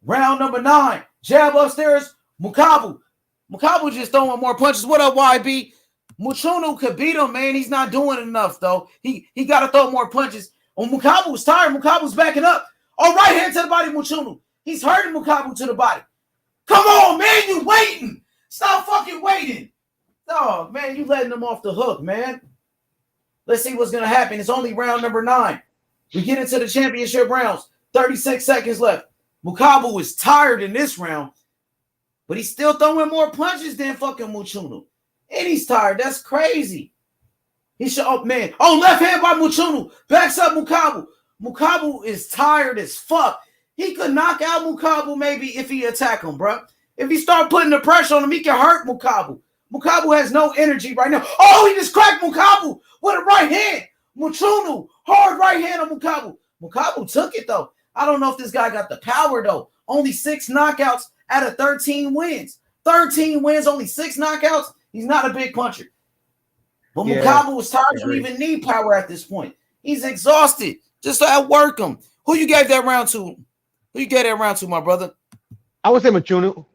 Round number 9. Jab upstairs. Makabu. Makabu just throwing more punches. What up, YB? Mchunu could beat him, man. He's not doing enough, though. He got to throw more punches. Oh, Makabu's tired. Makabu's backing up. Oh, right hand to the body, Mchunu. He's hurting Makabu to the body. Come on, man. You waiting. Stop fucking waiting. Oh, man, you letting him off the hook, man. Let's see what's going to happen. It's only round number 9. We get into the championship rounds. 36 seconds left. Makabu is tired in this round, but he's still throwing more punches than fucking Mchunu. And he's tired. That's crazy. He should, oh, man. Oh, left hand by Mchunu. Backs up Makabu. Makabu is tired as fuck. He could knock out Makabu maybe if he attack him, bro. If he start putting the pressure on him, he can hurt Makabu. Makabu has no energy right now. Oh, he just cracked Makabu with a right hand. Mchunu, hard right hand on Makabu. Makabu took it, though. I don't know if this guy got the power, though. Only 6 knockouts out of 13 wins. 13 wins, only 6 knockouts. He's not a big puncher. But Makabu was tired to even need power at this point. He's exhausted. Just to outwork him. Who you gave that round to? Who you gave that round to, my brother? I would say Mchunu.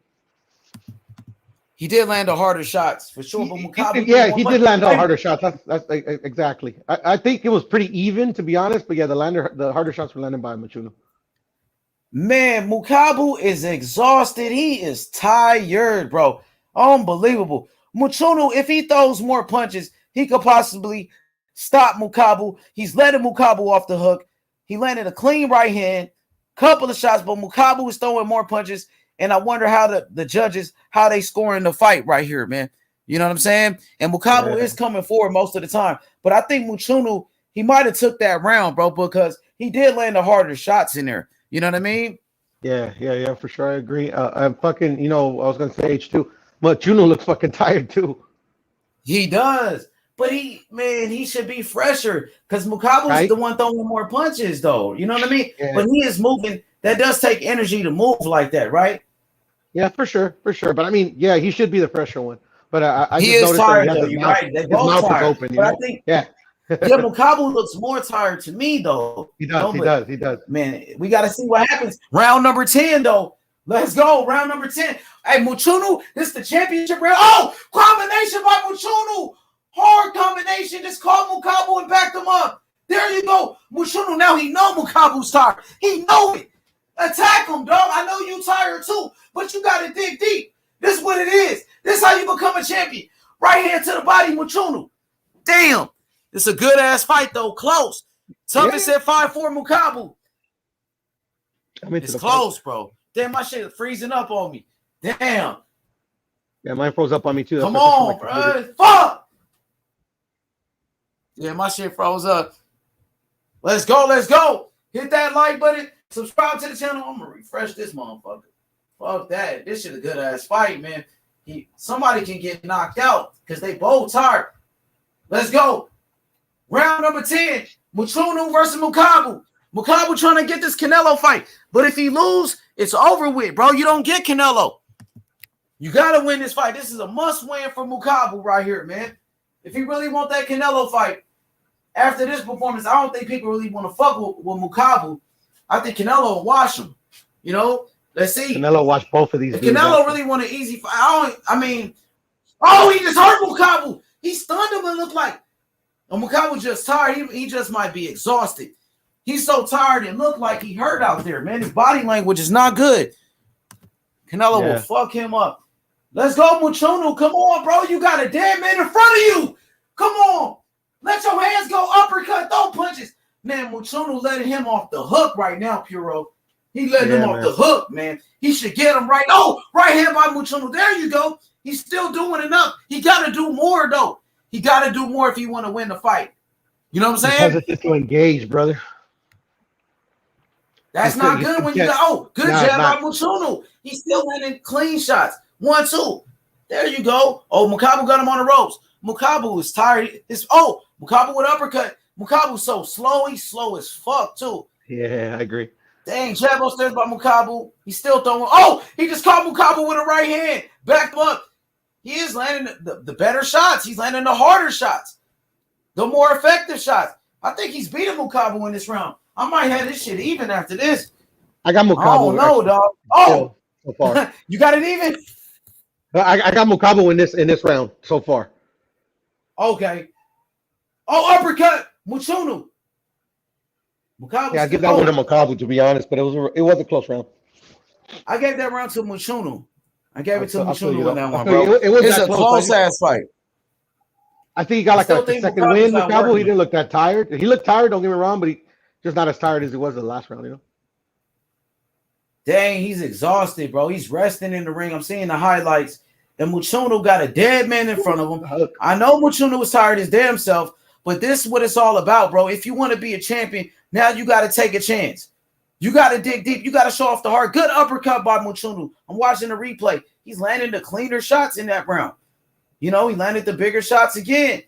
He did land the harder shots for sure, but Makabu. He did land the harder shots. That's exactly. I think it was pretty even, to be honest. But yeah, the harder shots were landed by Mchunu. Man, Makabu is exhausted. He is tired, bro. Unbelievable. Mchunu, if he throws more punches, he could possibly stop Makabu. He's letting Makabu off the hook. He landed a clean right hand. couple of shots, but Makabu is throwing more punches. And I wonder how the judges, how they scoring the fight right here, man. You know what I'm saying? And Makabu is coming forward most of the time. But I think Mchunu, he might have took that round, bro, because he did land the harder shots in there. You know what I mean? Yeah, for sure. I agree. I'm fucking, I was gonna say H2, but Juno looks fucking tired too. He does, but he should be fresher because Makabu's the one throwing more punches, though. You know what I mean? Yeah. But he is moving. That does take energy to move like that, right? Yeah, for sure. But I mean, yeah, he should be the fresher one. But I he just is tired, though. You're right. They both tired. Open, but I think, Makabu looks more tired to me, though. He does. Man, we got to see what happens. Round number 10, though. Let's go. Round number 10. Hey, Mchunu, this is the championship round. Oh, combination by Mchunu. Hard combination. Just called Makabu and backed him up. There you go. Mchunu, now he know Makabu's tired. He know it. Attack him, dog. I know you tired, too, but you got to dig deep. This is what it is. This is how you become a champion. Right hand to the body, Mchunu. Damn. It's a good-ass fight, though. Close. Toughest said 5-4 Makabu. It's close, bro. Damn, my shit is freezing up on me. Damn. Yeah, mine froze up on me, too. Come on, bro. Fuck. Yeah, my shit froze up. Let's go. Hit that like button. Subscribe to the channel. I'm going to refresh this motherfucker. Fuck that. This shit a good-ass fight, man. Somebody can get knocked out because they both tired. Let's go. Round number 10. Mchunu versus Makabu. Makabu trying to get this Canelo fight. But if he lose, it's over with, bro. You don't get Canelo. You got to win this fight. This is a must-win for Makabu right here, man. If he really want that Canelo fight, after this performance, I don't think people really want to fuck with Makabu. I think Canelo will wash him. You know? Let's see. Canelo watched both of these. If Canelo really want an easy fight, he just hurt Makabu. He stunned him and looked like. And Makabu just tired. He just might be exhausted. He's so tired and looked like he hurt out there, man. His body language is not good. Canelo will fuck him up. Let's go, Mchunu. Come on, bro. You got a dead man in front of you. Come on. Let your hands go. Uppercut, throw punches. Man, Mchunu letting him off the hook right now, Puro. He letting him off the hook, man. He should get him right. Oh, right hand by Mchunu. There you go. He's still doing enough. He got to do more, though. He got to do more if he want to win the fight. You know what I'm saying? Because it's to engage, brother. That's not good when you got, good jab by Mchunu. He's still landing clean shots. 1-2. There you go. Oh, Makabu got him on the ropes. Makabu is tired. Makabu with uppercut. Makabu's so slow. He's slow as fuck, too. Yeah, I agree. Dang, jab upstairs by Makabu. He's still throwing. Oh, he just caught Makabu with a right hand. Backed him up. He is landing the better shots. He's landing the harder shots. The more effective shots. I think he's beating Makabu in this round. I might have this shit even after this. I got Makabu. I don't know, dog. Oh, so far. You got it even? I got Makabu in this round so far. Okay. Oh, uppercut. Mchunu. I give that one to Makabu, to be honest, but it was a close round. I gave that round to Mchunu. I gave it to Mchunu in that one, bro. It's a close-ass fight. I think he got like a second win, Makabu. He didn't look that tired. He looked tired, don't get me wrong, but he just not as tired as he was the last round, you know? Dang, he's exhausted, bro. He's resting in the ring. I'm seeing the highlights. And Mchunu got a dead man in front of him. I know Mchunu was tired his damn self, but this is what it's all about, bro. If you want to be a champion, now you got to take a chance. You got to dig deep. You got to show off the heart. Good uppercut by Mchunu. I'm watching the replay. He's landing the cleaner shots in that round. You know, he landed the bigger shots again.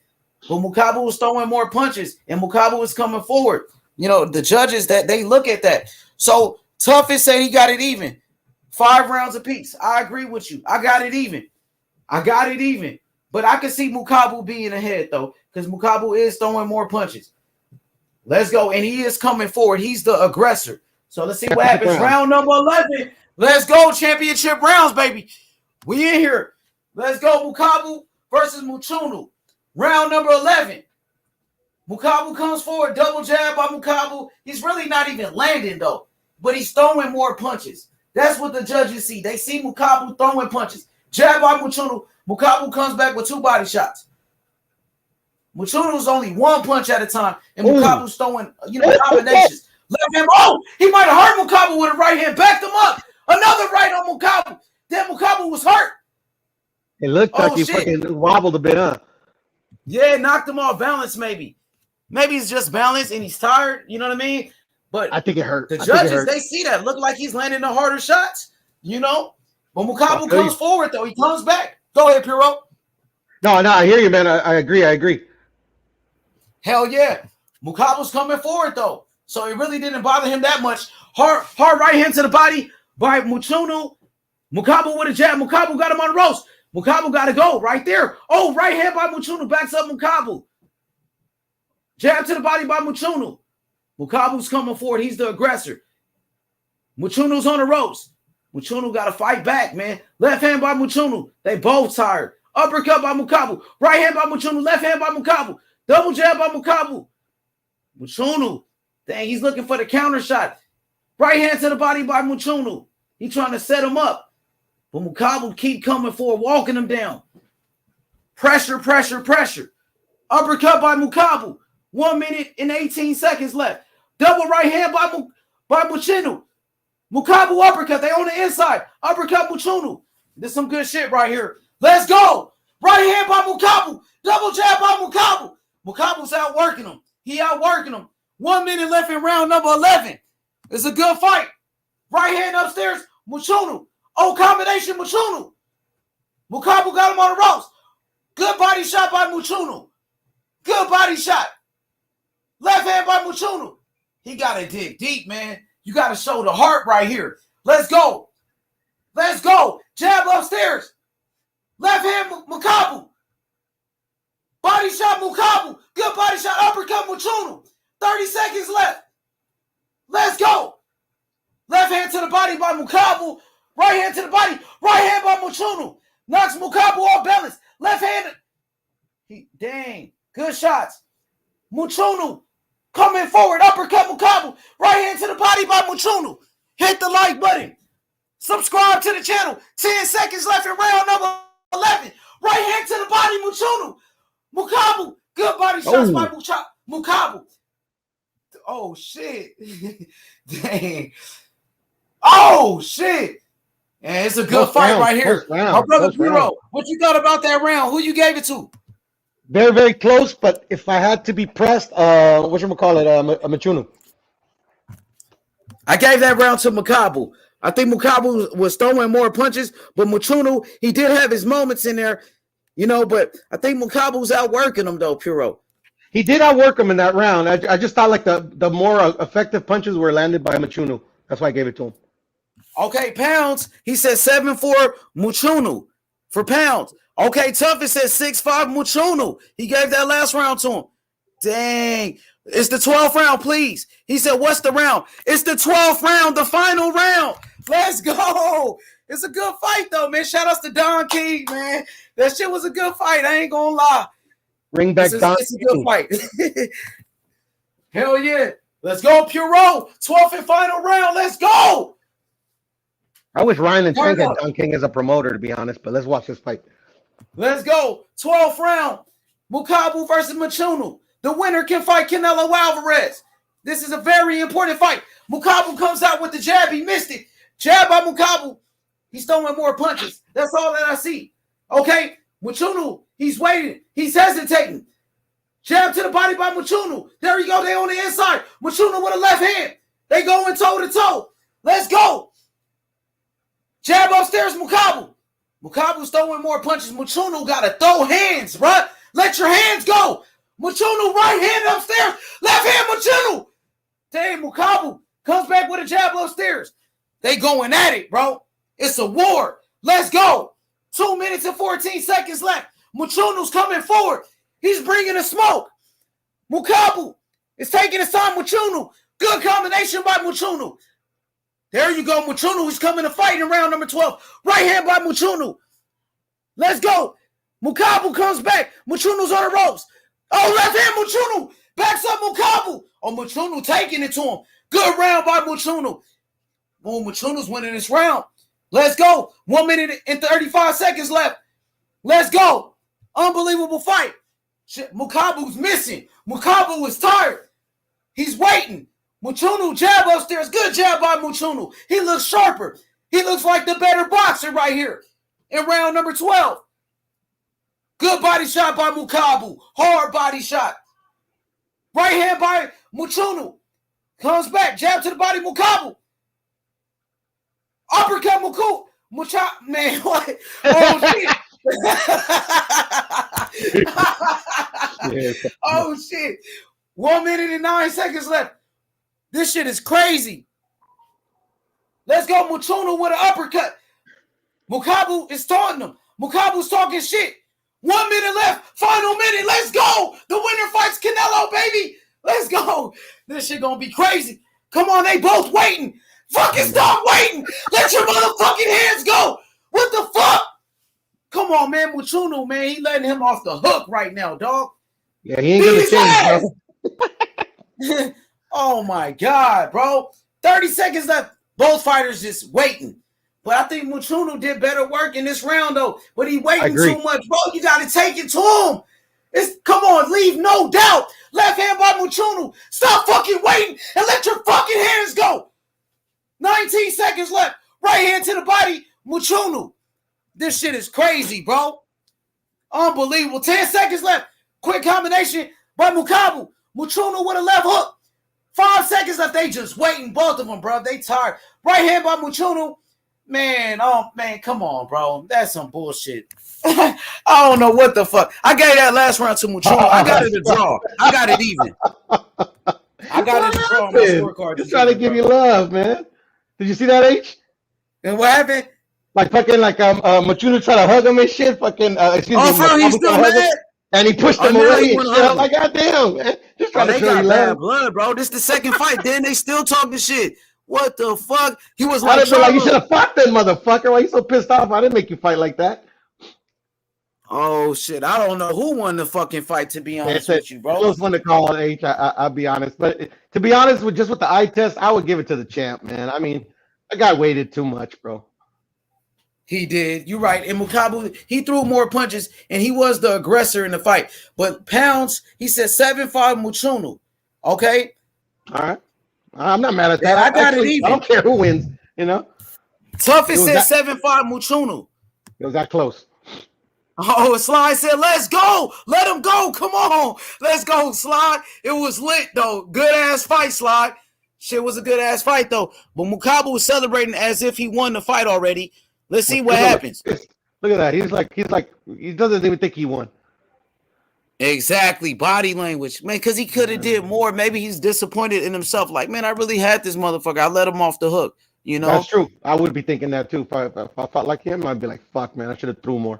But Makabu was throwing more punches, and Makabu was coming forward. You know, the judges, that they look at that. So Toughest said he got it even. 5 rounds apiece. I agree with you. I got it even. But I can see Makabu being ahead, though, because Makabu is throwing more punches. Let's go. And he is coming forward. He's the aggressor. So let's see what happens. Round number 11. Let's go. Championship rounds, baby. We in here. Let's go. Makabu versus Mchunu. Round number 11. Makabu comes forward. Double jab by Makabu. He's really not even landing, though. But he's throwing more punches. That's what the judges see. They see Makabu throwing punches. Jab by Mchunu. Makabu comes back with 2 body shots. Mchunu's only 1 punch at a time, and Makabu's throwing, combinations. Left hand. Oh, he might have hurt Makabu with a right hand. Backed him up. Another right on Makabu. Then Makabu was hurt. It looked like he fucking wobbled a bit, huh? Yeah, knocked him off balance maybe. Maybe he's just balanced and he's tired. You know what I mean? But I think it hurt. The judges, they see that. Look like he's landing the harder shots, you know? But Makabu comes forward, though. He comes back. Go ahead, Piro. No, I hear you, man. I agree. Hell yeah. Mukabu's coming forward, though. So it really didn't bother him that much. Hard right hand to the body by Mchunu. Makabu with a jab. Makabu got him on the ropes. Makabu got to go right there. Oh, right hand by Mchunu. Backs up Makabu. Jab to the body by Mchunu. Mukabu's coming forward. He's the aggressor. Mchunu's on the ropes. Mchunu got to fight back, man. Left hand by Mchunu. They both tired. Uppercut by Makabu. Right hand by Mchunu. Left hand by Makabu. Double jab by Makabu. Mchunu. Dang, he's looking for the counter shot. Right hand to the body by Mchunu. He's trying to set him up. But Makabu keep coming forward, walking him down. Pressure. Uppercut by Makabu. 1 minute and 18 seconds left. Double right hand by Mchunu. Makabu uppercut. They on the inside. Uppercut Mchunu. This is some good shit right here. Let's go. Right hand by Makabu. Double jab by Makabu. Makabu's outworking him. He outworking him. 1 minute left in round number 11. It's a good fight. Right hand upstairs. Mchunu. Oh, combination Mchunu. Makabu got him on the ropes. Good body shot by Mchunu. Good body shot. Left hand by Mchunu. He got to dig deep, man. You got to show the heart right here. Let's go. Let's go. Jab upstairs. Left hand Makabu. Body shot Makabu. Good body shot. Uppercut Mchunu. 30 seconds left. Let's go. Left hand to the body by Makabu. Right hand to the body. Right hand by Mchunu. Knocks Makabu off balance. Left hand. Dang. Good shots. Mchunu coming forward. Uppercut Makabu. Right hand to the body by Mchunu. Hit the like button. Subscribe to the channel. 10 seconds left in round number 11. Right hand to the body, Mchunu. Makabu. Good body shots by Makabu. Oh, shit. Dang. Oh, shit. And it's a good fight right here. My brother Piro, what you thought about that round? Who you gave it to? Very, very close, but if I had to be pressed, Mchunu. I gave that round to Makabu. I think Makabu was throwing more punches, but Mchunu, he did have his moments in there, you know, but I think Makabu's outworking him, though, Piro. He did outwork him in that round. I just thought like the more effective punches were landed by Mchunu. That's why I gave it to him. Okay, pounds. He said 7'4" Mchunu for pounds. Okay, Toughest said 6'5" Mchunu. He gave that last round to him. Dang. It's the 12th round, please. He said, what's the round? It's the 12th round, the final round. Let's go. It's a good fight, though, man. Shout outs to Don King, man. That shit was a good fight. I ain't gonna lie. Bring back Don It's a good fight. Hell yeah. Let's go, Puro. 12th and final round. Let's go. I wish Ryan and Tank had Don King as a promoter, to be honest, but let's watch this fight. Let's go. 12th round. Makabu versus Mchunu. The winner can fight Canelo Alvarez. This is a very important fight. Makabu comes out with the jab. He missed it. Jab by Makabu. He's throwing more punches. That's all that I see. Okay? Mchunu, he's waiting. He's hesitating. Jab to the body by Mchunu. There you go. They on the inside. Mchunu with a left hand. They going toe-to-toe. Let's go. Jab upstairs, Makabu. Makabu's throwing more punches. Mchunu got to throw hands, bruh. Let your hands go. Mchunu right hand upstairs. Left hand Mchunu. Dang, Makabu comes back with a jab upstairs. They going at it, bro. It's a war. Let's go. 2 minutes and 14 seconds left. Mchunu's coming forward. He's bringing the smoke. Makabu is taking his time. Mchunu. Good combination by Mchunu. There you go, Mchunu. He's coming to fight in round number 12. Right hand by Mchunu. Let's go. Makabu comes back. Mchunu's on the ropes. Oh, left hand Mchunu. Backs up Makabu. Oh, Mchunu taking it to him. Good round by Mchunu. Oh, Mchunu's winning this round. Let's go. 1 minute and 35 seconds left. Let's go. Unbelievable fight. Shit, Makabu's missing. Makabu is tired. He's waiting. Mchunu jab upstairs. Good jab by Mchunu. He looks sharper. He looks like the better boxer right here in round number 12. Good body shot by Makabu. Hard body shot. Right hand by Mchunu. Comes back. Jab to the body. Makabu. Uppercut Makabu. Man, what? Oh, shit. Oh, shit. 1 minute and 9 seconds left. This shit is crazy. Let's go, Mchunu with an uppercut. Makabu is taunting him. Makabu's talking shit. 1 minute left. Final minute. Let's go. The winner fights Canelo, baby. Let's go. This shit gonna be crazy. Come on, they both waiting. Fucking stop waiting. Let your motherfucking hands go. What the fuck? Come on, man. Mchunu, man. He letting him off the hook right now, dog. Yeah, he ain't gonna change, bro. Oh, my God, bro. 30 seconds left. Both fighters just waiting. But I think Mchunu did better work in this round, though. But he waiting too much, bro. You got to take it to him. Come on, leave no doubt. Left hand by Mchunu. Stop fucking waiting and let your fucking hands go. 19 seconds left. Right hand to the body, Mchunu. This shit is crazy, bro. Unbelievable. 10 seconds left. Quick combination by Makabu. Mchunu with a left hook. 5 seconds left. They just waiting, both of them, bro. They tired. Right hand by Mchunu. Man, come on, bro. That's some bullshit. I don't know what the fuck. I gave that last round to Mchunu. I got it a draw. I got it even. I got it a draw on my scorecard. Just trying to give you love, man. Did you see that, H? And what happened? Mchunu tried to hug him and shit. He's still mad? And he pushed him away and shit. I'm like, goddamn, man. Just trying to show you love. Blood, bro. This is the second fight. Then they still talking shit. What the fuck? He was like, you should have fought that motherfucker. Why you so pissed off? I didn't make you fight like that. Oh shit! I don't know who won the fucking fight. To be honest with you, bro, it was fun to call it H. I'll be honest, but to be honest, with the eye test, I would give it to the champ, man. I mean, that guy waited too much, bro. He did. You're right. And Makabu, he threw more punches, and he was the aggressor in the fight. But pounds, he said 7-5 Mchunu. Okay. All right. I'm not mad at that. I got it even. I don't care who wins, you know. Toughest said 7-5 Mchunu. It was that close. Oh, Sly said, let's go. Let him go. Come on. Let's go, Sly. It was lit, though. Good-ass fight, Sly. Shit was a good-ass fight, though. But Makabu was celebrating as if he won the fight already. Let's see what happens. Look at that. He's like, he doesn't even think he won. Exactly. Body language. Man, because he could have did more. Maybe he's disappointed in himself. Like, man, I really had this motherfucker. I let him off the hook. You know? That's true. I would be thinking that, too. If I fought like him, I'd be like, fuck, man, I should have threw more.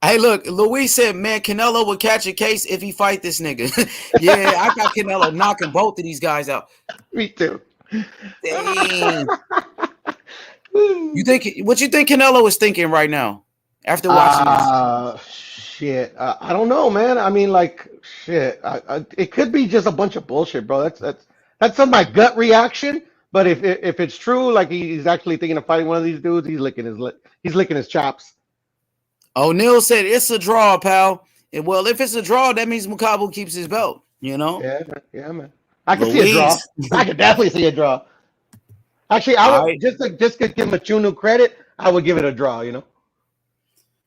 Hey, look, Luis said, man, Canelo would catch a case if he fight this nigga. Yeah, I got Canelo knocking both of these guys out. Me too. Damn. What you think Canelo is thinking right now after watching this? Shit. I don't know, man. I mean, like, shit. It could be just a bunch of bullshit, bro. That's my gut reaction. But if it's true, like he's actually thinking of fighting one of these dudes, he's licking his chops. O'Neal said it's a draw, pal. And well, if it's a draw, that means Makabu keeps his belt. You know? Yeah, man. I can see a draw. I can definitely see a draw. Actually, I would just to give Mchunu credit, I would give it a draw. You know.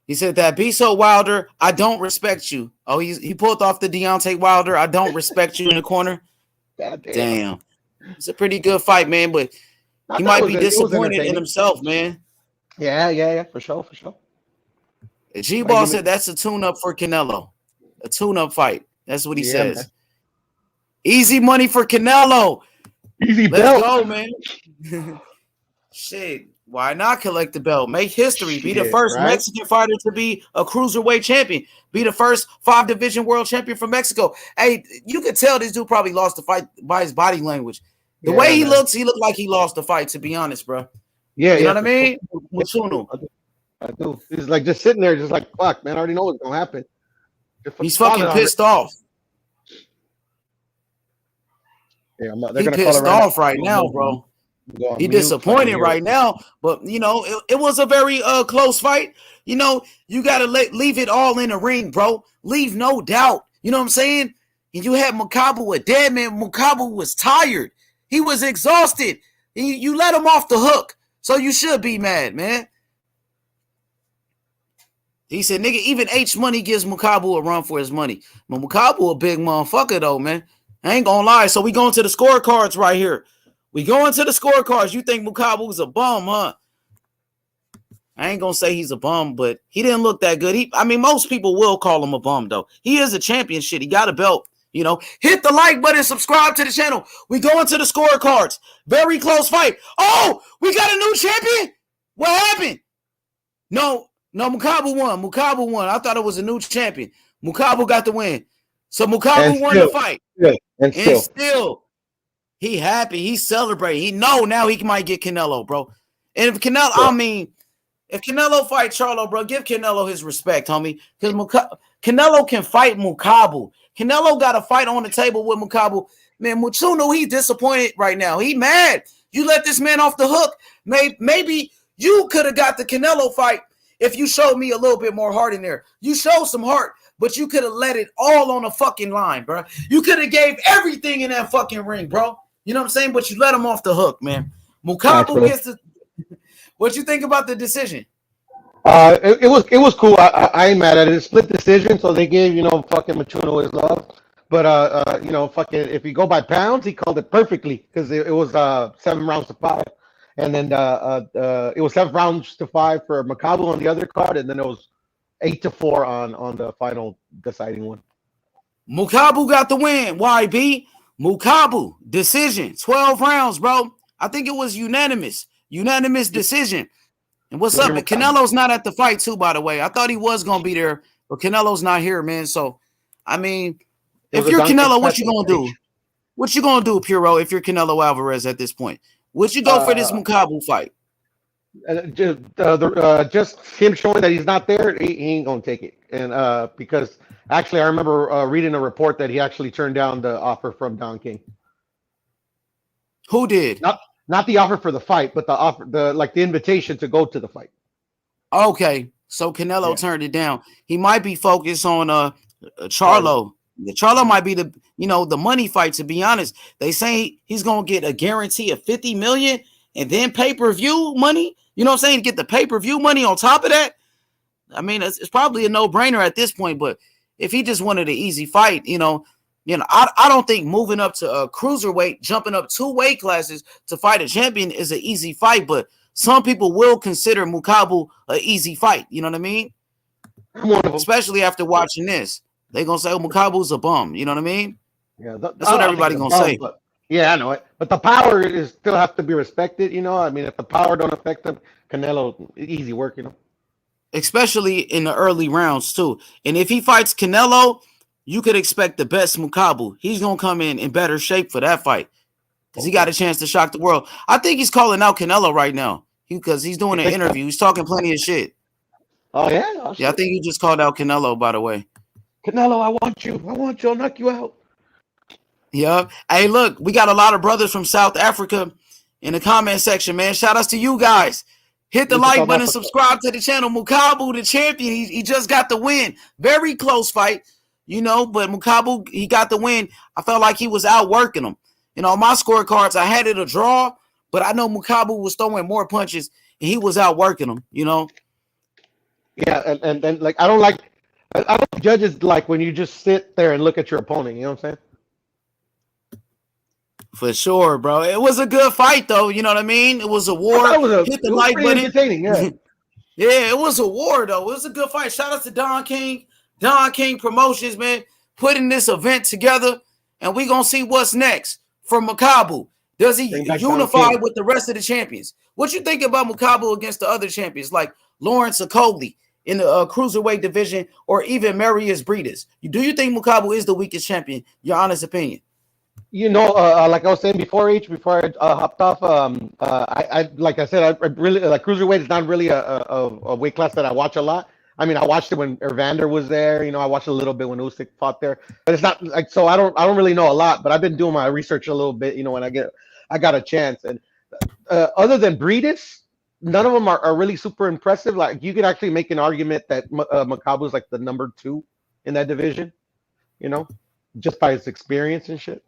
He said that Thabiso Wilder, I don't respect you. Oh, he pulled off the Deontay Wilder. I don't respect you in the corner. Damn. It's a pretty good fight, man, but he might be disappointed in himself, man. Yeah, for sure. G-Ball said that's a tune-up for Canelo. A tune-up fight. That's what he says. Man. Easy money for Canelo. Easy belt. Let's go, man. Shit. Why not collect the belt? Make history. Be the first Mexican fighter to be a cruiserweight champion. Be the first 5-division world champion from Mexico. Hey, you could tell this dude probably lost the fight by his body language. The way he looked like he lost the fight, to be honest, bro. Yeah, you know what I mean? Mchunu. I do. He's like just sitting there, just like, fuck, man, I already know what's gonna happen. He's fucking pissed off. Yeah, he's pissed off right now, bro. He's disappointed right now, but you know it was a very close fight. You know, you gotta leave it all in the ring, bro. Leave no doubt. You know what I'm saying? And you had Makabu, a dead man. Makabu was tired. He was exhausted. You let him off the hook. So you should be mad, man. He said, nigga, even H Money gives Makabu a run for his money. But Makabu a big motherfucker, though, man. I ain't gonna lie. So we going to the scorecards right here. We going to the scorecards. You think Makabu's a bum, huh? I ain't gonna say he's a bum, but he didn't look that good. I mean, most people will call him a bum, though. He is a champion shit. He got a belt. You know, hit the like button, subscribe to the channel. We go into the scorecards. Very close fight. Oh, we got a new champion? What happened? No, Makabu won. Makabu won. I thought it was a new champion. Makabu got the win. So Makabu won the fight. Yeah, and still, he happy. He's celebrating. He know now he might get Canelo, bro. And if Canelo, I mean, if Canelo fight Charlo, bro, give Canelo his respect, homie. Because Canelo can fight Makabu. Canelo got a fight on the table with Makabu. Man, Mchunu, he's disappointed right now. He mad. You let this man off the hook. Maybe you could have got the Canelo fight if you showed me a little bit more heart in there. You showed some heart, but you could have let it all on the fucking line, bro. You could have gave everything in that fucking ring, bro. You know what I'm saying? But you let him off the hook, man. Makabu gets the... What you think about the decision? It was cool. I ain't mad at it. It's a split decision, so they gave fucking Machado his love. But fucking if you go by pounds, he called it perfectly because it was 7 rounds to 5, and then it was 7 rounds to 5 for Makabu on the other card, and then it was 8-4 on the final deciding one. Makabu got the win. YB Makabu decision, 12 rounds, bro. I think it was unanimous decision. And what's up? Canelo's not at the fight too, by the way. I thought he was gonna be there, but Canelo's not here, man. So, I mean, if you're Canelo, what you gonna do? What you gonna do, Puro? If you're Canelo Alvarez at this point, would you go for this Makabu fight? Just him showing that he's not there, he ain't gonna take it. And because actually, I remember reading a report that he actually turned down the offer from Don King. Who did? Not the offer for the fight, but the invitation to go to the fight. Okay, so Canelo turned it down. He might be focused on Charlo. Charlo might be the money fight. To be honest, they say he's gonna get a guarantee of 50 million and then pay-per-view money. You know what I'm saying? Get the pay-per-view money on top of that. I mean, it's probably a no-brainer at this point. But if he just wanted an easy fight, I don't think moving up to a cruiserweight, jumping up 2 weight classes to fight a champion is an easy fight. But some people will consider Makabu an easy fight. You know what I mean? Especially after watching this, they're gonna say, "Oh, Makabu's a bum." You know what I mean? Yeah, that's what everybody's gonna say. Yeah, I know it. But the power is still have to be respected. I mean, if the power don't affect him, Canelo easy work. Especially in the early rounds too. And if he fights Canelo, you could expect the best Makabu. He's going to come in better shape for that fight because he got a chance to shock the world. I think he's calling out Canelo right now because he's doing an interview. He's talking plenty of shit. Oh, yeah? Yeah, I think he just called out Canelo, by the way. Canelo, I want you. I'll knock you out. Yeah. Hey, look, we got a lot of brothers from South Africa in the comment section, man. Shout outs to you guys. Hit the like button, subscribe to the channel. Makabu, the champion, he just got the win. Very close fight. But Makabu, he got the win. I felt like he was outworking him. On my scorecards, I had it a draw, but I know Makabu was throwing more punches and he was outworking him, Yeah, and then I don't like judges like when you just sit there and look at your opponent, you know what I'm saying? For sure, bro. It was a good fight, though. You know what I mean? It was a war. Hit the like button. Entertaining, yeah. Yeah, it was a war, though. It was a good fight. Shout out to Don King. Don King Promotions, man, putting this event together, and we're going to see what's next for Makabu. Does he unify with the rest of the champions? What you think about Makabu against the other champions, like Lawrence Okolie in the cruiserweight division, or even Marius Breeders? Do you think Makabu is the weakest champion? Your honest opinion. Like I was saying before I hopped off, I like I said, I really like cruiserweight is not really a weight class that I watch a lot. I mean, I watched it when Evander was there. I watched a little bit when Usyk fought there, but it's not like so. I don't really know a lot, but I've been doing my research a little bit. When I got a chance, and other than Breedis, none of them are really super impressive. Like you could actually make an argument that Makabu is like the number 2 in that division, just by his experience and shit.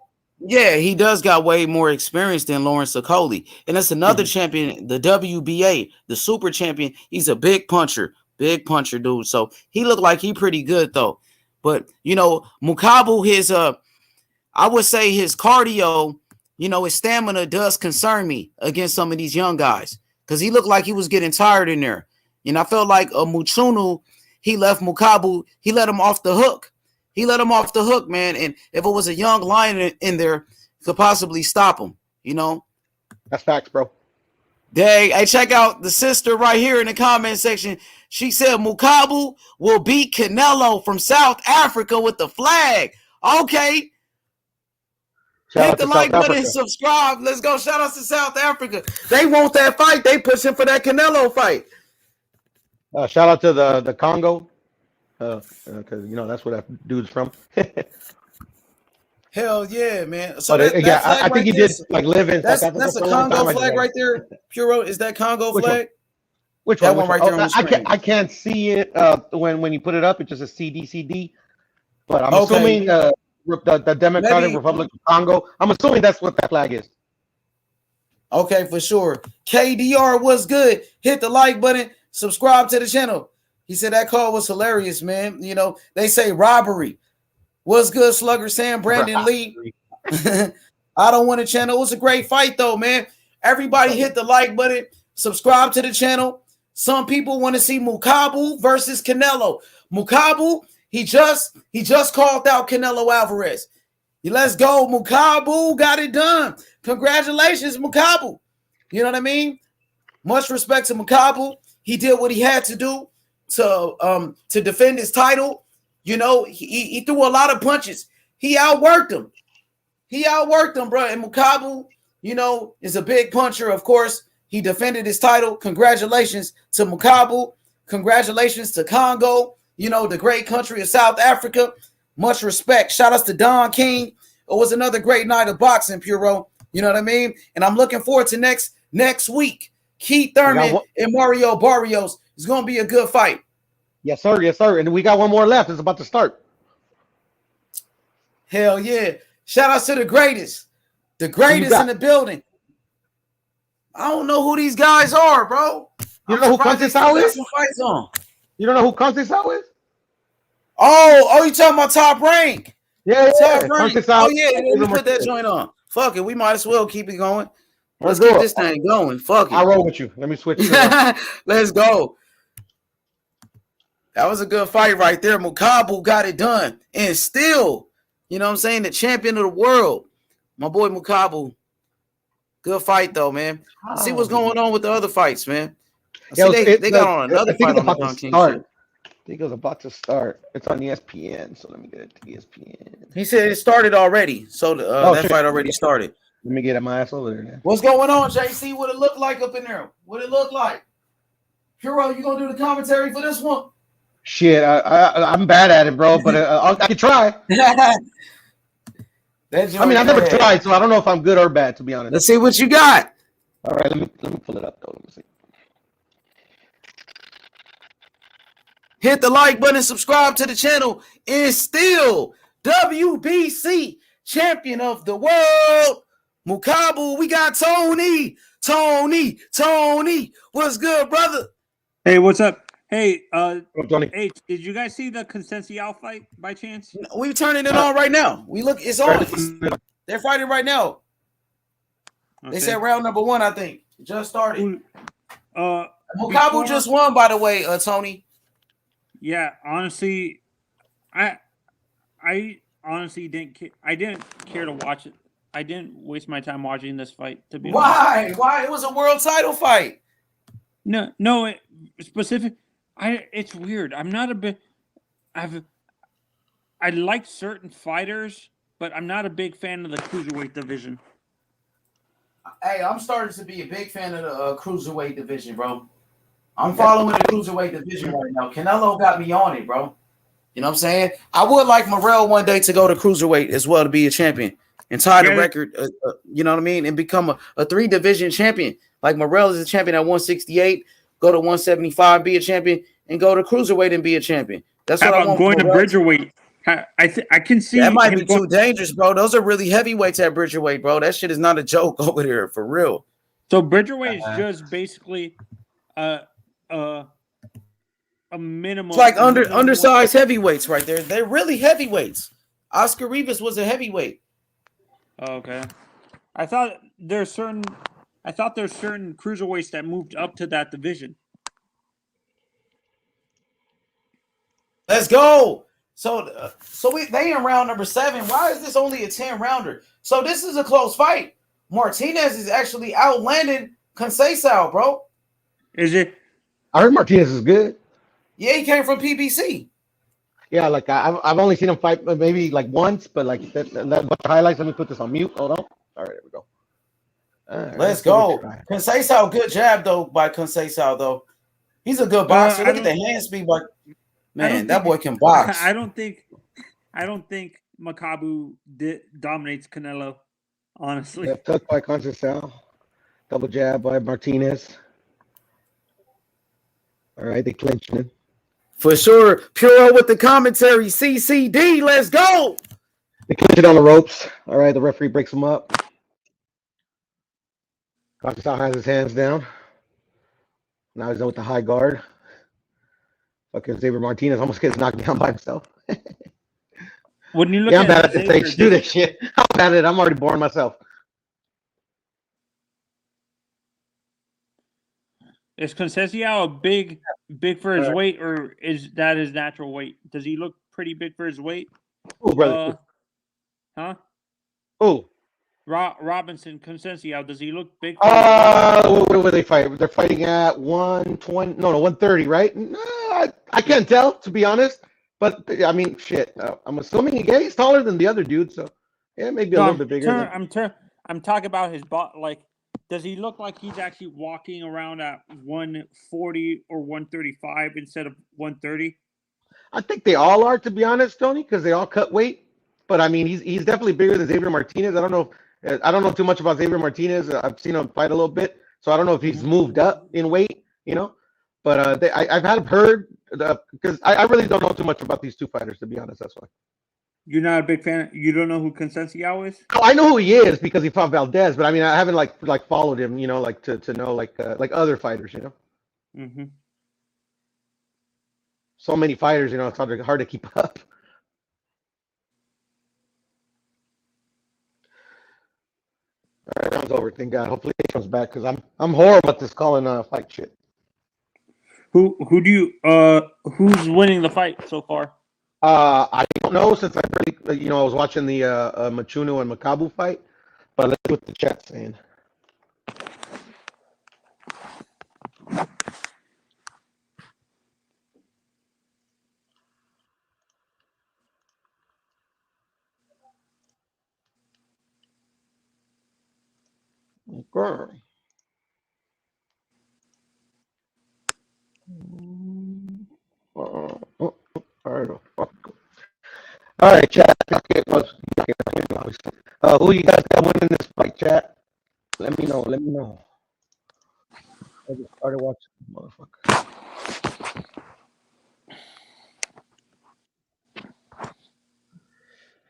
Yeah, he does got way more experience than Lawrence Okoli. And that's another champion, the WBA, the super champion. He's a big puncher, dude. So he looked like he pretty good though. But you know, Makabu, his I would say his cardio, you know, his stamina does concern me against some of these young guys. Because he looked like he was getting tired in there. And I felt like Mchunu, he left Makabu, he let him off the hook. He let him off the hook, man. And if it was a young lion in there, could possibly stop him, you know? That's facts, bro. Dang, hey, check out the sister right here in the comment section. She said Makabu will beat Canelo from South Africa with the flag. Okay. Hit the like button and subscribe. Let's go. Shout out to South Africa. They want that fight. They pushing for that Canelo fight. Shout out to the Congo. Because you know that's where that dude's from. Hell yeah, man! So I think he did like live in. That's a Congo flag right there. Puro, is that Congo flag? Which that one right there on the screen? I can't see it when you put it up. It's just a CD. But I'm assuming the Democratic Republic of Congo. I'm assuming that's what that flag is. Okay, for sure. KDR, what's good? Hit the like button. Subscribe to the channel. He said that call was hilarious, man. You know, they say robbery. What's good, Slugger Sam, Brandon Lee? I don't want a channel. It was a great fight, though, man. Everybody hit the like button. Subscribe to the channel. Some people want to see Makabu versus Canelo. Makabu, he just called out Canelo Alvarez. Let's go. Makabu got it done. Congratulations, Makabu. You know what I mean? Much respect to Makabu. He did what he had to do to defend his title. You know, he threw a lot of punches. He outworked him. Bro. And Makabu, you know, is a big puncher. Of course, he defended his title. Congratulations to Makabu. Congratulations to Congo, you know, the great country of South Africa. Much respect. Shout outs to Don King. It was another great night of boxing, Puro. You know what I mean? And I'm looking forward to next week. Keith Thurman and Mario Barrios. It's going to be a good fight. Yes, sir. Yes, sir. And we got one more left. It's about to start. Hell yeah. Shout out to the greatest. The greatest in the building. I don't know who these guys are, bro. You don't know who Conceição is? You don't know who Conceição is? Oh, you talking about Top Rank? Yeah. Top Rank. Oh, yeah. Let me put that joint on. Fuck it. We might as well keep it going. Let's keep this thing going. Fuck it. I'll roll with you. Let me switch. Let's go. That was a good fight right there. Makabu got it done. And still, you know what I'm saying, the champion of the world. My boy Makabu. Good fight, though, man. Let's see what's going on with the other fights, man. They got on another fight on the Don King shit. I think it was about to start. It's on ESPN, so let me get it to ESPN. He said it started already, so that fight already started. Let me get my ass over there now. What's going on, JC? What it look like up in there? What it look like? Hero, you gonna do the commentary for this one? Shit, I'm bad at it, bro, but I can try. I mean, I've never tried, so I don't know if I'm good or bad, to be honest. Let's see what you got. All right, let me pull it up, though. Let me see. Hit the like button, subscribe to the channel, and still WBC champion of the world, Makabu. We got Tony. What's good, brother? Hey, what's up? Hey, Tony. Hey, did you guys see the Conceição fight by chance? We're turning it on right now. It's on. They're fighting right now. Okay. They said round number 1, I think. Just started. Makabu just won, by the way, Tony. Yeah, honestly, I honestly didn't care to watch it. I didn't waste my time watching this fight. To be honest. Why? It was a world title fight. No, specific. It's weird. I'm not a big. I like certain fighters, but I'm not a big fan of the cruiserweight division. Hey, I'm starting to be a big fan of the cruiserweight division, bro. I'm following the cruiserweight division right now. Canelo got me on it, bro. You know what I'm saying? I would like Morrell one day to go to cruiserweight as well to be a champion and tie the record, you know what I mean, and become a 3-division champion. Like Morrell is a champion at 168, go to 175, be a champion, and go to cruiserweight and be a champion. That's what I want. Going to Bridgerweight. I can see That might him be too dangerous, bro. Those are really heavyweights at Bridgerweight, bro. That shit is not a joke over there, for real. So Bridgerweight is just basically a minimum. It's like a minimum undersized heavyweights right there. They're really heavyweights. Oscar Rivas was a heavyweight. Oh, okay. I thought there's certain cruiserweights that moved up to that division. Let's go. So they in round number 7. Why is this only a 10 rounder? So this is a close fight. Martinez is actually outlanded Conceição, bro. Is it? I heard Martinez is good. Yeah, he came from PBC. Yeah, like I've only seen him fight maybe like once, but like that bunch of highlights. Let me put this on mute. Hold on. All right, there we go. Right, let's go. Conceição, good jab though by Conceição though. He's a good boxer. Look at the hand speed, but man, that boy can box. I don't think Makabu dominates Canelo. Honestly, yeah, tuck by Conceição, double jab by Martinez. All right, they clinching it. For sure. Puro with the commentary. CCD, let's go. They clinch it on the ropes. All right, the referee breaks them up. Conceição has his hands down. Now he's done with the high guard. Fucking Xavier Martinez almost gets knocked down by himself. When you look I'm bad at this stage. Do this shit. I'm bad at it. I'm already bored myself. Is Conceição big for his weight, or is that his natural weight? Does he look pretty big for his weight? Oh, brother. Huh? Oh. Robinson Conceição, does he look big? What were they fighting? They're fighting at 120. No, 130, right? No, I can't tell, to be honest. But I mean, shit. I'm assuming he's taller than the other dude, so yeah, maybe a little bit bigger. I'm talking about his body. Like, does he look like he's actually walking around at 140 or 135 instead of 130? I think they all are, to be honest, Tony, because they all cut weight. But I mean, he's definitely bigger than Xavier Martinez. I don't know too much about Xavier Martinez. I've seen him fight a little bit, so I don't know if he's moved up in weight, But I've had heard because I really don't know too much about these two fighters, to be honest. That's why. You're not a big fan. You don't know who Conceição is? Oh, I know who he is because he fought Valdez, but I mean, I haven't like followed him, like to know like other fighters, Mm-hmm. So many fighters, it's hard to keep up. All right, round's over. Thank God. Hopefully he comes back because I'm horrible at this calling fight shit. Who's winning the fight so far? I don't know since I really, I was watching the Mchunu and Makabu fight, but let's see what the chat's saying. Okay. All right, chat. Who you guys got winning this fight, chat? Let me know. I just started watching, motherfucker.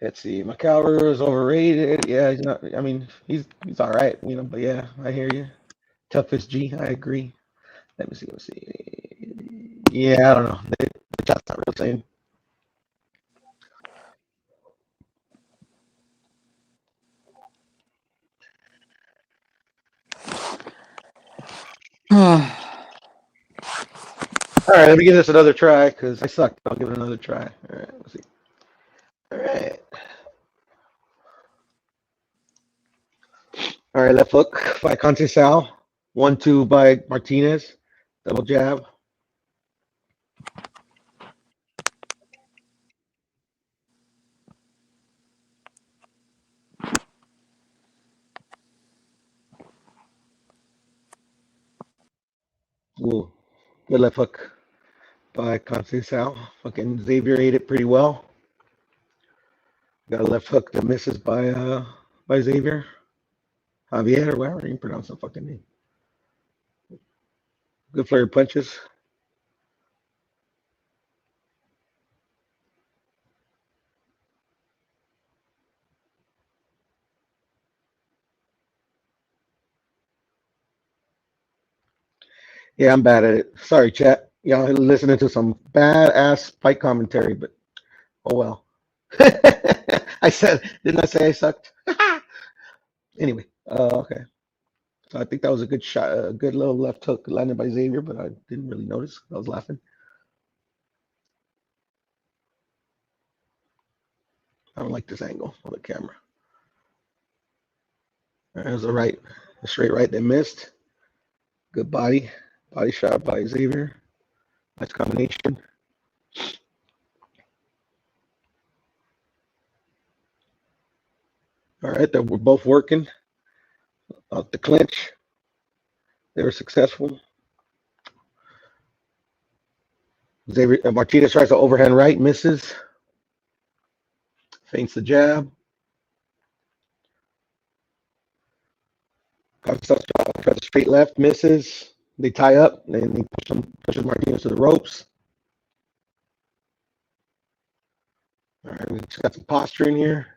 Let's see. Makabu is overrated. Yeah, he's not. I mean, he's all right, But yeah, I hear you. Toughest G. I agree. Let me see. Yeah, I don't know. The chat's not really saying. All right, let me give this another try because I sucked. I'll give it another try. All right, let's see. All right, left hook by Conceição. 1-2 by Martinez. Double jab. Ooh, good left hook by Conceição. Fucking Xavier ate it pretty well. Got a left hook that misses by Xavier. Javier, or whatever you pronounce the fucking name. Good flurry of punches. Yeah, I'm bad at it. Sorry, chat. Y'all listening to some badass fight commentary, but oh well. Didn't I say I sucked? Anyway, okay. So I think that was a good shot, a good little left hook landed by Xavier, but I didn't really notice. I was laughing. I don't like this angle on the camera. There's a straight right that missed. Good body shot by Xavier. Nice combination. All right, we're both working. The clinch. They were successful. Xavier Martinez tries to overhand right, misses. Feints the jab. Tries a straight left, misses. They tie up, and he pushes Martinez to the ropes. All right, we just got some posturing here.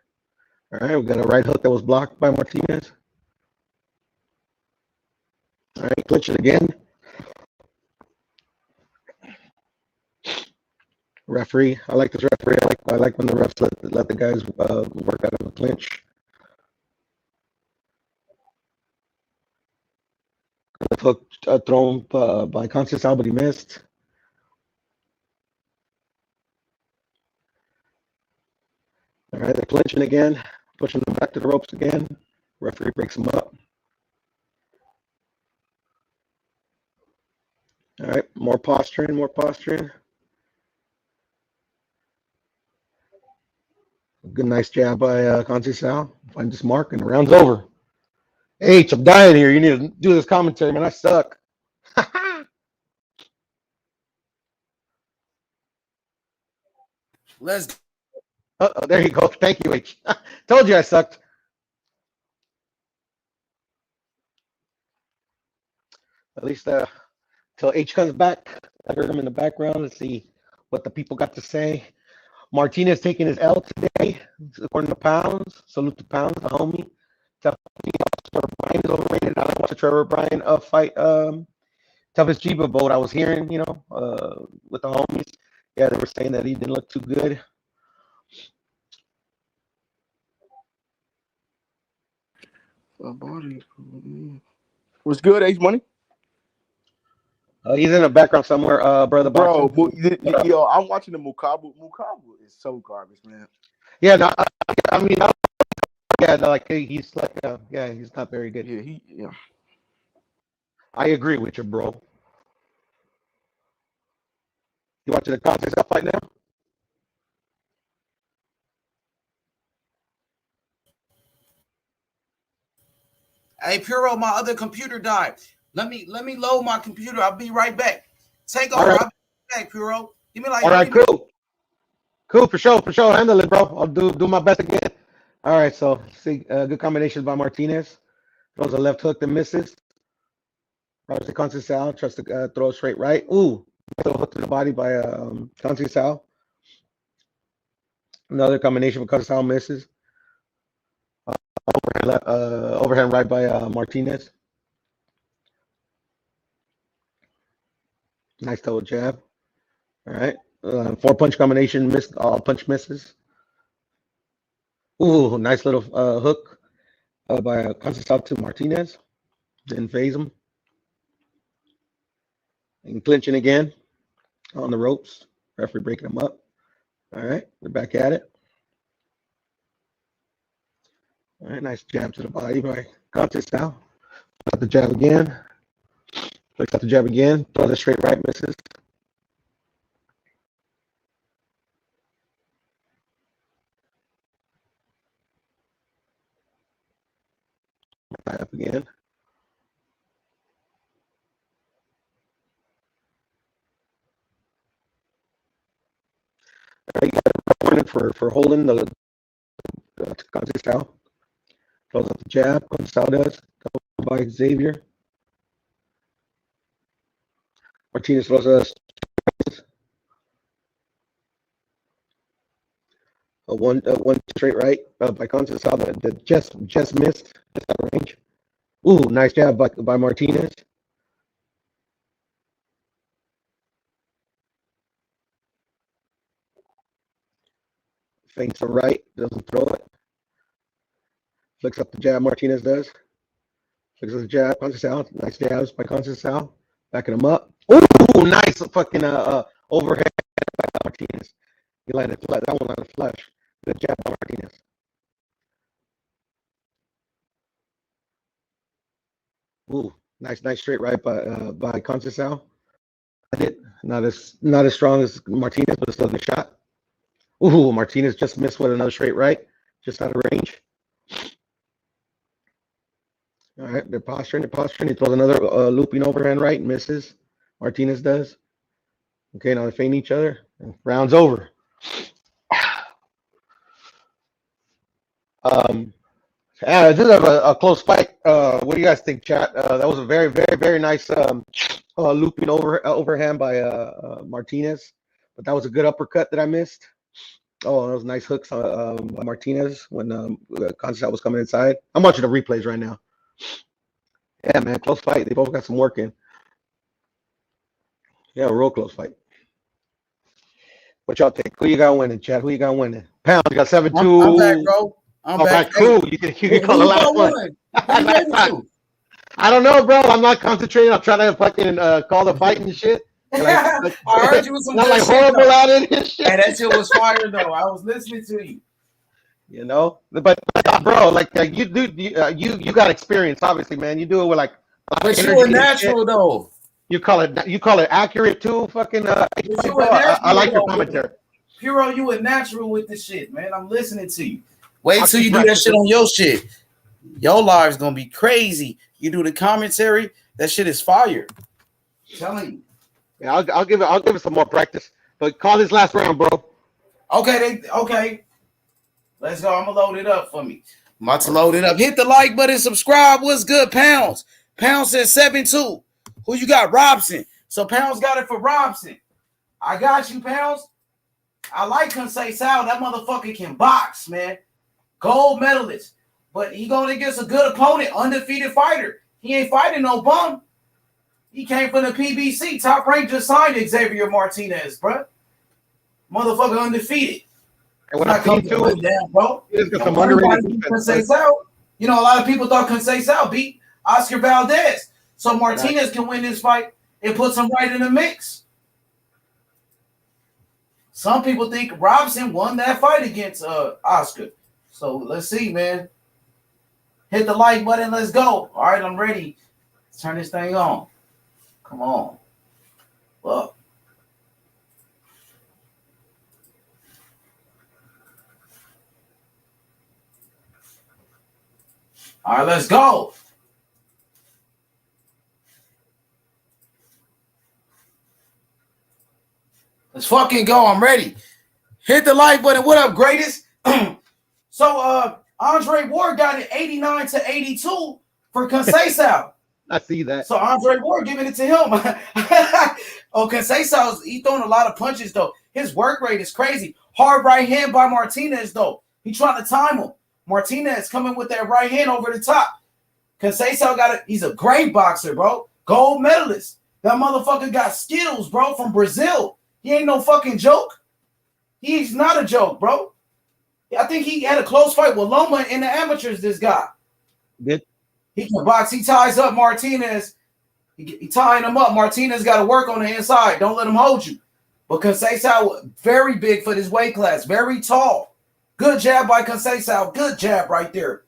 All right, we got a right hook that was blocked by Martinez. All right, clinch it again. Referee, I like this referee. I like when the refs let the guys work out of the clinch. The hook thrown by Conceição, but he missed. All right, they're clinching again, pushing them back to the ropes again. Referee breaks them up. All right, more posturing, more posturing. Good, nice jab by Conceição. Find this mark, and the round's over. H, I'm dying here. You need to do this commentary, man. I suck. Let's. There you go. Thank you, H. Told you I sucked. At least till H comes back. I heard him in the background. Let's see what the people got to say. Martinez taking his L today, according to Pounds. Salute to Pounds, the homie. Trevor Bryan is overrated. I don't watch the Trevor Bryan fight. Toughest G, but what I was hearing, with the homies, yeah, they were saying that he didn't look too good. What's good, H Money? He's in the background somewhere, brother. Bro, Boxing. yo, I'm watching the Makabu. Makabu is so garbage, man. Yeah, no, I mean, yeah, no, like he's like, yeah, he's not very good. Yeah. I agree with you, bro. You watching the contest fight now? Hey, Puro, my other computer died. Let me load my computer. I'll be right back. Take over. Right. I'll be back, Puro. Give me like. All right, cool. Cool, for sure. Handle it, bro. I'll do my best again. All right, so see, good combination by Martinez. Throws a left hook that misses. Robert Conceição tries to throw a straight right. Ooh, hook to the body by Conceição. Another combination with Conceição misses. Overhand right by Martinez. Nice double jab. All right, 4-punch combination missed. All punch misses. Ooh, nice little hook by Conceição to Martinez. Didn't phase him. And clinching again on the ropes. Referee breaking them up. All right, we're back at it. All right, nice jab to the body by Conceição. Got the jab again. Got the jab again. Throws a straight right, misses. Right up again. All right, you got a warning for holding the Conceição. Throws up the jab. Conceição does. By Xavier. Martinez throws a one straight right by Conceição that just missed. Just out of range. Ooh, nice jab by Martinez. Feints to right, doesn't throw it. Flicks up the jab, Martinez does. Flicks up the jab, Conceição. Nice jabs by Conceição. Backing him up. Ooh, nice fucking overhead by Martinez. He landed flat. That one landed flush. Good jab by Martinez. Ooh, nice straight right by Conceição. Not as strong as Martinez, but still a good shot. Ooh, Martinez just missed with another straight right, just out of range. All right, they're posturing. He throws another looping overhand right, misses. Martinez does. Okay, now they feint each other. Round's over. This is a close fight. What do you guys think, chat? That was a very, very, very nice looping overhand by Martinez, but that was a good uppercut that I missed. Oh, those nice hooks on Martinez when Conceição was coming inside. I'm watching the replays right now. Yeah, man, close fight. They both got some work in. Yeah, a real close fight. What y'all think? Who you got winning, chat? Who you got winning? Pounds, you got 7-2. I'm back, bro. I'm back. Cool. You can call the last one. I don't know, bro. I'm not concentrating. I'm trying to fucking call the fight and shit. I heard you was some not good like shit, horrible though. at it and shit. Hey, that shit was fire though. I was listening to you. You know, but bro, like you do, you got experience, obviously, man. You do it with like. But you were natural though. You call it accurate too, fucking. Bro, I like your commentary. Hero, you were natural with this shit, man. I'm listening to you. Wait till you do that shit on your shit. Your live's gonna be crazy. You do the commentary, that shit is fire. I'm telling you. Yeah, I'll give it some more practice. But call this last round, bro. Okay. Let's go. I'm gonna load it up for me. I'm about to load it up. Hit the like button, subscribe. What's good, Pounds? Pounds says 7-2. Who you got? Robson. So Pounds got it for Robson. I got you, Pounds. I like Conceição. That motherfucker can box, man. Gold medalist. But he going against a good opponent, undefeated fighter. He ain't fighting no bum. He came from the PBC. Top Rank just signed Xavier Martinez, bro. Motherfucker undefeated. And when I come to it, down, bro. Conceição. You know, a lot of people thought Conceição beat Oscar Valdez. So Martinez can win this fight and puts him right in the mix. Some people think Robson won that fight against Oscar. So let's see, man. Hit the like button. Let's go. All right, I'm ready. Let's turn this thing on. Come on. Look. All right, let's go. Let's fucking go. I'm ready. Hit the like button. What up, greatest? So, Andre Ward got it 89-82 for Conceição. I see that. So Andre Ward giving it to him. Conceição, he throwing a lot of punches though. His work rate is crazy. Hard right hand by Martinez though. He trying to time him. Martinez coming with that right hand over the top. Conceição got it. He's a great boxer, bro. Gold medalist. That motherfucker got skills, bro, from Brazil. He ain't no fucking joke. He's not a joke, bro. I think he had a close fight with Loma in the amateurs, this guy. Did he can box. He ties up Martinez. He tying him up. Martinez got to work on the inside. Don't let him hold you. But Conceição, very big for this weight class. Very tall. Good jab by Conceição. Good jab right there.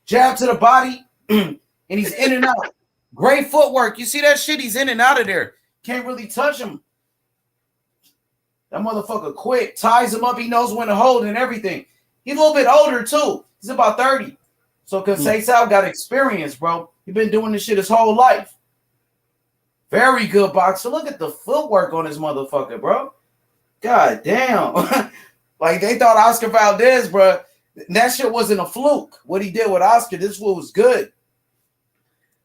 Jab to the body. And he's in and out. Great footwork. You see that shit? He's in and out of there. Can't really touch him. That motherfucker quick. Ties him up. He knows when to hold and everything. He's a little bit older, too. He's about 30. So Conceição got experience, bro. He's been doing this shit his whole life. Very good boxer. Look at the footwork on this motherfucker, bro. God damn. Like, they thought Oscar Valdez, bro. That shit wasn't a fluke. What he did with Oscar, this fool was good.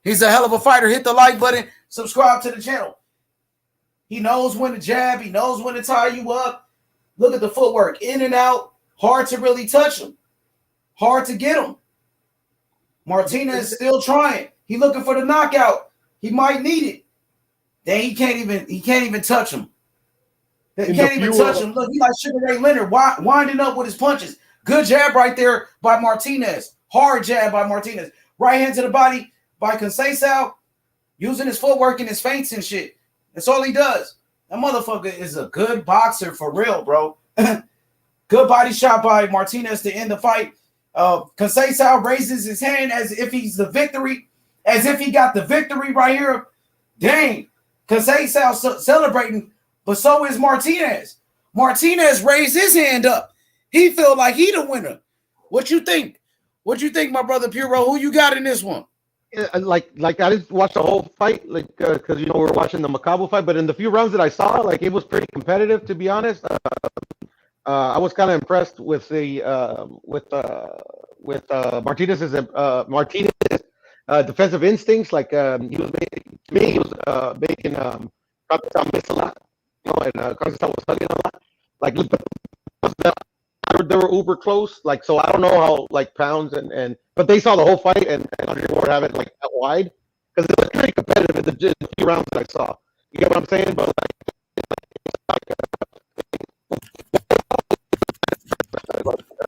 He's a hell of a fighter. Hit the like button. Subscribe to the channel. He knows when to jab. He knows when to tie you up. Look at the footwork. In and out. Hard to really touch him. Hard to get him. Martinez still trying. He looking for the knockout. He might need it. Then he can't even touch him. They can't even touch him. Look, he like Sugar Ray Leonard, winding up with his punches. Good jab right there by Martinez. Hard jab by Martinez. Right hand to the body by Conceição, using his footwork and his feints and shit. That's all he does. That motherfucker is a good boxer for real, bro. Good body shot by Martinez to end the fight. Conceição raises his hand as if he's the victory, as if he got the victory right here. Dang. Conceição celebrating, but so is Martinez. Martinez raised his hand up. He felt like he the winner. What you think? What you think, my brother Puro? Who you got in this one? Like I didn't watch the whole fight, like because we were watching the Makabu fight. But in the few rounds that I saw, like it was pretty competitive, to be honest. I was kind of impressed with the Martinez's defensive instincts. Like he was making Conceição miss a lot, and Conceição was hugging a lot. Like they were uber close. Like so, I don't know how like pounds but they saw the whole fight and Andre Ward have it like that wide because it was pretty competitive in the few rounds that I saw. You get what I'm saying? But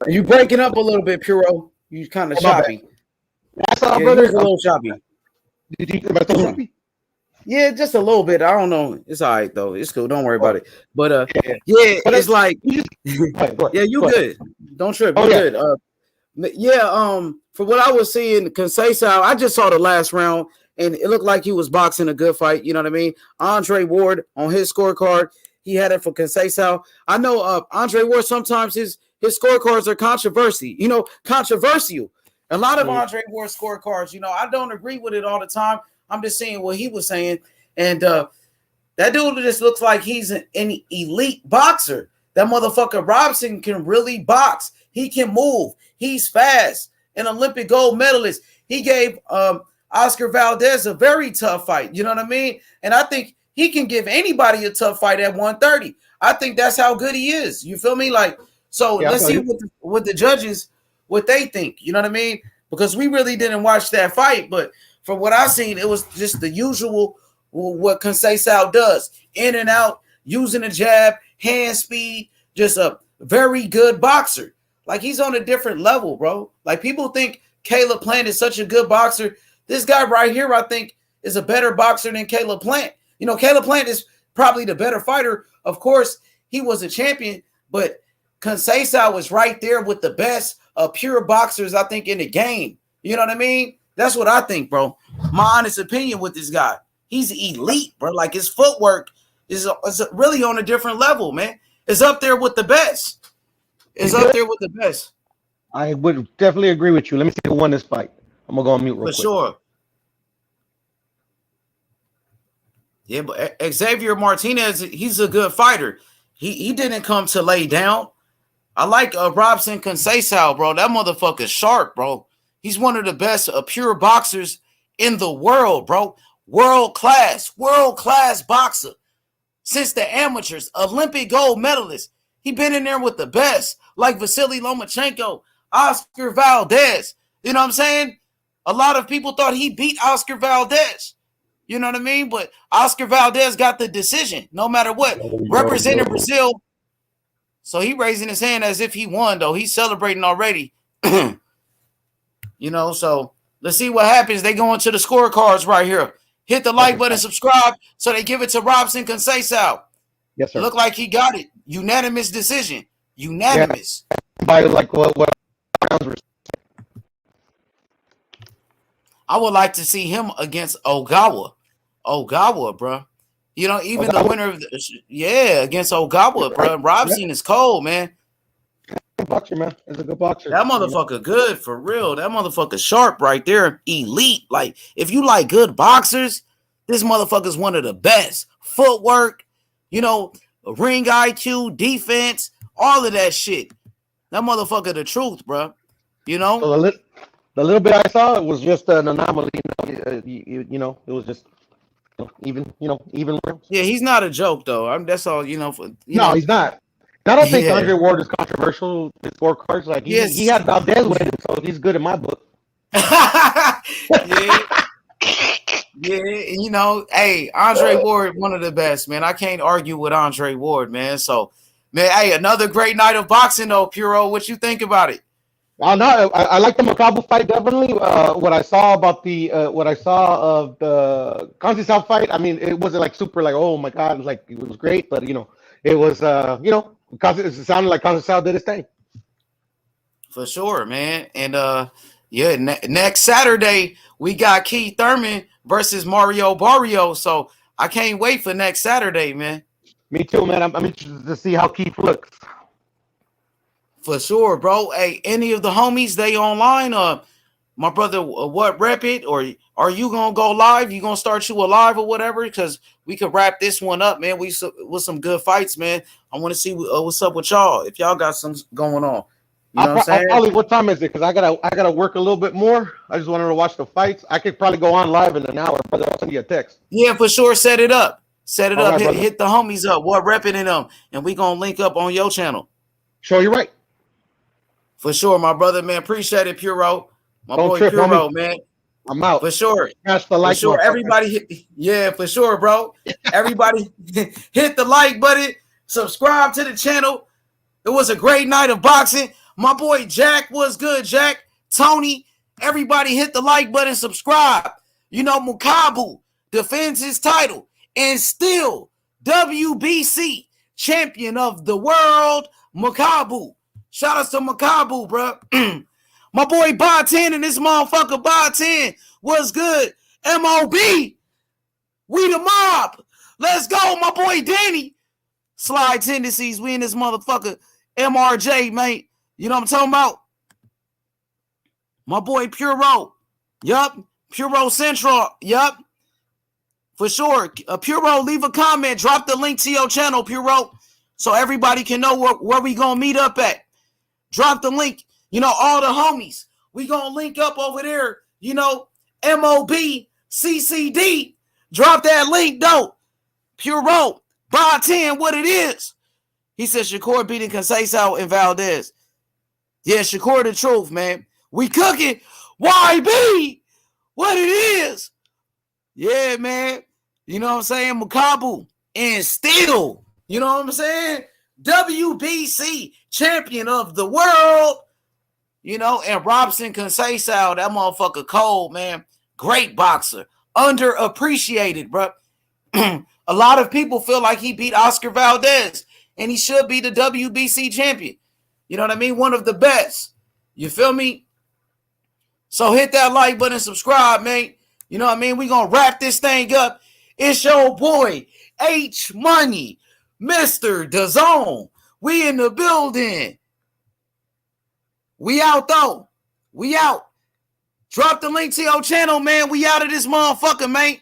You breaking up a little bit, Puro. You kind of choppy. I saw, Yeah, brother. a little choppy. Did you think about choppy? Yeah, just a little bit. I don't know. It's all right though. It's cool. Don't worry about it. But it's like yeah, you good. Don't trip. You good. For what I was seeing, Conceição, I just saw the last round and it looked like he was boxing a good fight. You know what I mean? Andre Ward on his scorecard, he had it for Conceição. I know Andre Ward sometimes his scorecards are controversial. A lot of Andre Ward scorecards, I don't agree with it all the time. I'm just saying what he was saying. And that dude just looks like he's an elite boxer. That motherfucker Robson can really box. He can move. He's fast. An Olympic gold medalist. He gave Oscar Valdez a very tough fight. You know what I mean? And I think he can give anybody a tough fight at 130. I think that's how good he is. You feel me? Let's see what the judges, what they think. You know what I mean? Because we really didn't watch that fight, but from what I seen, it was just the usual what Conceição does. In and out, using a jab, hand speed, just a very good boxer. Like he's on a different level, bro. Like people think Caleb Plant is such a good boxer. This guy right here, I think, is a better boxer than Caleb Plant. Caleb Plant is probably the better fighter. Of course, he was a champion, but Conceição was right there with the best pure boxers, I think, in the game. You know what I mean? That's what I think, bro. My honest opinion with this guy. He's elite, bro. Like his footwork is really on a different level, man. It's up there with the best. I would definitely agree with you. Let me see who won this fight. I'm gonna go on mute real quick. For sure. Yeah, but Xavier Martinez, he's a good fighter. He didn't come to lay down. I like Robson Conceição, bro. That motherfucker's sharp, bro. He's one of the best pure boxers in the world, bro. World class boxer. Since the amateurs, Olympic gold medalist. He been in there with the best, like Vasily Lomachenko, Oscar Valdez. You know what I'm saying? A lot of people thought he beat Oscar Valdez. You know what I mean? But Oscar Valdez got the decision, no matter what. Representing Brazil. So he raising his hand as if he won, though. He's celebrating already. So let's see what happens. They go into the scorecards right here. Hit the like button, subscribe, so they give it to Robson Conceição. Yes, sir. Look like he got it. Unanimous decision. Unanimous. Yeah. By like what I would like to see him against Ogawa. Ogawa, bro. Even the winner of against Ogawa, bro. Robson is cold, man. Good boxer, man. He's a good boxer. That motherfucker good for real. That motherfucker sharp right there. Elite. Like, if you like good boxers, this motherfucker's one of the best. Footwork, ring IQ, defense, all of that shit. That motherfucker the truth, bro. So the little bit I saw, it was just an anomaly. It was just even rounds. Yeah, he's not a joke though. That's all. No, he's not. I don't think Andre Ward is controversial. His scorecards, like he had Valdez with him, so he's good in my book. Yeah. Yeah, you know, hey, Andre Ward, one of the best, man. I can't argue with Andre Ward, man. So, man, hey, another great night of boxing, though, Puro. What you think about it? I like the Makabu fight definitely. What I saw of the Conceição fight, I mean, it wasn't like super like, oh my god, like it was great, but it was it sounded like Conceição did his thing. For sure, man. And yeah, next Saturday we got Keith Thurman versus Mario Barrio. So I can't wait for next Saturday, man. Me too, man. I'm interested to see how Keith looks. For sure, bro. Hey, any of the homies, they online? My brother, what rep it? Or are you gonna go live? You gonna start you a live or whatever? Because we could wrap this one up, man. With some good fights, man. I want to see what's up with y'all. If y'all got some going on. You know what I'm saying? Probably, what time is it? Because I gotta work a little bit more. I just wanted to watch the fights. I could probably go on live in an hour, brother. I'll send you a text. Yeah, for sure. Set it up. Set it All up. right, Hit the homies up. What repping in them, and we gonna link up on your channel. Sure, you're right. For sure, my brother, man. Appreciate it, Puro. My Don't boy trip, Puro, homie. man. I'm out. For sure. Smash the like for sure. button. Everybody, yeah, for sure, bro. Everybody hit the like button. Subscribe to the channel. It was a great night of boxing. My boy Jack was good. Jack, Tony, everybody hit the like button, subscribe. You know, Makabu defends his title and still WBC champion of the world, Makabu. Shout out to Makabu, bro. My boy Bob 10 and this motherfucker Bob 10 was good. MOB, we the mob. Let's go, my boy Danny. Slide tendencies, we in this motherfucker. MRJ, mate. You know what I'm talking about? My boy Puro. Yup. Puro Central. Yup. For sure. Puro, leave a comment. Drop the link to your channel, Puro, so everybody can know where we gonna meet up at. Drop the link. You know, all the homies. We gonna link up over there. You know, MOB, CCD. Drop that link, though. Puro. Bob 10, what it is. He said Shakur beating Conceição and Valdez. Yeah, Shakur the truth, man. We cooking. YB, what it is. Yeah, man. You know what I'm saying? Makabu. And still, you know what I'm saying? WBC champion of the world. You know, and Robson Conceição, that motherfucker cold, man. Great boxer. Underappreciated, bro. A lot of people feel like he beat Oscar Valdez, and he should be the WBC champion. You know what I mean? One of the best. You feel me? So hit that like button and subscribe, man. You know what I mean? We're going to wrap this thing up. It's your boy, H Money, Mr. DAZN. We in the building. We out, though. We out. Drop the link to your channel, man. We out of this motherfucker, man.